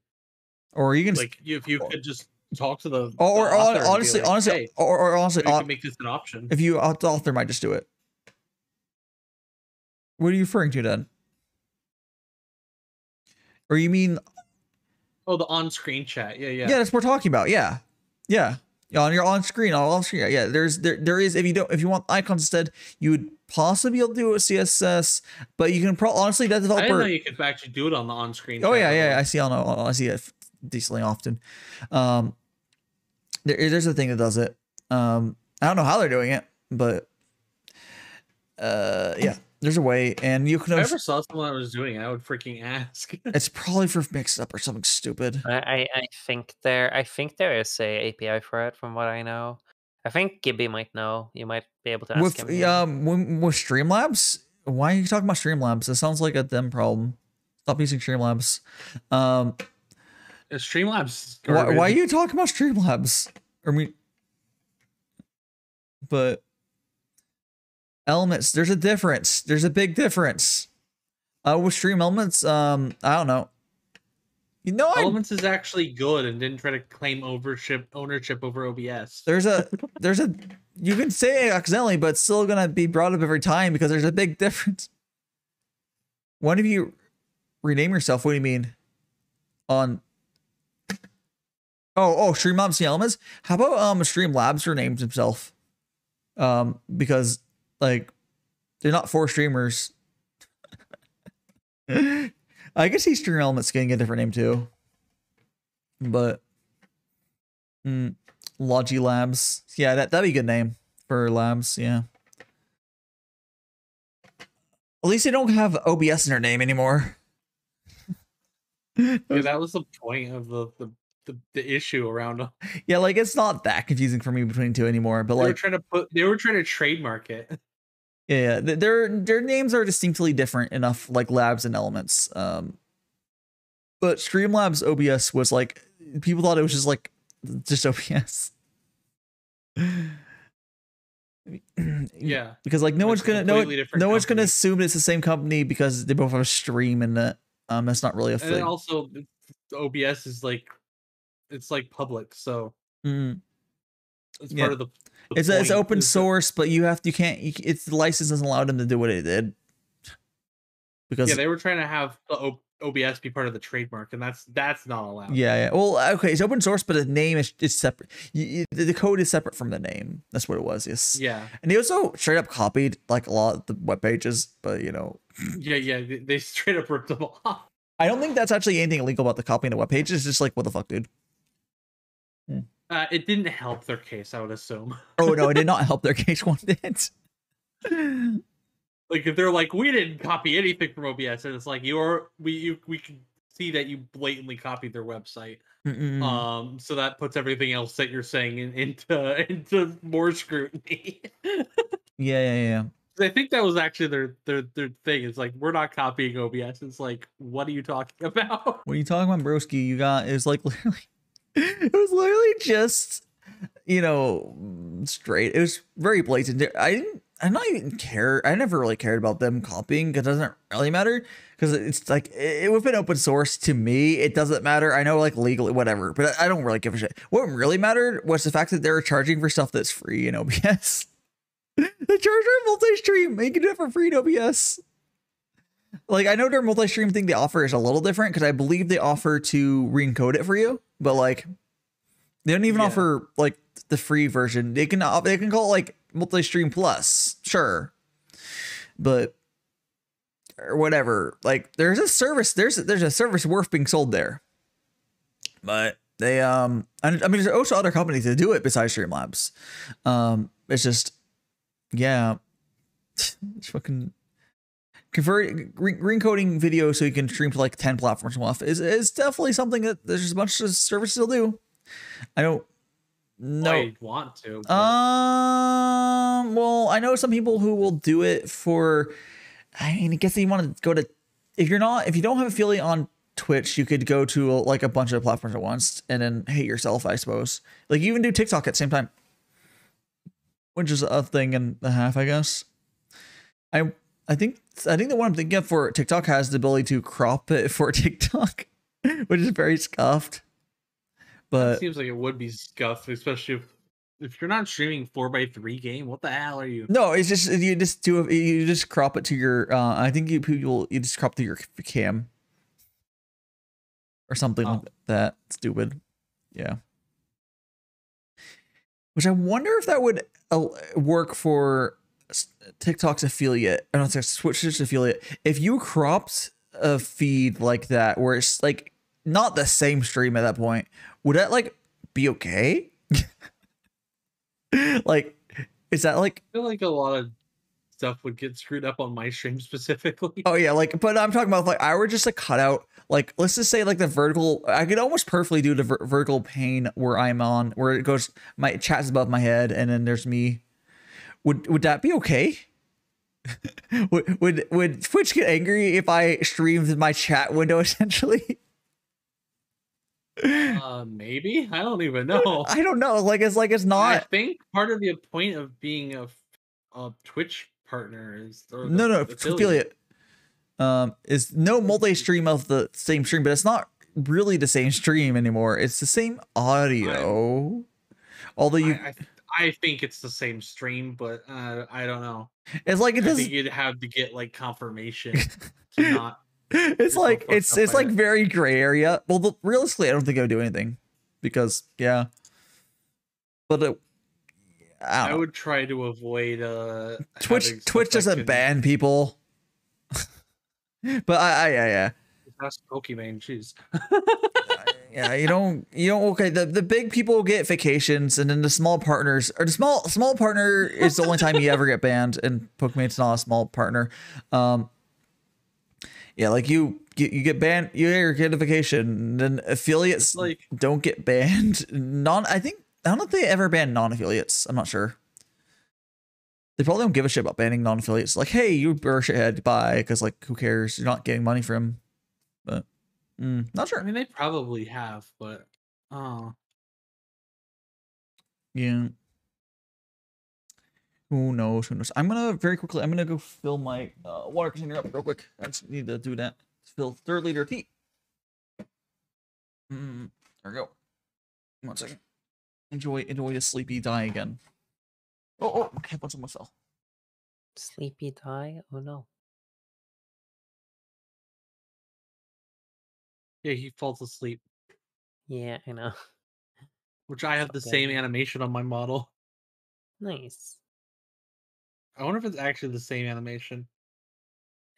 or you can if you could just talk to the honestly, hey, honestly, you can make this an option. If you the author might just do it. What are you referring to then? Or you mean? Oh, the on-screen chat. Yeah. Yeah, that's what we're talking about. Yeah. On your on-screen. Yeah. There is. If you want icons instead, you would possibly be able to do it with CSS, but you can honestly that developer. I didn't know you could actually do it on the on-screen. Oh yeah. I see. I see it decently often. There's a thing that does it. I don't know how they're doing it, but yeah. There's a way, and you can. If I ever saw someone that was doing it, I would freaking ask. It's probably for mixed up or something stupid. I think there is a API for it, from what I know. I think Gibby might know. You might be able to ask him. With Streamlabs, why are you talking about Streamlabs? It sounds like a them problem. Stop using Streamlabs. Streamlabs. Why are you talking about Streamlabs? But. Elements, there's a difference. There's a big difference. With Stream Elements, I don't know. Elements is actually good and didn't try to claim ownership over OBS. There's a you can say it accidentally, but it's still gonna be brought up every time because there's a big difference. One of you rename yourself. What do you mean? On Streamlabs the Elements. How about Streamlabs renames himself? Because like, they're not for streamers. I can see Stream Elements getting a different name too. But Logi Labs. Yeah, that'd be a good name for labs, yeah. At least they don't have OBS in their name anymore. Yeah, that was the point of the issue around them. Yeah, like it's not that confusing for me between two anymore, but they were trying to trademark it. Yeah, their names are distinctly different enough, like Labs and Elements. But Streamlabs OBS was like, people thought it was just OBS. Yeah, because like no one's gonna assume it's the same company because they both have a stream in it. That's not really a thing. And also, OBS is it's public, so it's part of the. It's open source, but it's the license doesn't allow them to do what it did. Because they were trying to have the OBS be part of the trademark, and that's not allowed. Yeah. Well, okay, it's open source, but the name is separate. The code is separate from the name. That's what it was. Yes. Yeah. And they also straight up copied like a lot of the web pages, but Yeah. They straight up ripped them off. I don't think that's actually anything illegal about the copying the web pages. It's just like, what the fuck, dude. It didn't help their case, I would assume. Oh no, it did not help their case one bit. Like if they're like, we didn't copy anything from OBS, and it's like we can see that you blatantly copied their website. So that puts everything else that you're saying into more scrutiny. Yeah. I think that was actually their thing. It's like, we're not copying OBS. It's like, what are you talking about? What are you talking about, broski? It was like literally. It was literally just, straight. It was very blatant. I'm not even care. I never really cared about them copying because it doesn't really matter because it's like it would have been open source to me. It doesn't matter. I know like legally whatever, but I don't really give a shit. What really mattered was the fact that they were charging for stuff that's free in OBS. They charge for multi-stream. You can do it for free in OBS. Like I know their multi-stream thing they offer is a little different because I believe they offer to re-encode it for you, but like they don't even offer like the free version. They can call it like multi-stream plus, sure, but or whatever. Like there's a service, there's a service worth being sold there, but they I mean there's also other companies that do it besides Streamlabs. It's just it's fucking re-encoding video so you can stream to like 10 platforms and stuff is definitely something that there's a bunch of services will do. I don't know. I want to. But... well, I know some people who will do it for. I mean, I guess you want to go to. If you don't have affiliate on Twitch, you could go to like a bunch of platforms at once and then hate yourself, I suppose. Like you even do TikTok at the same time, which is a thing and a half, I guess. I think the one I'm thinking of for TikTok has the ability to crop it for TikTok, which is very scuffed. But it seems like it would be scuffed, especially if you're not streaming 4x3 game. What the hell are you? No, it's just you just crop it to your. I think you just crop to your cam or something like that. Stupid, yeah. Which I wonder if that would work for TikTok's affiliate. I don't think Twitch's affiliate. If you cropped a feed like that, where it's like not the same stream at that point, would that like be okay? Like, is that like? I feel like a lot of stuff would get screwed up on my stream specifically. Oh yeah, like, but I'm talking about like I would just like cut out like let's just say like the vertical. I could almost perfectly do the vertical pane where I'm on, where it goes. My chat's above my head, and then there's me. Would that be okay? would Twitch get angry if I streamed my chat window essentially? Maybe. I don't even know. I don't know. Like it's not. I think part of the point of being a Twitch partner is no affiliate. Is no multi-stream of the same stream, but it's not really the same stream anymore. It's the same audio. Although I think it's the same stream, but I don't know. It's like I think you'd have to get like confirmation to not. It's like it's like very gray area. Well, realistically, I don't think I would do anything because but I would try to avoid Twitch doesn't ban people. But I that's Pokemon, jeez. Yeah, you don't okay, the big people get vacations and then the small partners or the small partner is the only time you ever get banned, and Pokemon's not a small partner. Yeah, like you get banned, you get a vacation, then affiliates like don't get banned. I don't know if they ever ban non-affiliates. I'm not sure. They probably don't give a shit about banning non-affiliates. Like, hey, you shithead, bye, because like who cares? You're not getting money from him. But not sure. I mean, they probably have, but yeah. Who knows? I'm gonna go fill my water container up real quick. I just need to do that. Fill 3rd liter of tea. There we go. 1 second. Enjoy the sleepy die again. Oh, okay, what's on myself? Sleepy die? Oh no. Yeah, he falls asleep. Yeah, I know. Which I have the same animation on my model. Nice. I wonder if it's actually the same animation.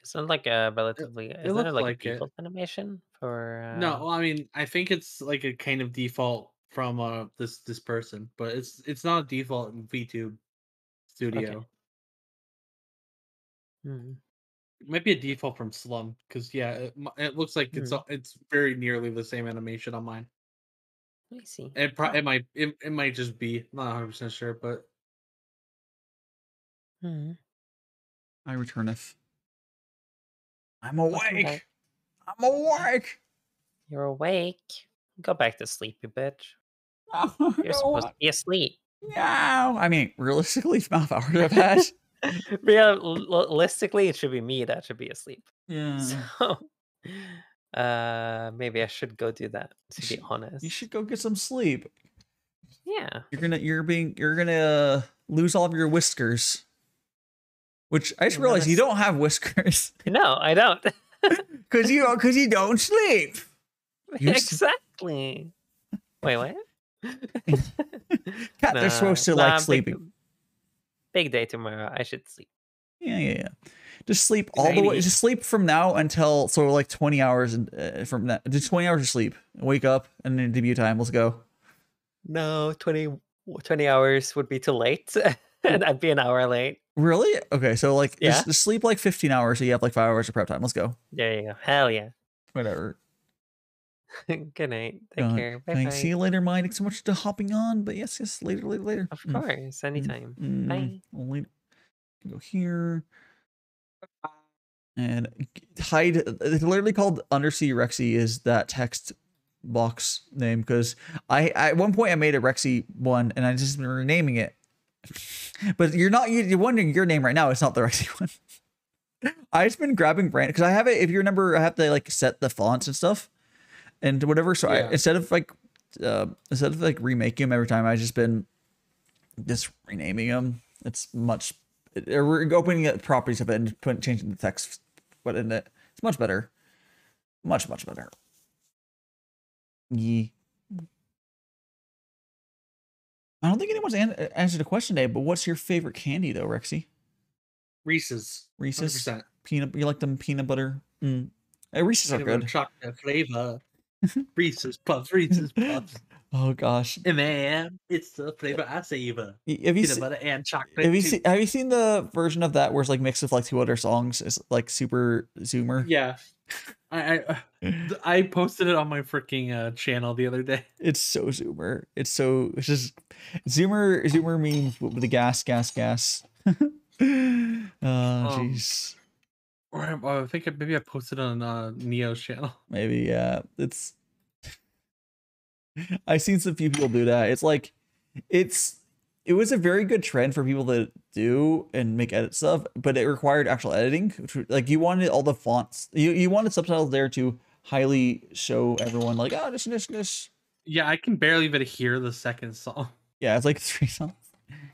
It's not like a relatively. It Is looks there like like a it. default animation for? No, well, I mean, I think it's like a kind of default from this person, but it's not a default in VTube Studio. Okay. It might be a default from Slum, because yeah, it looks like it's very nearly the same animation on mine. I see. It might just be, not 100% sure, but I returneth. I'm awake. I'm awake. You're awake. Go back to sleep, you bitch. You're supposed to be asleep. No, I mean, realistically, amount of hours I've had. Realistically, it should be me that should be asleep. Yeah. So, maybe I should go do that. To be honest, You should go get some sleep. Yeah. You're gonna lose all of your whiskers. Which I just I'm realized gonna you don't have whiskers. No, I don't. Cause you don't sleep. You Exactly. Wait, what? Cat, they're supposed to like sleeping. Big day tomorrow. I should sleep. Yeah. Just sleep all the way. Just sleep from now until like 20 hours from that. Just 20 hours of sleep. Wake up and then debut time. Let's go. No, 20 hours would be too late. And I'd be an hour late. Really? Okay, so like just sleep like 15 hours so you have like 5 hours of prep time. Let's go. There you go. Hell yeah. Whatever. Good night. Take care. Bye. See you later, Mike. Thanks so much for hopping on. But yes, later. Of course, anytime. Bye. Only go here. And hide. It's literally called UnderseaRexie is that text box name because at one point I made a Rexie one and I just been renaming it. But you're wondering your name right now. It's not the Rexie one. I've just been grabbing brand because I have it. If you remember, I have to like set the fonts and stuff and whatever. So instead of remaking them every time, I've just been renaming them. It's much. We're opening the properties of it and changing the text, but in it, it's much better. Much better. Yeah. I don't think anyone's answered a question today, but what's your favorite candy though, Rexy? Reese's. 100%. Peanut. You like them peanut butter? Reese's are good. Chocolate flavor. Reese's Puffs. Oh gosh. Man, it's the flavor I savor. Peanut butter and chocolate. Have you seen the version of that where it's like mixed with like 2 other songs? It's like super Zoomer. Yeah. I posted it on my freaking channel the other day. It's so Zoomer. It's just Zoomer memes with the gas. Jeez. Or I think maybe I posted on Neo's channel. Maybe, yeah. I've seen some few people do that. It's like it was a very good trend for people to do and make edit stuff, but it required actual editing. Like you wanted all the fonts, you wanted subtitles there to highly show everyone like, oh, this. Yeah, I can barely even hear the second song. Yeah, it's like 3 songs.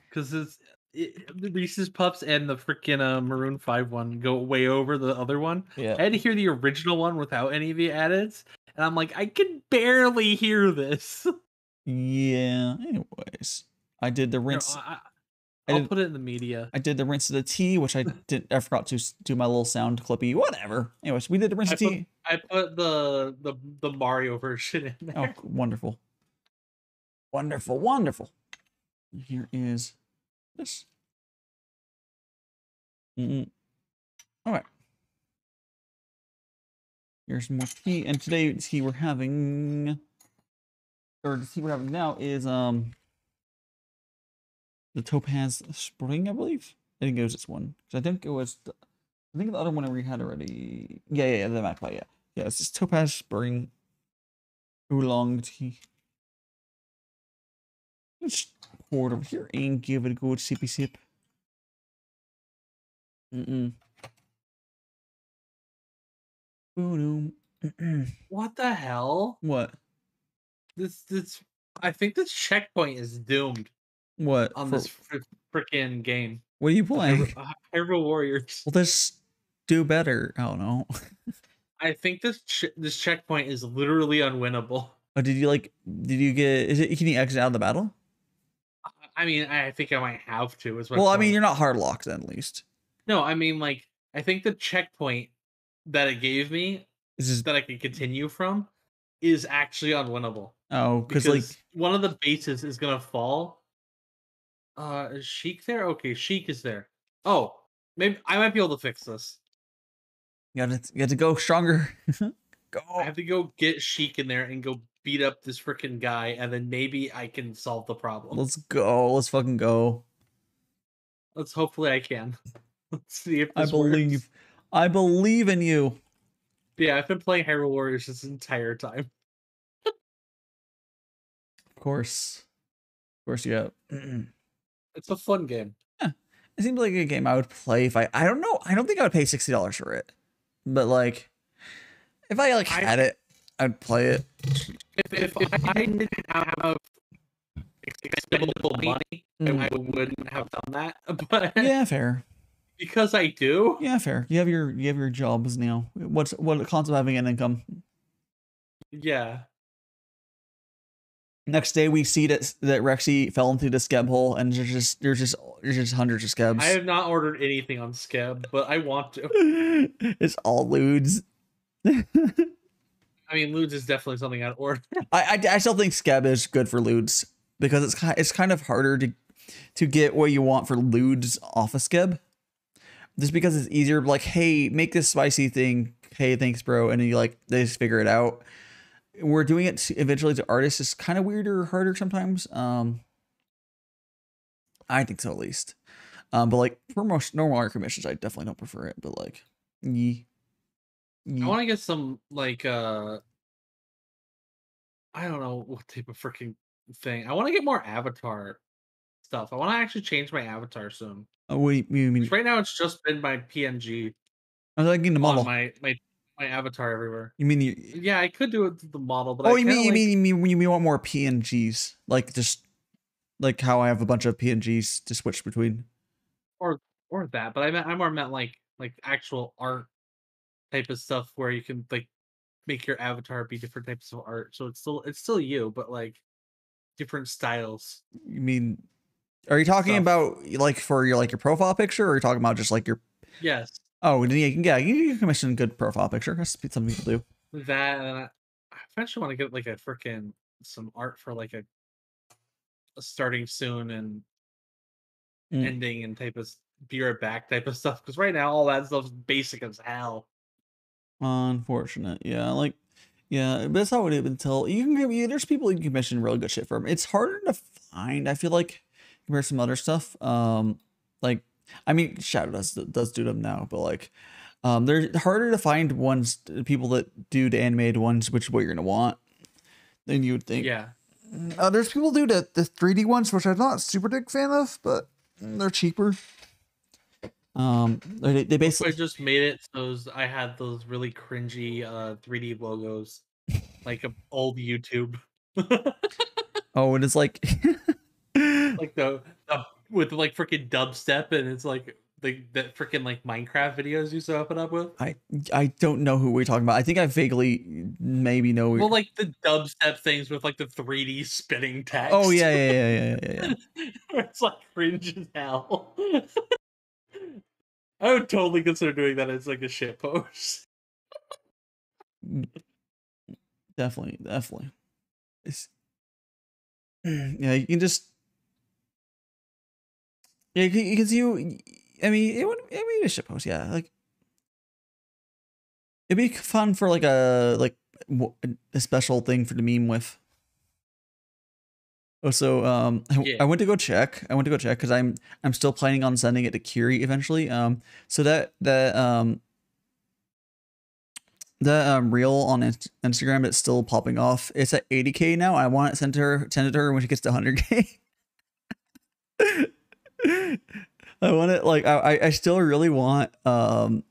Because the Reese's Puffs and the freaking Maroon 5 one go way over the other one. Yeah, I had to hear the original one without any of the edits, and I'm like, I can barely hear this. Yeah. Anyways, I did the rinse. I'll put it in the media. I did the rinse of the tea, which I forgot to do my little sound clippy. Whatever. Anyways, we did the rinse of tea. I put the Mario version in there. Oh, wonderful. Wonderful. Here is this. All right. Here's more tea, and today the tea we're having now is the Topaz Spring, I believe. I think it was this one because I think the other one we had already. Yeah, the map. Yeah, it's this Topaz Spring oolong tea. Let's pour it over here and give it a good sippy sip. What the hell? What? This I think this checkpoint is doomed. What? On this freaking game. What are you playing? Hyrule Warriors. Well, let's do better. I don't know. I think this checkpoint is literally unwinnable. Oh, did you get? Can you exit out of the battle? I mean, I think I might have to. Well, I mean, you're not hard locked then, at least. No, I mean, like, I think the checkpoint that it gave me that I can continue from is actually unwinnable. Oh, because like one of the bases is gonna fall. Is Sheik there? Okay, Sheik is there. Oh, maybe I might be able to fix this. You have to go stronger. Go. I have to go get Sheik in there and go beat up this freaking guy, and then maybe I can solve the problem. Let's go. Let's fucking go. Hopefully I can. Let's see if this works. I believe in you. Yeah, I've been playing Hyrule Warriors this entire time. Of course, yeah. It's a fun game. Yeah. it seems like a game I would play if I don't know. I don't think I would pay $60 for it. But like if I like had it, I'd play it. If I didn't have expendable money, I wouldn't have done that. But Yeah, fair. because I do, Yeah, fair. You have your jobs now. What the concept of having an income? yeah. Next day we see that Rexy fell into the scab hole, and there's just hundreds of scabs. I have not ordered anything on Scab, but I want to. It's all lewds. I mean, Ludes is definitely something I'd order. I still think scab is good for lewds because it's kind of harder to get what you want for lewds off a scab. Just because it's easier, like, hey, make this spicy thing. Hey, thanks, bro, and then they just figure it out. We're doing it eventually to artists is kind of weirder or harder sometimes. I think so, at least. But like for most normal art commissions, I definitely don't prefer it. But like, I want to get some like I don't know what type of freaking thing. I want to get more avatar stuff. I want to actually change my avatar soon. What do you mean? Right now, it's just been my PNG. I was thinking the model. My avatar everywhere. You mean yeah, I could do it with the model, but you mean when you want more PNGs, like just like how I have a bunch of PNGs to switch between, or that. But I more meant like actual art type of stuff where you can like make your avatar be different types of art. So it's still you, but like different styles. You mean, are you talking about like for your profile picture, or are you talking about just like your? Yes. Oh, yeah, you can commission a good profile picture. That's something people do. That, and I eventually want to get like a freaking some art for like a starting soon and ending and type of be right back type of stuff. Because right now all that stuff's basic as hell. Unfortunate, yeah, but that's how it is until you can. There's people you can commission really good shit from. It's harder to find. I feel like compared to some other stuff. Like. I mean, Shadow does do them now, but like, they're harder to find people that do the animated ones, which is what you're gonna want, than you would think. Yeah. There's people who do the 3D ones, which I'm not super big fan of, but they're cheaper. They basically I just made it so I had those really cringy 3D logos, like an old YouTube. Oh, and it's like like the with like freaking dubstep, and it's like that freaking like Minecraft videos you saw put up with. I don't know who we're talking about. I think I vaguely maybe know. Well, like the dubstep things with like the 3D spinning text. Oh yeah. It's like cringe as hell. I would totally consider doing that as like a shit post. Definitely. Yeah, you can just. Yeah, you can see. I mean, it would. I mean, a shit post. Yeah, like it'd be fun for like a special thing for the meme with. Also, I went to go check. Because I'm still planning on sending it to Kiri eventually. So that reel on Instagram that's still popping off. It's at 80K now. I want it sent to her when she gets to 100K. I want it like I still really want to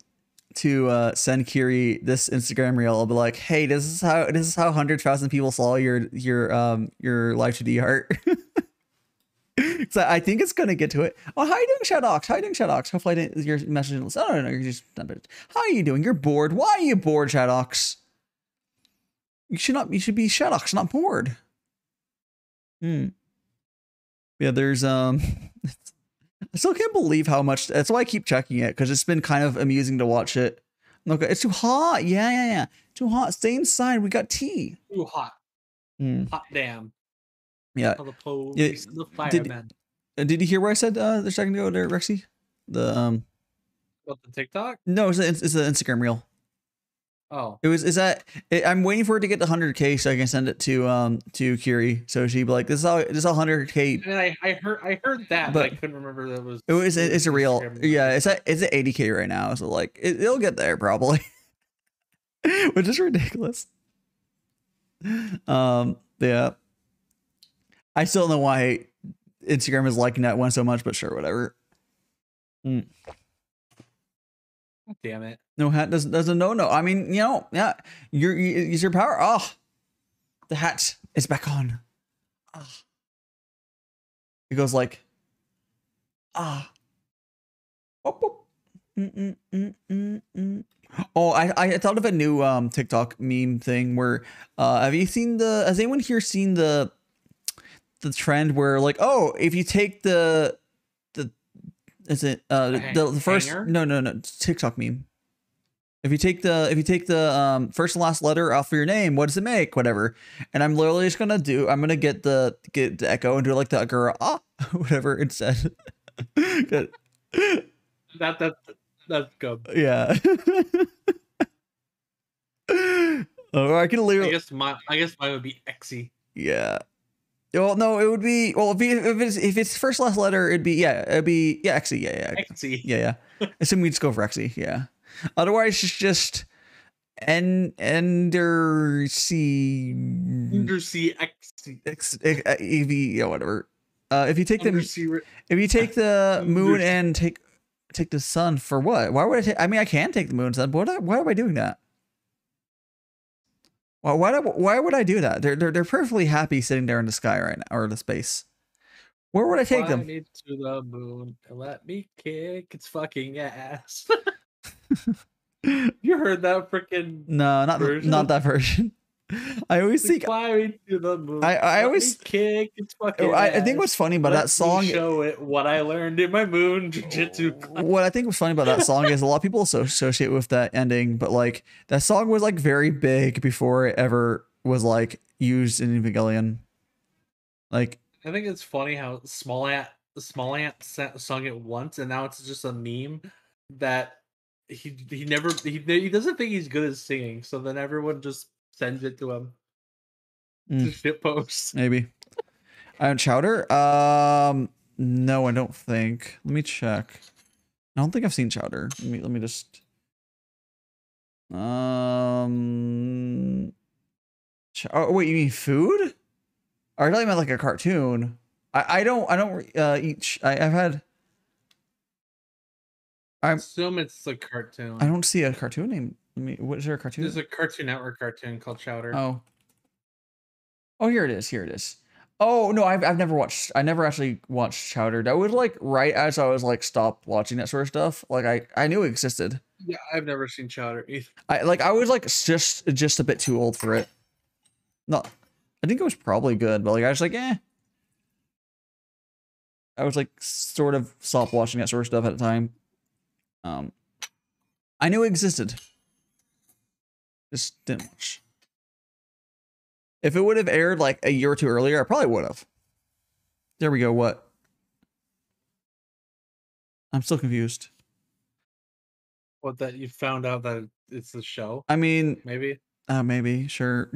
send Kiri this Instagram reel. I'll be like, hey, this is how 100,000 people saw your live 2D art. So I think it's gonna get to it. Oh, how you doing, Shadox? Hopefully your message didn't listen. Oh no, you're just how are you doing? You're bored. Why are you bored, Shadox? You should be Shadox, not bored. Yeah, there's I still can't believe how much. That's why I keep checking it, because it's been kind of amusing to watch it. Okay, it's too hot. Yeah. Too hot. Stay inside. We got tea. Too hot. Hot damn. Yeah. The police, the firemen. Did you hear what I said a second ago there, Rexy? About the TikTok? No, it's an Instagram reel. Oh. I'm waiting for it to get to 100K so I can send it to Kiri. So she'd be like, this is how 100K. And I heard that, but I couldn't remember that was. It's a reel. Yeah, it's at 80K right now. So like it'll get there probably, which is ridiculous. Yeah. I still don't know why Instagram is liking that one so much, but sure, whatever. Mm. Damn it. No hat doesn't no. I mean, you know, yeah. Use your power. Oh, the hat is back on. Ah. It goes like ah. Whoop, whoop. Oh, I thought of a new TikTok meme thing where has anyone here seen the trend where like, oh, if you take the first hanger? no TikTok meme. If you take the first and last letter off of your name, what does it make? Whatever. And I'm literally just gonna get the echo and do like the girl whatever instead. That's good. Yeah. Or I can literally. I guess mine would be Exy. Yeah. Well, no, it would be if it's first last letter, it'd be Exy. Yeah. Exy. Yeah. Assume we just go for Exy. Yeah. Otherwise, it's just Undersea EV, yeah, whatever. If you take the moon and take the sun for what? Why would I take? I mean, I can take the moon and sun, but why am I doing that? Why would I do that? They're perfectly happy sitting there in the sky right now, or the space. Where would I take them? Fly me to the moon and let me kick its fucking ass. You heard that freaking No, not that version. I always think fly me to the moon. I always kick its fucking ass. I think what's funny about that song. Show it what I learned in my moon jiu-jitsu. What I think was funny about that song is a lot of people associate with that ending, but like that song was like very big before it ever was like used in Evangelion. Like I think it's funny how Small Ant sung it once, and now it's just a meme that he doesn't think he's good at singing, so then everyone just sends it to him to shit post. Maybe. Chowder? No, I don't think. Let me check. I don't think I've seen Chowder. Let me just. Oh wait, you mean food? Or are you talking about like a cartoon? I don't eat. I've had. I assume it's a cartoon. I don't see a cartoon name. What is there a cartoon? There's a Cartoon Network cartoon called Chowder. Oh, here it is. Oh no, I've never watched. I never actually watched Chowder. That was like right as I was like stopped watching that sort of stuff. Like I knew it existed. Yeah, I've never seen Chowder either. I was like just a bit too old for it. No, I think it was probably good, but like I was like I was like sort of stopped watching that sort of stuff at the time. I knew it existed. Just didn't watch. If it would have aired like a year or two earlier, I probably would have. There we go. What? I'm still confused. What, that you found out that it's the show? I mean, maybe. Maybe, sure.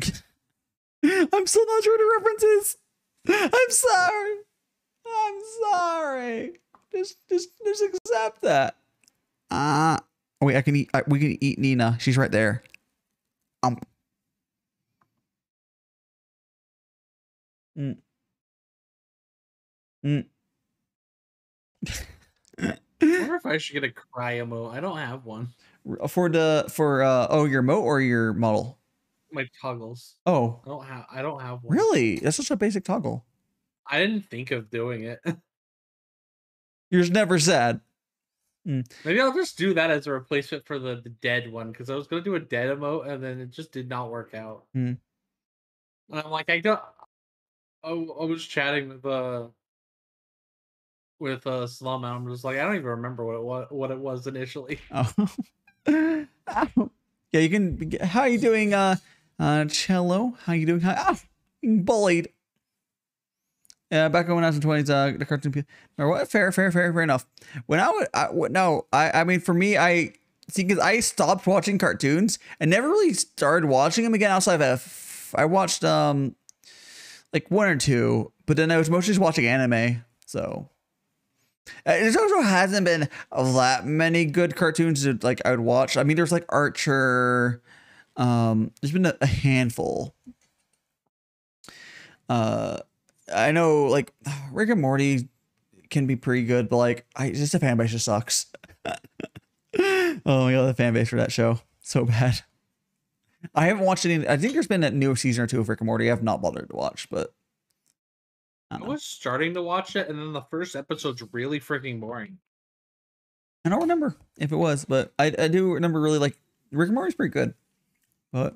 I'm still not sure what the reference is. I'm sorry. Just accept that. Wait, I can eat. We can eat Nina. She's right there. I wonder if I should get a cry emote. I don't have one. For your moat or your model? My toggles. Oh. I don't have one. Really? That's such a basic toggle. I didn't think of doing it. You're just never sad. Maybe I'll just do that as a replacement for the dead one, because I was gonna do a dead emote and then it just did not work out. And I'm like, I was chatting with Slum, and I'm just like, I don't even remember what it was initially. Oh. Yeah, you can. How you doing, Cello? How you doing? Being bullied. Yeah, back when I was in 20s, the cartoon. Or what? Fair enough. When I mean, for me, I see, because I stopped watching cartoons and never really started watching them again. Outside of I watched like one or two, but then I was mostly just watching anime. So there also hasn't been that many good cartoons that like I would watch. I mean, there's like Archer. There's been a handful. I know like Rick and Morty can be pretty good, but like just the fan base just sucks. Oh my god, the fan base for that show so bad. I haven't watched any. I think there's been a new season or two of Rick and Morty. I've not bothered to watch, but I was starting to watch it, and then the first episode's really freaking boring. I don't remember if it was, but I do remember really like Rick and Morty's pretty good. But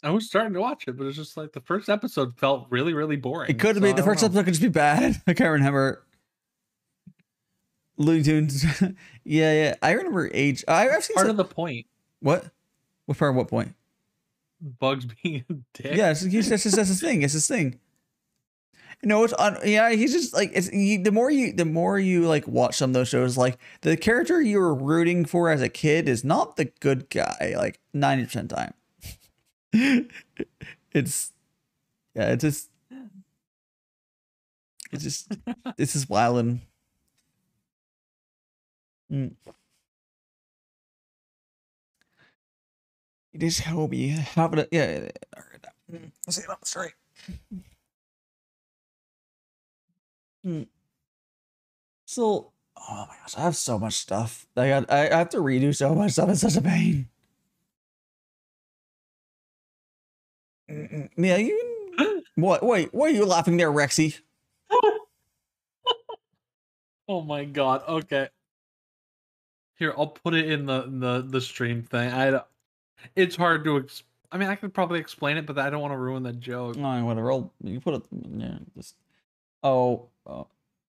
I was starting to watch it, but it's just like the first episode felt really, really boring. it could be the first episode could just be bad. I can't remember. Looney Tunes. yeah. I remember age. I've seen part of the point. What? What part of what point? Bugs being a dick. Yeah, that's his thing. It's his thing. No, it's on. Yeah, he's just like the more you like watch some of those shows, like the character you were rooting for as a kid is not the good guy. Like 90% of the time, it's just wildin'. It is Hobie having it. Yeah. Let's see it up straight. So, oh my gosh, I have so much stuff. I have to redo so much stuff. It's such a pain. Yeah, you. What? Wait, why are you laughing there, Rexy? Oh my god. Okay. Here, I'll put it in the stream thing. It's hard to. I mean, I could probably explain it, but I don't want to ruin the joke. No, whatever. You put it. Yeah, just. Oh.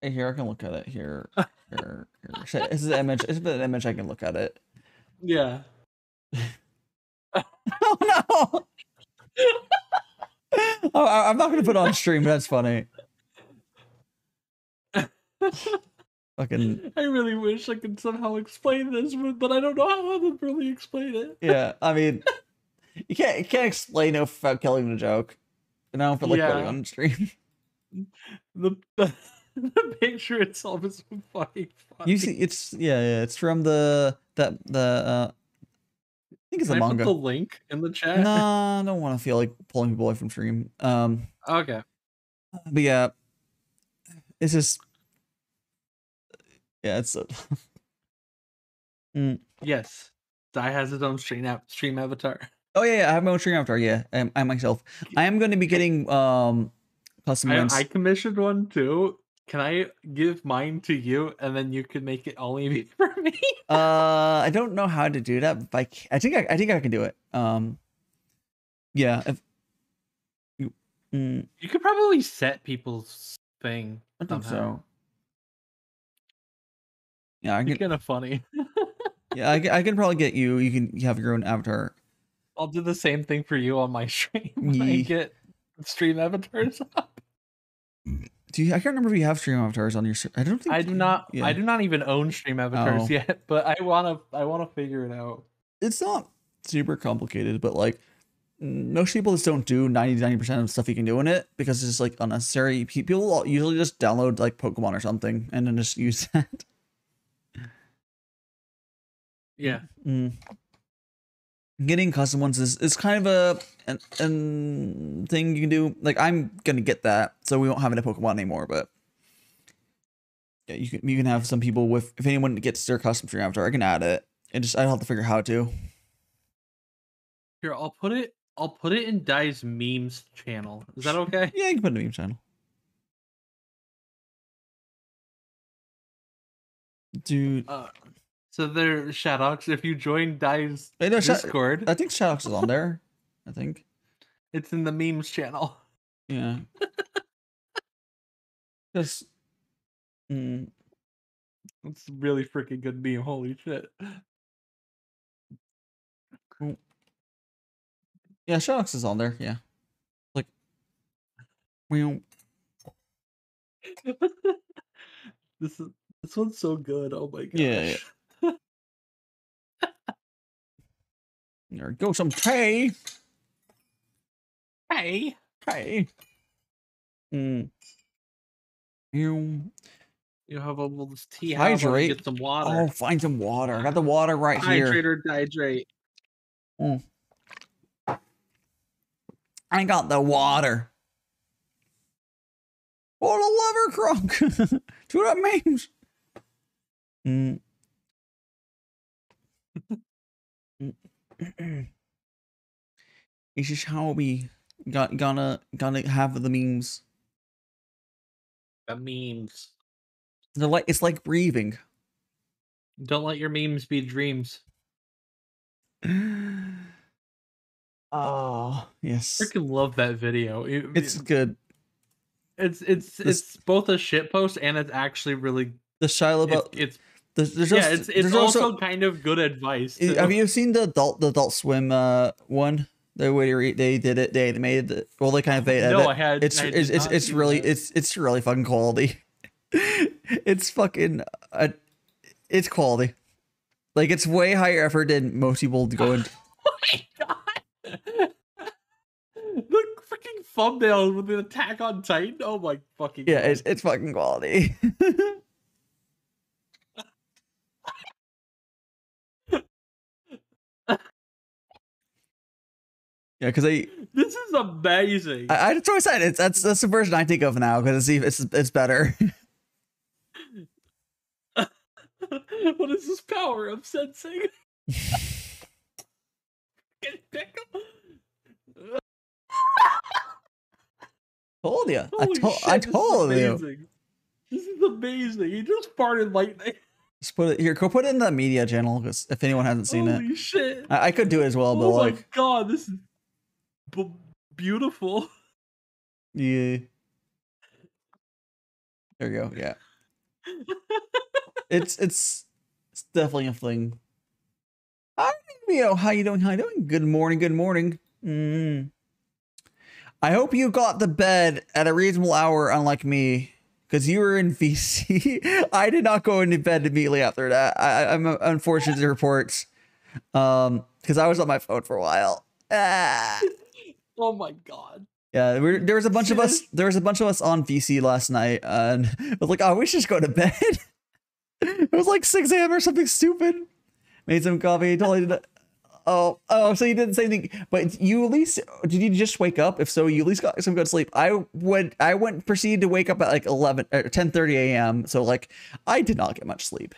Here, I can look at it. Here. This is an image. It's an image. I can look at it. Yeah. Oh no! Oh, I'm not gonna put it on stream. But that's funny. Fucking. I really wish I could somehow explain this, but I don't know how to really explain it. Yeah, I mean, you can't explain it without killing the joke. And I don't feel like putting it on stream. The picture itself is fucking funny. You see, it's from I think it's a manga. Put the link in the chat? No, I don't want to feel like pulling people away from stream. Okay. But yeah, it's just, yeah, it's. Yes, Dai has his own stream avatar. Oh yeah, I have my own stream avatar. Yeah, I myself. I am going to be getting custom ones. I commissioned one too. Can I give mine to you, and then you can make it only be for me? I don't know how to do that. But I think I can do it. Yeah. If you could probably set people's thing. I think somehow. so. Yeah, It's kind of funny. Yeah, I can probably get you. You can have your own avatar. I'll do the same thing for you on my stream. When I get stream avatars up. I can't remember if you have stream avatars on your. I don't think I do not. Yeah. I do not even own stream avatars yet, but I wanna figure it out. It's not super complicated, but like most people just don't do 90% of the stuff you can do in it because it's just like unnecessary. People usually just download like Pokemon or something and then just use that. Yeah. Getting custom ones is kind of a thing you can do. Like I'm gonna get that, so we won't have it in Pokemon anymore. But yeah, you can have some people with. If anyone gets their custom stream avatar, I can add it. And just I don't have to figure out how to. Here, I'll put it in Dai's memes channel. Is that okay? Yeah, you can put it in the meme channel. Dude. So there, Shadox, if you join Dai's Discord, I think Shadox is on there. I think it's in the memes channel. Yeah. Just. It's really freaking good meme. Holy shit. Cool. Yeah, Shadox is on there. Yeah. Like. This one's so good. Oh my gosh. Yeah. There we go, some tea. Hey. You have a little tea. Hydrate. Get some water. Oh, find some water. I got the water right here. Hydrate or dehydrate. I got the water. For the lover crunk. Two up memes. Mm. It's just how we gonna have the memes. The memes. They're like, it's like breathing. Don't let your memes be dreams. Oh yes, Freaking love that video. it's good. It's both a shit post and it's actually really The Shia LaBeouf. It's also kind of good advice. Too. Have you seen the Adult Swim one? The way they did it, they made it. Well, they kind of made it. No, I had. It's really it's really fucking quality. It's fucking it's quality. Like it's way higher effort than most people go into. Oh my god! The freaking thumbnail with the Attack on Titan. Oh my fucking. Yeah, god. it's fucking quality. Yeah, because this is amazing. That's what I said. That's the version I think of now because it's better. What is this power of sensing? Told you. I told you. This is amazing. He just farted lightning. Just put it here. Go put it in the media channel because if anyone hasn't seen it, Holy shit! I could do it as well. But Oh my like, god, this is beautiful. yeah. There you go. Yeah. It's definitely a thing. Hi, Mio. How you doing? How you doing? Good morning. Good morning. I hope you got to bed at a reasonable hour, unlike me, because you were in VC. I did not go into bed immediately after that. I'm unfortunate to report, because I was on my phone for a while. Oh my god. Yeah, there was a bunch of us. There was a bunch of us on VC last night, and I was like, "Oh, we should just go to bed." It was like 6 a.m. or something stupid. Made some coffee. Totally did that. Oh, so you did the same thing, but you at least did you just wake up? If so, you at least got some good sleep. I proceed to wake up at like 11 or 10:30 a.m. So like I did not get much sleep.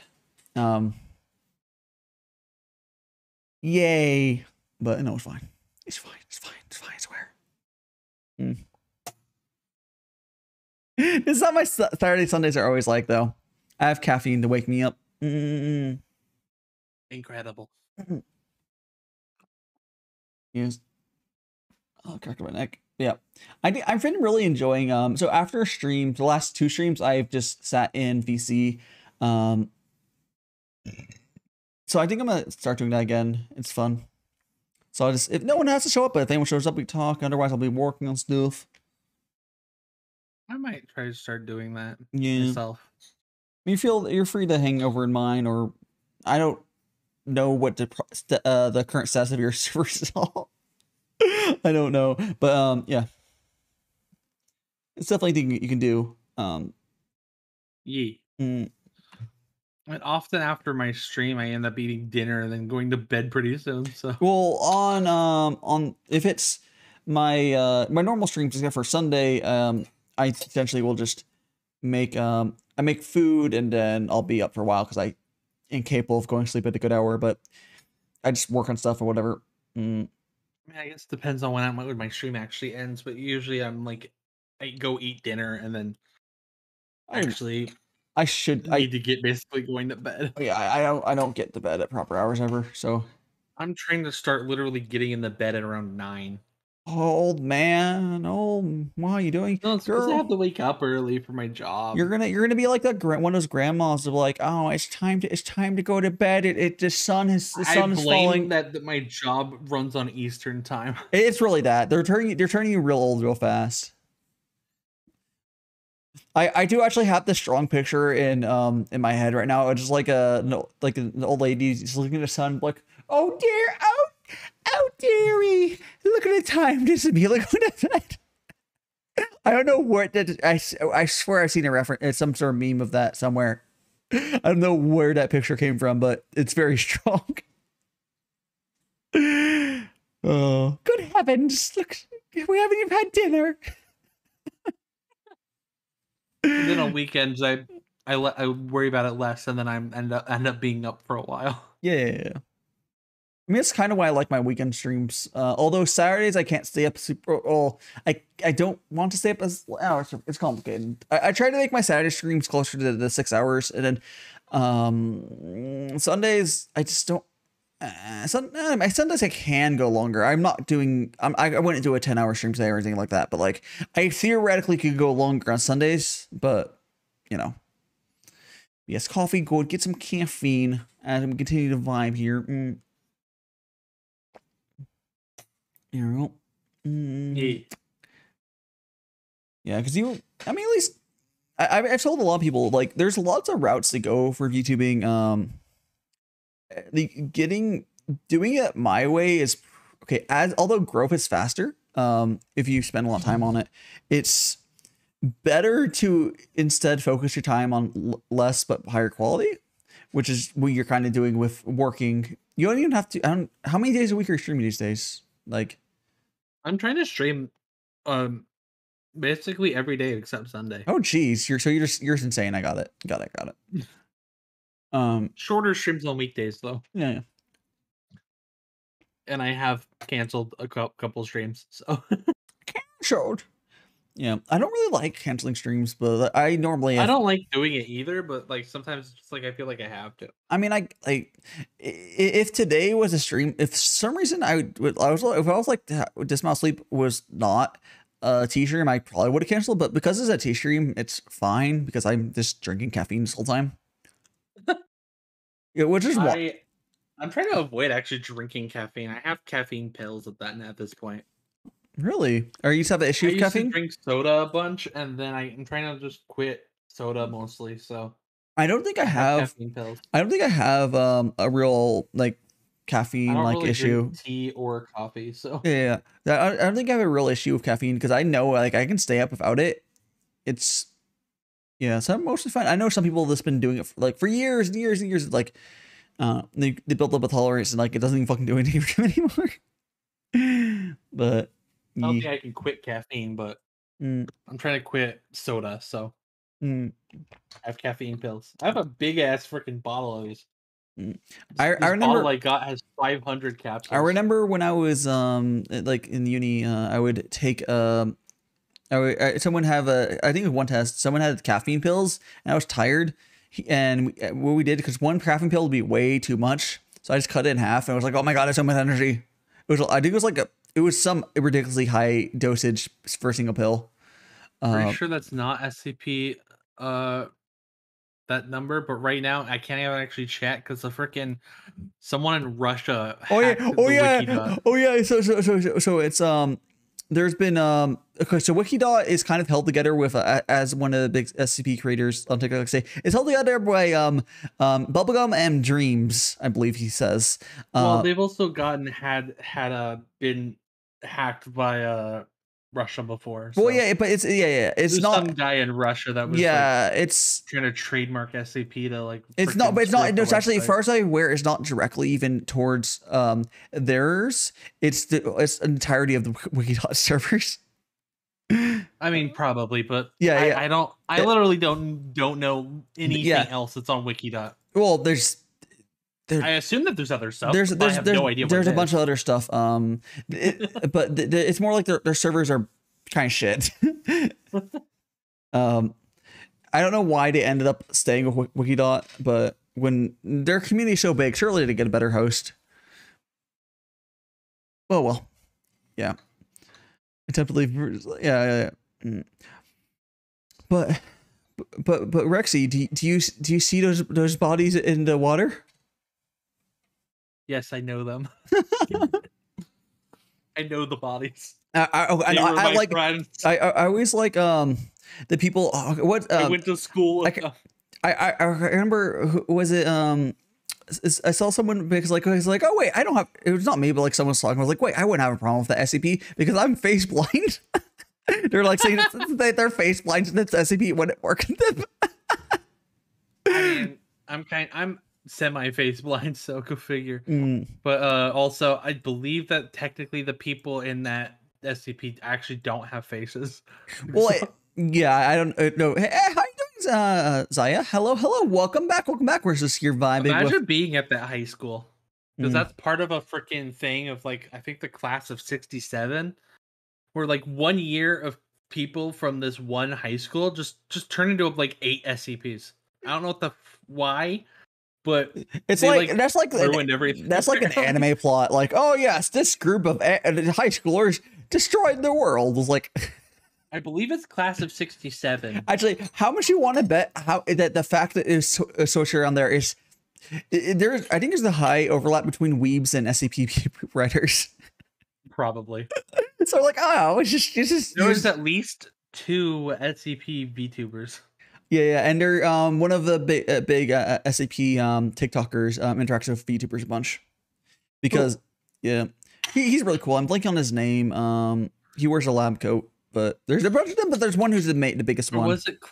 Yay! But no, it's fine. It's fine. It's fine. It's fine. I swear. This is how my Saturday Sundays are always like though. I have caffeine to wake me up. Incredible. Yes. Oh, cracked my neck. Yeah. I've been really enjoying so after a stream, the last 2 streams I've just sat in VC. So I think I'm gonna start doing that again. It's fun. So I'll just, if no one has to show up, but if anyone shows up, we talk. Otherwise I'll be working on stuff. I might try to start doing that I myself. mean, you feel you're free to hang over in mine, or I don't know what the current status of your servers is all. I don't know, but yeah, it's definitely a thing you can do. Yeah. And often after my stream, I end up eating dinner and then going to bed pretty soon. So well, on if it's my my normal streams except for Sunday, I essentially will just make I make food and then I'll be up for a while because I incapable of going to sleep at a good hour, but I just work on stuff or whatever. I mean, I guess it depends on when my stream actually ends, but usually I'm like, I go eat dinner and then actually I need to get basically going to bed. Yeah, I don't get to bed at proper hours ever, so I'm trying to start literally getting in the bed at around 9. Old man, what are you doing? No, it's because I have to wake up early for my job. You're gonna be like that one of those grandmas of like, oh, it's time to go to bed. The sun is falling. That my job runs on Eastern time. It's really that they're turning you real old real fast. I do actually have this strong picture in my head right now. It's just like an old lady just looking at the sun, like, oh dear, oh dearie, look at the time. This is me looking at that. I don't know what that. I swear I've seen a reference. It's some sort of meme of that somewhere. I don't know where that picture came from, but it's very strong. Oh, good heavens! Look, we haven't even had dinner. And then on weekends, I I worry about it less, and then I'm end up being up for a while. Yeah. I mean, that's kind of why I like my weekend streams. Although Saturdays I can't stay up super. Well, I don't want to stay up as hours. It's complicated. I try to make my Saturday streams closer to the 6 hours, and then Sundays I just don't. My Sundays I can go longer. I'm not doing. I wouldn't do a 10-hour stream today or anything like that. But like, I theoretically could go longer on Sundays. But you know, yes, coffee. Go get some caffeine as we continue to vibe here. Yeah, because I mean, at least I've told a lot of people, like, there's lots of routes to go for VTubing. Doing it my way is okay. Although growth is faster, if you spend a lot of time on it, it's better to instead focus your time on less but higher quality, which is what you're kind of doing with working. You don't even have to. How many days a week are you streaming these days? Like, I'm trying to stream basically every day except Sunday. oh geez, you're insane. I got it. Shorter streams on weekdays though. Yeah. And I have canceled a couple streams, so Short. Yeah, I don't really like canceling streams, but I normally I don't like doing it either. But like sometimes it's just like I feel like I have to. I mean, if today was a stream, if for some reason if I was like Dismount Sleep was not a T stream, I probably would have canceled. But because it's a T stream, it's fine because I'm just drinking caffeine this whole time. Yeah, which is why I'm trying to avoid actually drinking caffeine. I have caffeine pills at this point. Really? Or you just have an issue with caffeine? I drink soda a bunch, and then I'm trying to just quit soda mostly. So I don't think I have caffeine pills. I don't think I have a real like caffeine really issue. Drink tea or coffee. So Yeah. I don't think I have a real issue with caffeine because I know like I can stay up without it. So I'm mostly fine. I know some people that's been doing it for years and years and years. Like, they built up a tolerance and like it doesn't even fucking do anything for them anymore. But I don't think I can quit caffeine, but I'm trying to quit soda. So I have caffeine pills. I have a big ass freaking bottle of these. I remember bottle I got has 500 capsules. I remember when I was like in uni, I would take someone have I think it was one test. Someone had caffeine pills, and I was tired. And what we did, because one caffeine pill would be way too much, so I just cut it in half. And I was like, "Oh my god, I have so much energy." I think it was some ridiculously high dosage for a single pill. Pretty sure that's not SCP. That number, but right now I can't even actually chat because the freaking someone in Russia. So it's there's been okay, so Wikidot is kind of held together with as one of the big SCP creators on TikTok say it's held together by Bubblegum and Dreams, I believe he says. Well, they've also been hacked by Russia before. So. Well, yeah, but it's There's not some guy in Russia that was it's trying to trademark SCP to like. It's not, but it's not. It's actually, as far as I aware, it's not directly even towards theirs. It's the entirety of the Wikidot servers. I mean, probably, but I I literally don't know anything else that's on Wikidot. Well, I assume that there's other stuff. There's no idea. There's a bunch of other stuff. But it's more like their servers are kind of shit. I don't know why they ended up staying with Wikidot, but when their community is so big, surely they get a better host. Oh well, yeah. I tend to believe, yeah. But Rexy, do you see those bodies in the water? Yes, I know them. I know the bodies. I always like the people. I went to school. I remember who was it? I saw someone because I was like, oh wait, I don't have. It was not me, but like someone was talking. I was like, wait, I wouldn't have a problem with the SCP because I'm face blind. They're like saying they're face blind and it's SCP wouldn't work. I mean, I'm semi-face blind, so go figure. But also, I believe that technically the people in that SCP actually don't have faces. Well, yeah, I don't know. Hey, how you doing, Zaya. Hello, welcome back. Where's this here vibing? Imagine being at that high school, because that's part of a freaking thing of like, I think the class of 67, where like 1 year of people from this one high school just turn into like 8 SCPs. I don't know why, but it's like that's like ruined everything. That's like an anime plot. Like, oh yes, this group of high schoolers destroyed the world. It's like, I believe it's class of 67. Actually, how much you want to bet that the fact that is associated around there is there? I think there's a high overlap between weebs and SCP writers. Probably. So like, oh, it's just there's at least 2 SCP VTubers. Yeah, and they're one of the big SCP TikTokers interacts with VTubers a bunch because he's really cool. I'm blanking on his name. He wears a lab coat, but there's a bunch of them. But there's one who's the biggest one. Was it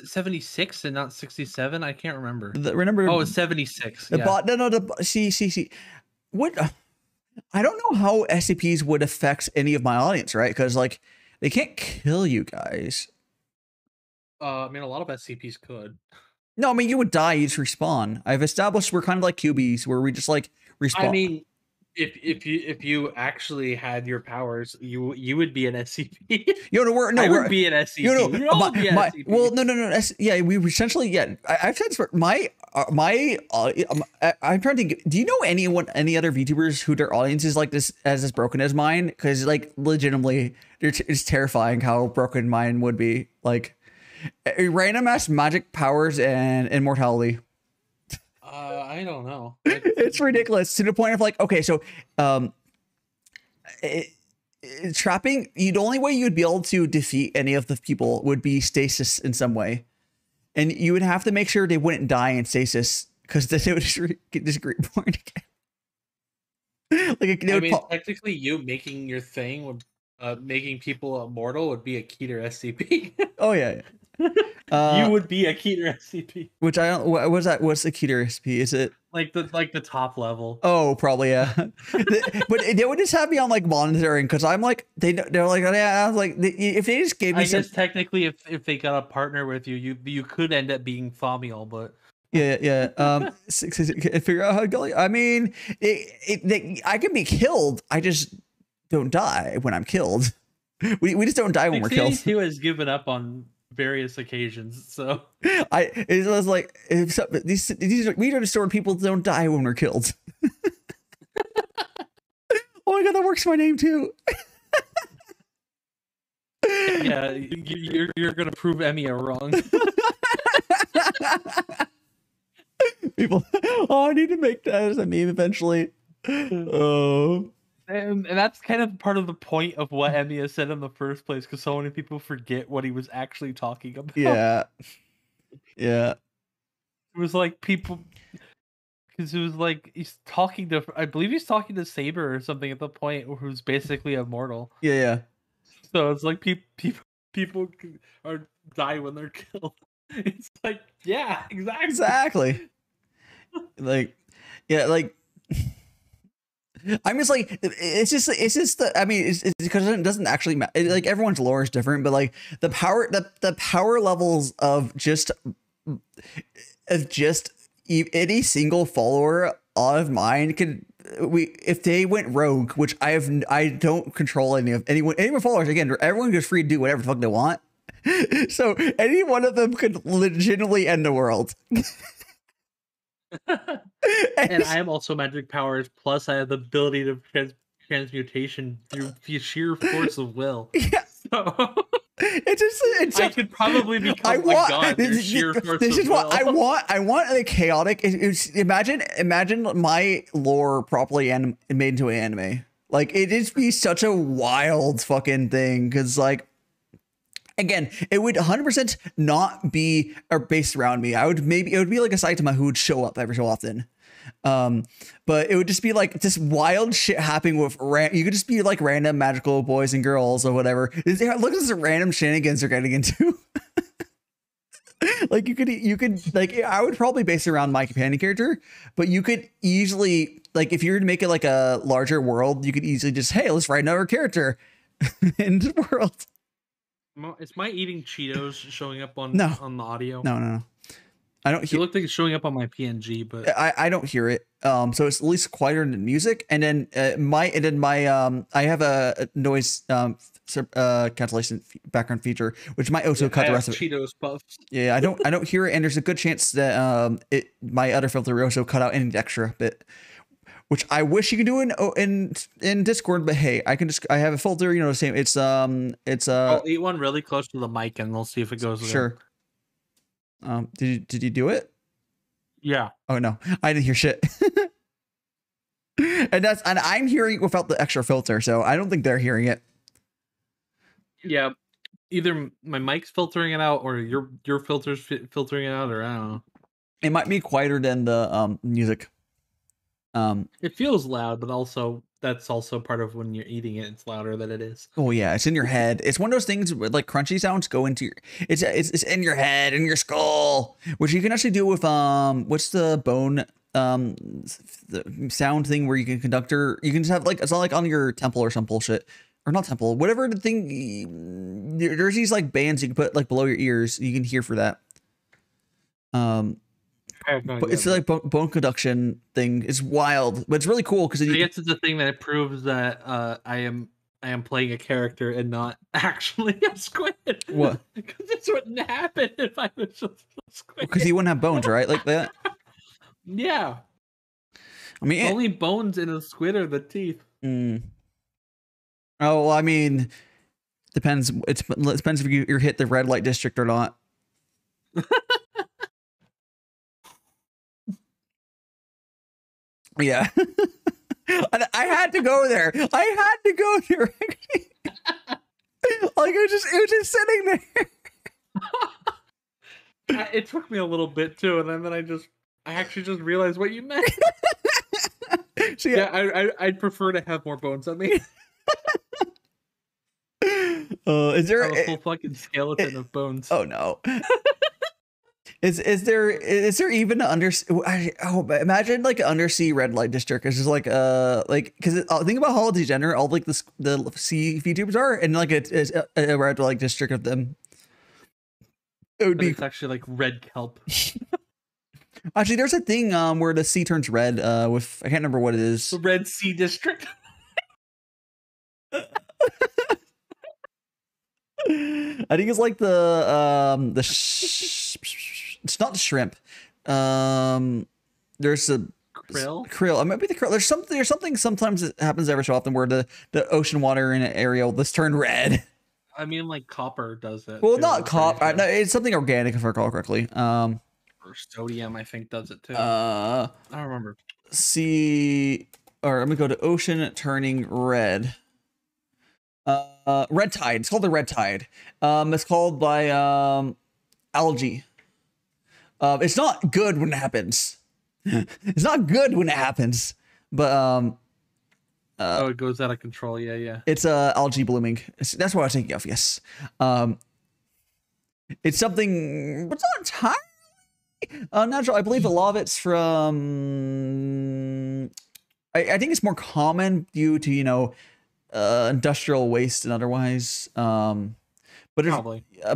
76 and not 67? I can't remember. Remember? Oh, it's 76. The bot. No. See. What? I don't know how SCPs would affect any of my audience, right? Because like they can't kill you guys. I mean, a lot of SCPs could. No, I mean, you would die, you just respawn. I've established we're kind of like QBs, where we just like respawn. I mean, if you actually had your powers, you would be an SCP. I would be an SCP. Well, no. Yeah, we essentially, I've said this, I'm trying to think, do you know any other VTubers who their audience is like this, as broken as mine? Because like legitimately, it's terrifying how broken mine would be. Like, random ass magic powers and immortality. I don't know. It's ridiculous to the point of like, okay, so trapping, the only way you'd be able to defeat any of the people would be stasis in some way, and you would have to make sure they wouldn't die in stasis, because then they would just get reborn again. Like technically, you making your thing would making people immortal would be a Keter SCP. Oh yeah. You would be a Keter SCP. Which I don't. What was that? What's the Keter SCP? Is it like the top level? Oh, probably yeah. But they would just have me on like monitoring, because I'm like they're like, yeah, I was like, if they just gave me. I guess technically, if they got a partner with you, you could end up being Famiel, but. Yeah. Figure out how to go. I mean, I can be killed. I just don't die when I'm killed. We just don't die when we're killed. He has given up on various occasions, so it was like, these meteor distorted people don't die when we're killed. Oh my god, that works for my name too. Yeah, you're gonna prove Emiya wrong. People, I need to make that as a meme eventually. Oh. And that's kind of part of the point of what Emiya said in the first place, because so many people forget what he was actually talking about. Yeah. It was like people, because it was like I believe he's talking to Saber or something at the point who's basically immortal. Yeah. So it's like people are die when they're killed. It's like, yeah, exactly. Like, yeah, like. I'm just like, it's just the, I mean, it's because it doesn't actually matter. Like, everyone's lore is different, but like the power levels of just any single follower of mine if they went rogue, which I don't control anyone followers. Again, everyone goes free to do whatever the fuck they want. So any one of them could legitimately end the world. And I am also magic powers, plus I have the ability to transmutation through sheer force of will. Yeah. So I could probably become a god through sheer force this of is will. What I want a chaotic. Imagine my lore properly made into an anime. Like, it just be such a wild fucking thing, because like. Again, it would 100% not be based around me. It would be like a Saitama who would show up every so often. But it would just be like this wild shit happening with you could just be like random magical boys and girls or whatever. Look at this random shenanigans they're getting into. Like, you could like, I would probably base it around my companion character, but you could easily, like, if you were to make it like a larger world, you could easily just, hey, let's write another character in the world. Is my eating Cheetos showing up on No. on the audio? No. I don't It hear. looked like it's showing up on my PNG, but I don't hear it. So it's at least quieter than music. And then I have a noise cancellation background feature, which might also cut I the have rest of it. Cheetos puffs. Yeah, I don't hear it, and there's a good chance that my other filter also cut out any extra bit, which I wish you could do in Discord. But hey, I have a filter, you know, the same. It's I'll eat one really close to the mic, and we'll see if it goes. Sure. Did you do it? Yeah. Oh no, I didn't hear shit. and I'm hearing it without the extra filter, so I don't think they're hearing it. Yeah. Either my mic's filtering it out, or your filter's filtering it out, or I don't know. It might be quieter than the music. It feels loud, but also that's also part of when you're eating it. It's louder than it is. Oh yeah, it's in your head. It's one of those things where like crunchy sounds go into your. It's in your head, in your skull, which you can actually do with what's the bone the sound thing where you can conductor. You can just have like it's not like on your temple or some bullshit. Or not temple, whatever the thing. There's these like bands you can put like below your ears. You can hear for that. But it's like bone conduction thing. It's wild, but it's really cool because I guess it's a thing that proves that I am playing a character and not actually a squid. What? Because this wouldn't happen if I was just a squid. Because you wouldn't have bones, right? Like that. Yeah. I mean, the only bones in a squid are the teeth. Oh, well, I mean, depends. It depends if you hit the red light district or not. Yeah. I had to go there. I had to go there. Like it was just sitting there. It took me a little bit too, and then I actually just realized what you meant. So, yeah, I'd prefer to have more bones on me. Is there a full fucking skeleton of bones? Oh no. Is there even imagine like an undersea red light district? It's just like because think about how degenerate all like the sea VTubers are, and like it's a red light district of them. It would be it's actually like red kelp. Actually, there's a thing where the sea turns red. With I can't remember what it is. The Red Sea District. I think it's like it's not the shrimp. There's a krill. It might be the krill. There's something sometimes that happens every so often where the ocean water in an area will just turn red. I mean, like copper does it. Well, not copper. No, it's something organic if I recall correctly. Or sodium, I think, does it too. I don't remember. Or I'm gonna go to ocean turning red. Red tide. It's called the red tide. It's called by algae. It's not good when it happens. It's not good when it happens, but it goes out of control. Yeah. It's algae blooming. That's what I was thinking of. Yes. It's something. It's not entirely natural. I believe a lot of it's from. I think it's more common due to industrial waste and otherwise. But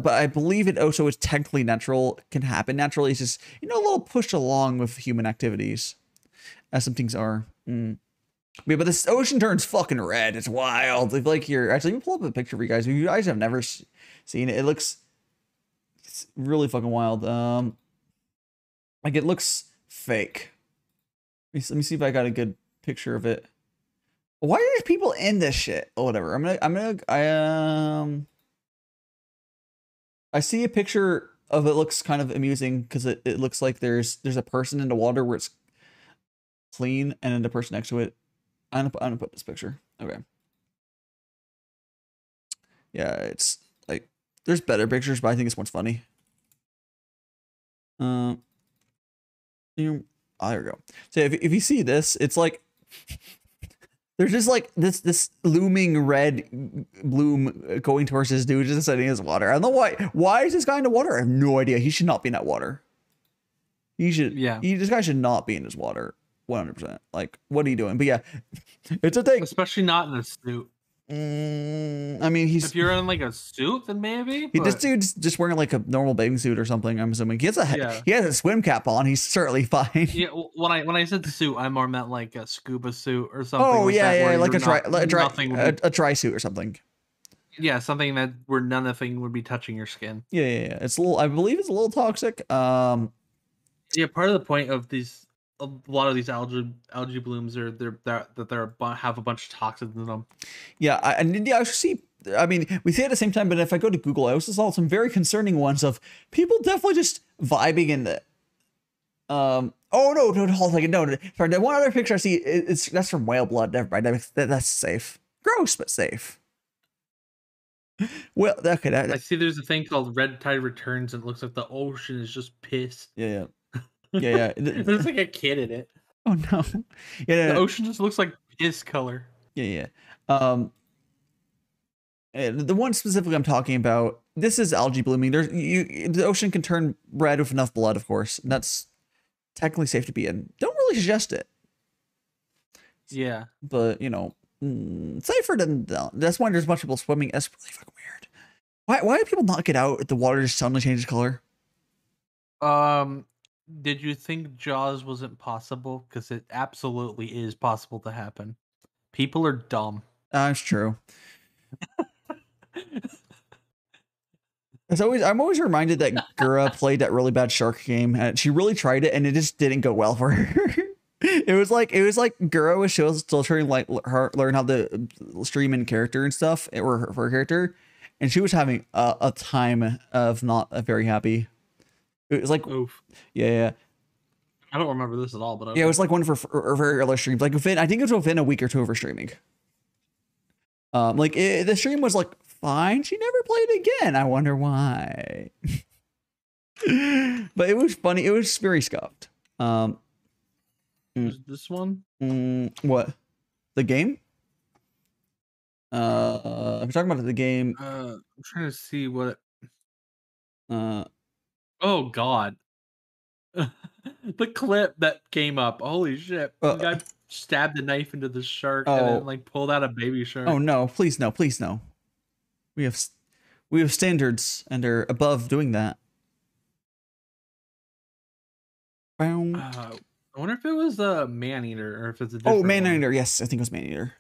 I believe it also is technically natural, can happen naturally. It's just a little pushed along with human activities, as some things are. Yeah, but this ocean turns fucking red. It's wild. If like you're actually, let me pull up a picture for you guys. If you guys have never seen it, it's really fucking wild. Like it looks fake. Let me see if I got a good picture of it. Why are there people in this shit? Oh, whatever. I see a picture of it. Looks kind of amusing because it looks like there's a person in the water where it's clean and then the person next to it. I'm gonna put this picture. Okay. Yeah, it's like there's better pictures, but I think this one's funny. There we go. So if you see this, it's like there's just like this looming red bloom going towards this dude just sitting in his water. I don't know why. Why is this guy in the water? I have no idea. He should not be in that water. This guy should not be in his water. 100%. Like, what are you doing? But yeah, it's a thing. Especially not in a suit. I mean, If you're in like a suit, then maybe. this but- dude's just wearing like a normal bathing suit or something. I'm assuming he has a Yeah. he has a swim cap on. He's certainly fine. Yeah, when I said suit, I more meant like a scuba suit or something. Oh like yeah, that, yeah, where like you're nothing would be, a dry suit or something. yeah, something that where nothing would be touching your skin. Yeah. It's a little. I believe it's a little toxic. Yeah, part of the point of a lot of these algae blooms are have a bunch of toxins in them. Yeah, I actually see. I mean, we say at the same time, but if I go to Google, I also saw some very concerning ones of people definitely just vibing in the. Oh no! Hold on, no. Sorry, the one other picture I see that's from whale blood. Never mind. That's safe. Gross, but safe. Well, okay. I see there's a thing called Red Tide Returns, and it looks like the ocean is just pissed. Yeah. There's like a kid in it. Oh no. Yeah. The ocean just looks like piss color. Yeah. The one specifically I'm talking about, this is algae blooming. The ocean can turn red with enough blood, of course, and that's technically safe to be in. Don't really suggest it. Yeah. But, safer than that's why there's a bunch of people swimming. That's really fucking weird. Why do people not get out if the water just suddenly changes color? Did you think Jaws wasn't possible? Because it absolutely is possible to happen. People are dumb. That's true. I'm always reminded that Gura played that really bad shark game, and she really tried it, and it just didn't go well for her. It was like Gura was still trying to learn how to stream in character and stuff, or for her character, and she was having a time of not very happy. It was like, oof. Yeah. I don't remember this at all, but okay. Yeah, it was like one of her very early streams. Like I think it was within a week or two of her streaming. The stream was like fine. She never played again. I wonder why. But it was funny. It was very scuffed. This one? What? The game? If you're talking about the game, I'm trying to see what. Oh God. The clip that came up. Holy shit! The guy stabbed a knife into the shark and then like pulled out a baby shark. Oh no! Please no! Please no! We have standards and are above doing that. I wonder if it was a man-eater or if it's a different man-eater. one. Yes, I think it was man-eater.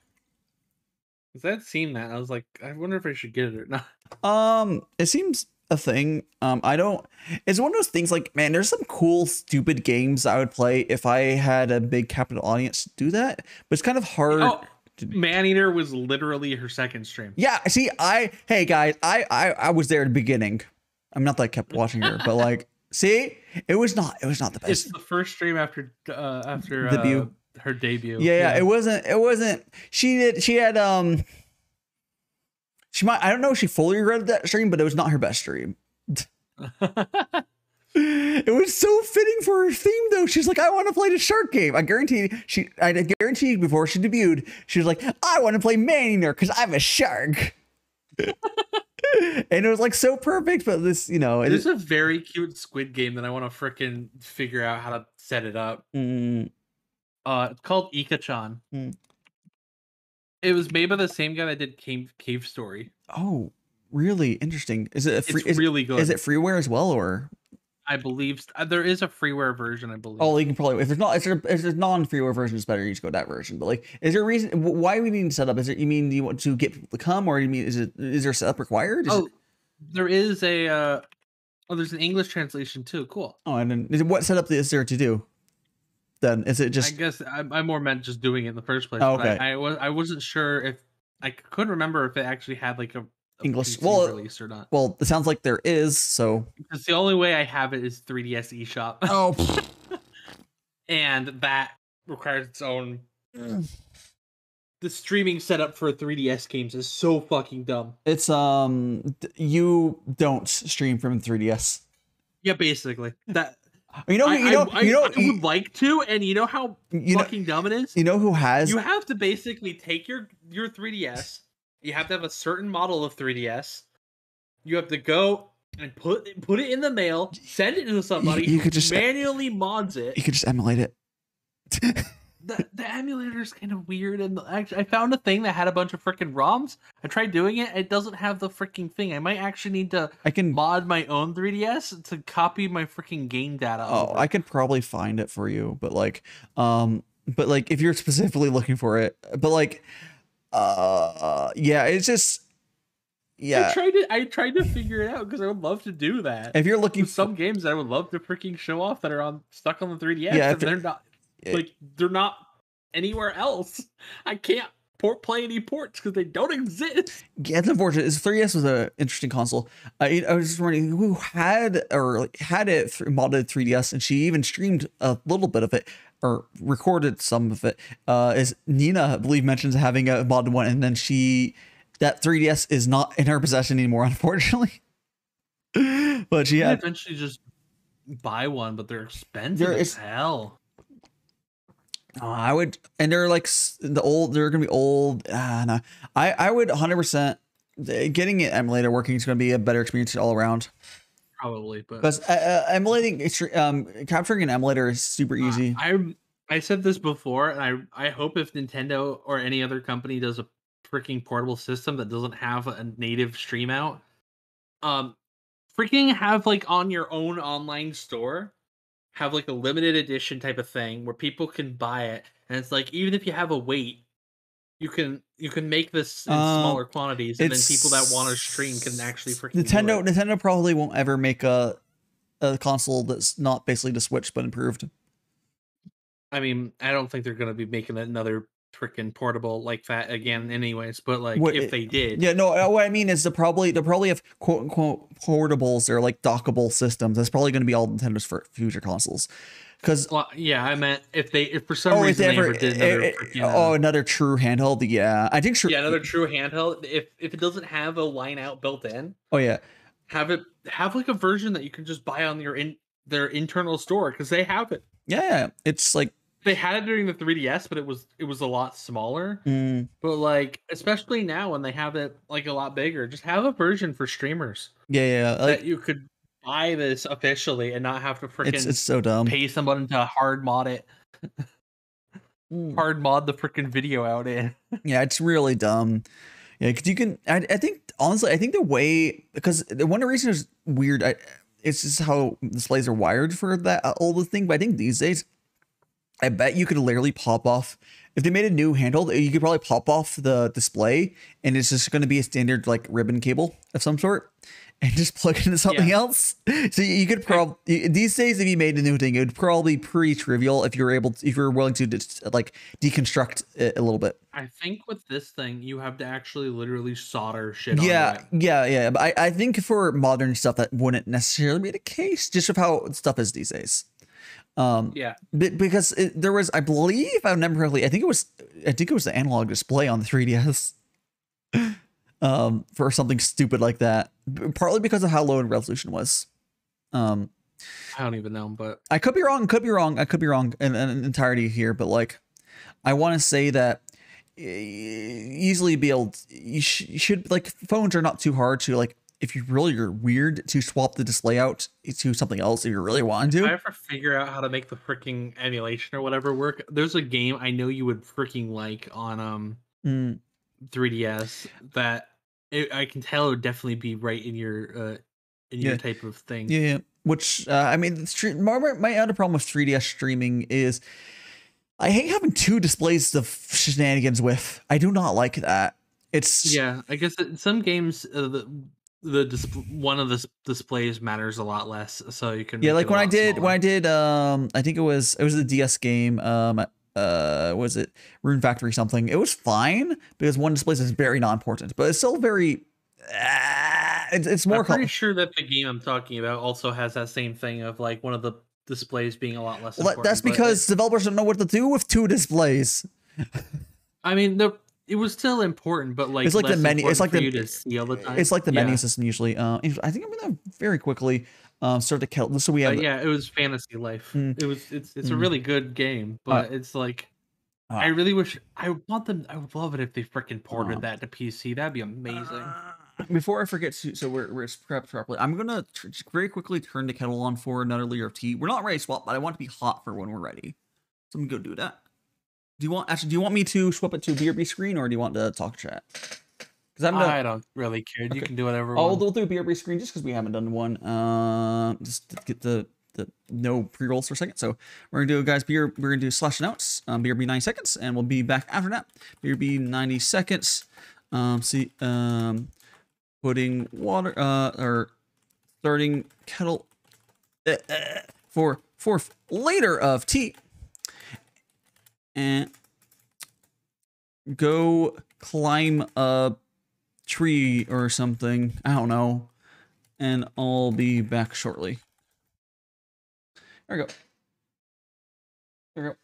Because I'd seen that. I was like, I wonder if I should get it or not. It seems a thing. I don't. It's one of those things. Like, man, there's some cool, stupid games I would play if I had a big capital audience to do that. But it's kind of hard. Oh, man-eater was literally her second stream. Yeah. See, hey guys, I was there at the beginning. I'm not that I kept watching her, but like, see, it was not the best. It's the first stream after debut. Her debut. Yeah. It wasn't. I don't know if she fully regretted that stream, but it was not her best stream. It was so fitting for her theme though. She's like, I want to play the shark game. I guarantee before she debuted, she was like, I want to play man-eater because I'm a shark. And it was like so perfect, but this, it's a very cute squid game that I want to frickin' figure out how to set it up. It's called Ika-chan. It was made by the same guy that did Cave Story. Oh, really interesting. Is it really good? Is it freeware as well, or? I believe there is a freeware version. I believe. Oh, you can probably if there's non-freeware version, it's better. You just go that version. But like, is there a reason why we need to set up? You mean you want to get people to come, or you mean is there setup required? There is a. There's an English translation too. Cool. Oh, and then what setup is there to do? Then is it just? I guess I more meant just doing it in the first place. Oh, okay. I wasn't sure if I couldn't remember if it actually had like a English PC release or not. Well, it sounds like there is. So because the only way I have it is 3DS eShop. Oh, and that requires its own. The streaming setup for 3DS games is so fucking dumb. It's you don't stream from 3DS. Yeah, basically that. I would like to, and you know how fucking dumb it is. You know who has? You have to basically take your 3DS. You have to have a certain model of 3DS. You have to go and put it in the mail, send it to somebody. You could just manually mods it. You could just emulate it. the emulator is kind of weird, and actually, I found a thing that had a bunch of freaking ROMs. I tried doing it. It doesn't have the freaking thing. I might actually need to mod my own 3DS to copy my freaking game data. Oh, I could probably find it for you, but like, if you're specifically looking for it, but like, yeah, it's just, yeah. I tried to figure it out because I would love to do that. If you're looking for some games, I would love to freaking show off that are stuck on the 3DS. Yeah, and they're not they're not anywhere else. I can't play any ports because they don't exist. Yeah, it's unfortunate. 3DS was an interesting console. I was just wondering who had it modded 3DS, and she even streamed a little bit of it or recorded some of it. Is Nina, I believe, mentions having a modded one, and then that 3DS is not in her possession anymore, unfortunately. But she had eventually just buy one, but they're expensive as hell. I would, and they're like they're gonna be old. No. I would 100% getting an emulator working is gonna be a better experience all around. Probably, but because emulating, capturing an emulator is super easy. I said this before, and I hope if Nintendo or any other company does a freaking portable system that doesn't have a native stream out, freaking have like on your own online store, have like a limited edition type of thing where people can buy it, and it's like even if you have a wait, you can make this in smaller quantities, and then people that want to stream can actually freaking Nintendo probably won't ever make a console that's not basically the Switch but improved. I mean, I don't think they're going to be making another freaking portable like that again anyways, but like if they did. Yeah, no, what I mean is they'll probably have quote unquote portables or like dockable systems. That's probably going to be all Nintendo's for future consoles. Because yeah, I meant if for some reason they ever did another another true handheld. Yeah, I think another true handheld. If it doesn't have a line out built in, have like a version that you can just buy on their internal store, because they have it. Yeah, it's like they had it during the 3DS, but it was a lot smaller. But like, especially now when they have it like a lot bigger, just have a version for streamers. Yeah, that you could buy this officially and not have to freaking it's so dumb. Pay someone to hard mod it. Hard mod the freaking video out in. Yeah, it's really dumb. Yeah, because you can. I think honestly, I think the way, because one of the reasons it's weird. It's just how displays are wired for that old thing. But I think these days, I bet you could literally pop off, if they made a new handheld, you could probably pop off the display, and it's just going to be a standard like ribbon cable of some sort, and just plug it into something else. So you could probably, these days, if you made a new thing, it would probably be pretty trivial if you were willing to just, like deconstruct it a little bit. I think with this thing, you have to actually literally solder shit. Yeah. But I think for modern stuff that wouldn't necessarily be the case, just with how stuff is these days. Because there was, I believe, if I remember correctly, I think it was the analog display on the 3DS. For something stupid like that, partly because of how low in resolution was. I don't even know, but I could be wrong. I could be wrong in entirety here, but like, I want to say that easily be able. You should, like, phones are not too hard to, like, if you really are weird, to swap the display out to something else if you really want to. If I ever figure out how to make the freaking emulation or whatever work, there's a game I know you would freaking like on 3DS that I can tell it would definitely be right in your type of thing. Yeah. Which I mean, my other problem with 3DS streaming is I hate having two displays of shenanigans with. I do not like that. It's I guess in some games one of the displays matters a lot less, so you can like when I did I think it was the DS game, was it Rune Factory something? It was fine because one display is very non-important, but it's still very it's more. I'm pretty sure that the game I'm talking about also has that same thing of like one of the displays being a lot less important. That's because developers don't know what to do with two displays. I mean, it was still important, but like it's like the menu. It's like you to see all the time. It's like the menu system usually. I think I'm gonna very quickly start to kill. So we have. It was Fantasy Life. It's a really good game, but it's like I really wish I would love it if they freaking ported that to PC. That'd be amazing. Before I forget, so we're prepped properly. I'm gonna very quickly turn the kettle on for another layer of tea. We're not ready to swap, but I want it to be hot for when we're ready. So I'm gonna go do that. Do you want me to swap it to BRB screen, or do you want to talk chat? Because I don't really care. You can do whatever. We'll do a BRB screen just because we haven't done one. Just to get the no pre-rolls for a second. So we're gonna do, guys. We're gonna do slash announce. BRB 90 seconds, and we'll be back after that. BRB 90 seconds. Putting water or starting kettle for 4th liter of tea. And go climb a tree or something. I don't know. And I'll be back shortly. There we go. There we go.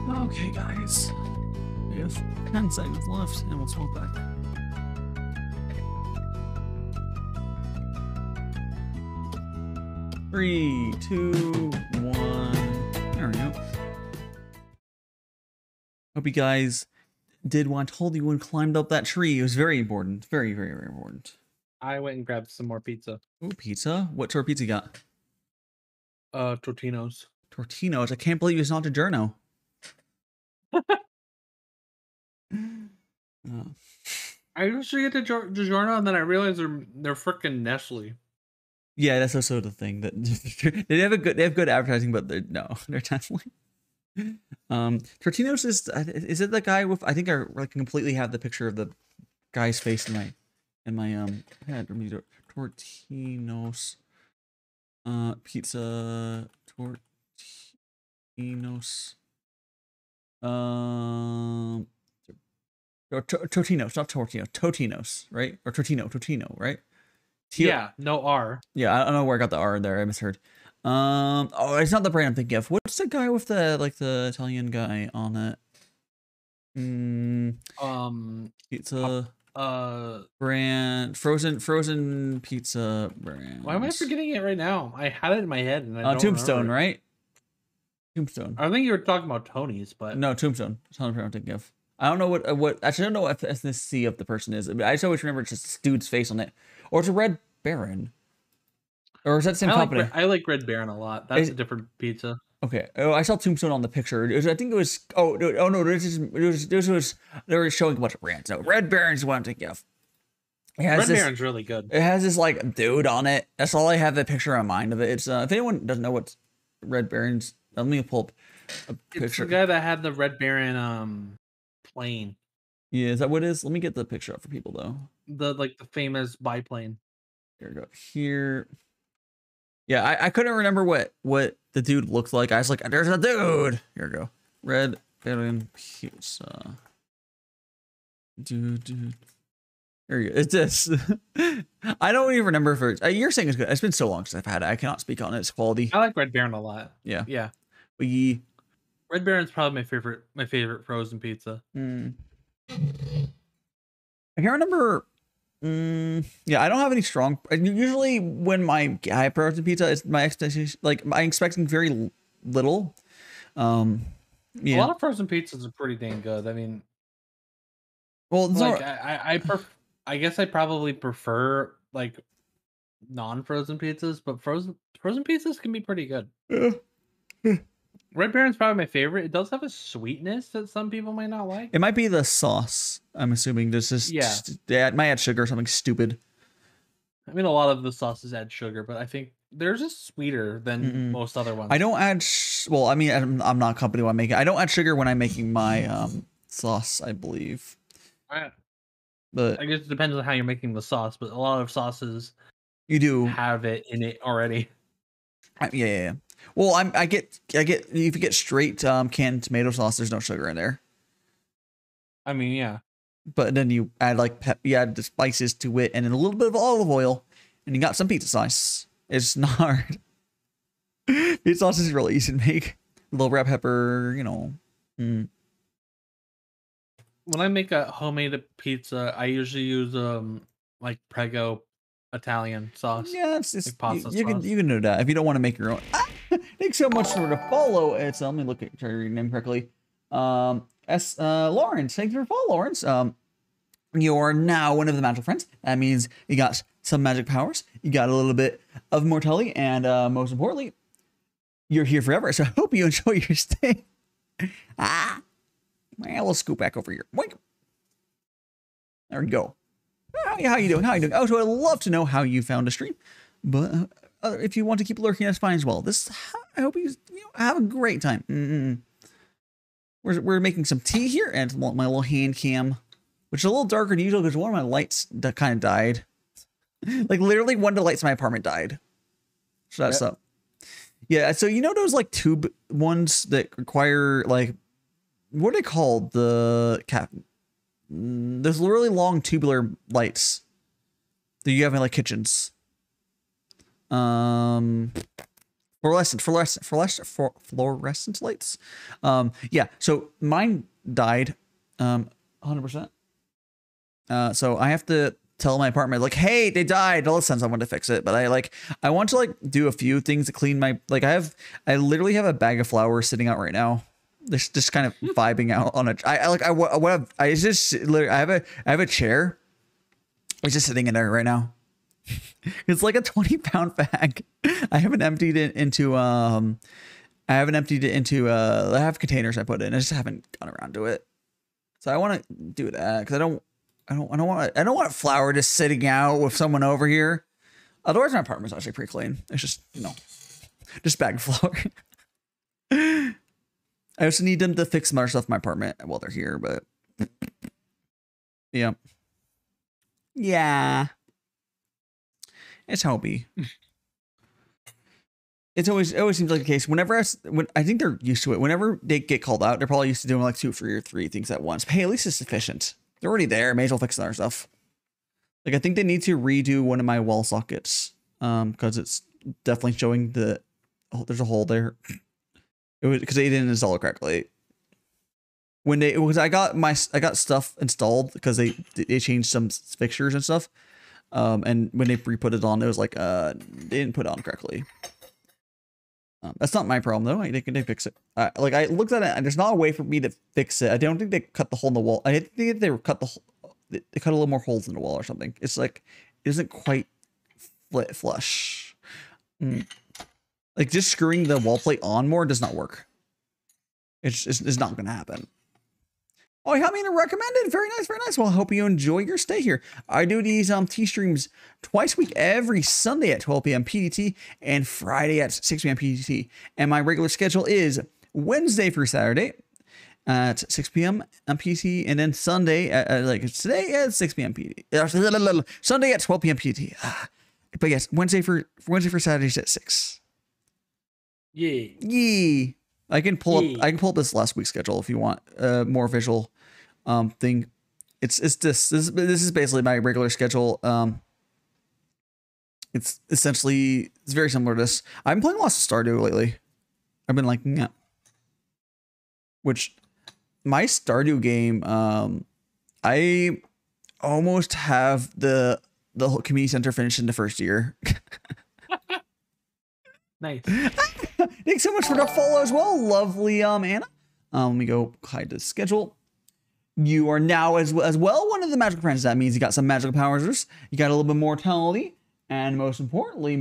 Okay, guys. We have 10 seconds left, and we'll swap back. Three, two, one. There we go. Hope you guys did what I told you and climbed up that tree. It was very important. Very, very, very important. I went and grabbed some more pizza. Ooh, pizza? What sort of pizza you got? Tortinos. Tortinos? I can't believe it's not DiGiorno. I usually get DiGiorno, and then I realize they're freaking Nestle. Yeah, that's also the thing that they have good advertising, but they're definitely. Tortinos is it the guy with, I think I like completely have the picture of the guy's face in my head. Let me do it. Tortinos pizza Tortinos Totinos, not Tortino, Totinos, right? Or Totino, right? Yeah, no R. Yeah, I don't know where I got the R there. I misheard. Oh, it's not the brand I'm thinking of. What's the guy with the the Italian guy on it? Pizza brand, frozen pizza brand. Why am I forgetting it right now? I had it in my head and I don't Tombstone, remember. right? Tombstone. I think you were talking about Tony's, but no, Tombstone. That's not the brand I'm thinking of. I don't know what actually I don't know what ethnicity of the person is, but I just always remember it's just this dude's face on it, or it's a Red Baron, or is that the same company? I like Red Baron a lot. That's a different pizza. Okay. Oh, I saw Tombstone on the picture. I think it was. Oh no! This was. They were showing a bunch of brands. No, Red Baron's what I'm thinking of. Red Baron's really good. It has this like dude on it. That's all I have the picture in mind of it. It's if anyone doesn't know what Red Baron's, let me pull up a picture. It's the guy that had the Red Baron plane. Yeah, is that what it is? Let me get the picture up for people though. The famous biplane. Here we go. Here. Yeah, I couldn't remember what the dude looked like. I was like, there's a dude. Here we go. Red Baron pizza. Dude. There you go. It's this. I don't even remember if it's. You're saying it's good. It's been so long since I've had it. I cannot speak on its quality. I like Red Baron a lot. Yeah. Yeah. Red Baron's probably my favorite frozen pizza. I can't remember. Yeah, I don't have any strong. Usually, when my high protein pizza is my expectation, like I'm expecting very little. Yeah. A lot of frozen pizzas are pretty dang good. I mean, well, it's like not... I guess I probably prefer like non-frozen pizzas, but frozen pizzas can be pretty good. Yeah. Red Baron's probably my favorite. It does have a sweetness that some people might not like. It might be the sauce. I'm assuming this is yeah. It might add sugar or something stupid. I mean, a lot of the sauces add sugar, but I think theirs is sweeter than most other ones. I don't add. Well, I mean, I'm not a company when I'm making. I don't add sugar when I'm making my sauce. I believe. But I guess it depends on how you're making the sauce. But a lot of sauces you do have it in it already. Yeah. Well, I get if you get straight canned tomato sauce, there's no sugar in there. I mean, yeah. But then you add you add the spices to it, and then a little bit of olive oil, and you got some pizza sauce. It's not hard. Pizza sauce is really easy to make. A little red pepper, you know. When I make a homemade pizza, I usually use like Prego Italian sauce. Yeah, it's like pasta you can do that if you don't want to make your own. Thanks so much for the follow. It's let me look at try to read your name correctly. Lawrence, thank you for follow, Lawrence. You are now one of the magic friends. That means you got some magic powers. You got a little bit of mortality, and most importantly, you're here forever. So I hope you enjoy your stay. We'll scoot back over here. Boink. There we go. How you doing? How you doing? Oh, so I'd love to know how you found a stream, but if you want to keep lurking, that's fine as well. I hope you have a great time. We're making some tea here, and my little hand cam, which is a little darker than usual because one of my lights kind of died. Like literally, one of the lights in my apartment died. So that's up. Yeah. So you know those like tube ones that require like what are they called? There's really long tubular lights that you have in like kitchens. Fluorescent lights. Yeah, so mine died 100%. So I have to tell my apartment like, hey, they died. I'll send someone to fix it. But I want to like do a few things to clean my I literally have a bag of flour sitting out right now. Just kind of vibing out on I have a chair. It's just sitting in there right now. It's like a 20-pound bag. I haven't emptied it into I have containers I put in. I just haven't gone around to it. So I want to do that because I don't want flour just sitting out with someone over here. Otherwise my apartment's actually pretty clean. It's just just bag of flour. I also need them to fix some other stuff in my apartment while they're here, but yeah. It's how it be. It always seems like the case. When I think they're used to it. Whenever they get called out, they're probably used to doing like 2 or 3 things at once. But hey, at least it's sufficient. They're already there. May as well fix other stuff. Like I think they need to redo one of my wall sockets, because it's definitely showing there's a hole there. It was because they didn't install it correctly. I got stuff installed because they changed some fixtures and stuff. And when they re-put it on, it was like they didn't put it on correctly. That's not my problem though. They fix it. I looked at it and there's not a way for me to fix it. I don't think they cut the hole in the wall. I think they cut they cut a little more holes in the wall or something. It's like it isn't quite flush. Like just screwing the wall plate on more does not work. It's not going to happen. Oh, you helped me to recommend it. Very nice, very nice. Well, I hope you enjoy your stay here. I do these tea streams twice a week, every Sunday at 12 p.m. PDT and Friday at 6 p.m. PDT. And my regular schedule is Wednesday through Saturday at 6 p.m. PDT, and then Sunday like today at 6 p.m. PDT. Sunday at 12 p.m. PDT. But yes, Wednesday for Saturdays at 6. Yeah. I can pull up this last week's schedule if you want more visual thing. This is basically my regular schedule. It's very similar to this. I've been playing lots of Stardew lately. I've been liking it. Which my Stardew game, I almost have the whole community center finished in the first year. Nice. Thanks so much for the follow as well, lovely Anna. Let me go hide the schedule. You are now as well one of the magical friends. That means you got some magical powers. You got a little bit more mortality, and most importantly,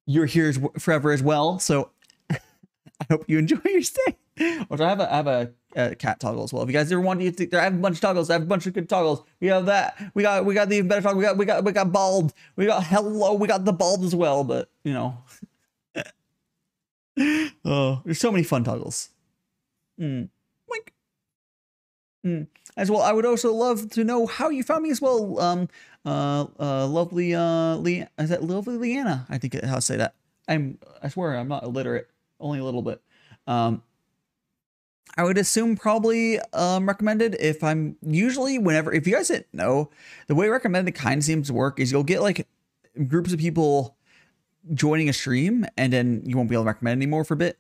you're here forever as well. So hope you enjoy your stay. Which I have a cat toggle as well. If you guys ever want to, I have a bunch of toggles. I have a bunch of good toggles. We have that. We got the even better toggle. We got bald. We got hello. We got the bald as well. But you know, oh, there's so many fun toggles. Wink. As well, I would also love to know how you found me as well. Lovely is that lovely Leanna? I think how to say that. I swear I'm not illiterate, only a little bit. I would assume probably recommended if I'm usually whenever, if you guys didn't know, the way recommended kind of seems to work is you'll get like groups of people joining a stream and then you won't be able to recommend anymore for a bit.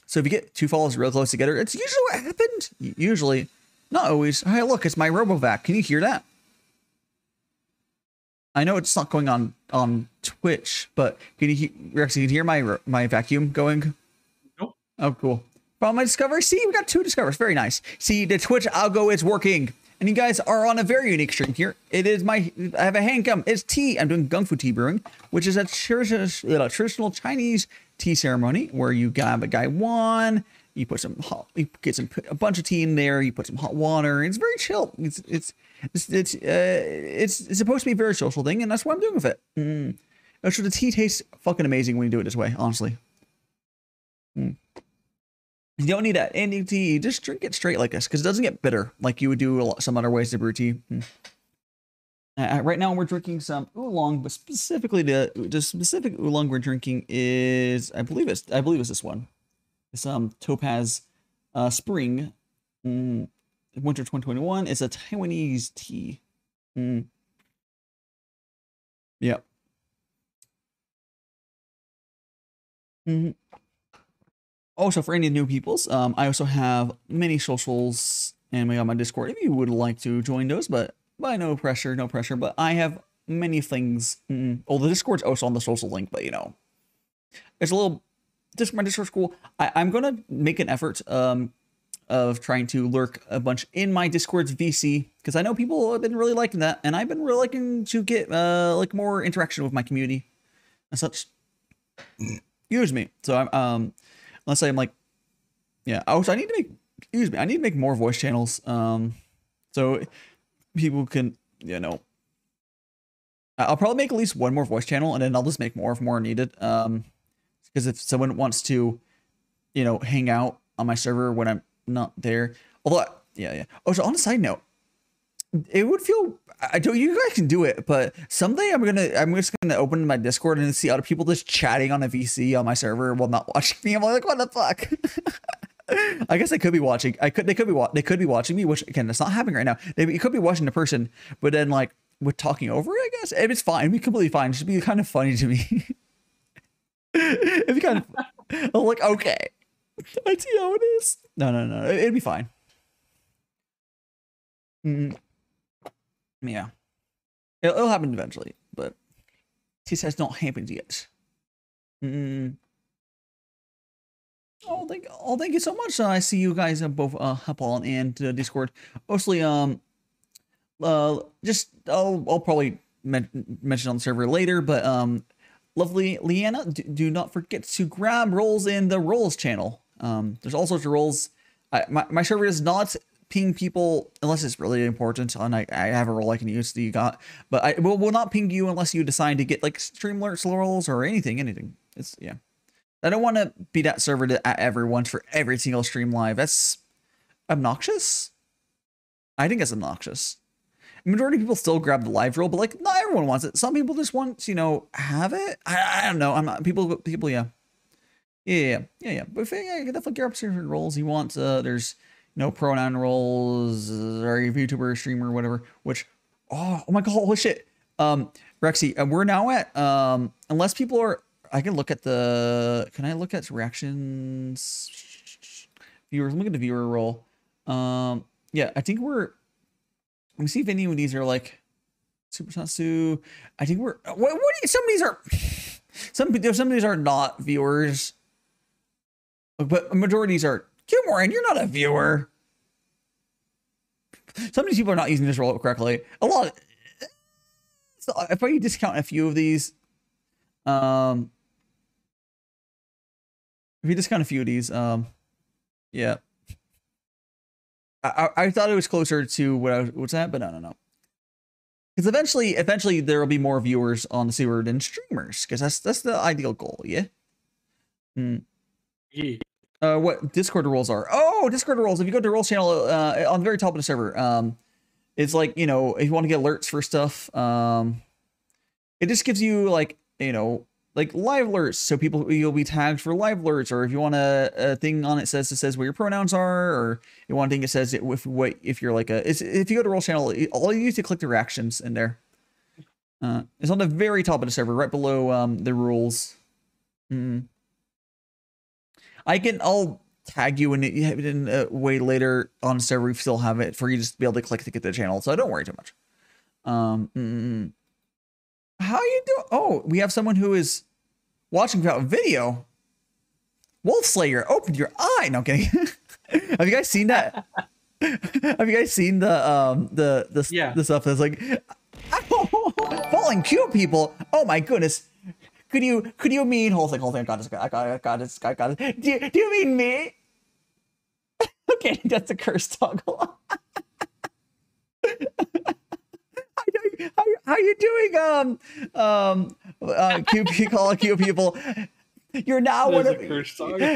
So if you get two followers real close together, it's usually what happened. Usually, not always. Hey, look, it's my RoboVac. Can you hear that? I know it's not going on Twitch, but can you hear my vacuum going? Nope. Oh, cool. From my discovery, see, we got 2 discoveries. Very nice. See, the Twitch algo is working, and you guys are on a very unique stream here. It is I have a handcam. It's tea. I'm doing Gongfu Tea brewing, which is a traditional Chinese tea ceremony where you grab a guy one, you put some you get a bunch of tea in there, you put some hot water. It's very chill. It's supposed to be a very social thing, and that's what I'm doing with it. So the tea tastes fucking amazing when you do it this way, honestly. You don't need that any tea. Just drink it straight like this because it doesn't get bitter like you would do some other ways to brew tea. Right now we're drinking some oolong, but specifically the specific oolong we're drinking is I believe it's this one. It's Topaz Spring Winter 2021. It's a Taiwanese tea. Yep. Also, for any new peoples, I also have many socials and we on my Discord if you would like to join those, but by no pressure. But I have many things. Oh, the Discord's also on the social link, but you know, it's a little. My Discord's cool. I'm gonna make an effort of trying to lurk a bunch in my Discord's VC because I know people have been really liking that, and I've been really liking to get like more interaction with my community and such. Excuse me. So I'm let's say I'm like, yeah. Also, I need to make. Excuse me. I need to make more voice channels. So people can, you know. I'll probably make at least one more voice channel, and then I'll just make more if more needed. Because if someone wants to, you know, hang out on my server when I'm not there, although, yeah. Oh, so on a side note, it would feel, I don't, you guys can do it, but someday I'm just gonna open my Discord and see other people just chatting on a VC on my server while not watching me. I'm like, what the fuck? I guess they could be watching. They could be watching me, which again, that's not happening right now. It could be watching the person, but then like with talking over it, I guess it's fine. It'd be completely fine. It'd just be kind of funny to me. It'd be kind of. I'm like, okay, I see how it is. No. It'd be fine. Yeah, it'll happen eventually, but it has not happened yet. Oh, thank you so much. I see you guys both hop on and Discord. Mostly, just I'll probably mention on the server later, but lovely Leanna, do not forget to grab roles in the roles channel. There's all sorts of roles. My server does not ping people unless it's really important, and I have a role I can use that you got, but I will not ping you unless you decide to get like stream alerts roles or anything. It's yeah. I don't want to be that server to at everyone for every single stream live. That's obnoxious. I think that's obnoxious. The majority of people still grab the live role, but like not everyone wants it. Some people just want to, you know, have it. I don't know. I'm not people. Yeah. But if, yeah, you can definitely grab certain roles you want. There's no pronoun roles or a Vtuber streamer or whatever. Which oh my god, holy shit. Rexy, we're now at unless people are. I can look at the. Can I look at reactions? Viewers. Look at the viewer role. Yeah, I think we're. Let me see if any of these are like Super Satsu. I think we're. What do you, some of these are. Some of these are not viewers. But a majority of these are. Kilmoran, you're not a viewer. Some of these people are not using this role correctly. A lot. So if I discount a few of these. If you discount a few of these, yeah. I thought it was closer to what's that, but no. Because eventually there will be more viewers on the server than streamers, because that's the ideal goal, yeah. Yeah. What Discord rules are? Oh, Discord rules. If you go to rules channel on the very top of the server, it's like, you know, if you want to get alerts for stuff, it just gives you like, you know, like live alerts, so you'll be tagged for live alerts, or if you want a thing on it says where your pronouns are, or you want a thing that says if you're like if you go to roll channel, all you need to click the reactions in there. It's on the very top of the server, right below the rules. I'll tag you in a way later on the server. We still have it for you just to be able to click to get to the channel, so don't worry too much. How you doing? Oh, we have someone who is watching without video. Wolf Slayer, open your eye. No, I'm kidding. Have you guys seen that? Have you guys seen the stuff that's like falling cute people? Oh my goodness. Could you mean hold on, I got this. Do you mean me? Okay, that's a curse toggle. How you doing? Cute people. You're now one of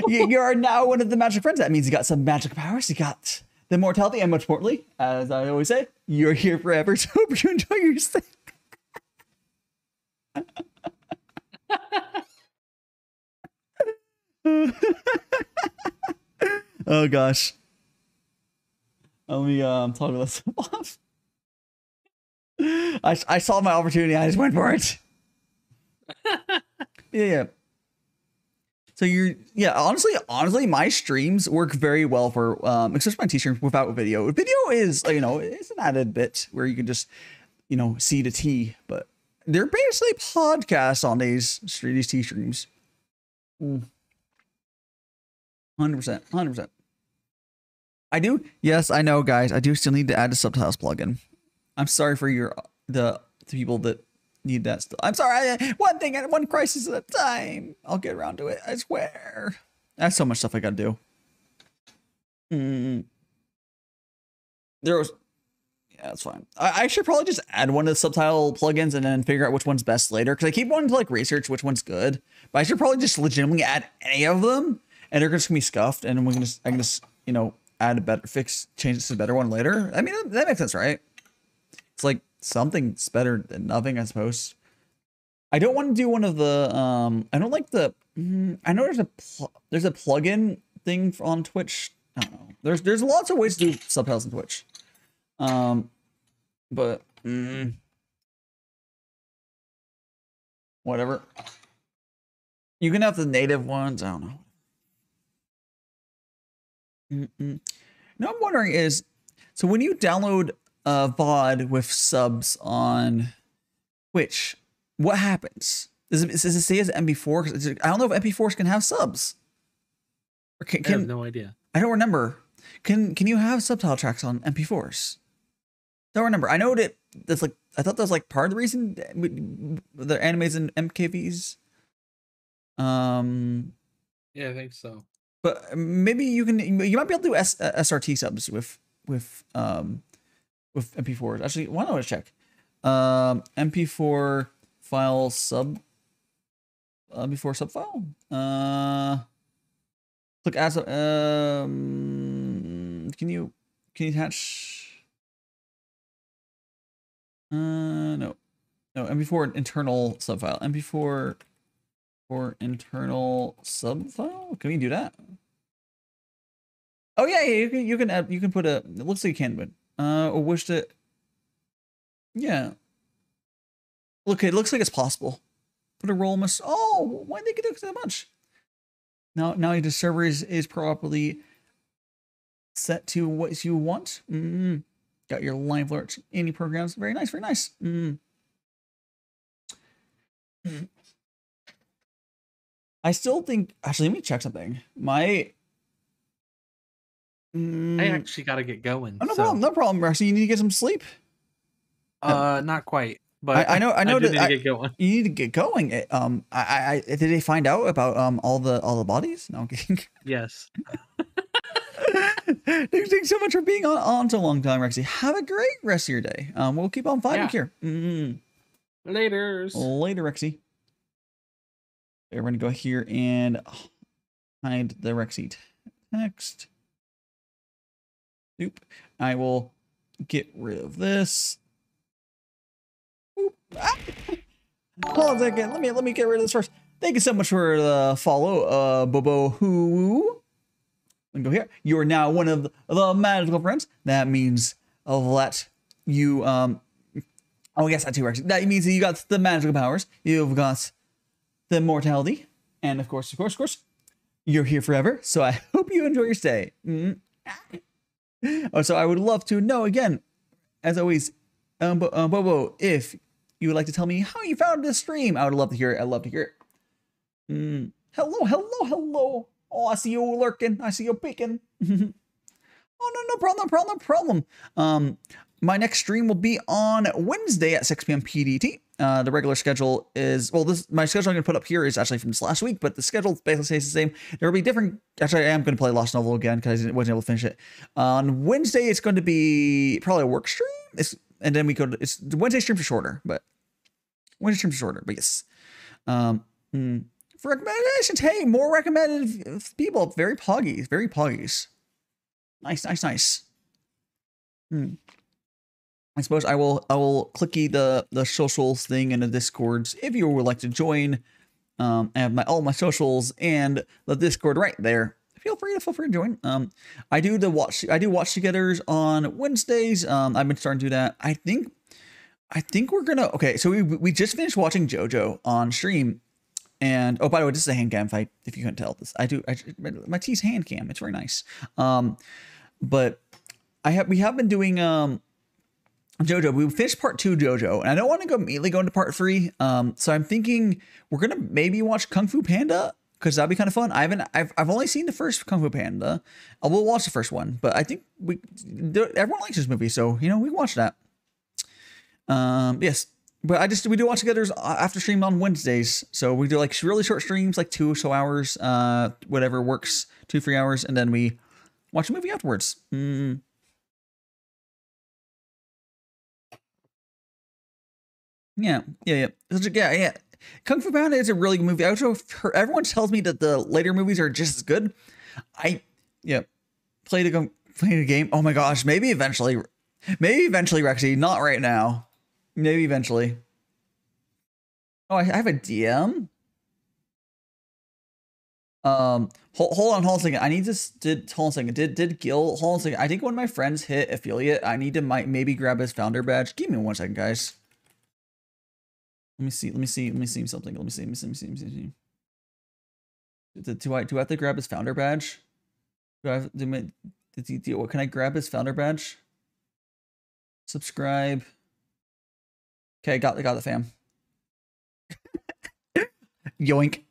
you are now one of the magic friends. That means you got some magic powers. You got the immortality, and much importantly, as I always say, you're here forever. So hope you enjoy your stay. Oh gosh. Let me talk about this off. I saw my opportunity. I just went for it. Yeah. So honestly, my streams work very well for especially my T-streams without video. Video is, you know, it's an added bit where you can just, you know, see the T, but they're basically podcasts on these T streams. 100%. Yes, I know, guys. I do still need to add the subtitles plugin. I'm sorry for the people that need that still. I'm sorry. One thing at one crisis at a time. I'll get around to it. I swear. I have so much stuff I gotta do. Yeah, that's fine. I should probably just add one of the subtitle plugins and then figure out which one's best later. Because I keep wanting to like research which one's good, but I should probably just legitimately add any of them, and they're just gonna be scuffed, and I can just you know add a better change it to a better one later. I mean that makes sense, right? It's like something's better than nothing, I suppose. I don't want to do one of the I don't like the I know there's a plugin thing on Twitch. I don't know. There's lots of ways to do subtitles on Twitch. But whatever. You can have the native ones. I don't know. Now I'm wondering is, so when you download VOD with subs on Twitch, what happens? Does it say as MP4? I don't know if MP4s can have subs. Or I have no idea. I don't remember. Can you have subtitle tracks on MP4s? Don't remember. I know that's like, I thought that was like part of the reason the animes and MKVs. Yeah, I think so. But maybe you might be able to do SRT subs with MP4s. Actually, why don't I check? MP4 file sub MP4 sub file. Click as can you attach? No, MP4 internal sub file. MP4 for internal sub file. Can we do that? Oh yeah, you can put a. It looks like you can, but or wish to. Yeah. Look, it looks like it's possible. Put a roll miss. Oh, why did they get so much? Now the server is properly set to what you want. Got your live alerts, any programs. Very nice, very nice. I still think. Actually, let me check something. I actually got to get going. Oh, no problem. Actually, you need to get some sleep. Not quite. but I know do that need to get going. you need to get going. Did they find out about all the bodies? No, I'm kidding. Yes. Thanks so much for being on so long time, Rexy. Have a great rest of your day. We'll keep on fighting here. Laters. Later, Rexy. We're gonna go here and hide the Rexy text. Oop. I will get rid of this. Oop. Ah. Hold on a second. Let me get rid of this first. Thank you so much for the follow, Bobo Who. And go here. You are now one of the magical friends. That means that you oh yes, that too, Rexy. That means that you got the magical powers. You've got the immortality, and of course, you're here forever. So I hope you enjoy your stay. Oh, so I would love to know again, as always, Bobo, if you would like to tell me how you found this stream. I would love to hear it. I'd love to hear it. Hello. Oh, I see you lurking. I see you peeking. Oh, no problem. My next stream will be on Wednesday at 6 p.m. PDT. The regular schedule is, well, my schedule I'm going to put up here is actually from this last week, but the schedule basically stays the same. There will be different, actually, I am going to play Lost Novel again because I wasn't able to finish it. On Wednesday, it's going to be probably a work stream, and then the Wednesday streams are shorter, but yes. For recommendations, hey, more recommended people, very poggies. Nice. I suppose I will clicky the socials thing in the Discords if you would like to join. I have all my socials and the Discord right there. Feel free to join. I do watch togethers on Wednesdays. I've been starting to do that. I think we're gonna, okay, so we just finished watching JoJo on stream. And oh, by the way, this is a hand cam fight. If you couldn't tell this, my T's hand cam. It's very nice. But we have been doing JoJo. We finished part 2 JoJo, and I don't want to immediately go into part 3. So I'm thinking we're gonna maybe watch Kung Fu Panda because that'd be kind of fun. I've only seen the first Kung Fu Panda. I will watch the first one, but I think everyone likes this movie, so we can watch that. Yes. But we do watch together after stream on Wednesdays. So we do like really short streams, like 2 or so hours, whatever works, 2-3 hours, and then we watch a movie afterwards. Yeah. Kung Fu Panda is a really good movie. I also heard everyone tells me that the later movies are just as good. Played a game. Oh my gosh, maybe eventually, Rexy. Not right now. Maybe eventually. Oh, I have a DM. Hold on a second. I need to hold on a second. Did Gil, hold on a second. I think one of my friends hit affiliate. I need to maybe grab his founder badge. Give me 1 second, guys. Let me see something. Let me see. Do I have to grab his founder badge? What can I grab his founder badge? Subscribe. Okay, got the fam. Yoink.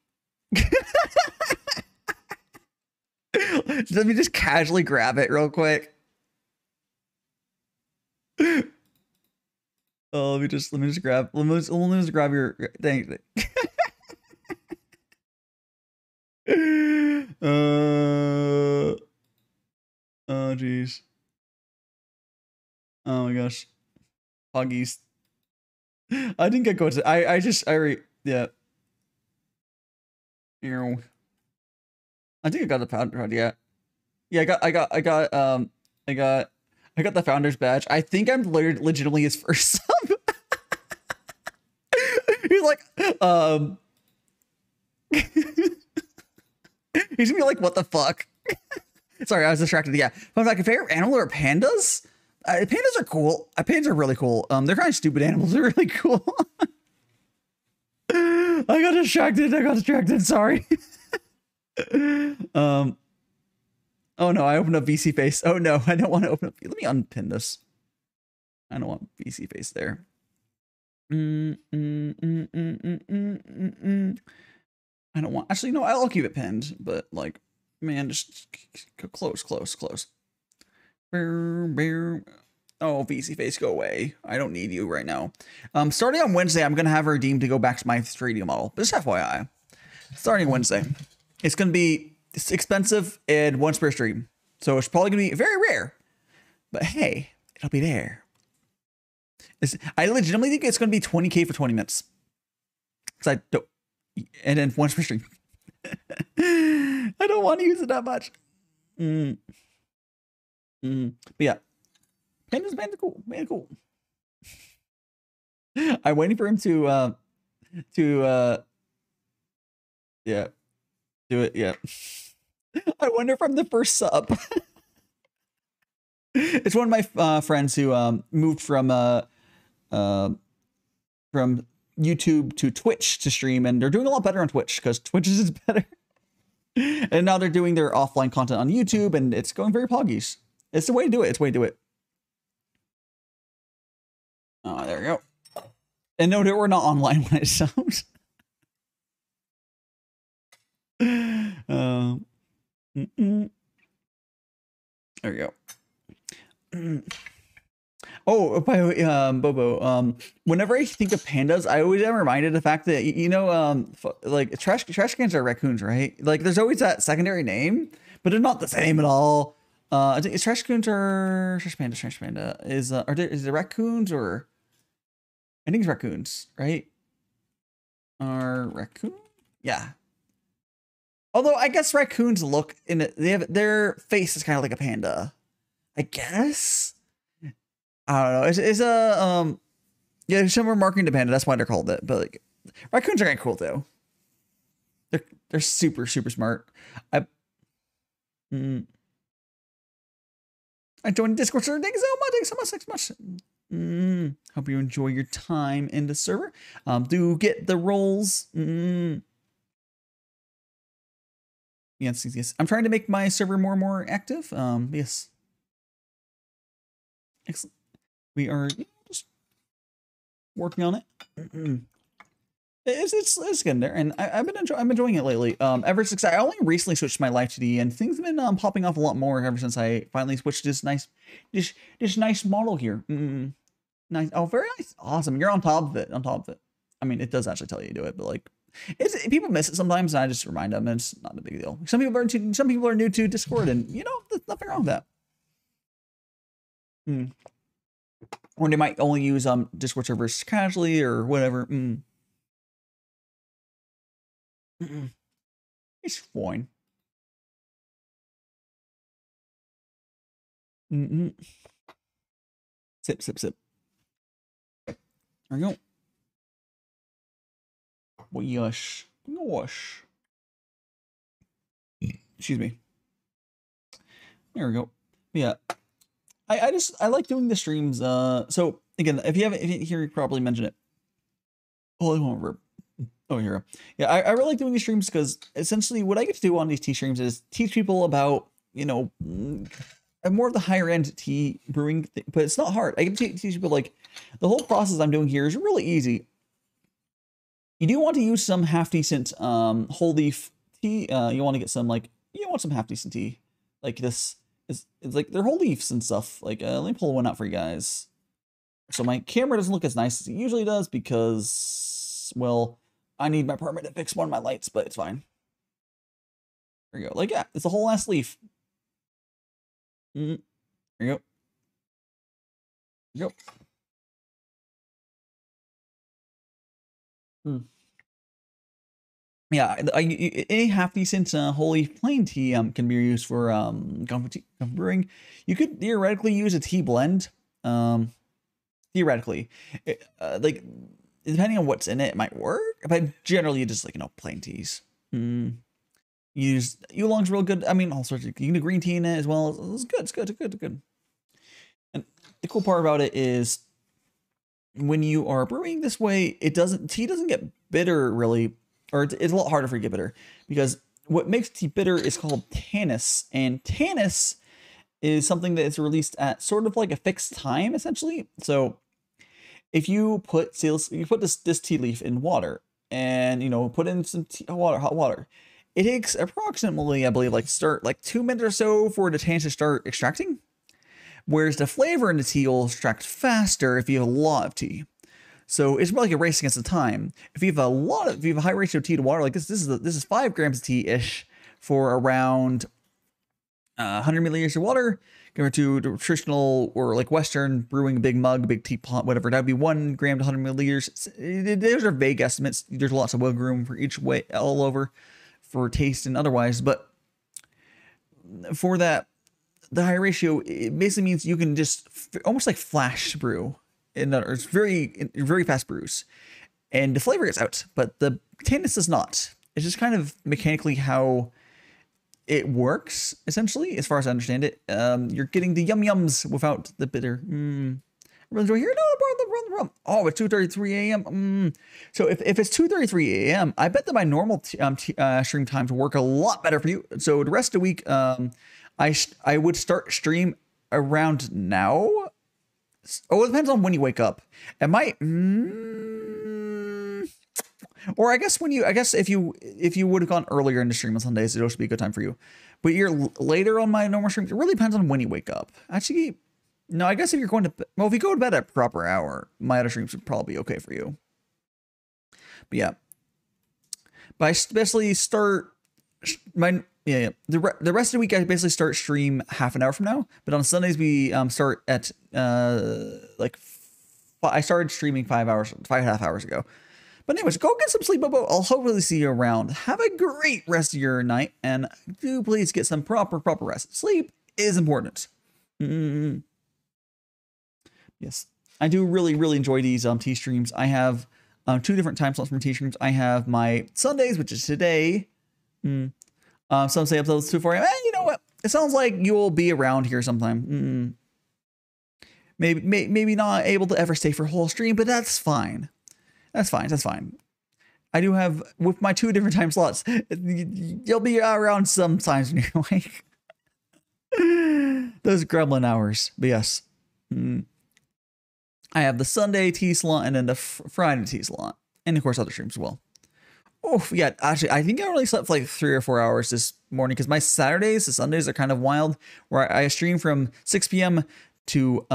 Let me just casually grab it real quick. Oh, let me just grab your dang. Oh jeez. Oh my gosh. Huggies. I didn't get go to yeah. I think I got the founder, yeah. Yeah, I got the founder's badge. I think I'm legitimately his first sub. He's like, he's gonna be like, what the fuck? Sorry, I was distracted. Yeah. But like, favorite animal are pandas? Pandas are cool. Pandas are really cool. They're kind of stupid animals. They're really cool. I got distracted. Sorry. Oh no, I opened up VC face. Oh no, I don't want to open up. Let me unpin this. I don't want VC face there. I don't want. Actually, no, I'll keep it pinned. But like, man, just close. Oh, VC face, go away. I don't need you right now. Starting on Wednesday, I'm gonna have her redeemed to go back to my 3D model. But just FYI, starting Wednesday, it's gonna be expensive and once per stream, so it's probably gonna be very rare. But hey, it'll be there. I legitimately think it's gonna be 20K for 20 minutes. Cause I don't, and then once per stream. I don't want to use it that much. But yeah, Panda's cool. I'm waiting for him to yeah, do it. Yeah. I wonder if I'm the first sub. It's one of my friends who moved from YouTube to Twitch to stream, and they're doing a lot better on Twitch because Twitch is better. And now they're doing their offline content on YouTube, and it's going very poggies. It's the way to do it. It's the way to do it. Oh, there we go. And no, we're not online when it sounds. There we go. Oh, by the way, Bobo, whenever I think of pandas, I always am reminded of the fact that, you know, like trash cans are raccoons, right? Like there's always that secondary name, but they're not the same at all. I think it's trash coons or trash panda is it raccoons or I think it's raccoons, right? Are raccoon? Yeah. Although I guess raccoons look in it, their face is kind of like a panda, I guess. I don't know. It's a yeah, similar marking to panda. That's why they're called it. But like, raccoons are kind of cool though. They're super smart. I joined Discord server. Thank you so much. Hope you enjoy your time in the server. Do get the roles. Yes. I'm trying to make my server more and more active. Yes. Excellent. We are just working on it. It's getting there, and I'm enjoying it lately. Ever since I only recently switched my live 2D, and things have been popping off a lot more ever since I finally switched this nice model here. Nice. Oh, very nice. Awesome. You're on top of it. I mean, it does actually tell you to do it, but like, people miss it sometimes, and I just remind them, and it's not a big deal. Some people are new to Discord, and you know, there's nothing wrong with that. Or they might only use Discord servers casually or whatever. It's fine. Sip. There we go. Well, gosh. Excuse me. There we go. Yeah. I like doing the streams. So again, if you didn't hear, you probably mentioned it. Oh, here. Yeah, I really like doing these streams because essentially what I get to do on these tea streams is teach people about, you know, more of the higher end tea brewing thing, but it's not hard. I can teach people like the whole process I'm doing here is really easy. You do want to use some half decent whole leaf tea. You want to get some some half decent tea like this. It's like they're whole leaves and stuff. Like let me pull one out for you guys. So my camera doesn't look as nice as it usually does because, well, I need my permit to fix one of my lights, but it's fine. There you go. Like, yeah, it's a whole ass leaf. There you go. Yeah, any half decent whole leaf plain tea can be used for Gongfu brewing. You could theoretically use a tea blend. Theoretically, like depending on what's in it, it might work. But generally, you just plain teas. Use oolong's real good. I mean, all sorts of, you can do green tea in it as well. It's good. It's good. And the cool part about it is when you are brewing this way, tea doesn't get bitter really. Or it's a lot harder for it to get bitter because what makes tea bitter is called tannins, and tannins is something that is released at sort of like a fixed time, essentially. So if you put this tea leaf in water and put in some hot water, it takes approximately, I believe, 2 minutes or so for the tannins to start extracting. Whereas the flavor in the tea will extract faster if you have a lot of tea. So it's more like a race against the time. If you have a high ratio of tea to water, like this is 5 grams of tea ish for around 100 milliliters of water, compared to the traditional or like Western brewing a big mug, big teapot, whatever. That would be 1 gram to 100 milliliters. Those are vague estimates. There's lots of wiggle room for each way, all over, for taste and otherwise. But for that, the high ratio, it basically means you can just almost like flash brew. In other words, very fast brews, and the flavor gets out, but the tanness does not. It's just kind of mechanically how it works, essentially, as far as I understand it. You're getting the yums without the bitter. Everyone's doing here. No, oh, it's 2:33 a.m. So if it's 2:33 a.m., I bet that my normal stream times work a lot better for you. So the rest of the week, I would start stream around now. Oh, it depends on when you wake up. It might, or I guess if you would have gone earlier in the stream on Sundays, it would be a good time for you. But you're later on my normal streams. It really depends on when you wake up. Actually, no, I guess if you're going to, well, if you go to bed at a proper hour, my other streams would probably be okay for you. But yeah, but I especially start the rest of the week, I basically start stream half an hour from now. But on Sundays, we start at I started streaming 5.5 hours ago. But anyways, go get some sleep, Bobo. I'll hopefully see you around. Have a great rest of your night, and do please get some proper rest. Sleep is important. Yes, I do really enjoy these tea streams. I have 2 different time slots from tea streams. I have my Sundays, which is today. Some say uploads 2 4 a.m. You know what? It sounds like you'll be around here sometime. Maybe not able to ever stay for a whole stream, but that's fine. That's fine. I do have, with my 2 different time slots, you'll be around sometimes when you're like those gremlin hours. But yes, I have the Sunday tea slot and then the Friday tea slot, and of course other streams as well. Oh yeah, actually, I think I only slept for like 3 or 4 hours this morning because my Saturdays and Sundays are kind of wild, where I stream from 6 p.m. to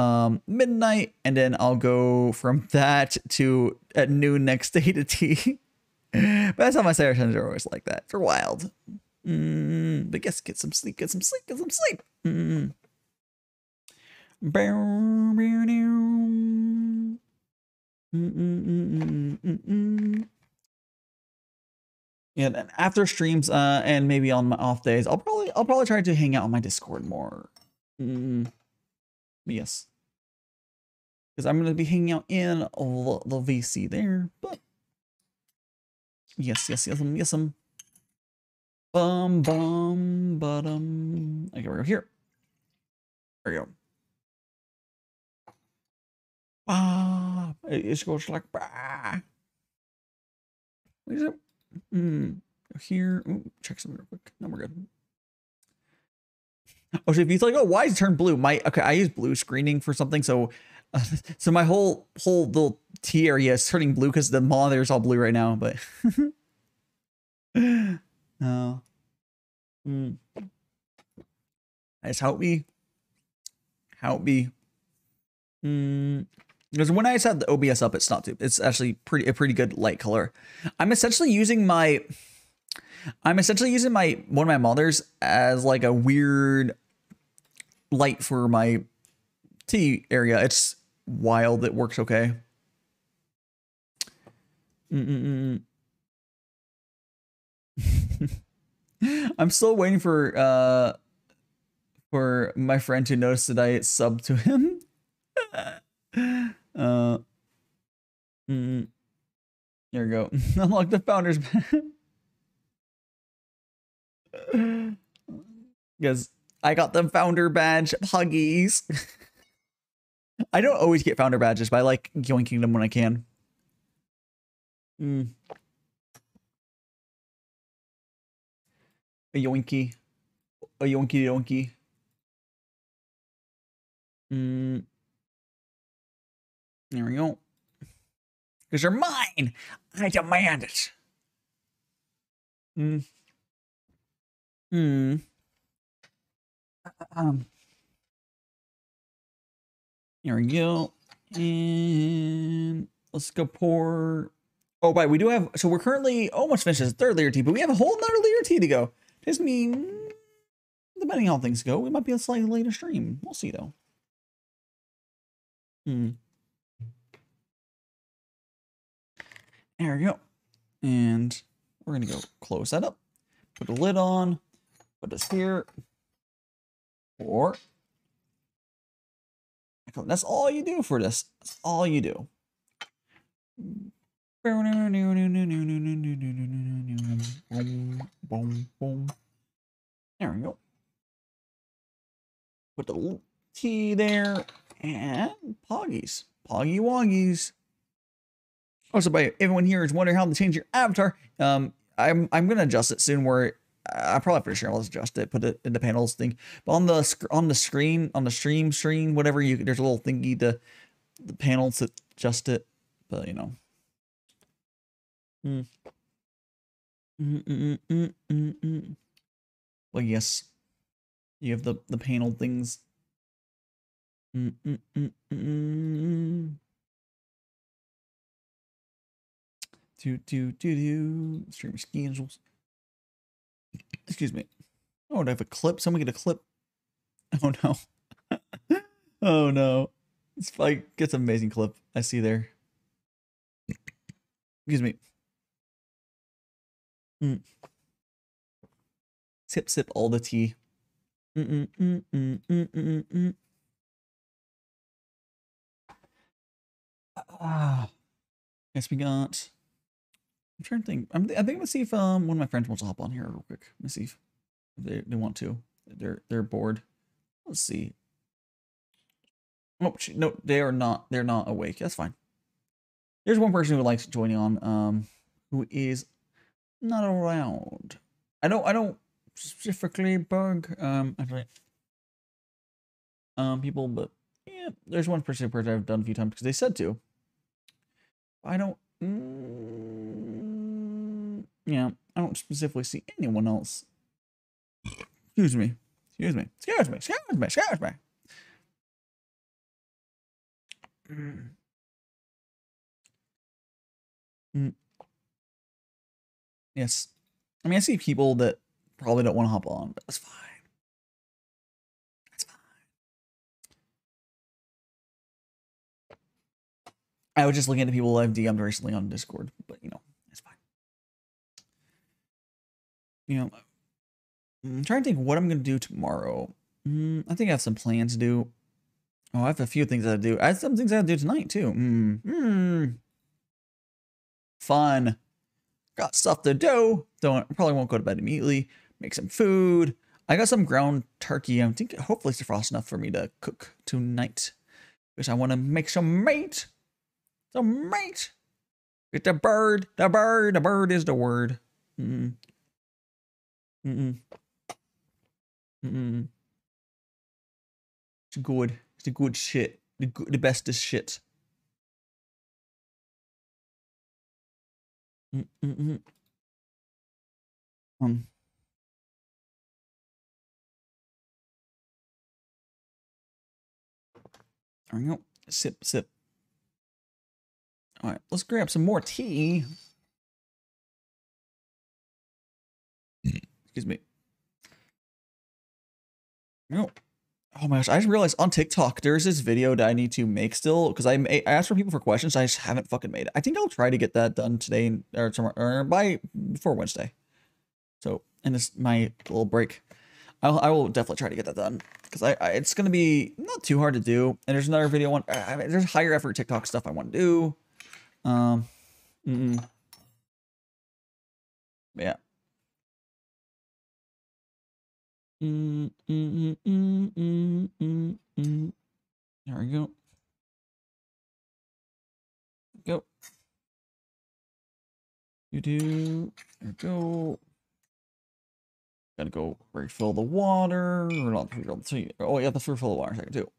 midnight, and then I'll go from that to at noon next day to tea. But that's how my Saturday Sundays are always like that. They're wild. But yes, get some sleep. Yeah, and after streams, and maybe on my off days, I'll probably try to hang out on my Discord more. Yes, because I'm gonna be hanging out in the VC there. But yes. Bum. Okay, we're here. There we go. It goes like what is it? Here. Ooh, check something real quick. No, we're good. Oh, so if you like, oh, why is it turned blue? I use blue screening for something, so my whole little T area is turning blue because the monitor is all blue right now. But no, just help me. Because when I set the OBS up, it's not too. It's actually a pretty good light color. I'm essentially using one of my monitors as like a weird light for my T area. It's wild. It works okay. I'm still waiting for my friend to notice that I sub to him. There we go. Unlock the founders. Because I got the founder badge. Huggies. I don't always get founder badges, but I like yoinking them when I can. A yoinky. A yoinky. There we go. Because they're mine. I demand it. Here we go. And let's go pour. Oh, right, we do have, so we're currently almost finished as a 3rd layer tea, but we have a whole nother layer tea to go. Does mean, depending on how things go, we might be a slightly later stream. We'll see though. There we go. And we're gonna go close that up. Put the lid on. Put this here. Or that's all you do for this. That's all you do. There we go. Put the tea there and Poggies. Poggy Woggies. Also, by everyone here is wondering how to change your avatar. I'm gonna adjust it soon. Where I probably for sure I'll adjust it, put it in the panels thing. But on the screen, on the stream screen, whatever there's a little thingy the panels to adjust it. But you know. Well, yes, you have the panel things. Stream schedules. Excuse me. Oh, do I have a clip? Someone get a clip. Oh no. Oh no. It's like it's an amazing clip I see there. Excuse me. Sip, sip all the tea. Guess we got. I'm trying to think. I think I'm gonna see if one of my friends wants to hop on here real quick. Let me see if they want to. They're bored. Let's see. Oh no, they are not. They're not awake. That's fine. There's one person who likes joining on. Who is not around. I don't specifically bug people, but yeah, there's one person I've done a few times because they said to. I don't. Yeah, I don't specifically see anyone else. Excuse me. Excuse me. Excuse me. Excuse me. Excuse me. Yes. I mean, I see people that probably don't want to hop on, but that's fine. That's fine. I was just looking at the people I've DM'd recently on Discord, but you know, it's fine. You know, I'm trying to think what I'm going to do tomorrow. I think I have some plans to do. Oh, I have a few things I do. I have some things I have to do tonight too. Fun. Got stuff to do. Probably won't go to bed immediately. Make some food. I got some ground turkey. I think hopefully it's defrost enough for me to cook tonight. Because I want to make some meat. Some meat. Get the bird. The bird. The bird is the word. It's good. It's the good shit. The bestest shit. There we go. Sip, sip. All right, let's grab some more tea. Excuse me. No. Oh my gosh, I just realized on TikTok there's this video that I need to make still because I asked for people for questions. I just haven't fucking made it. I think I'll try to get that done today or tomorrow or before Wednesday. So, and it's my little break. I will definitely try to get that done because it's gonna be not too hard to do. And there's another video there's higher effort TikTok stuff I want to do. Yeah. There we go. Go. There we go. Gotta go refill the water. Or not refill the tea. Oh, yeah, let's refill the water second too.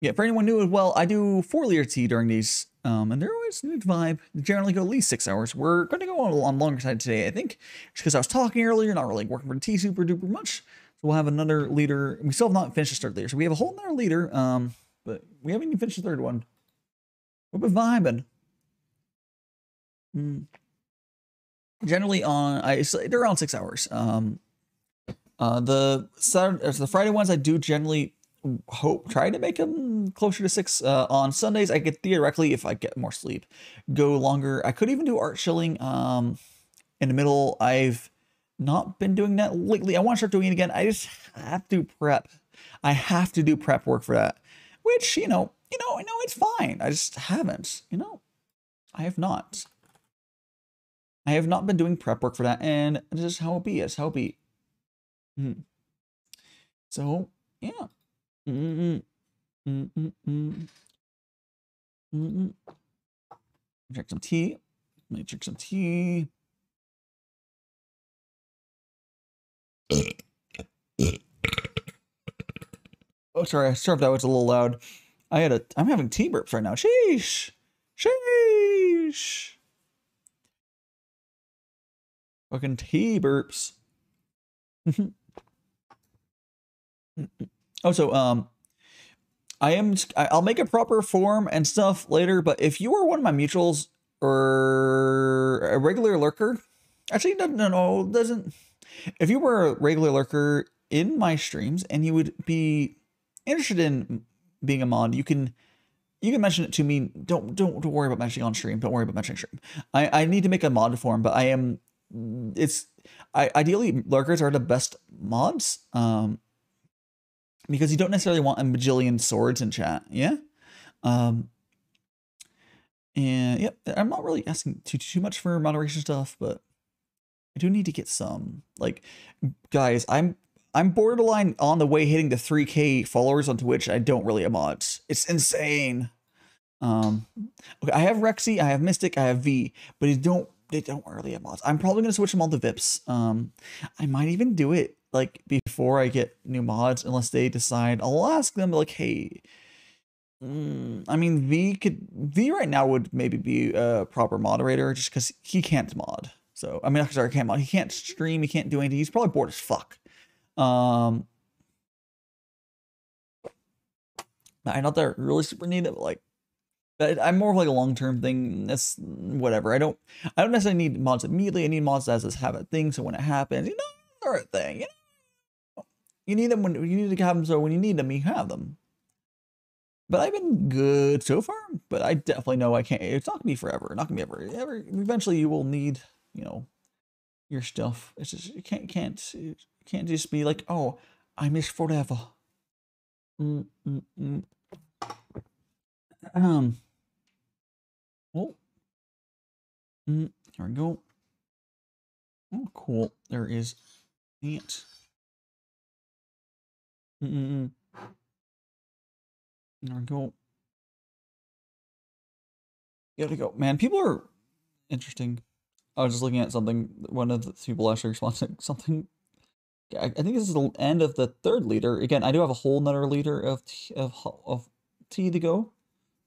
Yeah, for anyone new as well, I do 4-liter tea during these. And they're always a good vibe. They generally go at least 6 hours. We're going to go on longer side today, I think. Just because I was talking earlier, not really working for the tea super duper much. So we'll have another leader. We still have not finished the third leader, so we have a whole nother leader. But we haven't even finished the third one. We've been vibing. Generally they're around 6 hours. The Friday ones I do generally try to make them closer to 6. On Sundays I could theoretically, if I get more sleep, go longer. I could even do art shilling in the middle. I've not been doing that lately. I want to start doing it again. I just have to prep. I have to do prep work for that, which I know it's fine. I just haven't. I have not. I have not been doing prep work for that, and this is how it be. It's how it be. So yeah. Drink some tea. Let me drink some tea. Oh, sorry. I served that was a little loud. I'm having tea burps right now. Sheesh. Sheesh. Fucking tea burps. Also, I'll make a proper form and stuff later, but if you are one of my mutuals or a regular lurker, actually, no, it doesn't. If you were a regular lurker in my streams and you would be interested in being a mod, you can mention it to me. Don't worry about mentioning on stream. Don't worry about mentioning stream. I need to make a mod form, but ideally lurkers are the best mods. Because you don't necessarily want a bajillion swords in chat, yeah? And yep, I'm not really asking too much for moderation stuff, but I do need to get some. Like, guys, I'm borderline on the way hitting the 3K followers on Twitch. I don't really have mods. It's insane. Okay, I have Rexy, I have Mystic, I have V, but they don't really have mods. I'm probably gonna switch them all to VIPs. I might even do it like before I get new mods, unless they decide. I'll ask them like, hey, I mean, V right now would maybe be a proper moderator just because he can't mod. So I mean, sorry, can't mod. He can't stream. He can't do anything. He's probably bored as fuck. I not that I really super need it, but like, I'm more of like a long-term thing. That's whatever. I don't necessarily need mods immediately. I need mods as this habit thing. So when it happens, sort of thing. You need them when you need to have them. So when you need them, you have them. But I've been good so far. But I definitely know I can't. It's not gonna be forever. Not gonna be ever. Eventually, you will need your stuff. It's just you can't just be like, oh, I miss forever. Oh. There we go. Oh, cool. There is ant. There we go. You gotta go. Man, people are interesting. I was just looking at something. One of the people actually responded to something. I think this is the end of the third leader. Again, I do have a whole nother leader of tea to go.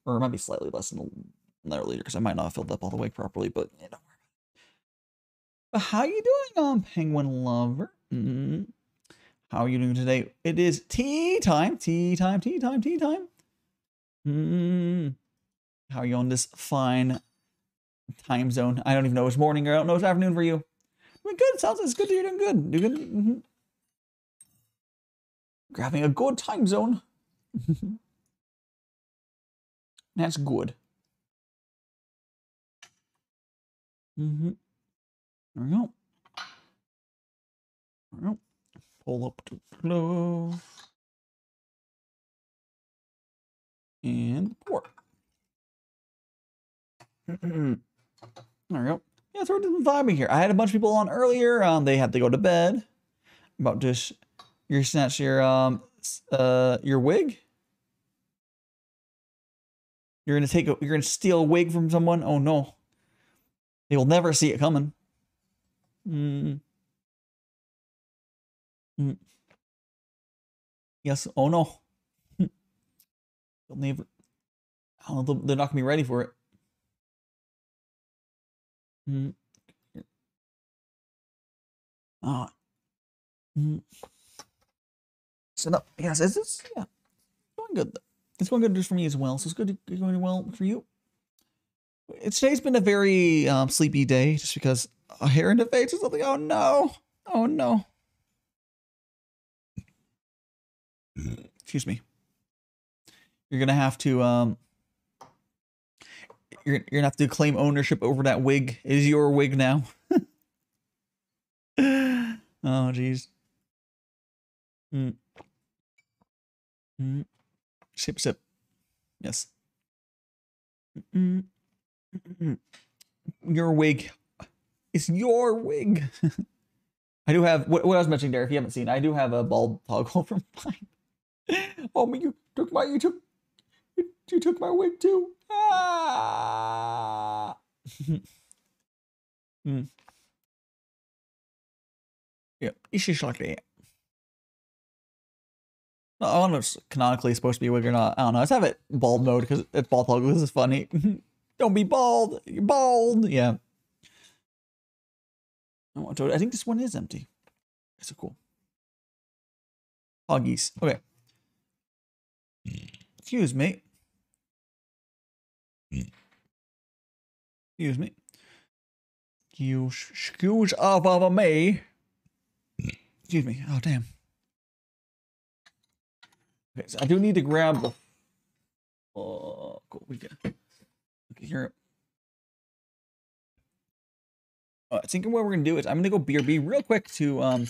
Or it might be slightly less than another leader because I might not have filled up all the way properly, but don't worry about it. But how you doing, penguin lover? How are you doing today? It is tea time. Tea time. How are you on this fine time zone? I don't even know it's morning or I don't know it's afternoon for you. Doing good. It sounds like it's good. You're doing good. Doing good. Grabbing a good time zone. That's good. There we go. There we go. Pull up to flow. And pour. There we go. Yeah, so we're just vibing here. I had a bunch of people on earlier. They had to go to bed. About just your snatch your wig. You're gonna steal a wig from someone? Oh no. They will never see it coming. Yes. Oh no. They'll never. I don't know, they're not gonna be ready for it. So no, yes, it's yeah, going good. It's going good just for me as well. So it's good going well for you. Today's been a very sleepy day, just because a hair in the face or something. Oh no! Oh no! Excuse me. You're gonna have to you're gonna have to claim ownership over that wig. It is your wig now. Oh jeez. Sip sip. Yes. Your wig. It's your wig. I do have what I was mentioning there. If you haven't seen, I do have a bald toggle from mine. Oh, but you took my wig too. Ah. Yeah, it's just like that. I don't know if it's canonically supposed to be a wig or not. I don't know. Let's have it bald mode because it's bald toggle. This is funny. Don't be bald. You're bald. Yeah. I think this one is empty. That's so cool. Hoggies. Okay. Excuse me. Excuse me. Excuse of me. Excuse me. Oh, damn. Okay, so I do need to grab the... Oh, cool. We get... Okay, here. I think what we're going to do is I'm going to go BRB real quick to...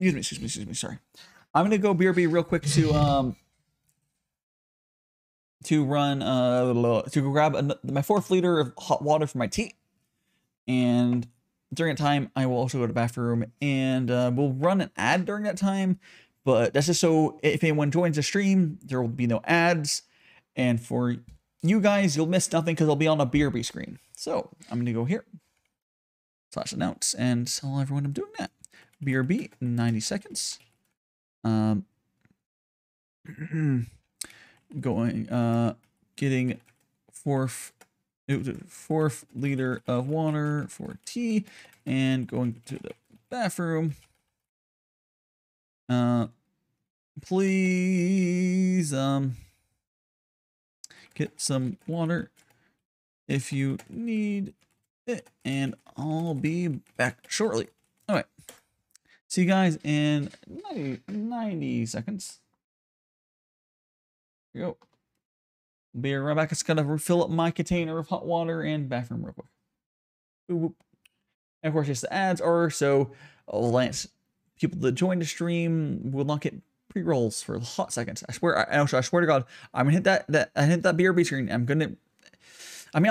Excuse me, sorry. I'm going to go BRB real quick to run, to grab my 4th liter of hot water for my tea. And during that time, I will also go to the bathroom, and we'll run an ad during that time. But that's just so if anyone joins the stream, there will be no ads. And for you guys, you'll miss nothing because it'll be on a BRB screen. So I'm going to go here, /announce, and tell everyone I'm doing that. BRB, 90 seconds. Getting 4th liter of water for tea, and going to the bathroom. Please get some water if you need it, and I'll be back shortly. All right. See you guys in 90 seconds. Here we go. Be right back. It's gonna refill up my container of hot water and bathroom real quick. Boop. And of course, just the ads are so people that join the stream will not get pre-rolls for hot seconds. I swear. I swear to God, I'm gonna hit that BRB screen. I'll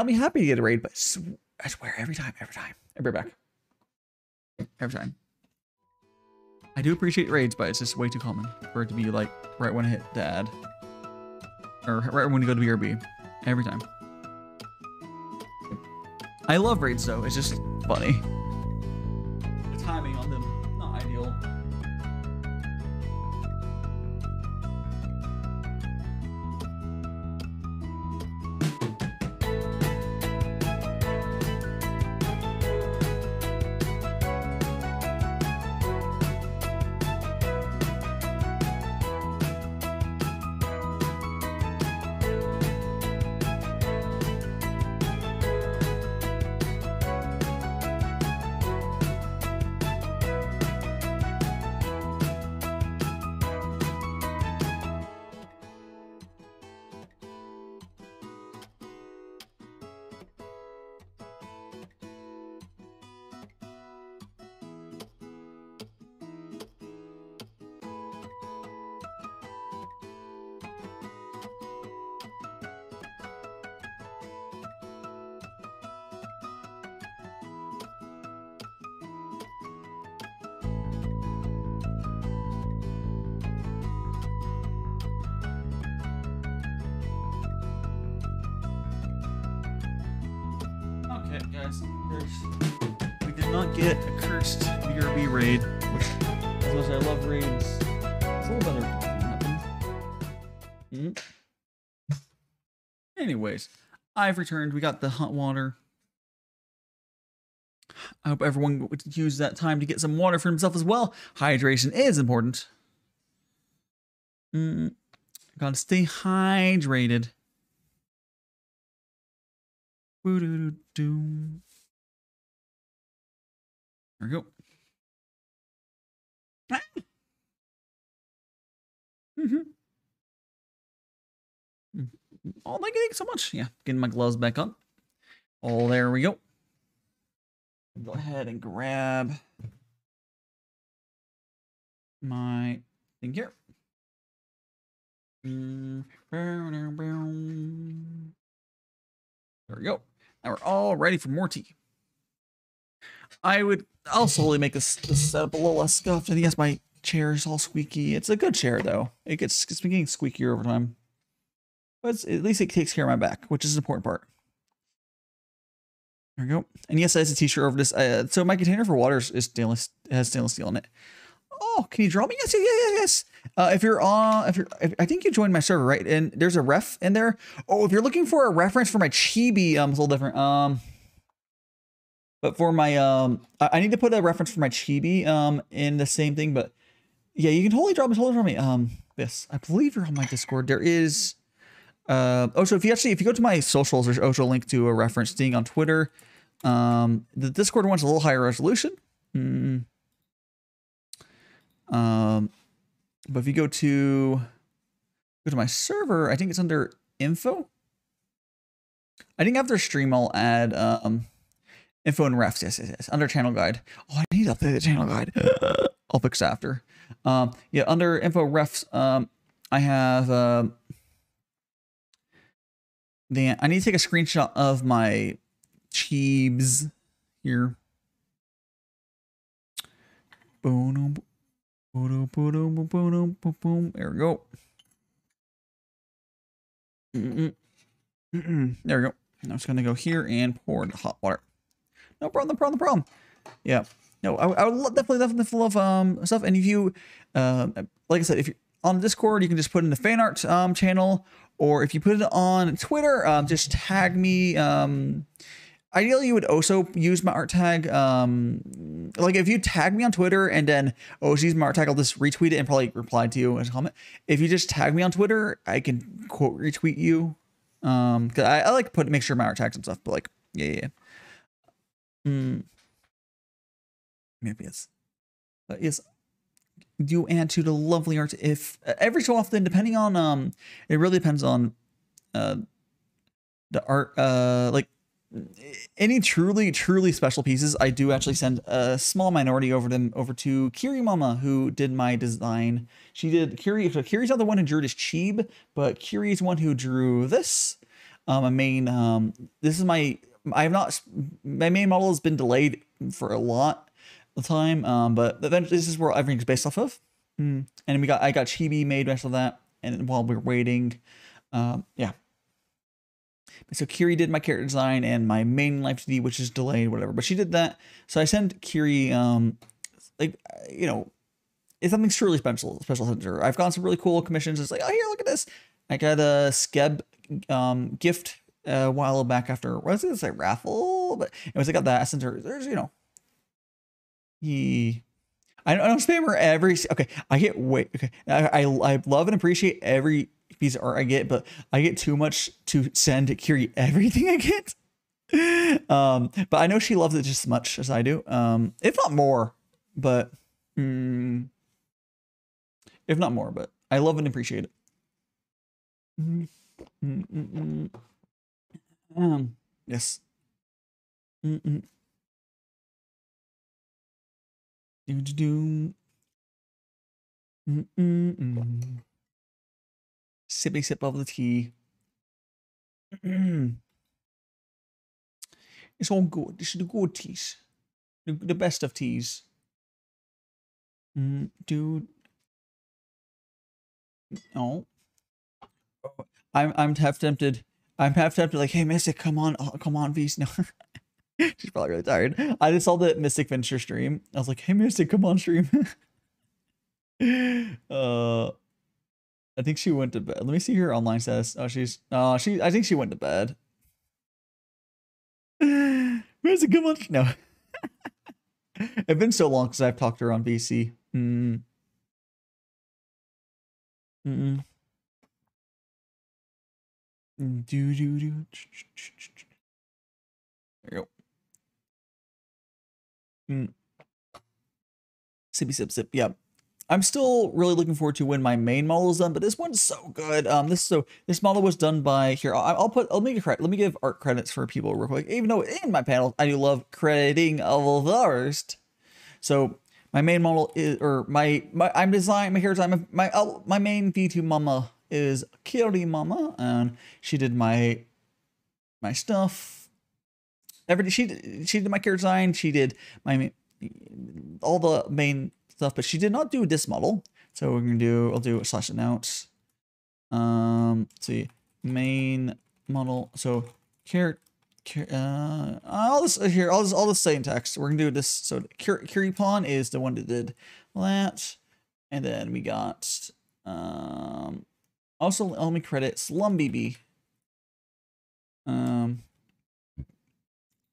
be happy to get a raid, but I swear every time. I'll be back. Every time. I do appreciate raids, but it's just way too common for it to be like right when I hit the ad. Or right when you go to BRB. Every time. I love raids though, it's just funny. The timing on them, not ideal. Okay, guys, we did not get a cursed BRB raid, which, as much as I love raids, it's a little better when it happens. Anyways, I've returned. We got the hot water. I hope everyone would use that time to get some water for himself as well. Hydration is important. Gotta stay hydrated. There we go. Oh, thank you so much. Yeah, getting my gloves back on. Oh, there we go. Go ahead and grab my thing here. There we go. Now we're all ready for more tea. I'll slowly make this setup a little less scuffed. And yes, my chair is all squeaky. It's a good chair though. It's been getting squeakier over time. But at least it takes care of my back, which is an important part. There we go. And yes, I have a t-shirt over this. So my container for water is stainless. It has stainless steel in it. Oh, can you draw me? Yes, yes. I think you joined my server, right? And there's a ref in there. Oh, if you're looking for a reference for my chibi, it's a little different. But for my I need to put a reference for my chibi in the same thing. But yeah, you can totally draw me. Yes, I believe you're on my Discord. There is. So if you go to my socials, there's also a link to a reference thing on Twitter. The Discord one's a little higher resolution. But if you go to my server, I think it's under info. I think after stream I'll add info and refs. Yes. Under channel guide. Oh, I need to update the channel guide. I'll fix it after. Yeah, under info refs, I have I need to take a screenshot of my cheebs here. Boom. There we go. There we go. I'm just gonna go here and pour the hot water. No problem. Yeah. No, I would definitely love stuff. And if you, like I said, if you're on Discord, you can just put in the fan art channel, or if you put it on Twitter, just tag me. Ideally, you would also use my art tag. Like if you tag me on Twitter and then use my art tag, I'll just retweet it and probably reply to you as a comment. If you just tag me on Twitter, I can quote retweet you. Cause I like to make sure my art tags and stuff. But like, yeah. Maybe yes. Yes. Do add to the lovely art if every so often, depending on it really depends on the art. Like any truly special pieces, I do actually send a small minority over to Kiri Mama, who did my design. She did Kiri. So Kiri's not the one who drew this cheeb, but Kiri's one who drew this. This is my main model has been delayed for a lot of time, but eventually this is where everything's based off of. And I got chibi made based on that, and while we were waiting, yeah. So Kiri did my character design and my main life 2D, which is delayed, whatever. But she did that. So I sent Kiri, like, you know, it's something truly special sent her. I've gotten some really cool commissions. It's like, oh, here, look at this. I got a Skeb gift a while back after, what was it? It's like raffle, but anyways, I got that. I sent her. There's, you know, I don't spam her every. Okay, I get okay. I love and appreciate every piece of art I get, but I get too much to send Kiri everything I get. But I know she loves it just as much as I do. If not more, but if not more, but I love and appreciate it. Yes. Sippy sip of the tea. It's all good. This is the good teas. The best of teas. Dude. No. I'm half tempted. Like, hey, Mystic, come on, V's. No. She's probably really tired. I just saw the Mystic Venture stream. I was like, hey, Mystic, come on stream. I think she went to bed. Let me see her online status. Oh, I think she went to bed. Mystic, come on. No. It's been so long since I've talked to her on VC. Do do do. There you go. Sippy sip sip. Yep. I'm still really looking forward to when my main model is done, but this one's so good. This model was done by here. I'll make a credit. Let me give art credits for people real quick. Even though in my panel I do love crediting of the first. So my main model is, or my I'm designing my hair design. My main V2 mama is Kiri Mama, and she did my stuff. She did my character design. She did all the main stuff, but she did not do this model. So we're gonna do, I'll do a slash announce. Let's see, main model. So I'll just say in text. We're gonna do this. So Kiripon is the one that did that, and then we got also let me credit SlumBB.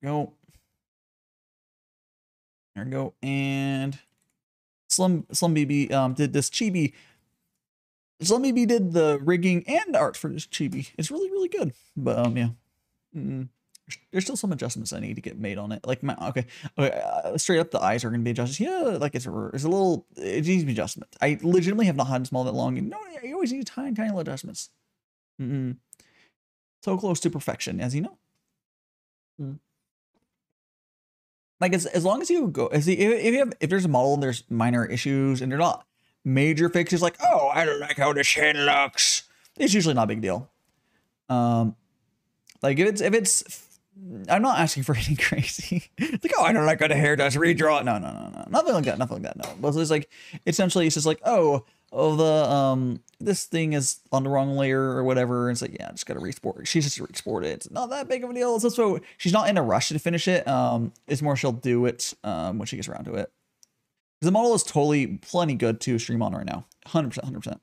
Go. There we go. And SlumBB did this chibi. SlumBB did the rigging and art for this chibi. It's really, really good. But yeah. There's still some adjustments I need to get made on it. Like okay, straight up the eyes are gonna be adjusted. Yeah, like it needs to be adjustment. I legitimately have not had this model that long. No, you always need tiny little adjustments. So close to perfection, as you know. Like as long as you go, if there's a model and there's minor issues and they're not major fixes, like, oh, I don't like how the shin looks, it's usually not a big deal. Like if it's I'm not asking for anything crazy. It's like, oh, I don't like how the hair does, redraw it. No, nothing like that. No, but it's like essentially it's just like, this thing is on the wrong layer or whatever. And it's like, yeah, just gotta re-export. She's just re-export it. It's not that big of a deal. It's also, she's not in a rush to finish it. It's more she'll do it when she gets around to it. The model is totally plenty good to stream on right now. 100%.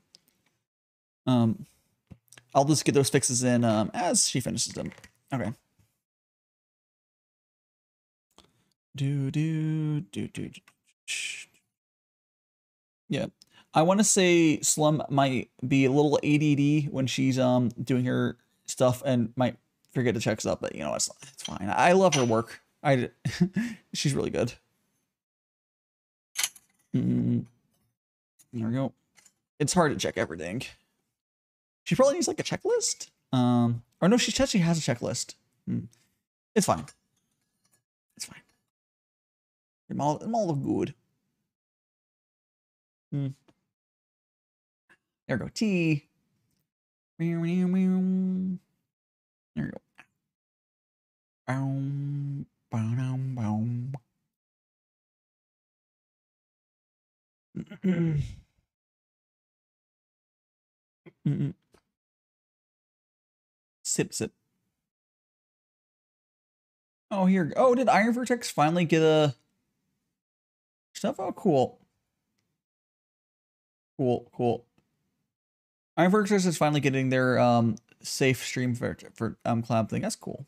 I'll just get those fixes in as she finishes them. Okay. Yeah. I want to say Slum might be a little ADD when she's doing her stuff and might forget to check stuff, but you know, it's fine. I love her work. She's really good. There we go. It's hard to check everything. She probably needs like a checklist. Or no, she actually has a checklist. It's fine. It's fine. I'm all good. There we go. Tea. There we go. Sip. Oh, here. Oh, did Iron Vertex finally get a stuff? Oh, cool. Cool. Iron Vertex is finally getting their safe stream for collab thing. That's cool.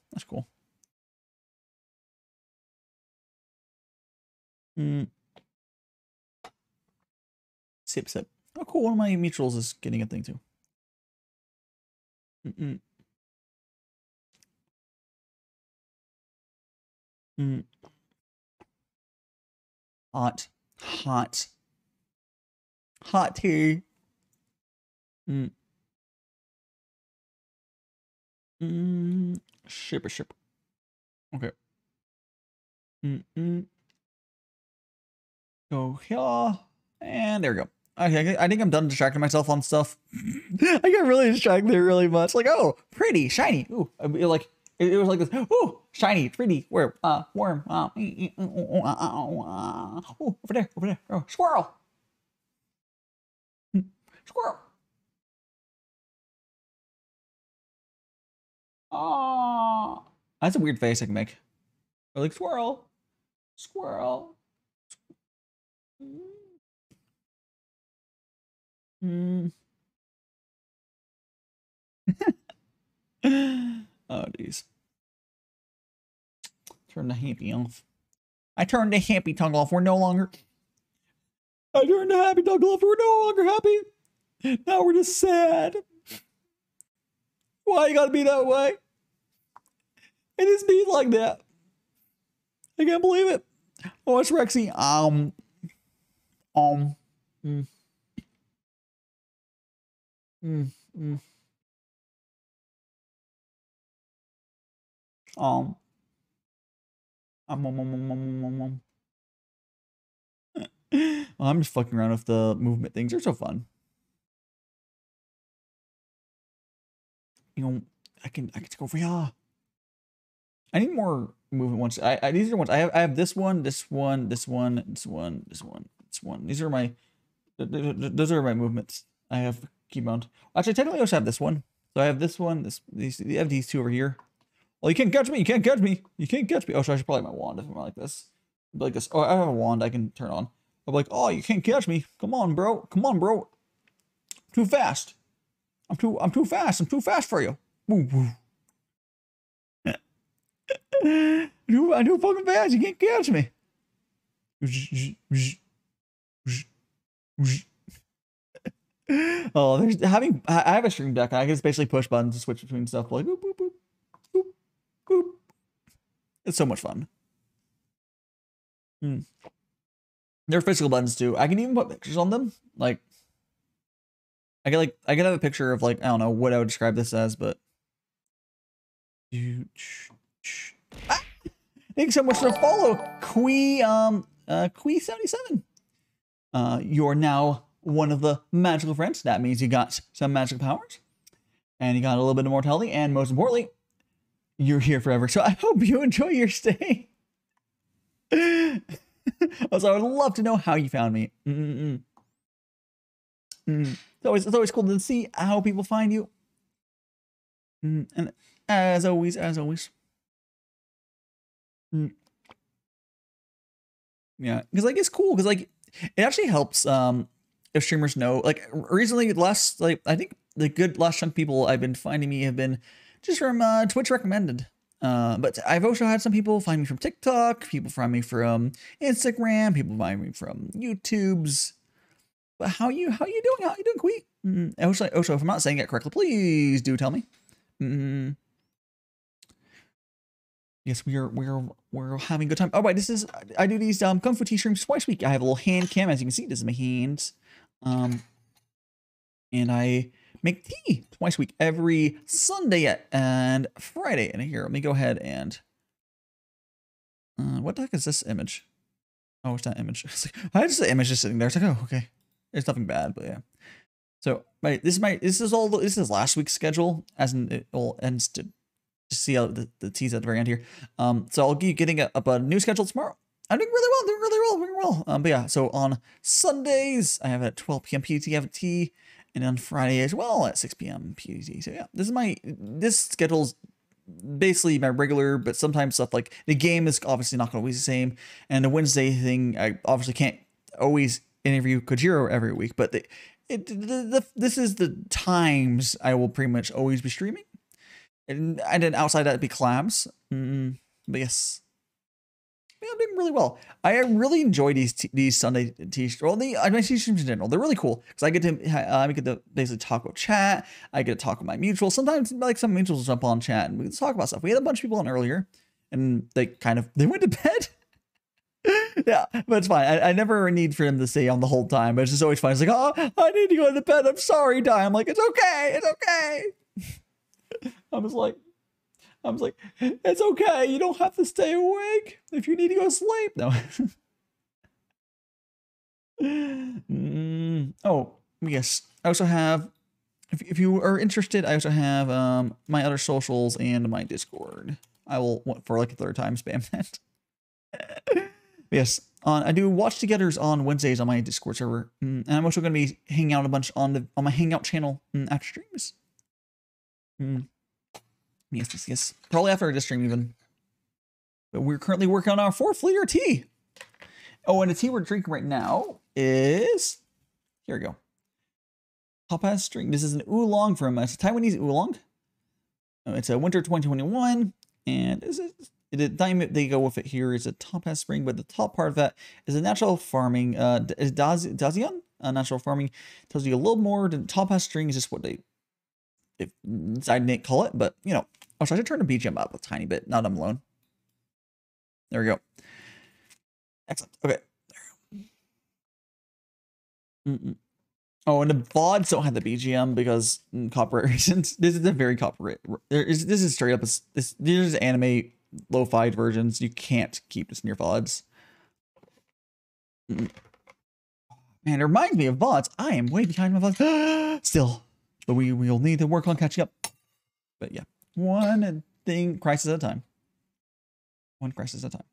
Sip. Oh, cool. One of my mutuals is getting a thing too. Hot tea. Shipper. Okay. Go here. And there we go. Okay, I think I'm done distracting myself on stuff. I get really distracted there really much. Like, oh, pretty, shiny. Ooh, like it was like this. Ooh, shiny, pretty, warm. Ooh, over there. Oh, squirrel. Squirrel. Oh, that's a weird face I can make. Or like squirrel. Oh, geez. Turn the handy off. I turned the happy toggle off. We're no longer. I turned the happy toggle off. We're no longer happy. Now we're just sad. Why you gotta be that way? It is be like that. I can't believe it. Oh, it's Rexy. Mm. Mm, mm. Well, I'm just fucking around with the movement things. They're so fun. You know, I can go for ya. I need more movement ones. These are ones. I have this one, this one, this one, this one, this one, this one. These are my those are my movements. I have keybound. Actually, technically I also have this one. So I have this one, I have these two over here. Well, you can't catch me, you can't catch me, you can't catch me. Oh, so I should probably have my wand if I'm like this. Like this. Oh, I have a wand I can turn on. I'm like, oh, you can't catch me. Come on, bro. Come on, bro. Too fast. I'm too fast. I'm too fast for you. Woo woo. I'm too fucking fast. You can't catch me. Oh, I have a stream deck. I can just basically push buttons to switch between stuff. Like boop boop boop boop boop. It's so much fun. They're physical buttons too. I can even put pictures on them. Like I can have a picture of like I don't know what I would describe this as, but. Ah! Thanks so much for the follow, Quee77. You're now one of the magical friends. That means you got some magical powers, and you got a little bit of mortality, and most importantly, you're here forever. So I hope you enjoy your stay. Also, I would love to know how you found me. It's always cool to see how people find you. And as always. Yeah, because like it's cool because like it actually helps if streamers know. Like recently, I think the good last chunk of people I've been finding me have been just from Twitch recommended. But I've also had some people find me from TikTok, people find me from Instagram, people find me from YouTube's. But how you doing? How you doing, Quee? Also, if I'm not saying it correctly, please do tell me. Yes, we're having a good time. Oh, right, I do these Gongfu Tea streams twice a week. I have a little hand cam, as you can see. This is my hands, and I make tea twice a week, every Sunday and Friday. And here, let me go ahead and what the heck is this image? Oh, it's that image. It's like, I just the image just sitting there. It's like, oh, okay. It's nothing bad, but yeah. So this is last week's schedule, as in it all ends to see how the tea's at the very end here. So I'll be getting up a new schedule tomorrow. I'm doing really well. But yeah, so on Sundays I have at 12 p.m. PDT, I have a tea, and on Friday as well at 6 p.m. PDT. So yeah, this schedule's basically my regular, but sometimes stuff like the game is obviously not always the same, and the Wednesday thing I obviously can't always interview Kojiro every week, but this is the times I will pretty much always be streaming, and then outside that it'd be collabs. But yes, yeah, I'm doing really well. I really enjoy these Sunday t-shirts. Well, my t-shirts in general, they're really cool because I get to basically talk with chat. I get to talk with my mutuals. Sometimes like some mutuals will jump on chat and we can talk about stuff. We had a bunch of people on earlier, and they went to bed. Yeah, but it's fine. I never need for them to stay on the whole time. But it's just always fun. It's like, oh, I need to go to bed. I'm sorry, Di. I'm like, it's okay. It's okay. I was like, it's okay. You don't have to stay awake if you need to go to sleep. No. Oh, yes. I also have, if you are interested, I also have my other socials and my Discord. I will, for like a third time, spam that. Yes, I do watch togethers on Wednesdays on my Discord server, and I'm also going to be hanging out a bunch on my Hangout channel after streams. Yes, probably after this stream even. But we're currently working on our 4th liter tea. Oh, and the tea we're drinking right now is, here we go. Papa's drink. This is an oolong it's a Taiwanese oolong. It's a winter 2021, and this is the diamond they go with it here is a topaz spring, but the top part of that is a natural farming. Is Dazian? Natural farming tells you a little more. The topaz string is just what they I didn't call it, but you know. Oh, so I should turn the BGM up a tiny bit. Now that I'm alone. There we go. Excellent. Okay. There we go. Oh, and the VODs don't have the BGM because copyright reasons. This is a very copyright. This is straight up. These are anime lo-fi versions. You can't keep this in your VODs. Man, it reminds me of VODs. I am way behind my VODs still, but we'll need to work on catching up. But yeah, one thing, crisis at a time. One crisis at a time.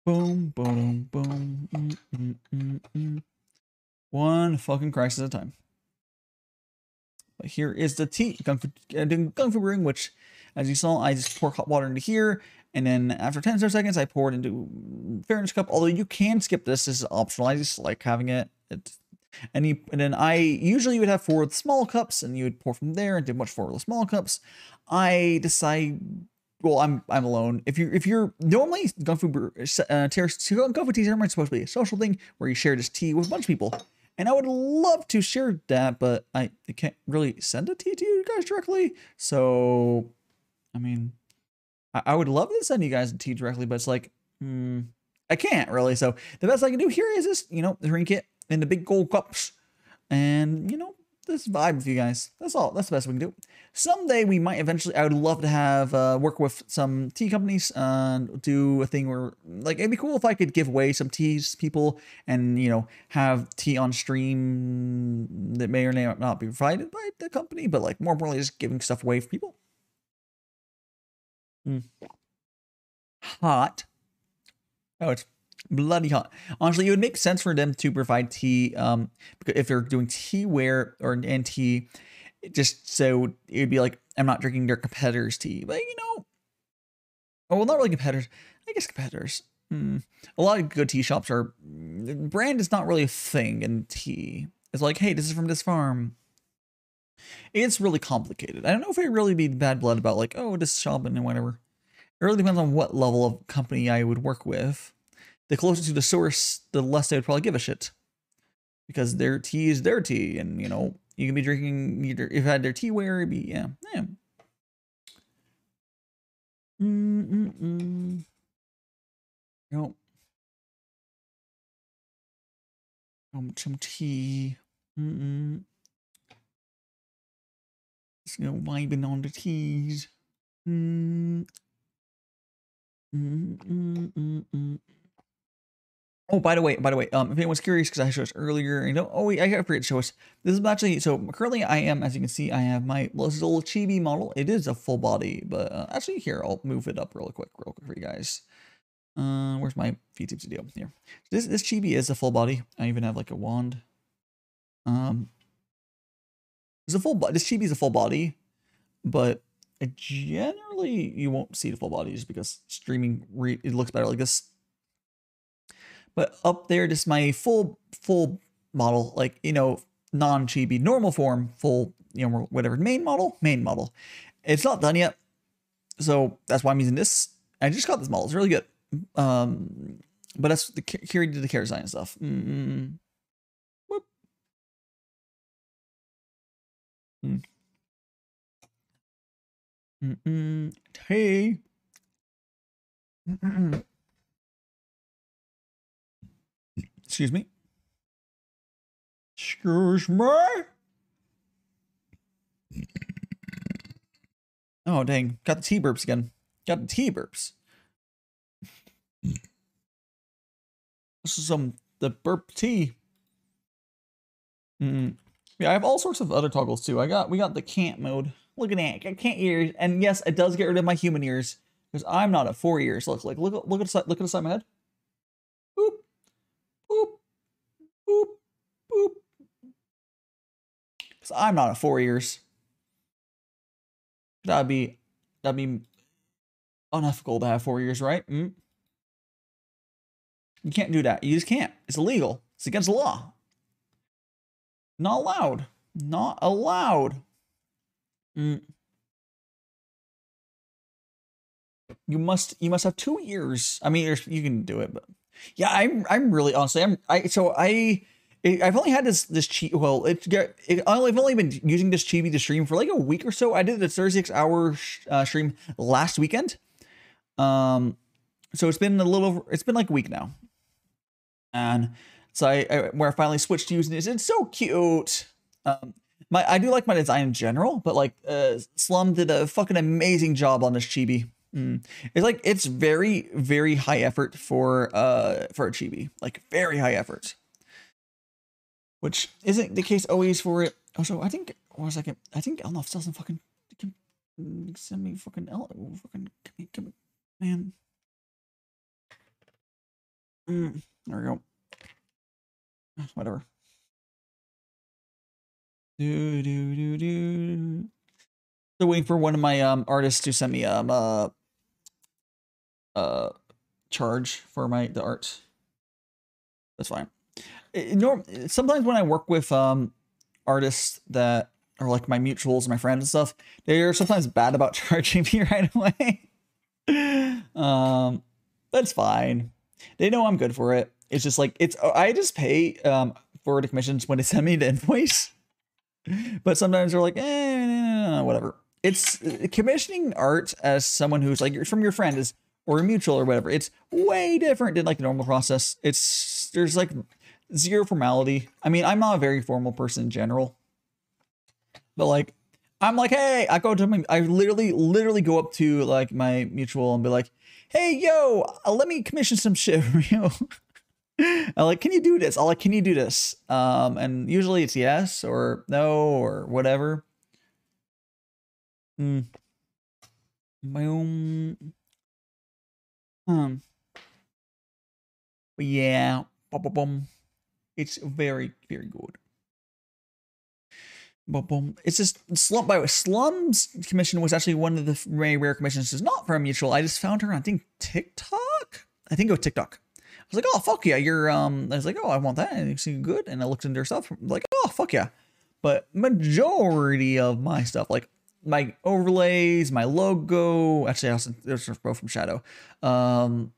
Boom, boom, boom. One fucking crisis at a time. But here is the tea, Gongfu brewing, which, as you saw, I just pour hot water into here, and then after 10 seconds, I pour it into fairness cup. Although you can skip this, this is optional. I just like having it. And then I usually would have 4 small cups, and you would pour from there into much 4 of the small cups. I decide. Well, I'm alone. If you're normally Gongfu tea ceremony is supposed to be a social thing where you share this tea with a bunch of people, and I would love to share that, but I can't really send a tea to you guys directly. So, I mean, I would love to send you guys a tea directly, but it's like, I can't really. So the best I can do here is just drink it in the big gold cups, and this vibe with you guys. That's all. That's the best we can do. Someday we might eventually. I would love to have work with some tea companies and do a thing where it'd be cool if I could give away some teas to people and have tea on stream that may or may not be provided by the company, but more importantly just giving stuff away for people. Hot. Oh, it's bloody hot. Honestly, it would make sense for them to provide tea, because if they're doing teaware and tea, just so it'd be like I'm not drinking their competitors' tea. But oh well, not really competitors. I guess competitors. A lot of good tea shops are brand is not really a thing in tea. It's like, hey, this is from this farm. It's really complicated. I don't know if it really be bad blood about oh, this shop and whatever. It really depends on what level of company I would work with. The closer to the source, the less they would probably give a shit. Because their tea is their tea. And, you can be drinking either, if you had their teaware, it'd be, yeah. Nope. Some tea. Just, vibing on the teas. Oh, by the way, if anyone's curious, because I showed us earlier, I forgot to show us. This is actually, so currently I am, as you can see, I have my little chibi model. It is a full body, but actually here, I'll move it up real quick for you guys. Where's my Vtuber video? Here. This chibi is a full body. I even have a wand. This chibi is a full body, but generally you won't see the full body just because streaming it looks better like this. But up there, just my full model, non-chibi, normal form, full, whatever, main model. It's not done yet, so that's why I'm using this. I just got this model. It's really good. But that's the Kiri did the care design stuff. Whoop. Hey. Excuse me. Excuse me. Oh, dang. Got the tea burps again. Got the tea burps. This is the burp tea. Yeah, I have all sorts of other toggles too. We got the can't mode. Look at that. I can't ears. And yes, it does get rid of my human ears. Because I'm not at 4 ears. Look at the side of my head. Boop. Boop. Boop. Boop. Because I'm not at 4 ears. That'd be unethical to have 4 ears, right? You can't do that. You just can't. It's illegal. It's against the law. Not allowed. Not allowed. You must have 2 years. I mean, you can do it, but yeah, I'm really honestly I've only had this cheat. Well, I've only been using this chibi to stream for like a week or so. I did a 36-hour stream last weekend. So it's been like a week now, and so where I finally switched to using this. It's so cute. I do like my design in general, but like Slum did a fucking amazing job on this chibi. It's like it's very, very high effort for a chibi, like very high effort, which isn't the case always for it. Also, I think Elnoff still doesn't fucking send me fucking man. There we go. Whatever. Still waiting for one of my artists to send me charge for the art. That's fine. Sometimes when I work with artists that are like my mutuals, my friends and stuff, they're sometimes bad about charging me right away. That's fine. They know I'm good for it. It's just like I just pay for the commissions when they send me the invoice. But sometimes they're like, whatever. It's commissioning art as someone who's like from your friend or a mutual or whatever. It's way different than like the normal process. There's like zero formality. I mean, I'm not a very formal person in general, but like, I'm like, hey, I literally go up to like my mutual and be like, hey, yo, let me commission some shit for you. I'm like, can you do this? Can you do this? And usually it's yes or no or whatever. But yeah, it's very, very good. It's just Slum's commission was actually one of the very rare commissions. It's not from a mutual. I just found her on, I think, TikTok. I think it was TikTok. I was like, oh fuck yeah, you're I was like, oh, I want that, and it seemed good, and I looked into her stuff, like, oh fuck yeah. But majority of my stuff, like my overlays, my logo, actually, there's both from Shadow. Is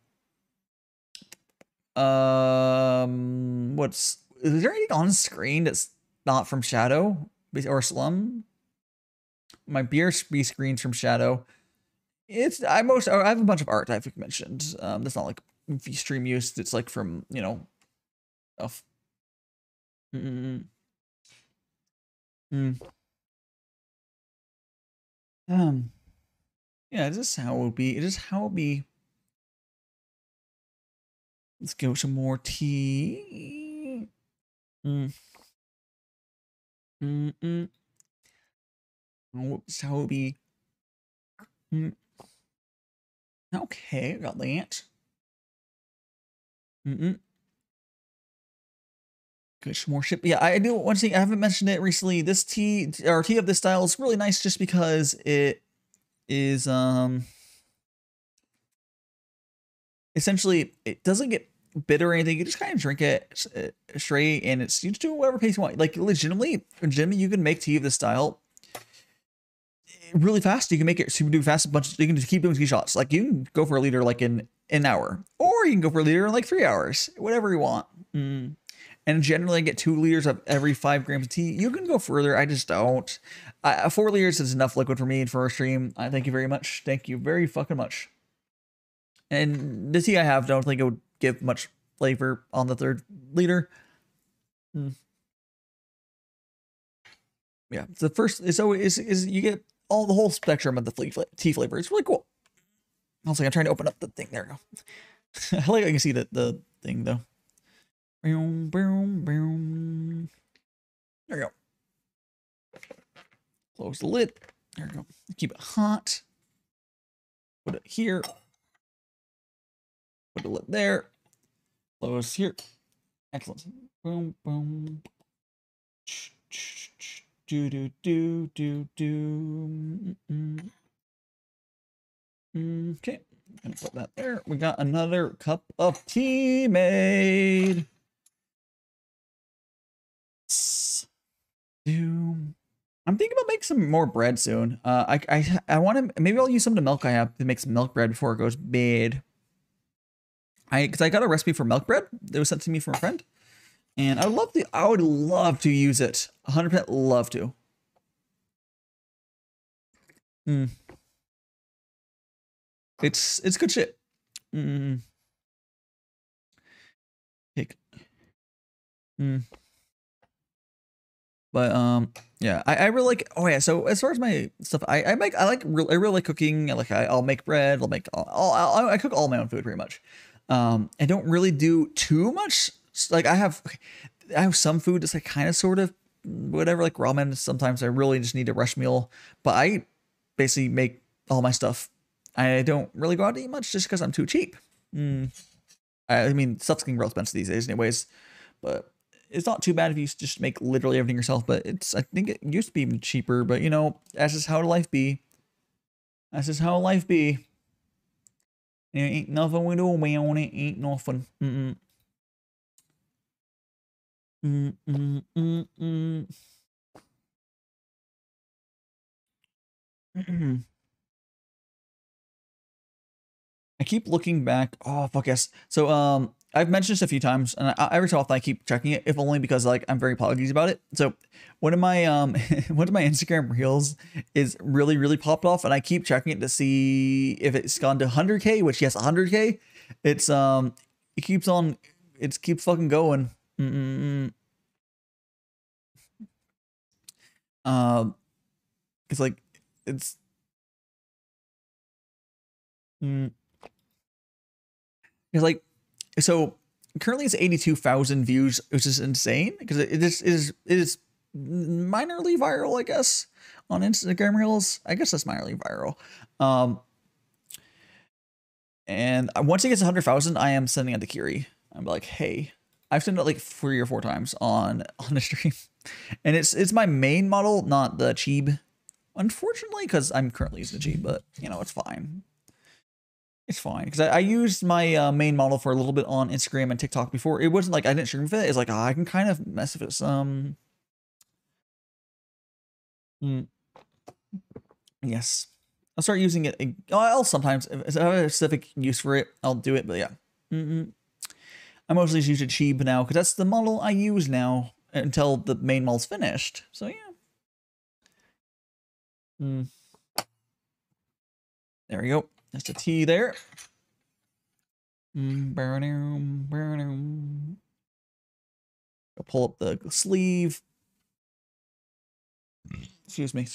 there anything on screen that's not from Shadow or Slum? My BRB screens from Shadow. I have a bunch of art I've mentioned. That's not like stream use. It's like from, you know, stuff. Yeah, this is how it would be. It is how it would be. Let's go some more tea. This is how it would be. Okay, got that. Good, some more ship. Yeah, I do one thing. I haven't mentioned it recently. This tea of this style is really nice just because it is essentially it doesn't get bitter or anything. You just kind of drink it straight, and you just do whatever pace you want. Like legitimately, you can make tea of this style really fast. You can make it super fast. You can just keep doing tea shots. Like you can go for a liter like in an hour, or you can go for a liter in like 3 hours, whatever you want. And generally I get 2 liters of every 5 grams of tea. You can go further. I just don't. 4 liters is enough liquid for me for a stream. Thank you very much. Thank you very fucking much. And the tea I have, don't think it would give much flavor on the 3rd liter. Yeah, the first is always you get the whole spectrum of the tea flavor. It's really cool. Also, I'm trying to open up the thing. There we go. I like how you can see the thing though. There we go. Close the lid. There we go. Keep it hot. Put it here. Put the lid there. Close here. Excellent. Boom, boom. Do do do do do. Okay, gonna put that there. We got another cup of tea made. I'm thinking about making some more bread soon. I want to, maybe I'll use some of the milk I have to make some milk bread before it goes bad. Because I got a recipe for milk bread that was sent to me from a friend, and I would love to use it. 100% love to. It's good shit. Take. But yeah, I really like. Oh yeah, so as far as my stuff, I really like cooking. I'll make bread. I cook all my own food pretty much. I don't really do too much. Like I have some food that's like kind of sort of whatever, like ramen. Sometimes I really just need a rush meal, but I basically make all my stuff. I don't really go out to eat much just because I'm too cheap. I mean, stuff's getting real expensive these days, anyways. But it's not too bad if you just make literally everything yourself. But I think it used to be even cheaper. But you know, that's just how life be. That's just how life be. It ain't nothing we do on it. Ain't nothing. I keep looking back. Oh fuck yes. So I've mentioned this a few times, and every so often I keep checking it, if only because like I'm very apologies about it. So one of my one of my Instagram reels is really popped off, and I keep checking it to see if it's gone to 100K. Which yes, 100K. It's it keeps on. It keeps fucking going. It's like it's. It's like, so currently it's 82,000 views, which is insane because it is minorly viral, I guess, on Instagram Reels. I guess that's minorly viral. And once it gets 100,000, I am sending it to Kiri. I'm like, hey, I've sent it like 3 or 4 times on the stream, and it's my main model, not the Cheeb, unfortunately, because I'm currently using the Cheeb, but you know, it's fine. It's fine because I used my main model for a little bit on Instagram and TikTok before. It wasn't like I didn't stream with it. It's like I can kind of mess with it some. Yes, I'll start using it. I'll sometimes if I have a specific use for it, I'll do it. But yeah, I mostly just use a Cheeb now because that's the model I use now until the main model's finished. So yeah. There we go. That's the tea there. I'll pull up the sleeve. Excuse me.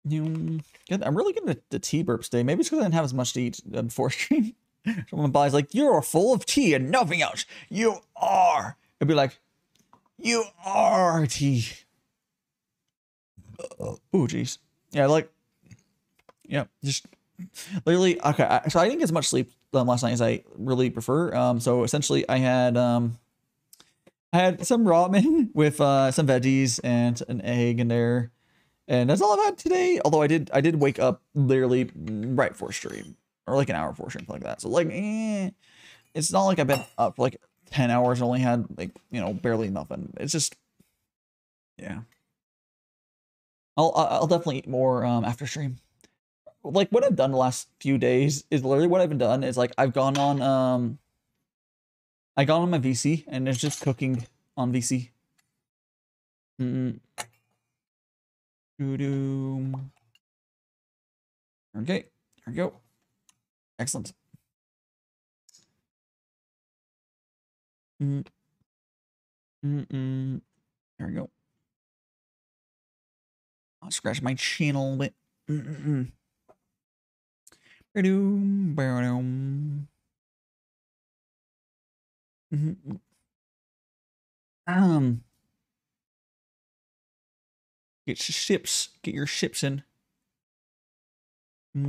Good. I'm really getting the tea burps today. Maybe it's because I didn't have as much to eat before stream. Someone buys like, you're full of tea and nothing else. You are. It'd be like, you are tea. Oh, jeez. Yeah, like. Yeah, just literally. Okay, so I didn't get as much sleep last night as I really prefer. So essentially, I had some ramen with some veggies and an egg in there, and that's all I've had today. Although I did wake up literally right before stream, or like an hour before stream, like that. So like, it's not like I've been up for like 10 hours and only had like, you know, barely nothing. It's just, yeah. I'll definitely eat more after stream. Like what I've done the last few days is literally what I've done is like I've gone on my VC and it's just cooking on VC. Okay, there we go. Excellent. There we go. I'll scratch my chin a little bit. Get your ships in. I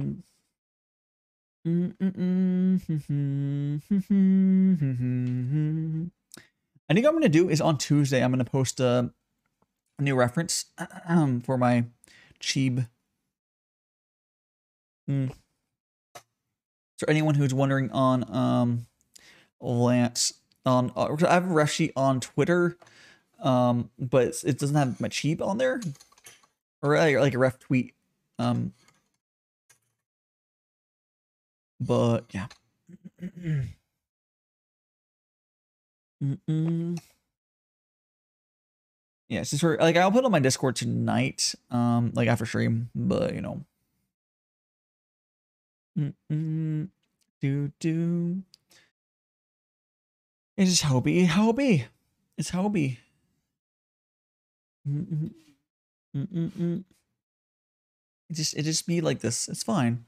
think I'm gonna do is on Tuesday. I'm gonna post a new reference for my Cheeb. So anyone who's wondering on Lance on I have a ref sheet on Twitter. but it doesn't have much heat on there, or like a ref tweet. But yeah. Yeah, it's just for, like, I'll put it on my Discord tonight, like after stream, but you know. It's just Hobie. It's Hobie. It just be like this. It's fine.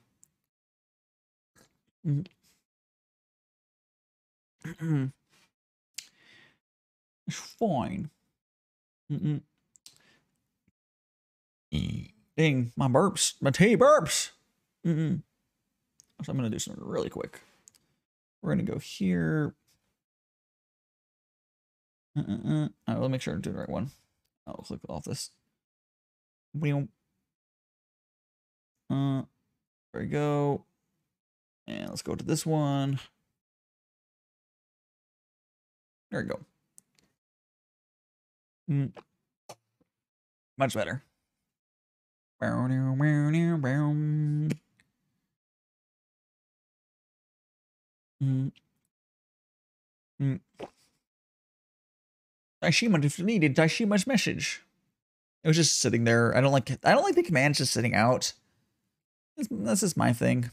It's fine. Dang, my burps. My tea burps. So I'm going to do something really quick. We're going to go here. All right, let me make sure I'm doing the right one. I'll click off this. There we go. And let's go to this one. There we go. Much better. Daishima, if you needed Daishima's message. It was just sitting there. I don't like the commands just sitting out. That's just my thing.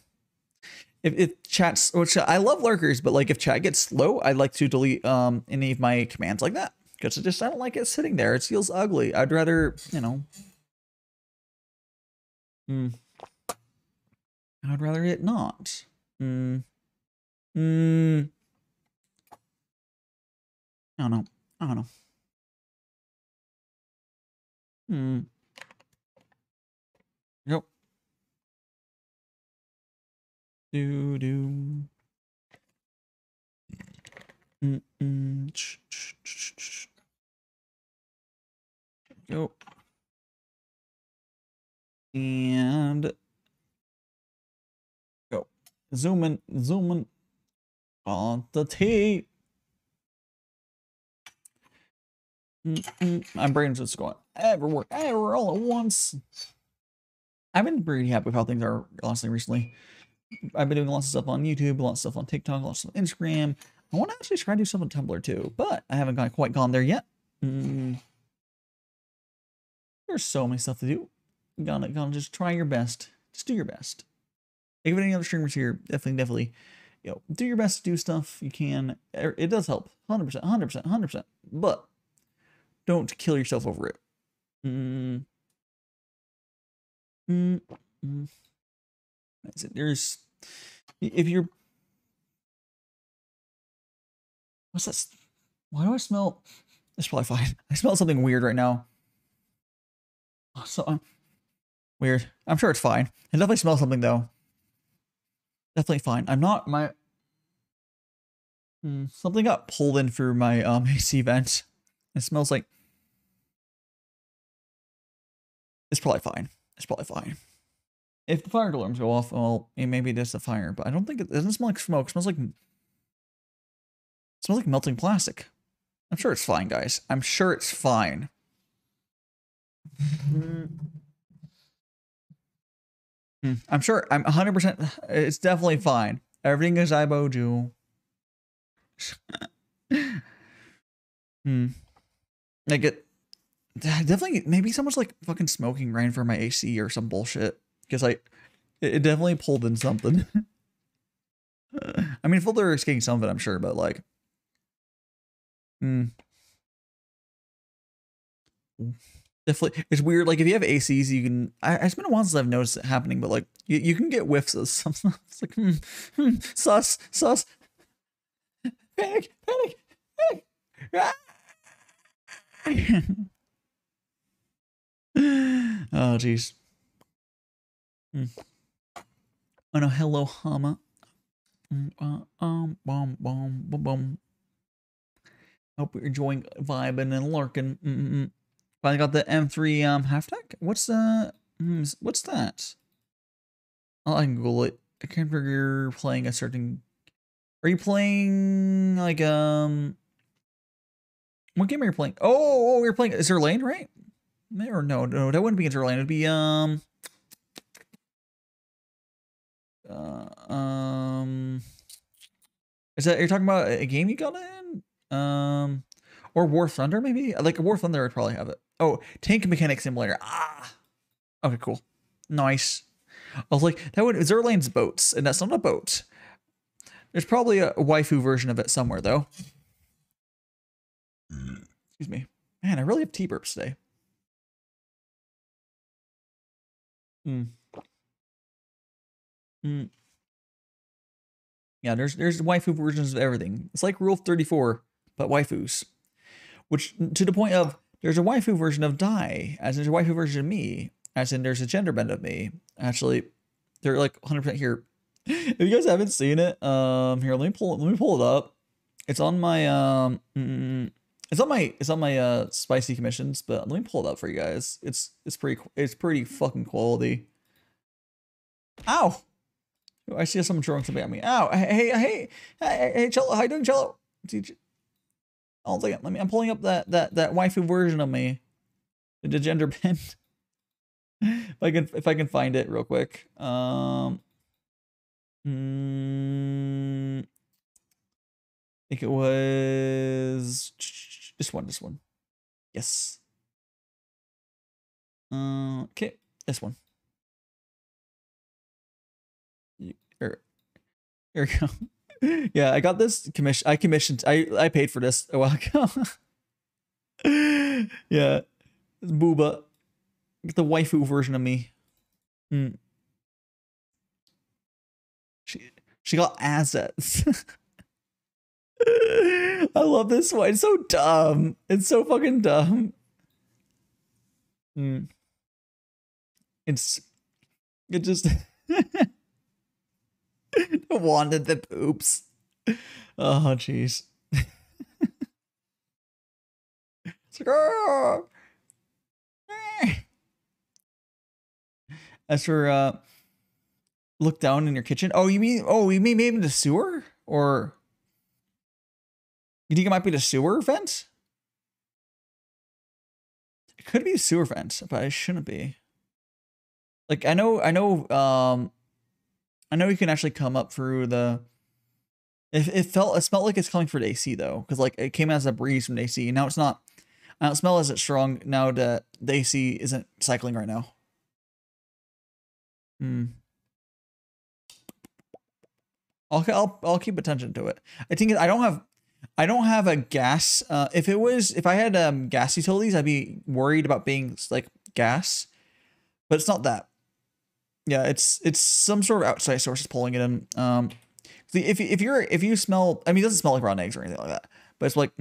If chat's, which I love lurkers, but like if chat gets slow, I'd like to delete any of my commands like that. Because I don't like it sitting there. It feels ugly. I'd rather, you know. I'd rather it not. I don't know. Yep. Go. And go. Zoom in on the T. My brain's just going everywhere all at once. I've been pretty happy with how things are honestly recently. I've been doing lots of stuff on YouTube, lots of stuff on TikTok, lots of stuff on Instagram. I want to actually try to do something on Tumblr too, but I haven't quite gone there yet. There's so many stuff to do. Gonna just try your best. Just do your best. If any other streamers here, definitely, you know, do your best to do stuff you can. It does help, 100%. But don't kill yourself over it. That's it. There's, if you're, what's that? Why do I smell? It's probably fine. I smell something weird right now. So weird. I'm sure it's fine. I definitely smell something though. Definitely fine. I'm not my. Something got pulled in through my AC vent. It smells like. It's probably fine. It's probably fine. If the fire alarms go off, well, maybe it's a fire, but I don't think it doesn't smell like smoke. It smells like melting plastic. I'm sure it's fine, guys. I'm sure it's fine. I'm sure. I'm 100%. It's definitely fine. Everything is Iboju. Like it. Definitely. Maybe someone's like fucking smoking rain for my AC or some bullshit. Because it definitely pulled in something. I mean, Fulder is getting some of it, I'm sure, but like. Definitely, it's weird. Like if you have ACs, you can. It's been a while since I've noticed it happening, but like you can get whiffs of something. It's like sus. Panic. Oh jeez. Oh no, hello, Hama. Hope you're enjoying vibing and lurking. Finally got the M3 half-deck. What's that? Oh, I can Google it. I can't figure you're playing a certain. Are you playing like What game are you playing? Oh, we were playing Azure Lane, right? Or no, that wouldn't be Azure Lane. It'd be is that you're talking about a game you got in? Or War Thunder maybe? Like War Thunder would probably have it. Oh, Tank Mechanic Simulator. Ah. Okay, cool. Nice. I was like, that would Azure Lane's boats, and that's not a boat. There's probably a waifu version of it somewhere though. Excuse me. Man, I really have tea burps today. Yeah, there's waifu versions of everything. It's like Rule 34, but waifus. Which, to the point of, there's a waifu version of Dai, as there's a waifu version of me, as in there's a gender bend of me. Actually, they're like 100% here. If you guys haven't seen it, here, let me pull it up. It's on my it's on my spicy commissions, but let me pull it up for you guys. It's pretty fucking quality. Ow! I see someone throwing something at me. Ow! Hey, Cello, how you doing, Cello? Hold on a second. I'm pulling up that waifu version of me. The gender bend. if I can find it real quick. I think it was this one. Yes. Okay, this one. Here we go. Yeah, I got this commission. I paid for this a while ago. Yeah, it's Booba. Get the waifu version of me. She got assets. I love this one. It's so dumb. It's so fucking dumb. It just wanted the poops. Oh jeez. As for look down in your kitchen. Oh, you mean maybe the sewer? Or you think it might be the sewer vent? It could be a sewer vent, but it shouldn't be. Like I know you can actually come up through the. It smelled like it's coming through the AC though, because like it came as a breeze from the AC. Now it's not. I don't smell as strong now that the AC isn't cycling right now. I'll keep attention to it. I think I don't have a gas. If I had gas utilities, I'd be worried about being like gas, but it's not that. Yeah, it's some sort of outside sources pulling it in. If you smell, I mean, it doesn't smell like rotten eggs or anything like that, but it's like,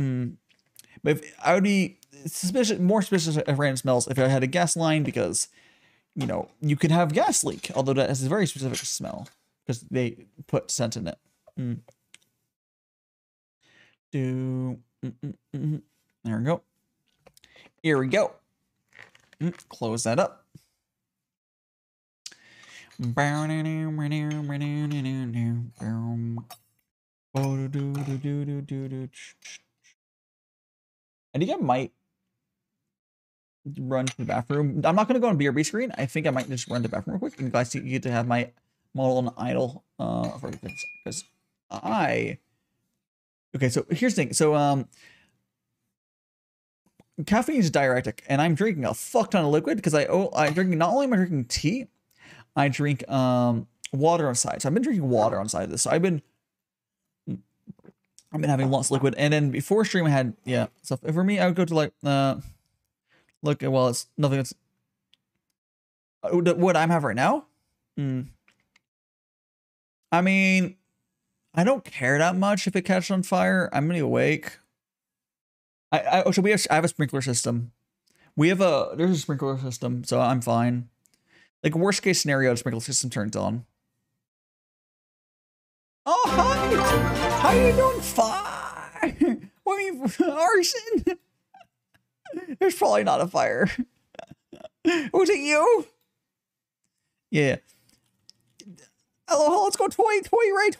but I would be more suspicious of random smells if I had a gas line, because, you know, you could have gas leak, although that has a very specific smell because they put scent in it. There we go. Here we go. Close that up. I think I might run to the bathroom. I'm not going to go on BRB screen. I think I might just run to the bathroom real quick. And guys, you get to have my model on idle for because okay, so here's the thing. So caffeine is diuretic, and I'm drinking a fuck ton of liquid because I'm drinking, not only am I drinking tea, I drink water on side. So I've been drinking water on side of this. So I've been having lots of liquid, and then before stream I had So for me, I would go to like look at, well, it's nothing that's what I'm having right now. I mean, I don't care that much if it catches on fire. I'm gonna be awake. I have a sprinkler system. There's a sprinkler system, so I'm fine. Like worst case scenario, the sprinkler system turns on. Oh hi! How you doing? Fine. What do you mean arson? There's probably not a fire. Was it you? Yeah. Hello, let's go, Toy Raid.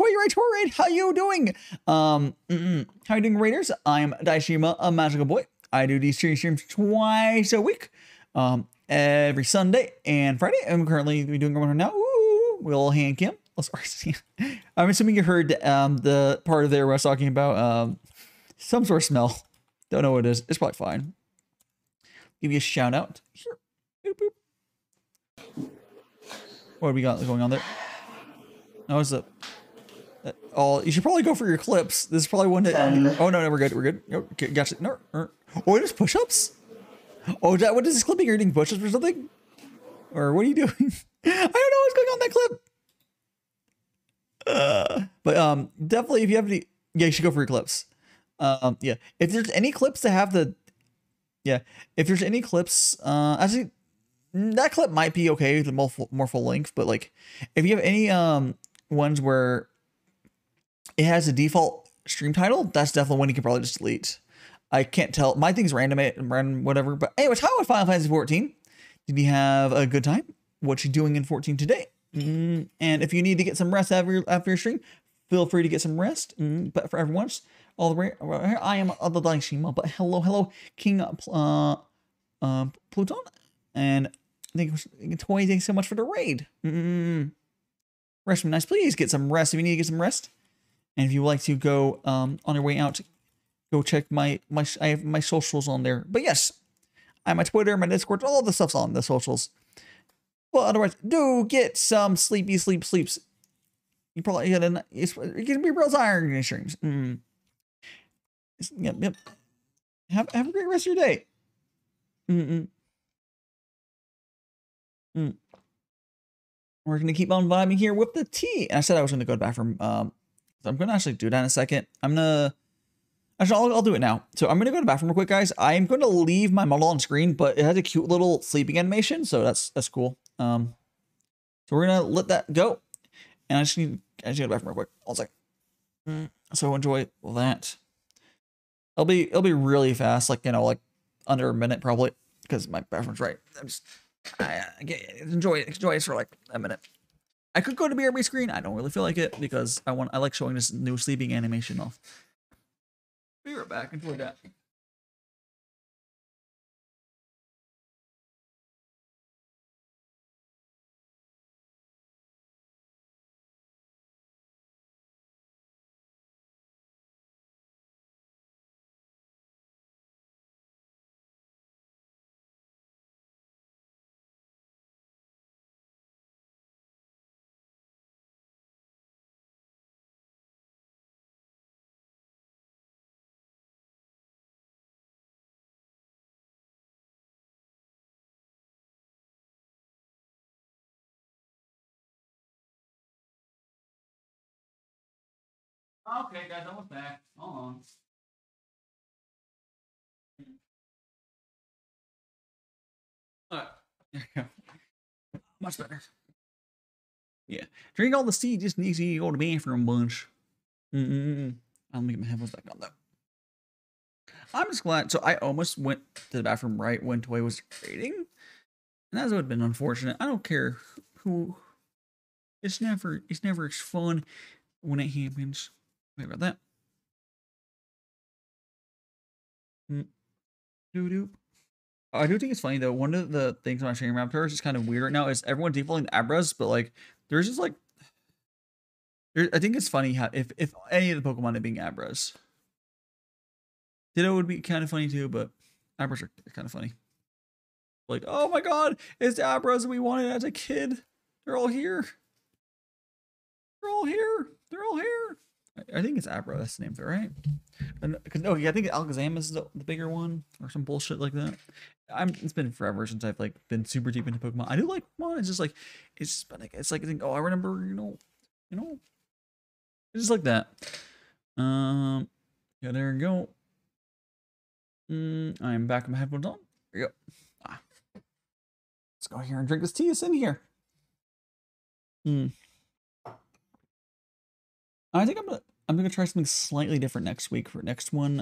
How you doing? How you doing, Raiders? I'm Daishima, a magical boy. I do these streams twice a week, every Sunday and Friday. I'm currently doing one now. Ooh, we'll hand cam. Oh, sorry. I'm assuming you heard the part of there where I was talking about some sort of smell. Don't know what it is. It's probably fine. Give you a shout out. Sure. Boop, boop. What do we got going on there? No, it's a. Oh, you should probably go for your clips. This is probably one that. Oh no, we're good. We're good. Okay, gotcha. No. Oh, there's push-ups. Oh, is that what is this clipping? You're doing push-ups or something? Or what are you doing? I don't know what's going on in that clip. But definitely, if you have any, yeah, you should go for your clips. Yeah, if there's any clips that have the, yeah, if there's any clips, actually, that clip might be okay, the more full length. But like, if you have any ones where it has a default stream title, that's definitely one you can probably just delete. I can't tell. My thing's random, whatever. But anyways, how was Final Fantasy 14? Did you have a good time? What you doing in 14 today? And if you need to get some rest after your stream, feel free to get some rest. But for everyone's all the way, I am the Daishima. But hello, King Pluton, and Toy. Thanks so much for the raid. Rest nice, please get some rest if you need to get some rest. And if you would like to go on your way out, go check I have my socials on there. But yes, I have my Twitter, my Discord, all the stuff's on the socials. Well, otherwise, do get some sleeps. You probably get it's gonna be real tired in your streams. Yep. Have a great rest of your day. We're gonna keep on vibing here with the tea. And I said I was gonna go to the bathroom. I'm gonna actually do that in a second. I'll do it now. So I'm gonna go to the bathroom real quick, guys. I'm gonna leave my model on screen, but it has a cute little sleeping animation, so that's cool. So we're gonna let that go. And I just need to go to the bathroom real quick. 1 second. So enjoy that. It'll be really fast, like like under a minute probably, because my bathroom's right. Enjoy it for like a minute. I could go to BRB screen. I don't really feel like it because I like showing this new sleeping animation off. Be right back. Enjoy that. Okay, guys, almost back. Hold on. Alright. There you go. Much better. Yeah. Drink all the tea just needs to go to the bathroom bunch. I'm gonna get my headphones back on though. I'm just glad. So I almost went to the bathroom right when Toy was raiding. And that would have been unfortunate. I don't care who. It's never fun when it happens. Sorry about that. I do think it's funny though. One of the things on Sharing Raptors is kind of weird right now is everyone defaulting to Abras, but like there's just like I think it's funny how if any of the Pokemon are being Abras. Ditto would be kind of funny too, but Abras are kind of funny. Like, oh my god, it's the Abras we wanted as a kid. They're all here. They're all here. I think it's Abra. That's the name of it, right? Because no, I think Alakazam is the bigger one, or some bullshit like that. It's been forever since I've like been super deep into Pokemon. I do like Pokemon. It's just like it's like I think, oh, I remember, you know, it's just like that. Yeah, there we go. I'm back with my headphones on. There you go. Let's go here and drink this tea. It's in here. I think I'm gonna try something slightly different next week for next one.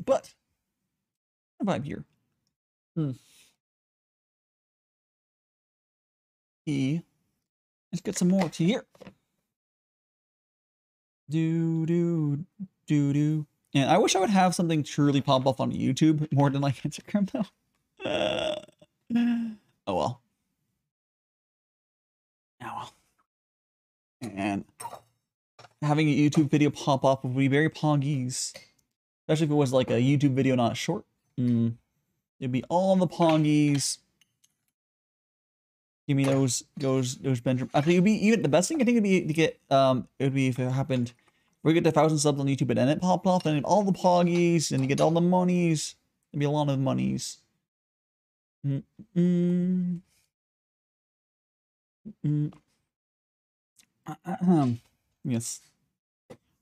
But a vibe here. Tea. Let's get some more tea here. Do. And I wish I would have something truly pop off on YouTube more than like Instagram though. Oh well. Oh well. And having a YouTube video pop up would be very poggies. Especially if it was like a YouTube video, not short. It'd be all the poggies. Give me those Benjamin. Actually, it'd be even the best thing I think would be to get it would be if it happened. We get to 1,000 subs on YouTube and then it popped off and all the poggies and you get all the monies. It'd be a lot of monies. Yes.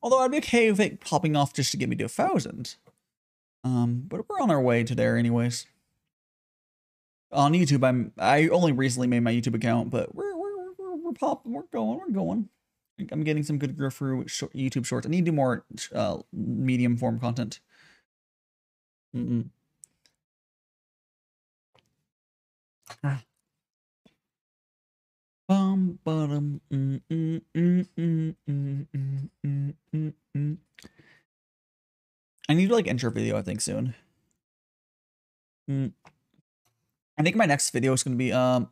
Although I'd be okay with it popping off just to get me to 1,000. But we're on our way to there anyways. On YouTube, I only recently made my YouTube account, but we're popping, we're going. I'm getting some good growth through YouTube Shorts. I need to do more medium form content. I need to like intro video, I think, soon. I think my next video is gonna be yeah.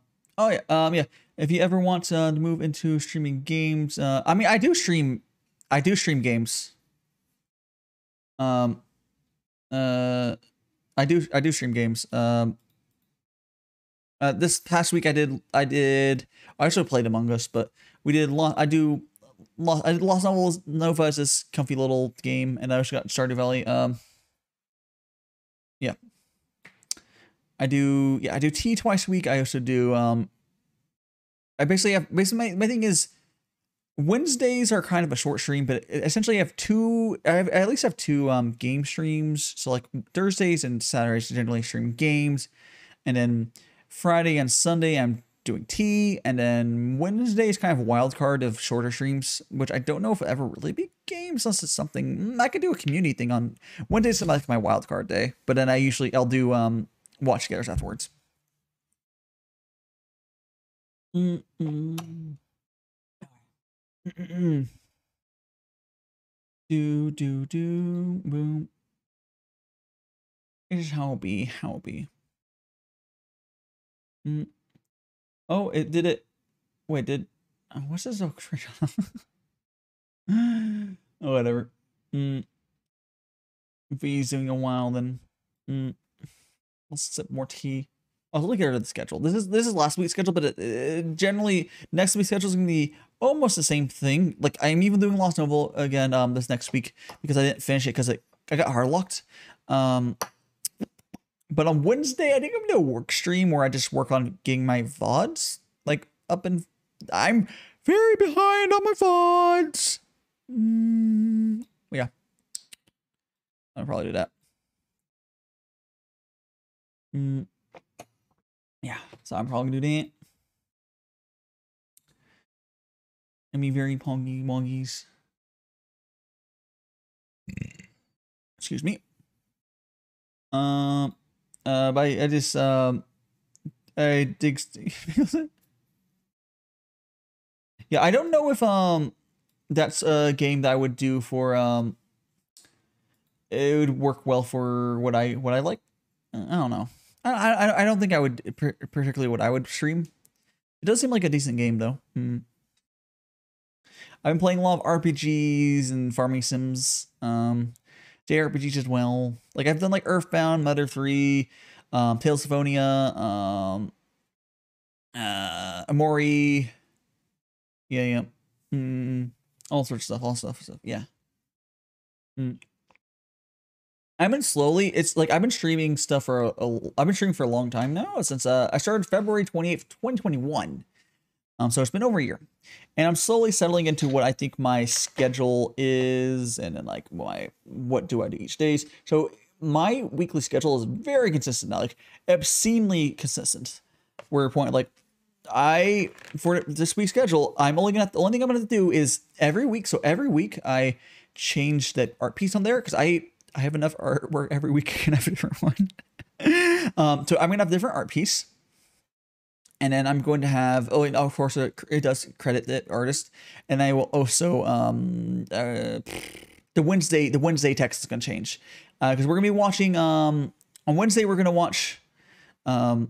If you ever want to move into streaming games, I mean I do stream games. I do stream games. This past week I also played Among Us, but we did I did Lost Nova as this comfy little game, and I also got Stardew Valley. Yeah. I do tea twice a week. I also do I basically have my thing is Wednesdays are kind of a short stream, but essentially I at least have two game streams. So like Thursdays and Saturdays I generally stream games, and then Friday and Sunday I'm doing tea, and then Wednesday is kind of a wild card of shorter streams, which I don't know if it'll ever really be games unless it's something I could do a community thing on Wednesdays. Is like my wild card day, but then I'll do watch togethers afterwards. Boom. It is how it be. Oh, it did it. Wait, what's this? Oh, whatever. If he's doing a while, then let's sip more tea. I'll look at the schedule. This is last week's schedule, but generally next week's schedule is gonna be almost the same thing. Like I'm even doing Lost Novel again this next week because I didn't finish it because I got hard locked. But on Wednesday, I think I'm gonna do a work stream where I just work on getting my VODs like up, and I'm very behind on my VODs. Yeah, I'll probably do that. Yeah, so I'm probably gonna do that. I mean, very pongy mongies. Excuse me. But I just I dig. Yeah, I don't know if that's a game that I would do for it would work well for what I like. I don't know. I don't think I would particularly what I would stream. It does seem like a decent game though. I've been playing a lot of RPGs and farming sims, JRPGs as well. Like I've done like Earthbound, Mother 3, Tales of Phonia, Amori. Yeah. All sorts of stuff. Yeah. I've been slowly. It's like I've been streaming stuff for I've been streaming for a long time now, since I started February 28th, 2021. So it's been over a year, and I'm slowly settling into what I think my schedule is, and then like what do I do each day. So my weekly schedule is very consistent now, like obscenely consistent. Where point like for this week's schedule, the only thing I'm gonna do is every week. So every week I change that art piece on there because I have enough art where every week I can have a different one. So I'm gonna have a different art piece. And then I'm going to have, oh, and of course it does credit the artist. And I will also, the Wednesday text is going to change. Because we're going to be watching, on Wednesday, we're going to watch, oh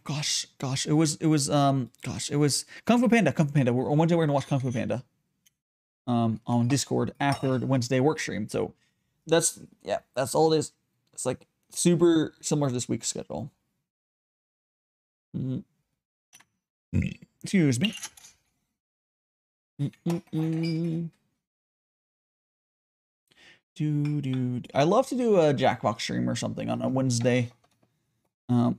gosh, it was Kung Fu Panda. On Wednesday, we're going to watch Kung Fu Panda, on Discord after the Wednesday work stream. So that's all it is. It's like super similar to this week's schedule. Excuse me. I love to do a Jackbox stream or something on a Wednesday. But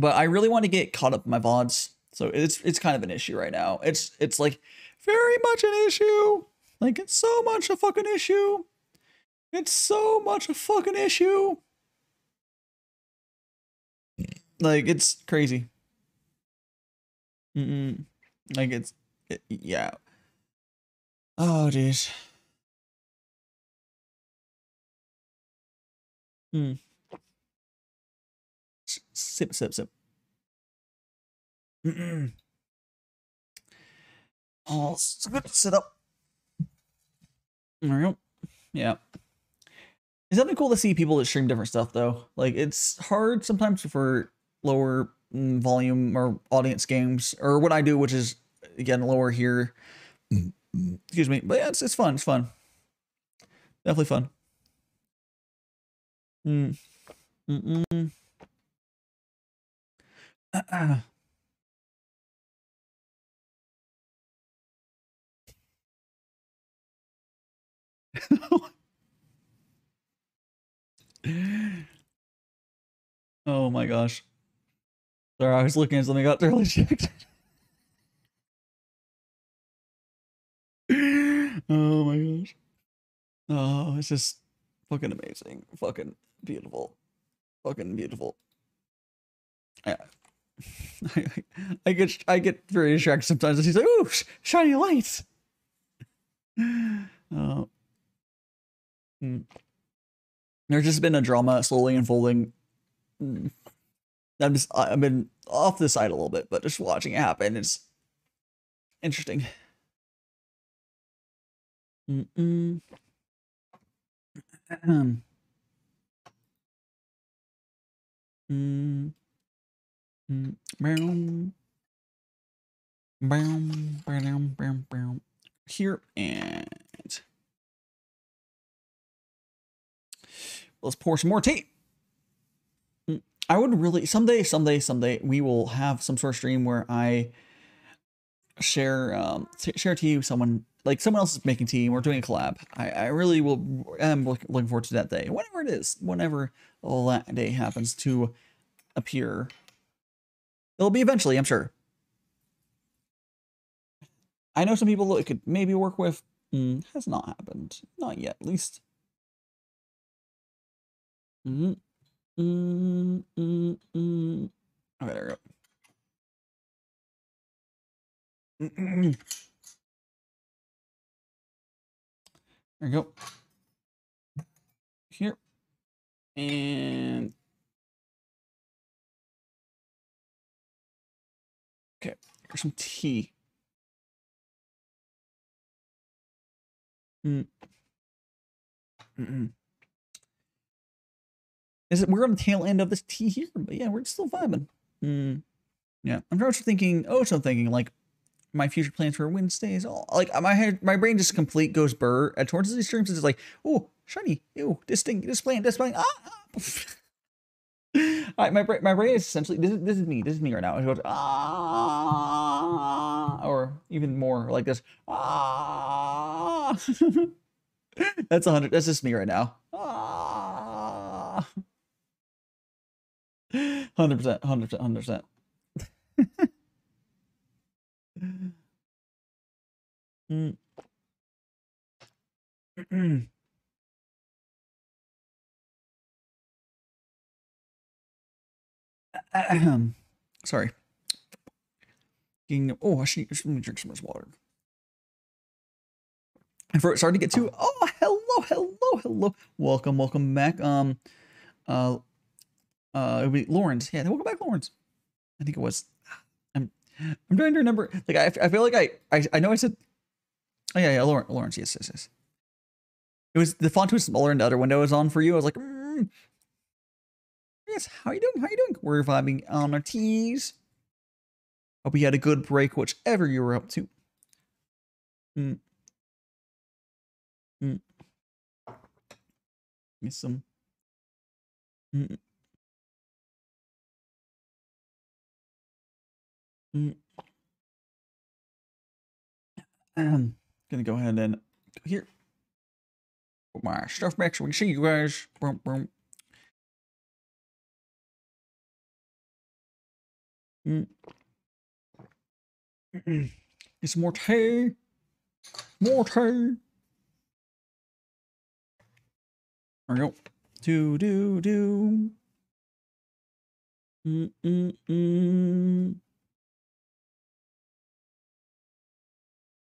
I really want to get caught up in my VODs, so it's kind of an issue right now. It's like very much an issue. Like it's so much a fucking issue. It's so much a fucking issue. Like it's crazy. Like yeah. Oh jeez. Sip. Oh, it's good to sit up. There we go. Yeah. It's definitely cool to see people that stream different stuff, though. Like, it's hard sometimes for lower volume or audience games, or what I do, which is, again, lower here. Excuse me. But yeah, it's fun. It's fun. Definitely fun. Oh my gosh. Sorry, I was looking at something, I got really checked. Oh my gosh. Oh, it's just fucking amazing. Fucking beautiful. Fucking beautiful. Yeah. I get very distracted sometimes. He's like, ooh, shiny lights. Oh. There's just been a drama slowly unfolding. I've been off the side a little bit, but just watching it happen is interesting. Here, and let's pour some more tea. I would really someday we will have some sort of stream where I share tea with someone, like someone else is making tea and we're doing a collab. I really am looking forward to that day, whenever it is, whenever all that day happens to appear. It'll be eventually, I'm sure. I know some people it could maybe work with. Has not happened, not yet, at least. Okay, there we go. There we go. Here. And okay, here's some tea. We're on the tail end of this tea here, but yeah, we're still vibing. Yeah, I'm thinking like my future plans for Wednesdays. All like my brain just goes burr at towards these streams. It's just like, oh, shiny, ew, this plant. My brain is essentially this is me right now. It goes or even more like this. That's 100. That's just me right now. 100%. Sorry. Oh, I should drink some more water. And for it started to get to, oh, hello. Welcome back. It would be Lawrence. Yeah, welcome back, Lawrence. I think it was. I'm trying to remember. Like I feel like I know I said. Oh yeah, Lawrence. Yes. It was the font was smaller and the other window was on for you. I was like, yes. How you doing? We're vibing on our teas. Hope you had a good break, whichever you were up to. Get some. Gonna go ahead and here. Put my stuff back so we can see you guys. Boom. Get some more tea. There we go. Do.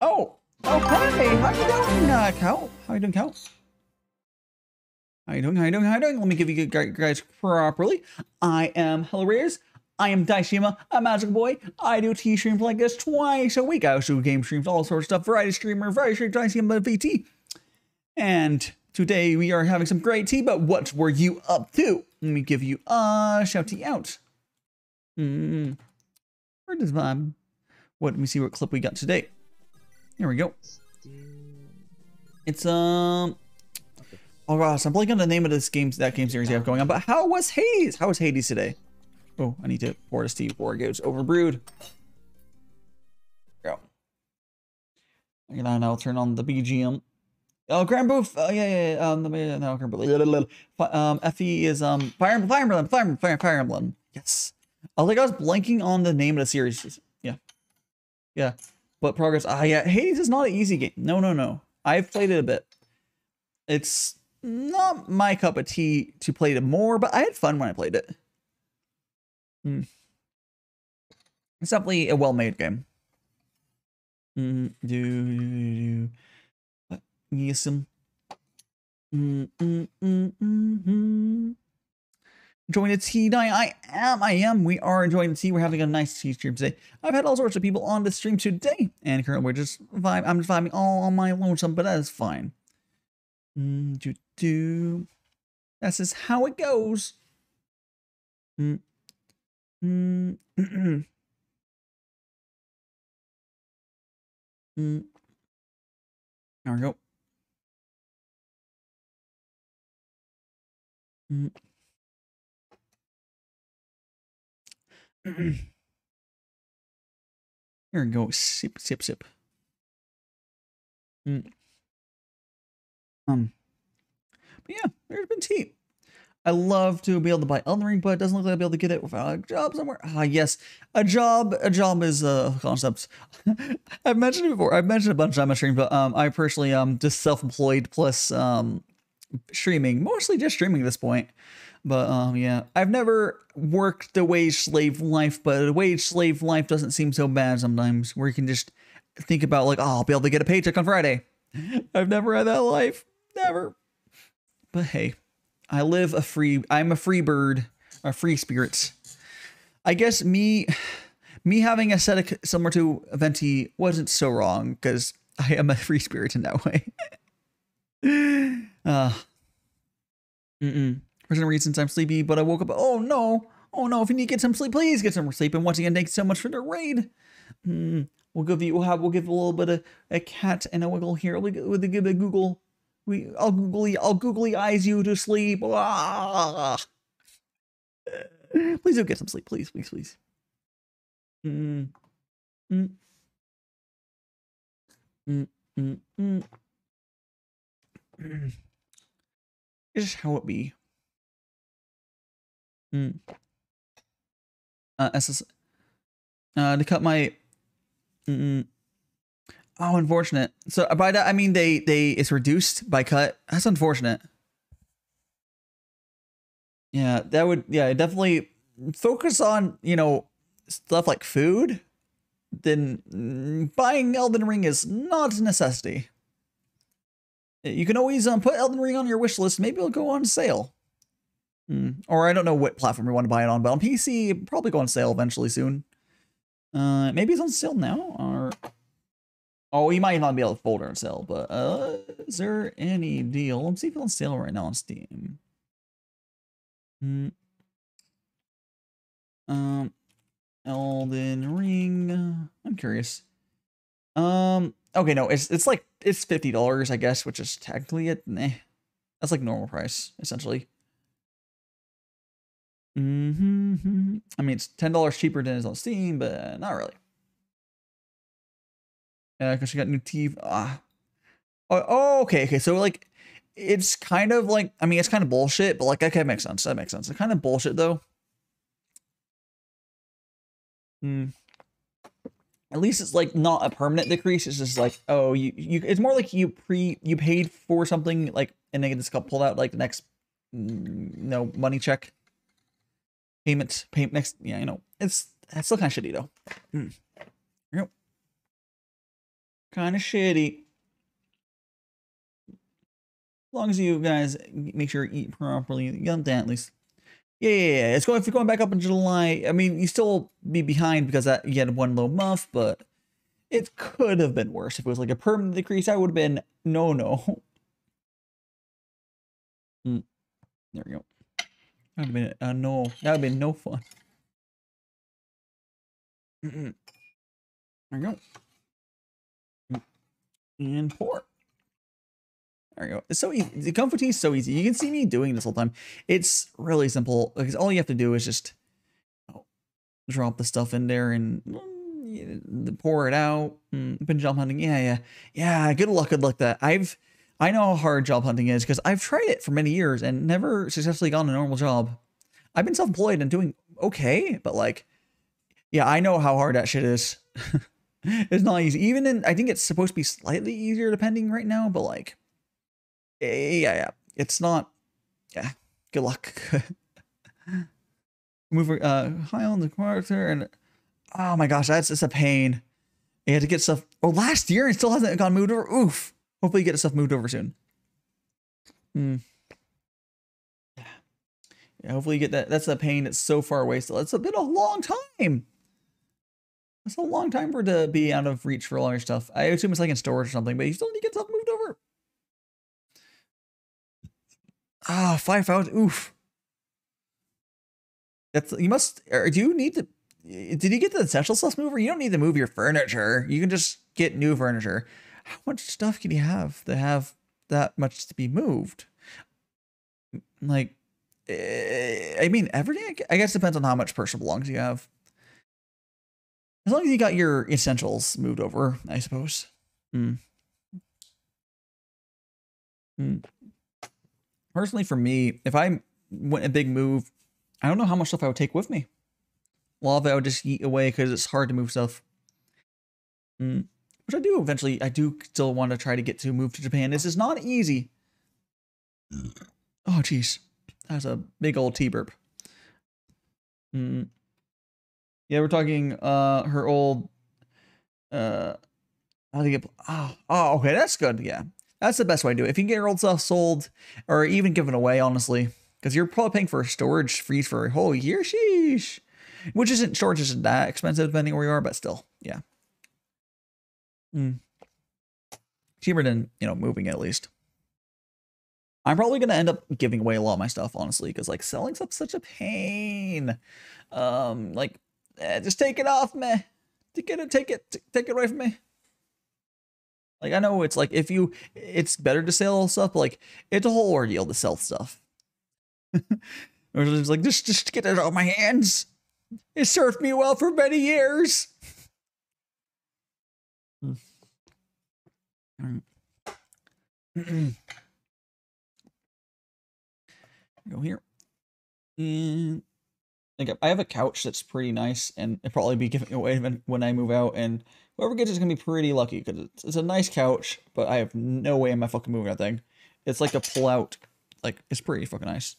Oh, hey, how you doing, Cal? How you doing, Cal? How you doing? Let me give you guys properly. I am hilarious. I am Daishima, a magical boy. I do tea streams like this twice a week. I also do game streams, all sorts of stuff. Variety streamer, DaiShimaVT. And today we are having some great tea, but what were you up to? Let me give you a shouty out. Where does vibe? Let me see what clip we got today. Here we go. It's oh gosh, I'm blanking on the name of this game series I have going on. But how was Hades? How was Hades today? Oh, I need to pour this tea before it gets overbrewed. There we go. And I'll turn on the BGM. Oh, Grand Boof. Oh yeah. No, Grand Boof. Effie is Fire Emblem. Yes. I think I was blanking on the name of the series. Yeah. But progress. Yeah. Hades is not an easy game. No. I've played it a bit. It's not my cup of tea to play it more, but I had fun when I played it. It's definitely a well-made game. Yes. Enjoying the tea night. I am. We are enjoying the tea. We're having a nice tea stream today. I've had all sorts of people on the stream today, and currently we're just I'm just vibing all on my lonesome, but that is fine. That's just how it goes. There we go. Here we go. Sip. But yeah, there's been tea. I love to be able to buy Elden Ring, but it doesn't look like I'll be able to get it without a job somewhere. Yes, a job is a concept. I've mentioned it before. I've mentioned a bunch of times on my stream, but I personally just self-employed plus streaming, mostly just streaming at this point. But yeah, I've never worked the wage slave life, but the wage slave life doesn't seem so bad sometimes, where you can just think about like, oh, I'll be able to get a paycheck on Friday. I've never had that life, never. But hey, I'm a free bird, a free spirit. I guess me having a aesthetic similar to Venti wasn't so wrong, because I am a free spirit in that way. For some reasons I'm sleepy, but I woke up. Oh no! If you need to get some sleep, please get some sleep. And once again, thanks so much for the raid. We'll give a little bit of a cat and a wiggle here. We'll give a Google. I'll googly eyes you to sleep. Please do get some sleep, please. It's just how it be. To cut my. Oh, unfortunate. So by that I mean it's reduced by cut. That's unfortunate. Yeah, that would definitely focus on, stuff like food. Then buying Elden Ring is not a necessity. You can always put Elden Ring on your wish list. Maybe it'll go on sale. Or I don't know what platform you want to buy it on, but on PC, it'll probably go on sale eventually soon. Maybe it's on sale now, or... Oh, you might not be able to fold it on sale, but is there any deal? Let's see if it's on sale right now on Steam. Elden Ring. I'm curious. Okay, no, it's like it's $50, I guess, which is technically it. That's like normal price, essentially. I mean, it's $10 cheaper than it is on Steam, but not really. Because she got new TV. Oh, okay. So like, it's kind of like, I mean, it's kind of bullshit, but like that kind of makes sense. That makes sense. It's kind of bullshit though. At least it's like not a permanent decrease. It's just like, oh, you it's more like you paid for something like, and then it just got pulled out like the next money check payment next. Yeah, you know, it's still kind of shitty though. Yep. Kind of shitty. As long as you guys make sure you eat properly, you got that at least. Yeah. It's going, if you're going back up in July, I mean, you still be behind because that you had one low month, but it could have been worse. If it was like a permanent decrease, I would have been no. There we go. That would have been no. That would have been no fun. There we go. And pour. There you go. It's so easy. The Gongfu Tea is so easy. You can see me doing this all the time. It's really simple because all you have to do is just drop the stuff in there and pour it out. Been job hunting. Yeah. Good luck that. I know how hard job hunting is because I've tried it for many years and never successfully gotten a normal job. I've been self-employed and doing okay, but like, yeah, I know how hard that shit is. It's not easy. Even in, I think it's supposed to be slightly easier depending right now, but like, yeah. It's not, yeah. Good luck. Move high on the character and, oh my gosh, it's a pain. You had to get stuff, last year and still hasn't gone moved over. Oof. Hopefully you get stuff moved over soon. Yeah, hopefully you get that. That's a pain. It's so far away still. It's been a long time. It's a long time for it to be out of reach for all your stuff. I assume it's like in storage or something, but you still need to get stuff moved over. 5,000. Oof. You must, or do you need to, did you get the essential stuff mover? You don't need to move your furniture. You can just get new furniture. How much stuff can you have to have that much to be moved? Like, I mean, everything, I guess depends on how much personal belongings you have. As long as you got your essentials moved over, I suppose. Personally, for me, if I went a big move, I don't know how much stuff I would take with me. A lot of it I would just eat away because it's hard to move stuff. Which I do eventually, I do still want to try to get to move to Japan. This is not easy. Oh, jeez. That's a big old tea burp. Yeah, we're talking her old how to get okay, that's good. Yeah. That's the best way to do it. If you can get your old stuff sold or even given away, honestly, because you're probably paying for a storage freeze for a whole year, sheesh. Which storage isn't that expensive depending where you are, but still, yeah. Cheaper than, moving at least. I'm probably going to end up giving away a lot of my stuff, honestly, because like selling stuff's such a pain. Just take it off me. Take it away from me. Like, I know it's like, it's better to sell stuff, but like, it's a whole ordeal to sell stuff. Or it's like, just get it out of my hands. It served me well for many years. Go here. And I have a couch that's pretty nice, and it'll probably be giving away when I move out, and whoever gets it's gonna be pretty lucky because it's a nice couch, but I have no way am I fucking moving that thing. It's like a pull out, like it's pretty fucking nice.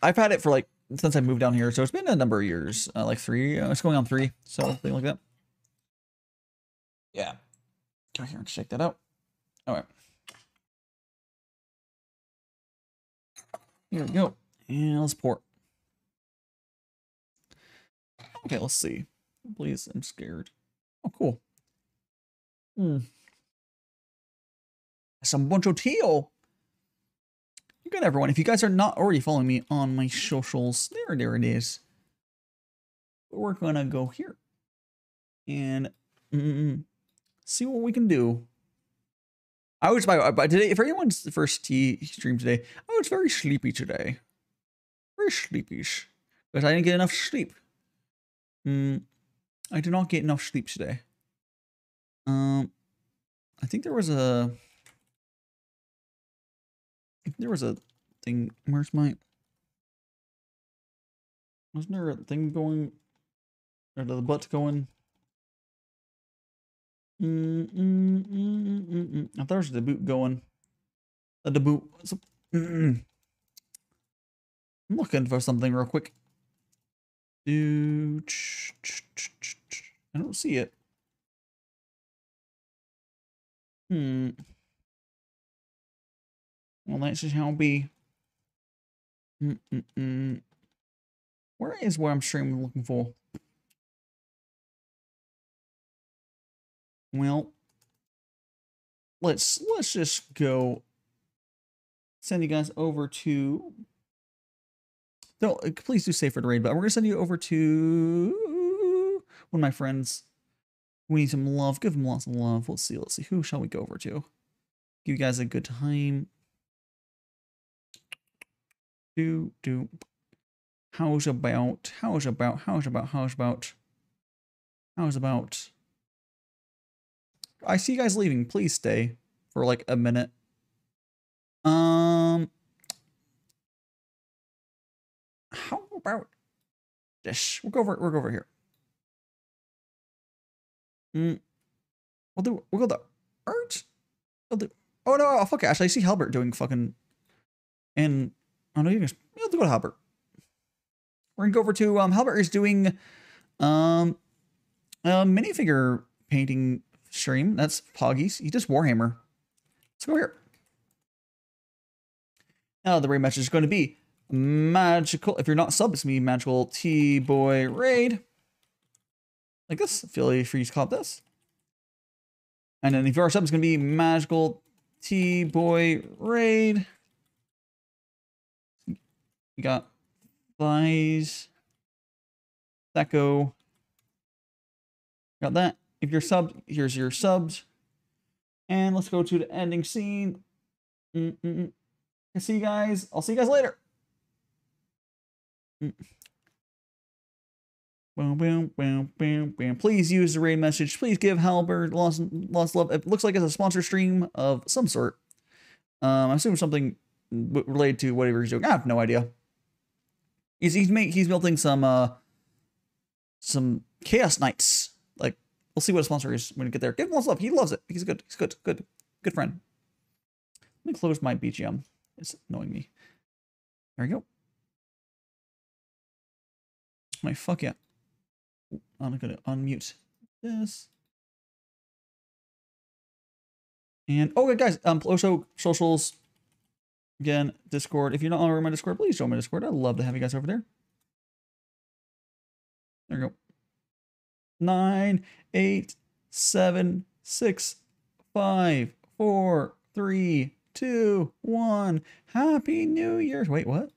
I've had it for like since I moved down here, so it's been a number of years, like 3. It's going on 3, so something like that. Yeah. Go here and shake that out. All right. Here we go. And let's pour. Okay, let's see. Please, I'm scared. Oh, cool. Some bunch of teal. Good, everyone. If you guys are not already following me on my socials, there it is. We're gonna go here and see what we can do. I was by today. For anyone's first tea stream today, I was very sleepy today. Very sleepy-ish because I didn't get enough sleep. I did not get enough sleep today. I think there was a thing. Where's my? Wasn't there a thing going? Or the butt going? I thought there was the boot going. The boot. I'm looking for something real quick. I don't see it. Well, that's just how it be. Where is what I'm streaming looking for? Well, let's just go send you guys over to. Don't please do save for the raid, but we're gonna send you over to one of my friends. We need some love. Give them lots of love. Let's see. Who shall we go over to? Give you guys a good time. How's about? I see you guys leaving. Please stay for like a minute. How about this? We'll go over here. We'll go the art. Oh no! Oh, fuck it. Actually, I see Halbert doing fucking. And oh no, you guys. We'll go to Halbert. We're gonna go over to Halbert is doing a minifigure painting stream. That's Poggy's. He does Warhammer. Let's go here. Now the raid message is going to be magical. If you're not subbed, it's me, magical T-boy raid. Like this. Feel free to call this. And then if you are subbed, it's going to be magical T-boy raid. We got thighs. Thaco. Got that. If you're subbed, here's your subs. And let's go to the ending scene. I'll see you guys. I'll see you guys later. Boom, boom, boom, boom, boom. Please use the raid message. Please give Halbert lost love. It looks like it's a sponsor stream of some sort. I'm assuming something related to whatever he's doing. I have no idea. He's building some Chaos Knights. Like, we'll see what a sponsor is when we get there. Give him lots of love. He loves it. He's good. He's good. Good friend. Let me close my BGM. It's annoying me. There we go. My fuck yeah. I'm gonna unmute this. And okay, guys. Also socials. Again, Discord. If you're not on my Discord, please join my Discord. I'd love to have you guys over there. There we go. 9, 8, 7, 6, 5, 4, 3, 2, 1. Happy New Year. Wait, what?